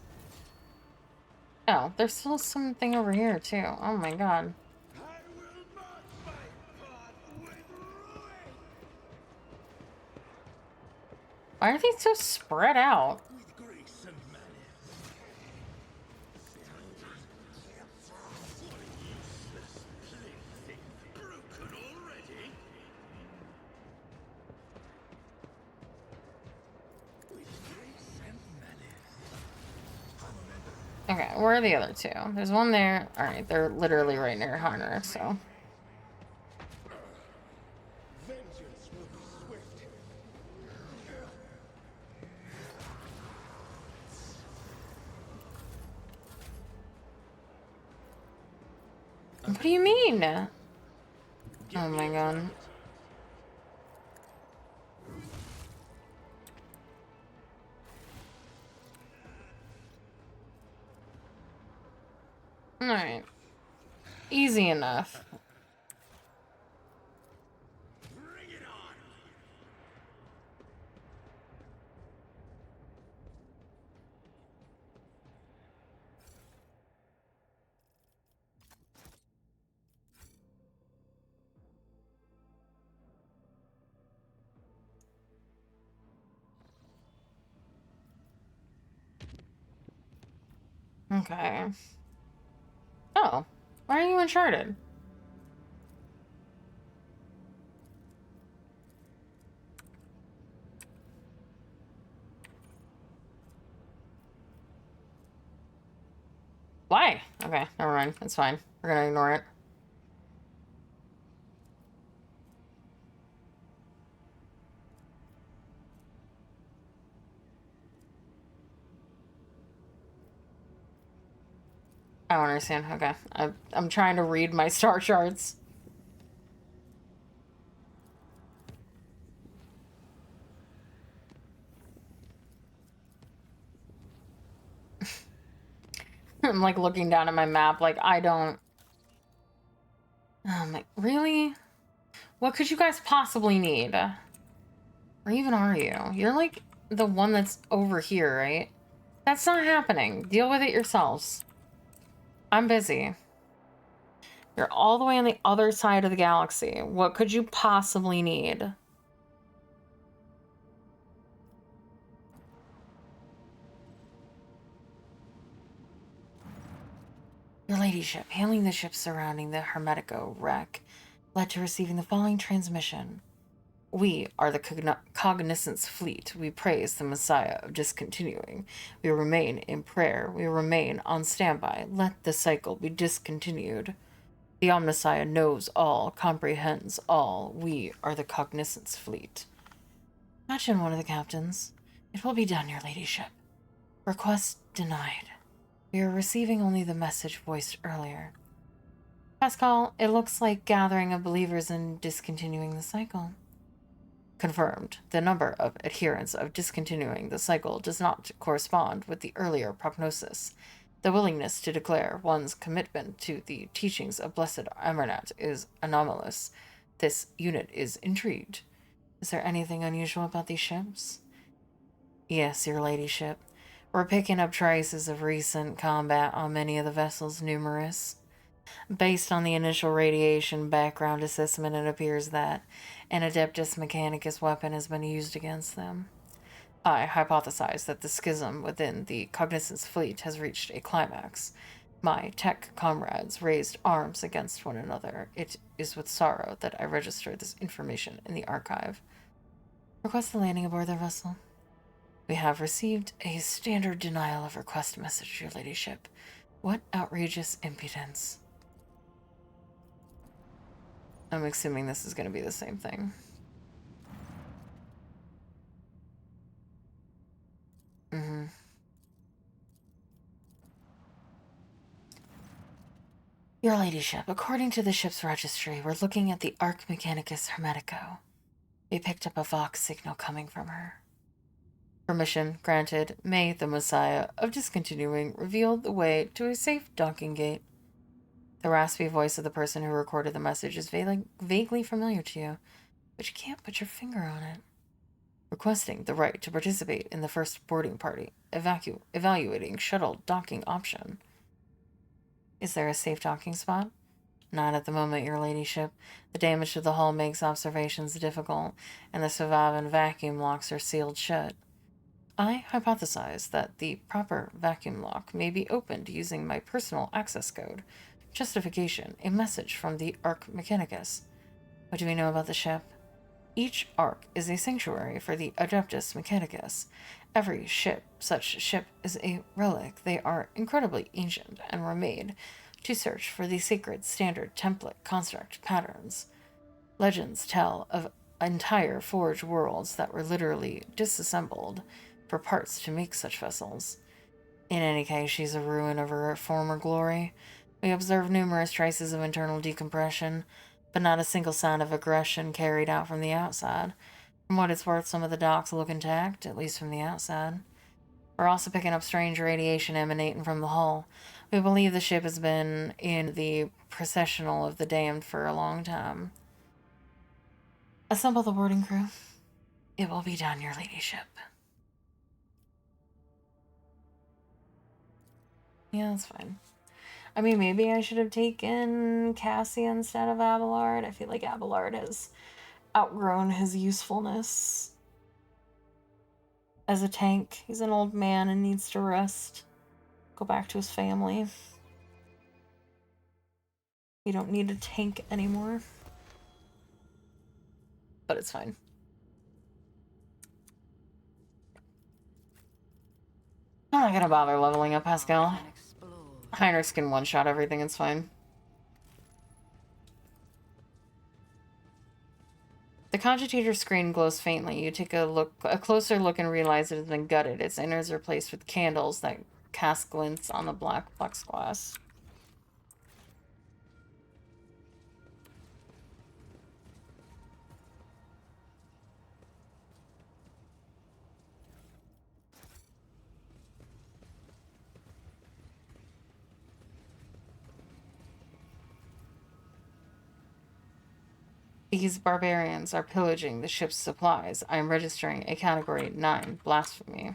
Oh, there's still something over here, too. Oh my God. I will mark my path with ruin. Why are they so spread out? With grace and malice. What a useless plaything. Broken already? With grace and malice. High momentum. Okay, where are the other 2? There's one there. Alright, they're literally right near Hunter, so... Vengeance will be swift. What do you mean? Oh my God. Alright. Easy enough. Bring it on. Okay. Oh. Why are you Uncharted? Why? Okay, never mind. It's fine. We're gonna ignore it. I don't understand. Okay. I'm trying to read my star charts. I'm like looking down at my map, like I don't. I'm like, really? What could you guys possibly need? Or even are you? You're like the one that's over here, right? That's not happening. Deal with it yourselves. I'm busy. You're all the way on the other side of the galaxy. What could you possibly need? Your ladyship, hailing the ships surrounding the Hermetico wreck, led to receiving the following transmission. We are the Cognizance Fleet. We praise the Messiah of discontinuing. We remain in prayer. We remain on standby. Let the cycle be discontinued. The Omnissiah knows all, comprehends all. We are the Cognizance Fleet. Imagine one of the captains. It will be done, your ladyship. Request denied. We are receiving only the message voiced earlier. Pascal, it looks like gathering of believers in discontinuing the cycle. Confirmed. The number of adherents of discontinuing the cycle does not correspond with the earlier prognosis. The willingness to declare one's commitment to the teachings of Blessed Amarnat is anomalous. This unit is intrigued. Is there anything unusual about these ships? Yes, your ladyship. We're picking up traces of recent combat on many of the vessels numerous. Based on the initial radiation background assessment, it appears that an Adeptus Mechanicus weapon has been used against them. I hypothesize that the schism within the Cognizance Fleet has reached a climax. My tech comrades raised arms against one another. It is with sorrow that I register this information in the archive. Request the landing aboard their vessel. We have received a standard denial of request message, your ladyship. What outrageous impudence. I'm assuming this is going to be the same thing. Your ladyship, according to the ship's registry, we're looking at the Arc Mechanicus Hermetico. We picked up a Vox signal coming from her. Permission granted. May the Messiah of discontinuing reveal the way to a safe docking gate. The raspy voice of the person who recorded the message is vaguely familiar to you, but you can't put your finger on it. Requesting the right to participate in the first boarding party. Evaluating shuttle docking option. Is there a safe docking spot? Not at the moment, your ladyship. The damage to the hull makes observations difficult, and the surviving vacuum locks are sealed shut. I hypothesize that the proper vacuum lock may be opened using my personal access code. Justification, a message from the Arc Mechanicus. What do we know about the ship? Each arc is a sanctuary for the Adeptus Mechanicus. Every such ship is a relic. They are incredibly ancient and were made to search for the sacred standard template construct patterns. Legends tell of entire forged worlds that were literally disassembled for parts to make such vessels. In any case, she's a ruin of her former glory. We observe numerous traces of internal decompression, but not a single sign of aggression carried out from the outside. From what it's worth, some of the docks look intact, at least from the outside. We're also picking up strange radiation emanating from the hull. We believe the ship has been in the processional of the damned for a long time. Assemble the boarding crew. It will be done, your ladyship. Yeah, that's fine. I mean, maybe I should have taken Cassie instead of Abelard. I feel like Abelard has outgrown his usefulness as a tank. He's an old man and needs to rest. Go back to his family. You don't need a tank anymore. But it's fine. I'm not gonna bother leveling up Pascal. Heinrich can one-shot everything, it's fine. The cogitator screen glows faintly. You take a closer look and realize it has been gutted. Its innards are replaced with candles that cast glints on the black plexiglass. These barbarians are pillaging the ship's supplies. I am registering a Category 9 blasphemy.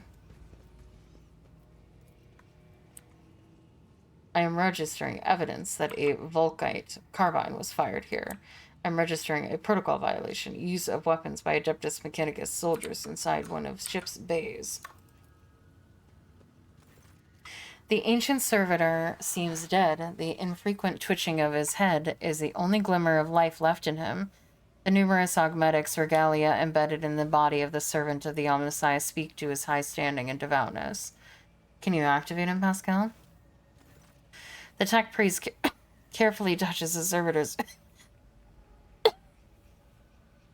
I am registering evidence that a Volkite carbine was fired here. I'm registering a protocol violation, use of weapons by Adeptus Mechanicus soldiers inside one of ship's bays. The ancient servitor seems dead. The infrequent twitching of his head is the only glimmer of life left in him. The numerous augmetics regalia embedded in the body of the servant of the Omnissiah speak to his high standing and devoutness. Can you activate him, Pascal? The tech priest carefully touches the servitor's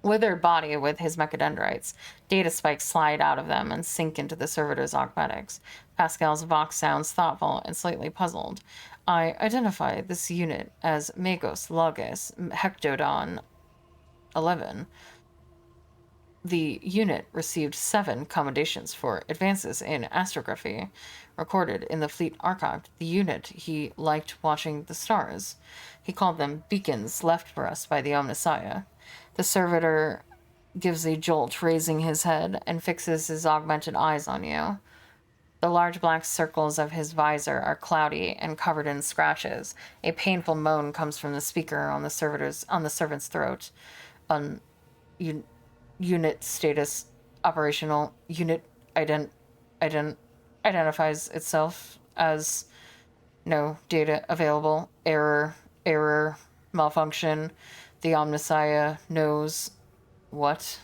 withered body with his mechadendrites. Data spikes slide out of them and sink into the servitor's augmetics. Pascal's vox sounds thoughtful and slightly puzzled. I identify this unit as Magos Logos Hectodon 11. The unit received 7 commendations for advances in astrography. Recorded in the fleet archive, the unit he liked watching the stars. He called them beacons left for us by the Omnissiah. The servitor gives a jolt, raising his head, and fixes his augmented eyes on you. The large black circles of his visor are cloudy and covered in scratches. A painful moan comes from the speaker on the servant's throat. Unit status operational. Unit identifies itself as no data available. Error, malfunction. The Omnissiah knows what?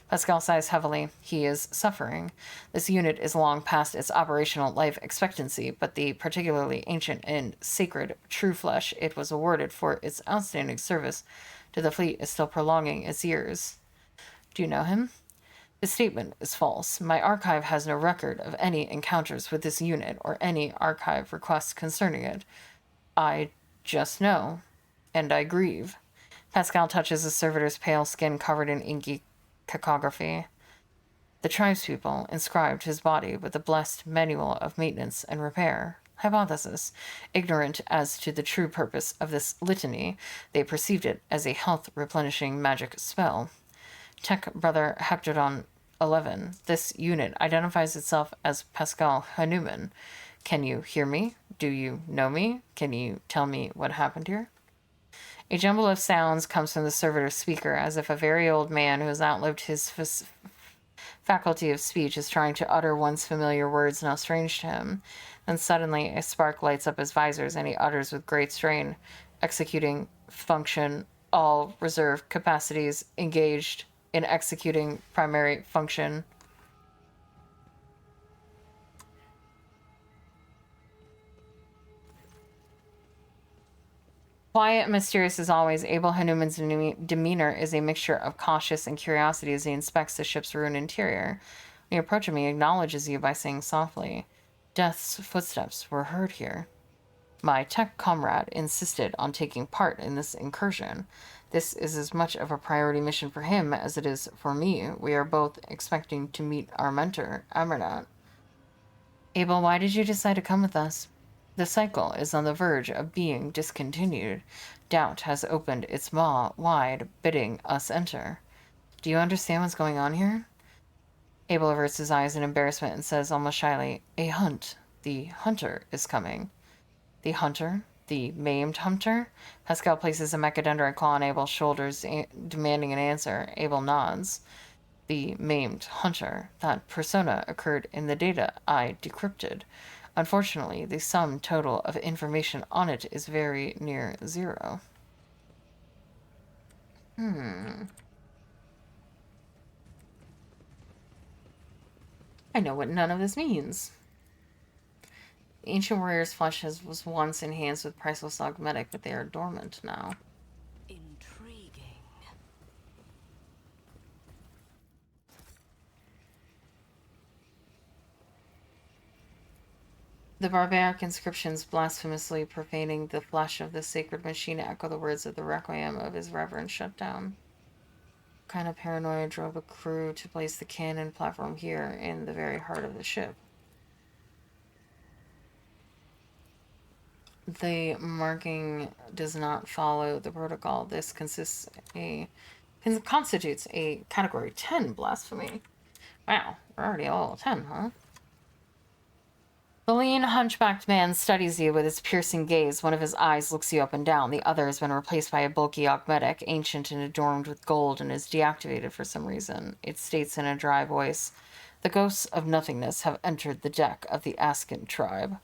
Pascal sighs heavily. He is suffering. This unit is long past its operational life expectancy, but the particularly ancient and sacred true flesh it was awarded for its outstanding service to the fleet is still prolonging its years. Do you know him? The statement is false. My archive has no record of any encounters with this unit or any archive requests concerning it. I just know, and I grieve. Pascal touches the servitor's pale skin covered in inky cacography. The tribespeople inscribed his body with the blessed manual of maintenance and repair. Hypothesis. Ignorant as to the true purpose of this litany, they perceived it as a health-replenishing magic spell. Tech Brother Hectodon 11. This unit identifies itself as Pascal Hanuman. Can you hear me? Do you know me? Can you tell me what happened here? A jumble of sounds comes from the servitor's speaker, as if a very old man who has outlived his faculty of speech is trying to utter once familiar words now strange to him. Then suddenly a spark lights up his visors, and he utters with great strain, executing function, all reserve capacities engaged in executing primary function. Quiet and mysterious as always, Abel Hanuman's demeanor is a mixture of cautious and curiosity as he inspects the ship's ruined interior. When he approaches him, he acknowledges you by saying softly, "Death's footsteps were heard here. My tech comrade insisted on taking part in this incursion. This is as much of a priority mission for him as it is for me. We are both expecting to meet our mentor, Amernat." Abel, why did you decide to come with us? The cycle is on the verge of being discontinued. Doubt has opened its maw wide, bidding us enter. Do you understand what's going on here? Abel averts his eyes in embarrassment and says almost shyly, "A hunt. The hunter is coming." The hunter? The maimed hunter? Pascal places a mechadendrite claw on Abel's shoulders, demanding an answer. Abel nods. The maimed hunter. That persona occurred in the data I decrypted. Unfortunately, the sum total of information on it is very near 0. I know what none of this means. The ancient warrior's flesh was once enhanced with priceless augmetic, but they are dormant now. Intriguing. The barbaric inscriptions blasphemously profaning the flesh of the sacred machine echo the words of the requiem of his reverend shutdown. What kind of paranoia drove a crew to place the cannon platform here in the very heart of the ship? The marking does not follow the protocol. This constitutes a category 10 blasphemy. Wow, we're already all 10, huh? The lean, hunchbacked man studies you with his piercing gaze. One of his eyes looks you up and down. The other has been replaced by a bulky augmetic, ancient and adorned with gold, and is deactivated for some reason. It states in a dry voice, "The ghosts of nothingness have entered the deck of the Askin tribe."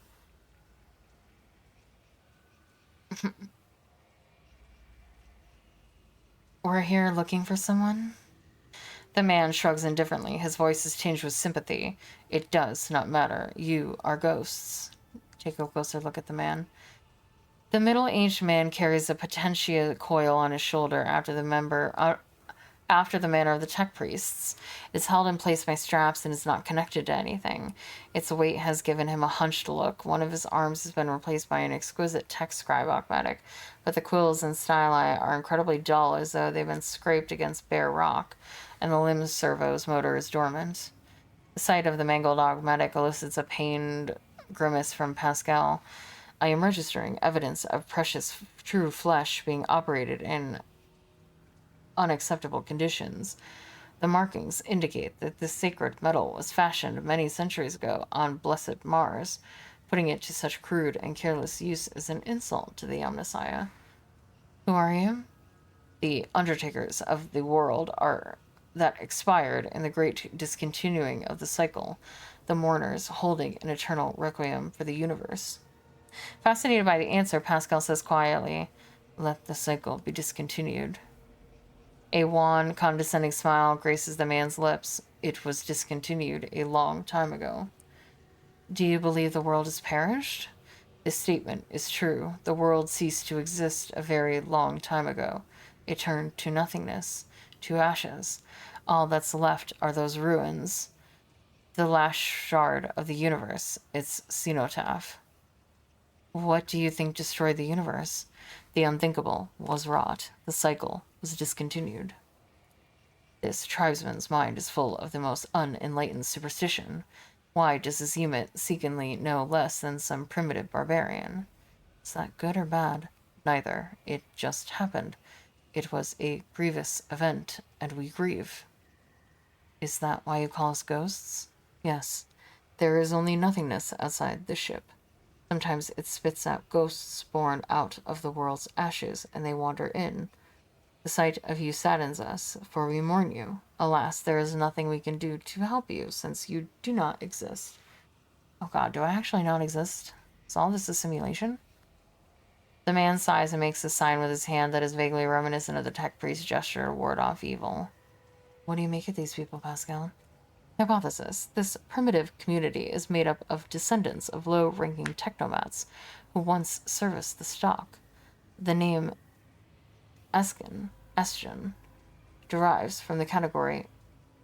We're here looking for someone? The man shrugs indifferently. His voice is tinged with sympathy. It does not matter. You are ghosts. Take a closer look at the man. The middle-aged man carries a potentia coil on his shoulder after the manner of the tech priests. It is held in place by straps and is not connected to anything. Its weight has given him a hunched look. One of his arms has been replaced by an exquisite tech scribe automatic, but the quills and styli are incredibly dull, as though they've been scraped against bare rock, and the limb servo's motor is dormant. The sight of the mangled automatic elicits a pained grimace from Pascal. I am registering evidence of precious true flesh being operated in unacceptable conditions. The markings indicate that this sacred metal was fashioned many centuries ago on blessed Mars. Putting it to such crude and careless use is an insult to the Omnissiah. Who are you? The undertakers of the world are that expired in the great discontinuing of the cycle, the mourners holding an eternal requiem for the universe. Fascinated by the answer, Pascal says quietly, "Let the cycle be discontinued." A wan, condescending smile graces the man's lips. It was discontinued a long time ago. Do you believe the world has perished? This statement is true. The world ceased to exist a very long time ago. It turned to nothingness, to ashes. All that's left are those ruins. The last shard of the universe, its cenotaph. What do you think destroyed the universe? The unthinkable was wrought. The cycle was discontinued. This tribesman's mind is full of the most unenlightened superstition. Why does this unit seemingly know less than some primitive barbarian? Is that good or bad? Neither. It just happened. It was a grievous event, and we grieve. Is that why you call us ghosts? Yes. There is only nothingness outside the ship. Sometimes it spits out ghosts born out of the world's ashes, and they wander in. The sight of you saddens us, for we mourn you. Alas, there is nothing we can do to help you, since you do not exist. Oh god, do I actually not exist? Is all this a simulation? The man sighs and makes a sign with his hand that is vaguely reminiscent of the tech priest's gesture to ward off evil. What do you make of these people, Pascal? Hypothesis. This primitive community is made up of descendants of low-ranking technomats who once serviced the stock. The name Esgen derives from the category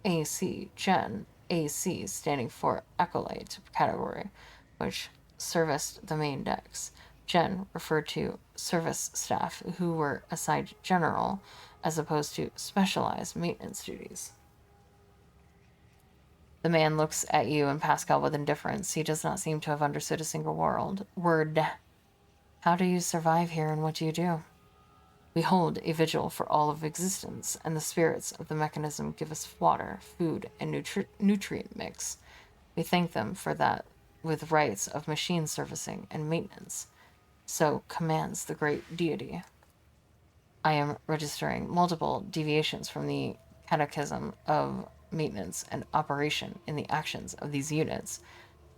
AC Gen, AC standing for Acolyte category, which serviced the main decks. Gen referred to service staff who were assigned general as opposed to specialized maintenance duties. The man looks at you and Pascal with indifference. He does not seem to have understood a single word. How do you survive here, and what do you do? We hold a vigil for all of existence, and the spirits of the mechanism give us water, food, and nutrient mix. We thank them for that with rites of machine servicing and maintenance. So commands the great deity. I am registering multiple deviations from the catechism of maintenance and operation in the actions of these units.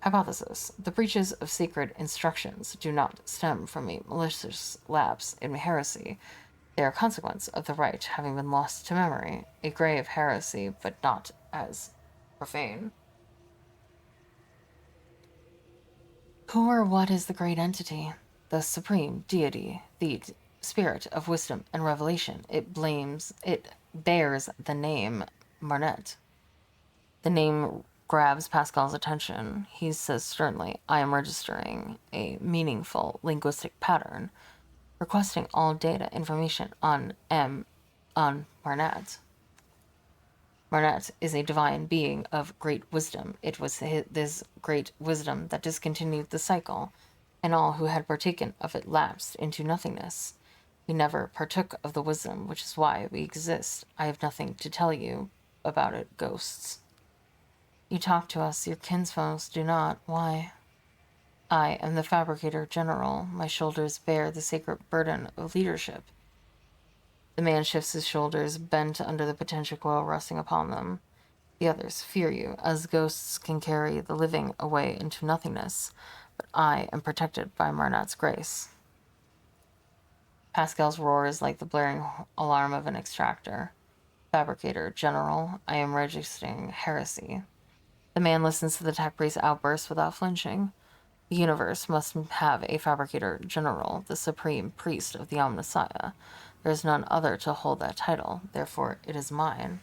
Hypothesis. The breaches of sacred instructions do not stem from a malicious lapse in heresy. They are a consequence of the rite having been lost to memory, a grave heresy, but not as profane. Who or what is the great entity? The supreme deity, the spirit of wisdom and revelation. It bears the name Marnet. The name grabs Pascal's attention. He says sternly, I am registering a meaningful linguistic pattern, requesting all data information on Marnet. Marnet is a divine being of great wisdom. It was this great wisdom that discontinued the cycle. and all who had partaken of it lapsed into nothingness. We never partook of the wisdom, which is why we exist. I have nothing to tell you about it, ghosts. You talk to us, your kinsfolks do not. Why? I am the Fabricator General. My shoulders bear the sacred burden of leadership. The man shifts his shoulders, bent under the potential coil resting upon them. The others fear you, as ghosts can carry the living away into nothingness, but I am protected by Marnat's grace. Pascal's roar is like the blaring alarm of an extractor. Fabricator General, I am registering heresy. The man listens to the tech priest's outburst without flinching. The universe must have a Fabricator General, the supreme priest of the Omnissiah. There is none other to hold that title, therefore it is mine.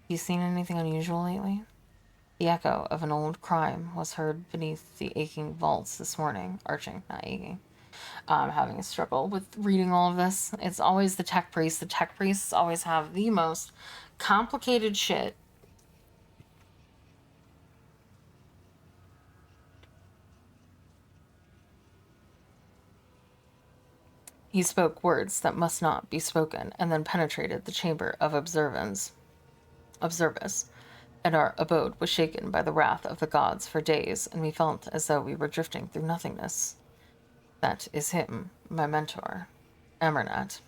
You seen anything unusual lately? The echo of an old crime was heard beneath the aching vaults this morning. Arching, not aching. I'm having a struggle with reading all of this. It's always the tech priests. The tech priests always have the most complicated shit. He spoke words that must not be spoken, and then penetrated the chamber of observance, and our abode was shaken by the wrath of the gods for days, and we felt as though we were drifting through nothingness. That is him, my mentor, Amarnat.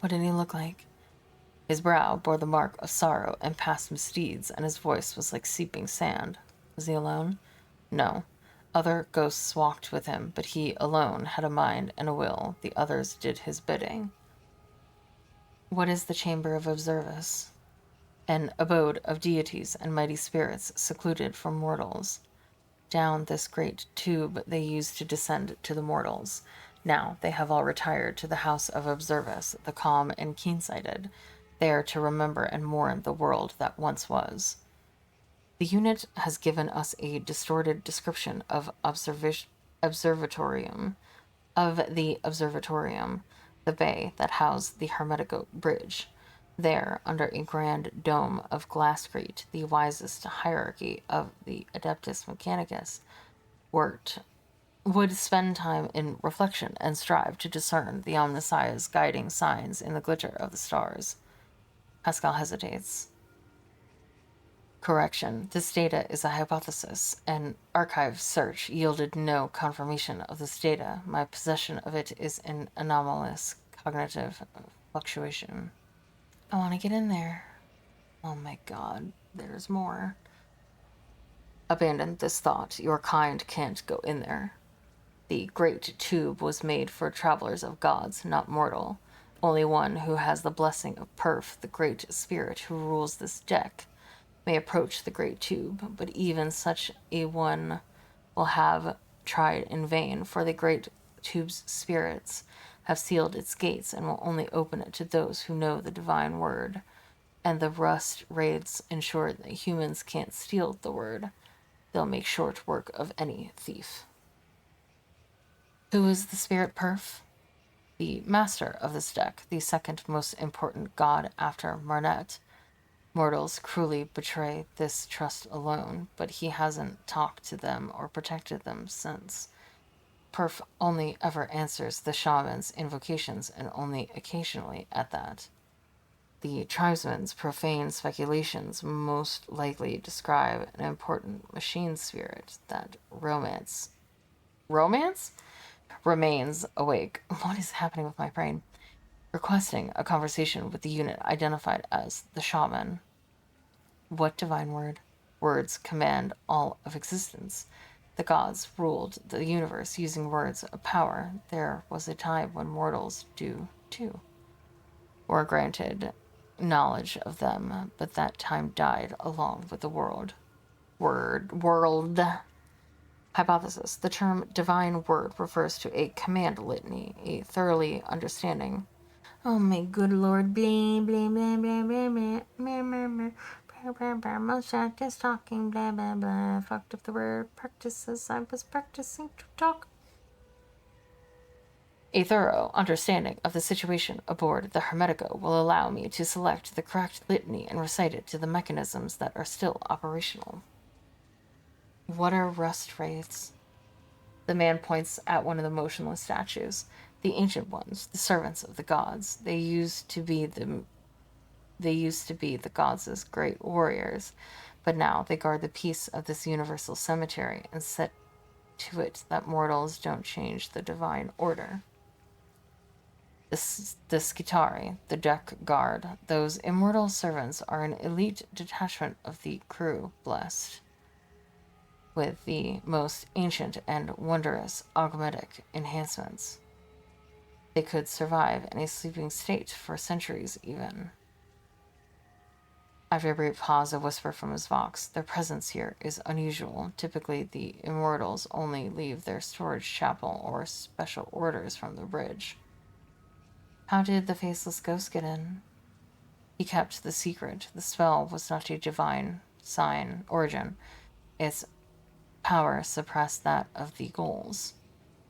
What did he look like? His brow bore the mark of sorrow and past misdeeds, and his voice was like seeping sand. Was he alone? No. Other ghosts walked with him, but he alone had a mind and a will. The others did his bidding. What is the Chamber of Observus? An abode of deities and mighty spirits secluded from mortals. Down this great tube they used to descend to the mortals. Now they have all retired to the House of Observus, the calm and keen-sighted, there to remember and mourn the world that once was. The unit has given us a distorted description of observatorium, the bay that housed the Hermetico Bridge. There, under a grand dome of glasscrete, the wisest hierarchy of the Adeptus Mechanicus would spend time in reflection and strive to discern the Omnissiah's guiding signs in the glitter of the stars. Pascal hesitates. Correction. This data is a hypothesis. An archive search yielded no confirmation of this data. My possession of it is an anomalous cognitive fluctuation. I want to get in there. Oh my god, there's more. Abandon this thought. Your kind can't go in there. The great tube was made for travelers of gods, not mortal. Only one who has the blessing of Perf, the great spirit who rules this deck, may approach the great tube, but even such a one will have tried in vain, for the great tube's spirits have sealed its gates and will only open it to those who know the divine word. And the rust raids ensure that humans can't steal the word. They'll make short work of any thief. Who is the spirit Perf? The master of this deck, the second most important god after Marnet. Mortals cruelly betray this trust alone, but he hasn't talked to them or protected them since. Perf only ever answers the shaman's invocations, and only occasionally at that. The tribesmen's profane speculations most likely describe an important machine spirit that romance remains awake. What is happening with my brain? Requesting a conversation with the unit identified as the shaman. What divine word? Words command all of existence. The gods ruled the universe using words of power. There was a time when mortals do too. Were granted knowledge of them, but that time died along with the world. World. Hypothesis. The term divine word refers to a command litany, a thoroughly understanding. Oh my good lord, blah, blah, blah, blah, blah, blah, blah, blah, blah. Most just talking, blah, blah, blah. Fucked up the word practices. I was practicing to talk. A thorough understanding of the situation aboard the Hermetico will allow me to select the correct litany and recite it to the mechanisms that are still operational. What are rust wraiths? The man points at one of the motionless statues. The ancient ones, the servants of the gods. They used to be the gods' great warriors, but now they guard the peace of this universal cemetery and set to it that mortals don't change the divine order. The Skitari, the deck guard, those immortal servants are an elite detachment of the crew blessed with the most ancient and wondrous augmetic enhancements. They could survive in a sleeping state for centuries even. After a brief pause, a whisper from his vox. Their presence here is unusual. Typically, the immortals only leave their storage chapel or special orders from the bridge. How did the faceless ghost get in? He kept the secret. The spell was not a divine origin. Its power suppressed that of the ghouls.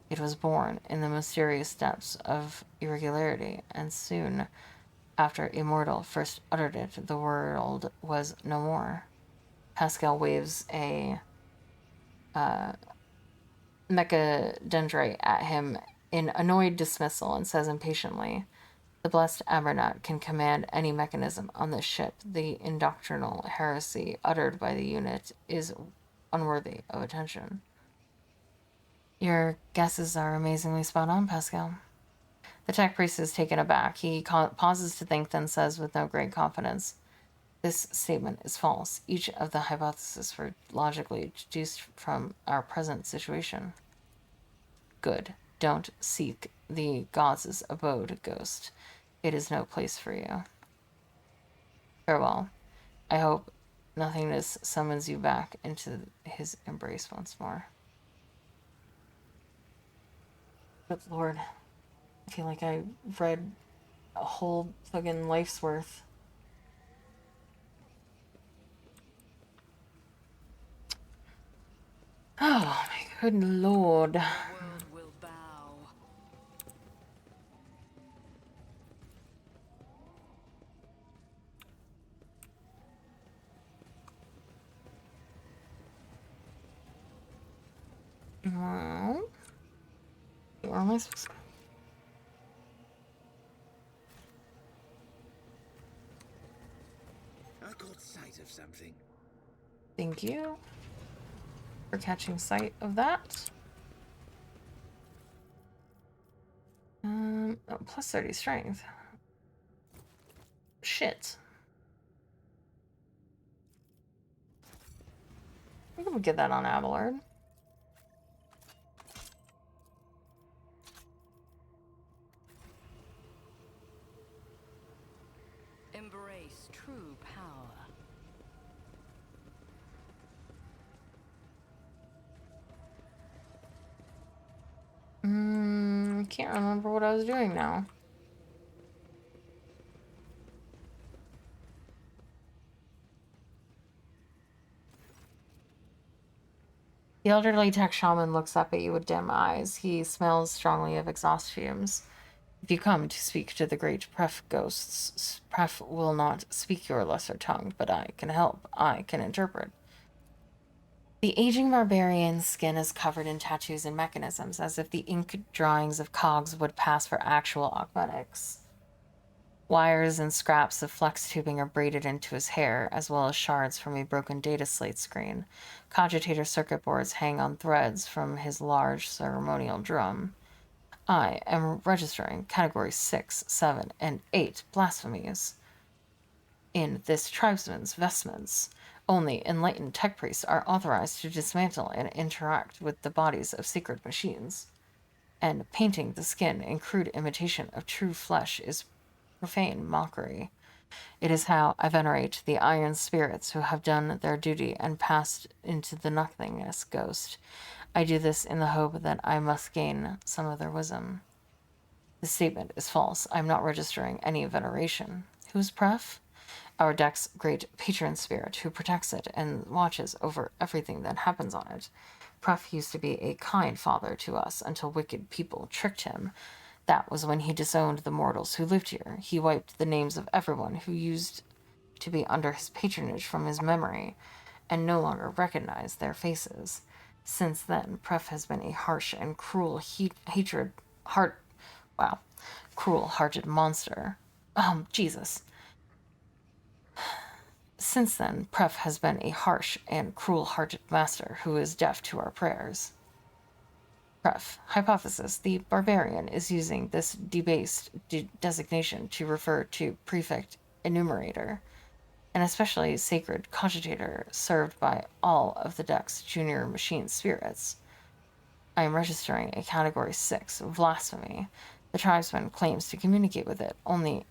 It was born in the mysterious depths of irregularity, and soon after Immortal first uttered it, the world was no more. Pascal waves a mechadendrite at him in annoyed dismissal and says impatiently, "The blessed Abernat can command any mechanism on this ship. The indoctrinal heresy uttered by the unit is unworthy of attention." Your guesses are amazingly spot on, Pascal. The tech priest is taken aback. He pauses to think, then says with no great confidence, "This statement is false. Each of the hypotheses were logically deduced from our present situation." Good. Don't seek the gods' abode, ghost. It is no place for you. Farewell. I hope nothingness summons you back into his embrace once more. Good Lord. I feel like I read a whole fucking life's worth. Oh my good Lord. The world will bow. Well, where am I supposed to go? I caught sight of something. Thank you for catching sight of that. Oh, plus 30 strength. Shit. I think we'll get that on Abelard. Embrace true power. Can't remember what I was doing now. The elderly tech shaman looks up at you with dim eyes. He smells strongly of exhaust fumes. If you come to speak to the great Pref ghosts, Pref will not speak your lesser tongue, but I can help. I can interpret. The aging barbarian's skin is covered in tattoos and mechanisms, as if the ink drawings of cogs would pass for actual augmetics. Wires and scraps of flex tubing are braided into his hair, as well as shards from a broken data slate screen. Cogitator circuit boards hang on threads from his large ceremonial drum. I am registering category 6, 7, and 8 blasphemies in this tribesman's vestments. Only enlightened tech priests are authorized to dismantle and interact with the bodies of sacred machines. And painting the skin in crude imitation of true flesh is profane mockery. It is how I venerate the iron spirits who have done their duty and passed into the nothingness, ghost. I do this in the hope that I must gain some of their wisdom. The statement is false. I'm not registering any veneration. Who's Pref? Our deck's great patron spirit who protects it and watches over everything that happens on it. Pref used to be a kind father to us until wicked people tricked him. That was when he disowned the mortals who lived here. He wiped the names of everyone who used to be under his patronage from his memory and no longer recognized their faces. Since then, Pref has been a harsh and cruel cruel-hearted monster. Jesus. Since then, Pref has been a harsh and cruel-hearted master who is deaf to our prayers. Pref. Hypothesis. The barbarian is using this debased designation to refer to prefect enumerator, an especially sacred cogitator served by all of the deck's junior machine spirits. I am registering a Category 6, blasphemy. The tribesman claims to communicate with it. Only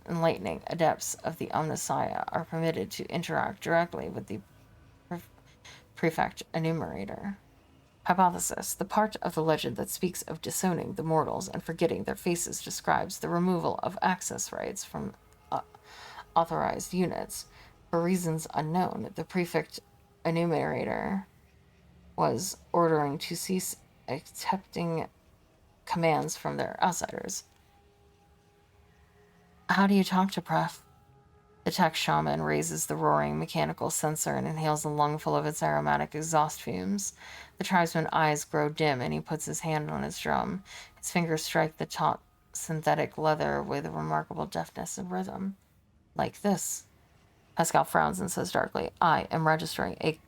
enlightening adepts of the Omnissiah are permitted to interact directly with the prefect enumerator. Hypothesis. The part of the legend that speaks of disowning the mortals and forgetting their faces describes the removal of access rights from authorized units. For reasons unknown, the prefect enumerator was ordering to cease accepting commands from their outsiders. How do you talk to Pref? The tech shaman raises the roaring mechanical sensor and inhales a lungful of its aromatic exhaust fumes. The tribesman's eyes grow dim and he puts his hand on his drum. His fingers strike the taut synthetic leather with a remarkable deftness and rhythm. Like this. Pascal frowns and says darkly, I am registering a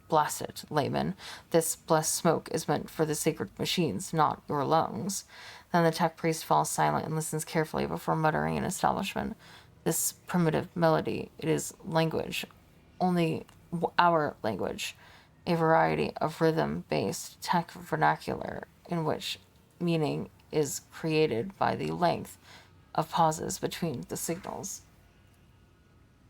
blasted, layman. This blessed smoke is meant for the sacred machines, not your lungs. Then the tech priest falls silent and listens carefully before muttering in establishment. This primitive melody, it is language, only our language, a variety of rhythm-based tech vernacular in which meaning is created by the length of pauses between the signals.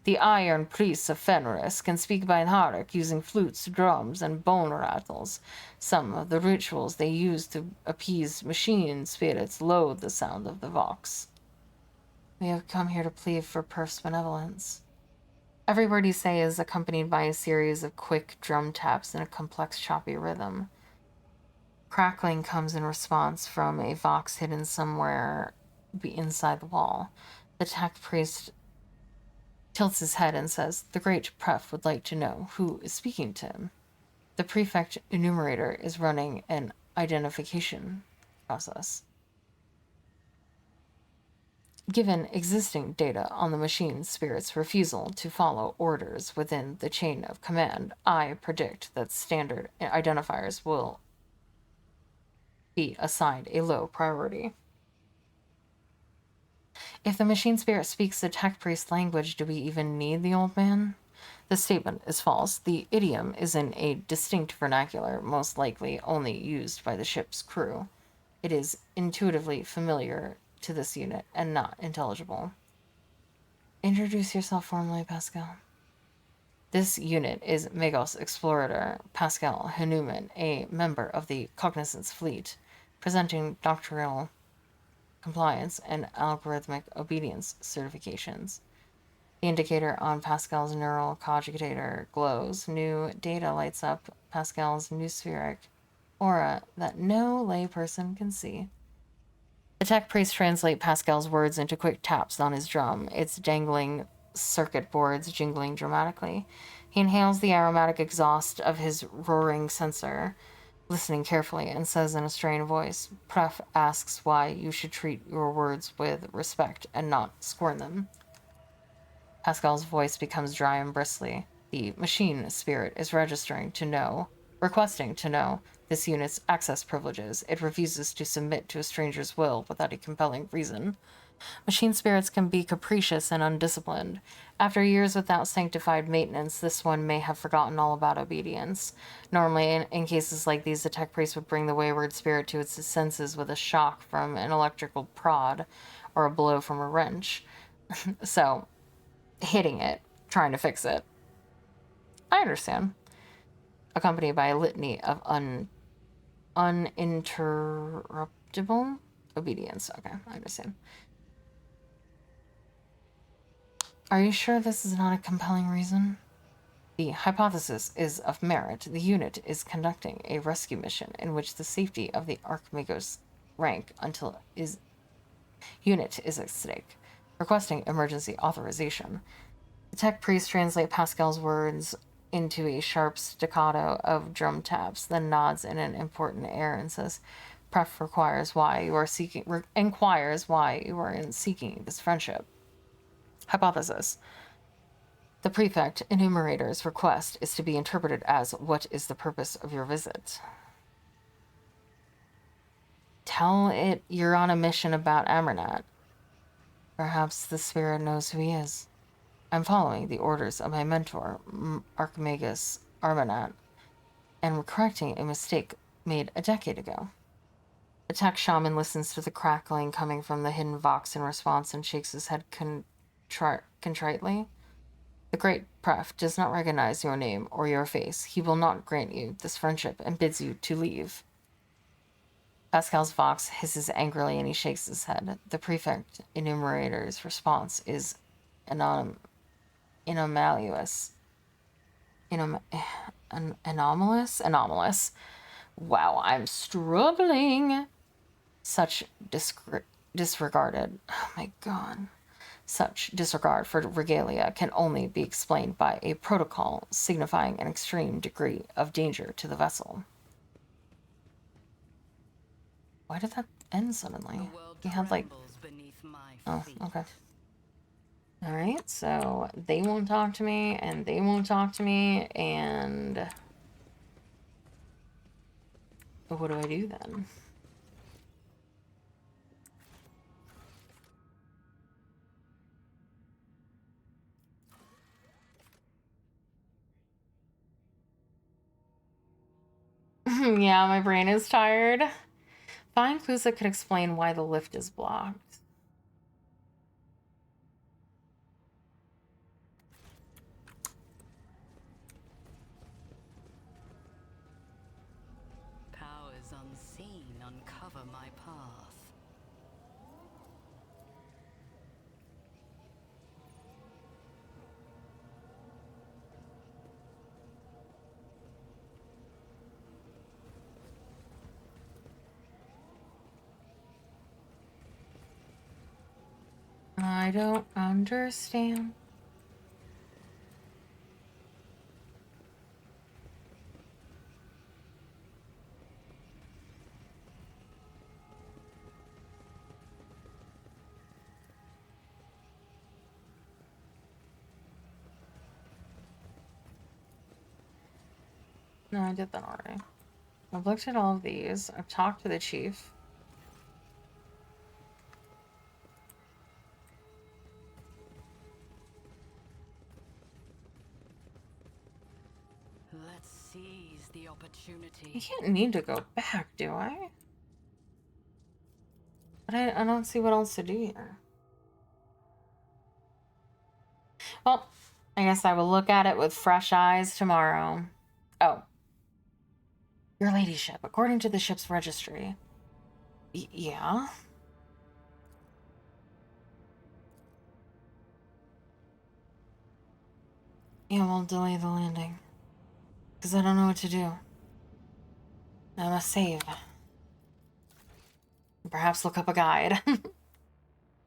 The iron priests of Fenris can speak by heart using flutes, drums, and bone rattles. Some of the rituals they use to appease machine spirits loathe the sound of the vox. We have come here to plead for Perf's benevolence. Every word you say is accompanied by a series of quick drum taps in a complex, choppy rhythm. Crackling comes in response from a vox hidden somewhere inside the wall. The tech priest tilts his head and says, the great Pref would like to know who is speaking to him. The prefect enumerator is running an identification process. Given existing data on the machine spirit's refusal to follow orders within the chain of command, I predict that standard identifiers will be assigned a low priority. If the machine spirit speaks the tech priest language, do we even need the old man? The statement is false. The idiom is in a distinct vernacular, most likely only used by the ship's crew. It is intuitively familiar to this unit and not intelligible. Introduce yourself formally, Pascal. This unit is Megos Explorator Pascal Hanuman, a member of the Cognizance Fleet, presenting doctrinal compliance and algorithmic obedience certifications. The indicator on Pascal's neural cogitator glows. New data lights up Pascal's new spheric aura that no layperson can see. The tech priest translates Pascal's words into quick taps on his drum, its dangling circuit boards jingling dramatically. He inhales the aromatic exhaust of his roaring sensor, listening carefully, and says in a strained voice, Pref asks why you should treat your words with respect and not scorn them. Pascal's voice becomes dry and bristly. The machine spirit is requesting to know this unit's access privileges. It refuses to submit to a stranger's will without a compelling reason. Machine spirits can be capricious and undisciplined. After years without sanctified maintenance, this one may have forgotten all about obedience. Normally, in cases like these, the tech priest would bring the wayward spirit to its senses with a shock from an electrical prod or a blow from a wrench. So, hitting it, trying to fix it. I understand. Accompanied by a litany of uninterruptible obedience. Okay, I understand. Are you sure this is not a compelling reason? The hypothesis is of merit. The unit is conducting a rescue mission in which the safety of the Archmagos rank unit is at stake, requesting emergency authorization. The tech priest translates Pascal's words into a sharp staccato of drum taps, then nods in an important air and says, "Pref requires why you are seeking inquires why you are in seeking this friendship." Hypothesis. The prefect enumerator's request is to be interpreted as, "What is the purpose of your visit?" Tell it you're on a mission about Amernat. Perhaps the spirit knows who he is. I'm following the orders of my mentor, Archimagus Armanat, and we're correcting a mistake made a decade ago. The tech shaman listens to the crackling coming from the hidden vox in response and shakes his head contritely. The great Pref does not recognize your name or your face. He will not grant you this friendship and bids you to leave. Pascal's vox hisses angrily and he shakes his head. The prefect enumerator's response is anomalous. Anomalous. Wow, I'm struggling. Such disregarded. Oh my god. Such disregard for regalia can only be explained by a protocol signifying an extreme degree of danger to the vessel. Why did that end suddenly? We had like... Oh, okay. Alright, so they won't talk to me, and they won't talk to me, and... What do I do then? Yeah, my brain is tired. Find clues that could explain why the lift is blocked. Powers unseen uncover my path. I don't understand. No, I did that already. I've looked at all of these. I've talked to the chief. Let's seize the opportunity. I can't need to go back, do I? But I don't see what else to do here. Well, I guess I will look at it with fresh eyes tomorrow. Oh. Your ladyship, according to the ship's registry. Yeah? Yeah, we'll delay the landing. Because I don't know what to do. I must save. Perhaps look up a guide.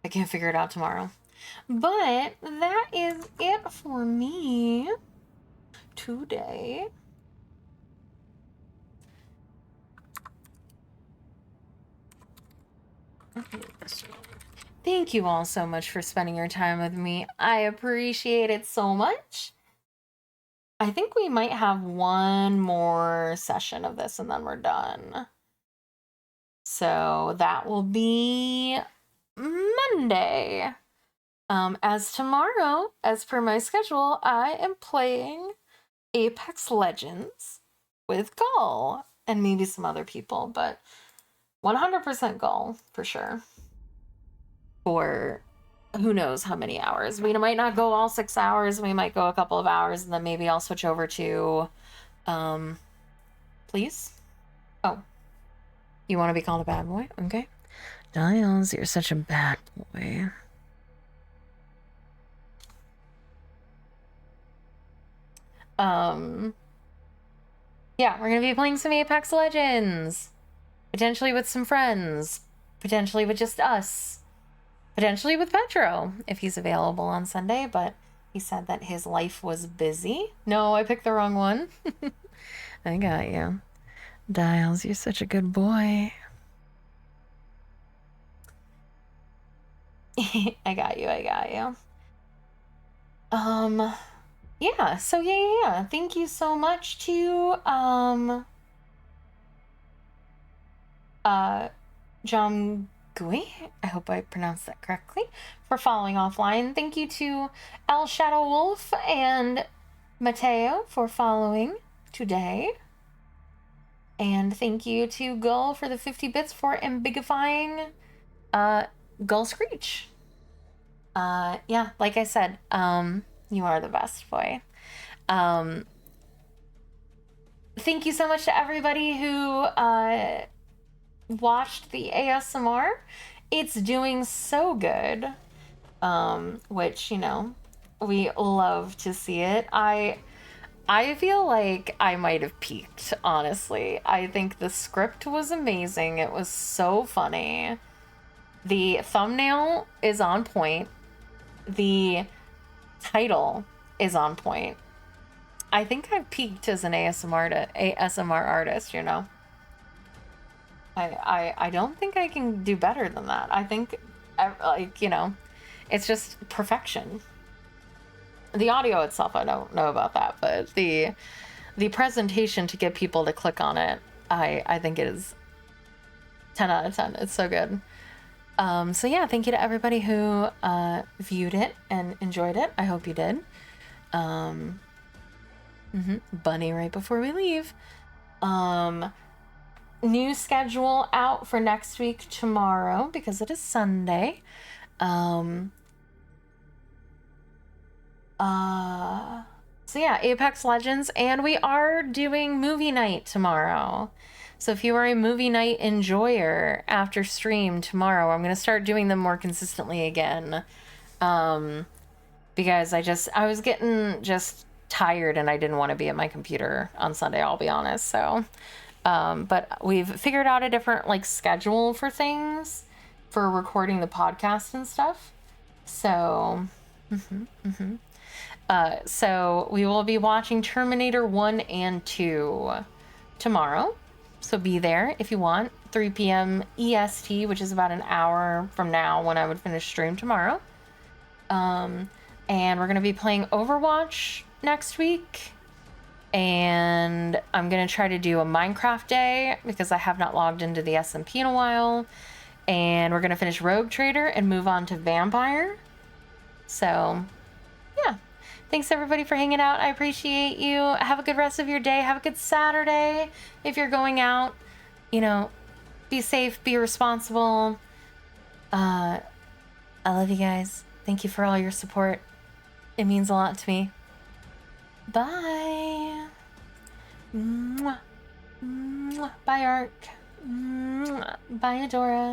I can't figure it out tomorrow. But that is it for me today. Thank you all so much for spending your time with me. I appreciate it so much. I think we might have one more session of this and then we're done. So that will be Monday. As tomorrow, as per my schedule, I am playing Apex Legends with Gull and maybe some other people, but 100% Gull for sure. For who knows how many hours. We might not go all 6 hours. We might go a couple of hours, and then maybe I'll switch over to, please? Oh. You want to be called a bad boy? Okay. Giles, you're such a bad boy. Yeah, we're gonna be playing some Apex Legends. Potentially with some friends. Potentially with just us. Potentially with Petro, if he's available on Sunday, but He said that his life was busy. No, I picked the wrong one. I got you. Dials, you're such a good boy. I got you. Yeah, so yeah. Thank you so much to, John Gui, I hope I pronounced that correctly, for following offline. Thank you to El Shadow Wolf and Mateo for following today. And thank you to Gull for the 50 bits for ambigifying Gull Screech. Yeah, like I said, you are the best boy. Thank you so much to everybody who watched the ASMR. It's doing so good, which, you know, we love to see it. I feel like I might have peaked, honestly. I think the script was amazing. It was so funny. The thumbnail is on point. The title is on point. I think I've peaked as an ASMR artist, you know. I don't think I can do better than that. I think, like, you know, it's just perfection. The audio itself, I don't know about that, but the presentation to get people to click on it, I think it is 10 out of 10. It's so good. So yeah, thank you to everybody who viewed it and enjoyed it. I hope you did. Bunny right before we leave. New schedule out for next week tomorrow because it is Sunday. So yeah, Apex Legends, and we are doing movie night tomorrow. So if you are a movie night enjoyer after stream tomorrow, I'm going to start doing them more consistently again. Because I was getting just tired and I didn't want to be at my computer on Sunday, I'll be honest. So, but we've figured out a different like schedule for things for recording the podcast and stuff. So, so we will be watching Terminator 1 and 2 tomorrow. So be there if you want. 3 p.m. EST, which is about an hour from now when I would finish stream tomorrow. And we're going to be playing Overwatch next week. And I'm going to try to do a Minecraft day because I have not logged into the SMP in a while. And we're going to finish Rogue Trader and move on to Vampire. So, yeah. Thanks everybody for hanging out. I appreciate you. Have a good rest of your day. Have a good Saturday. If you're going out, you know, be safe, be responsible. I love you guys. Thank you for all your support. It means a lot to me. Bye. Mwah. Mwah. Bye, Ark. Mwah. Bye, Adora.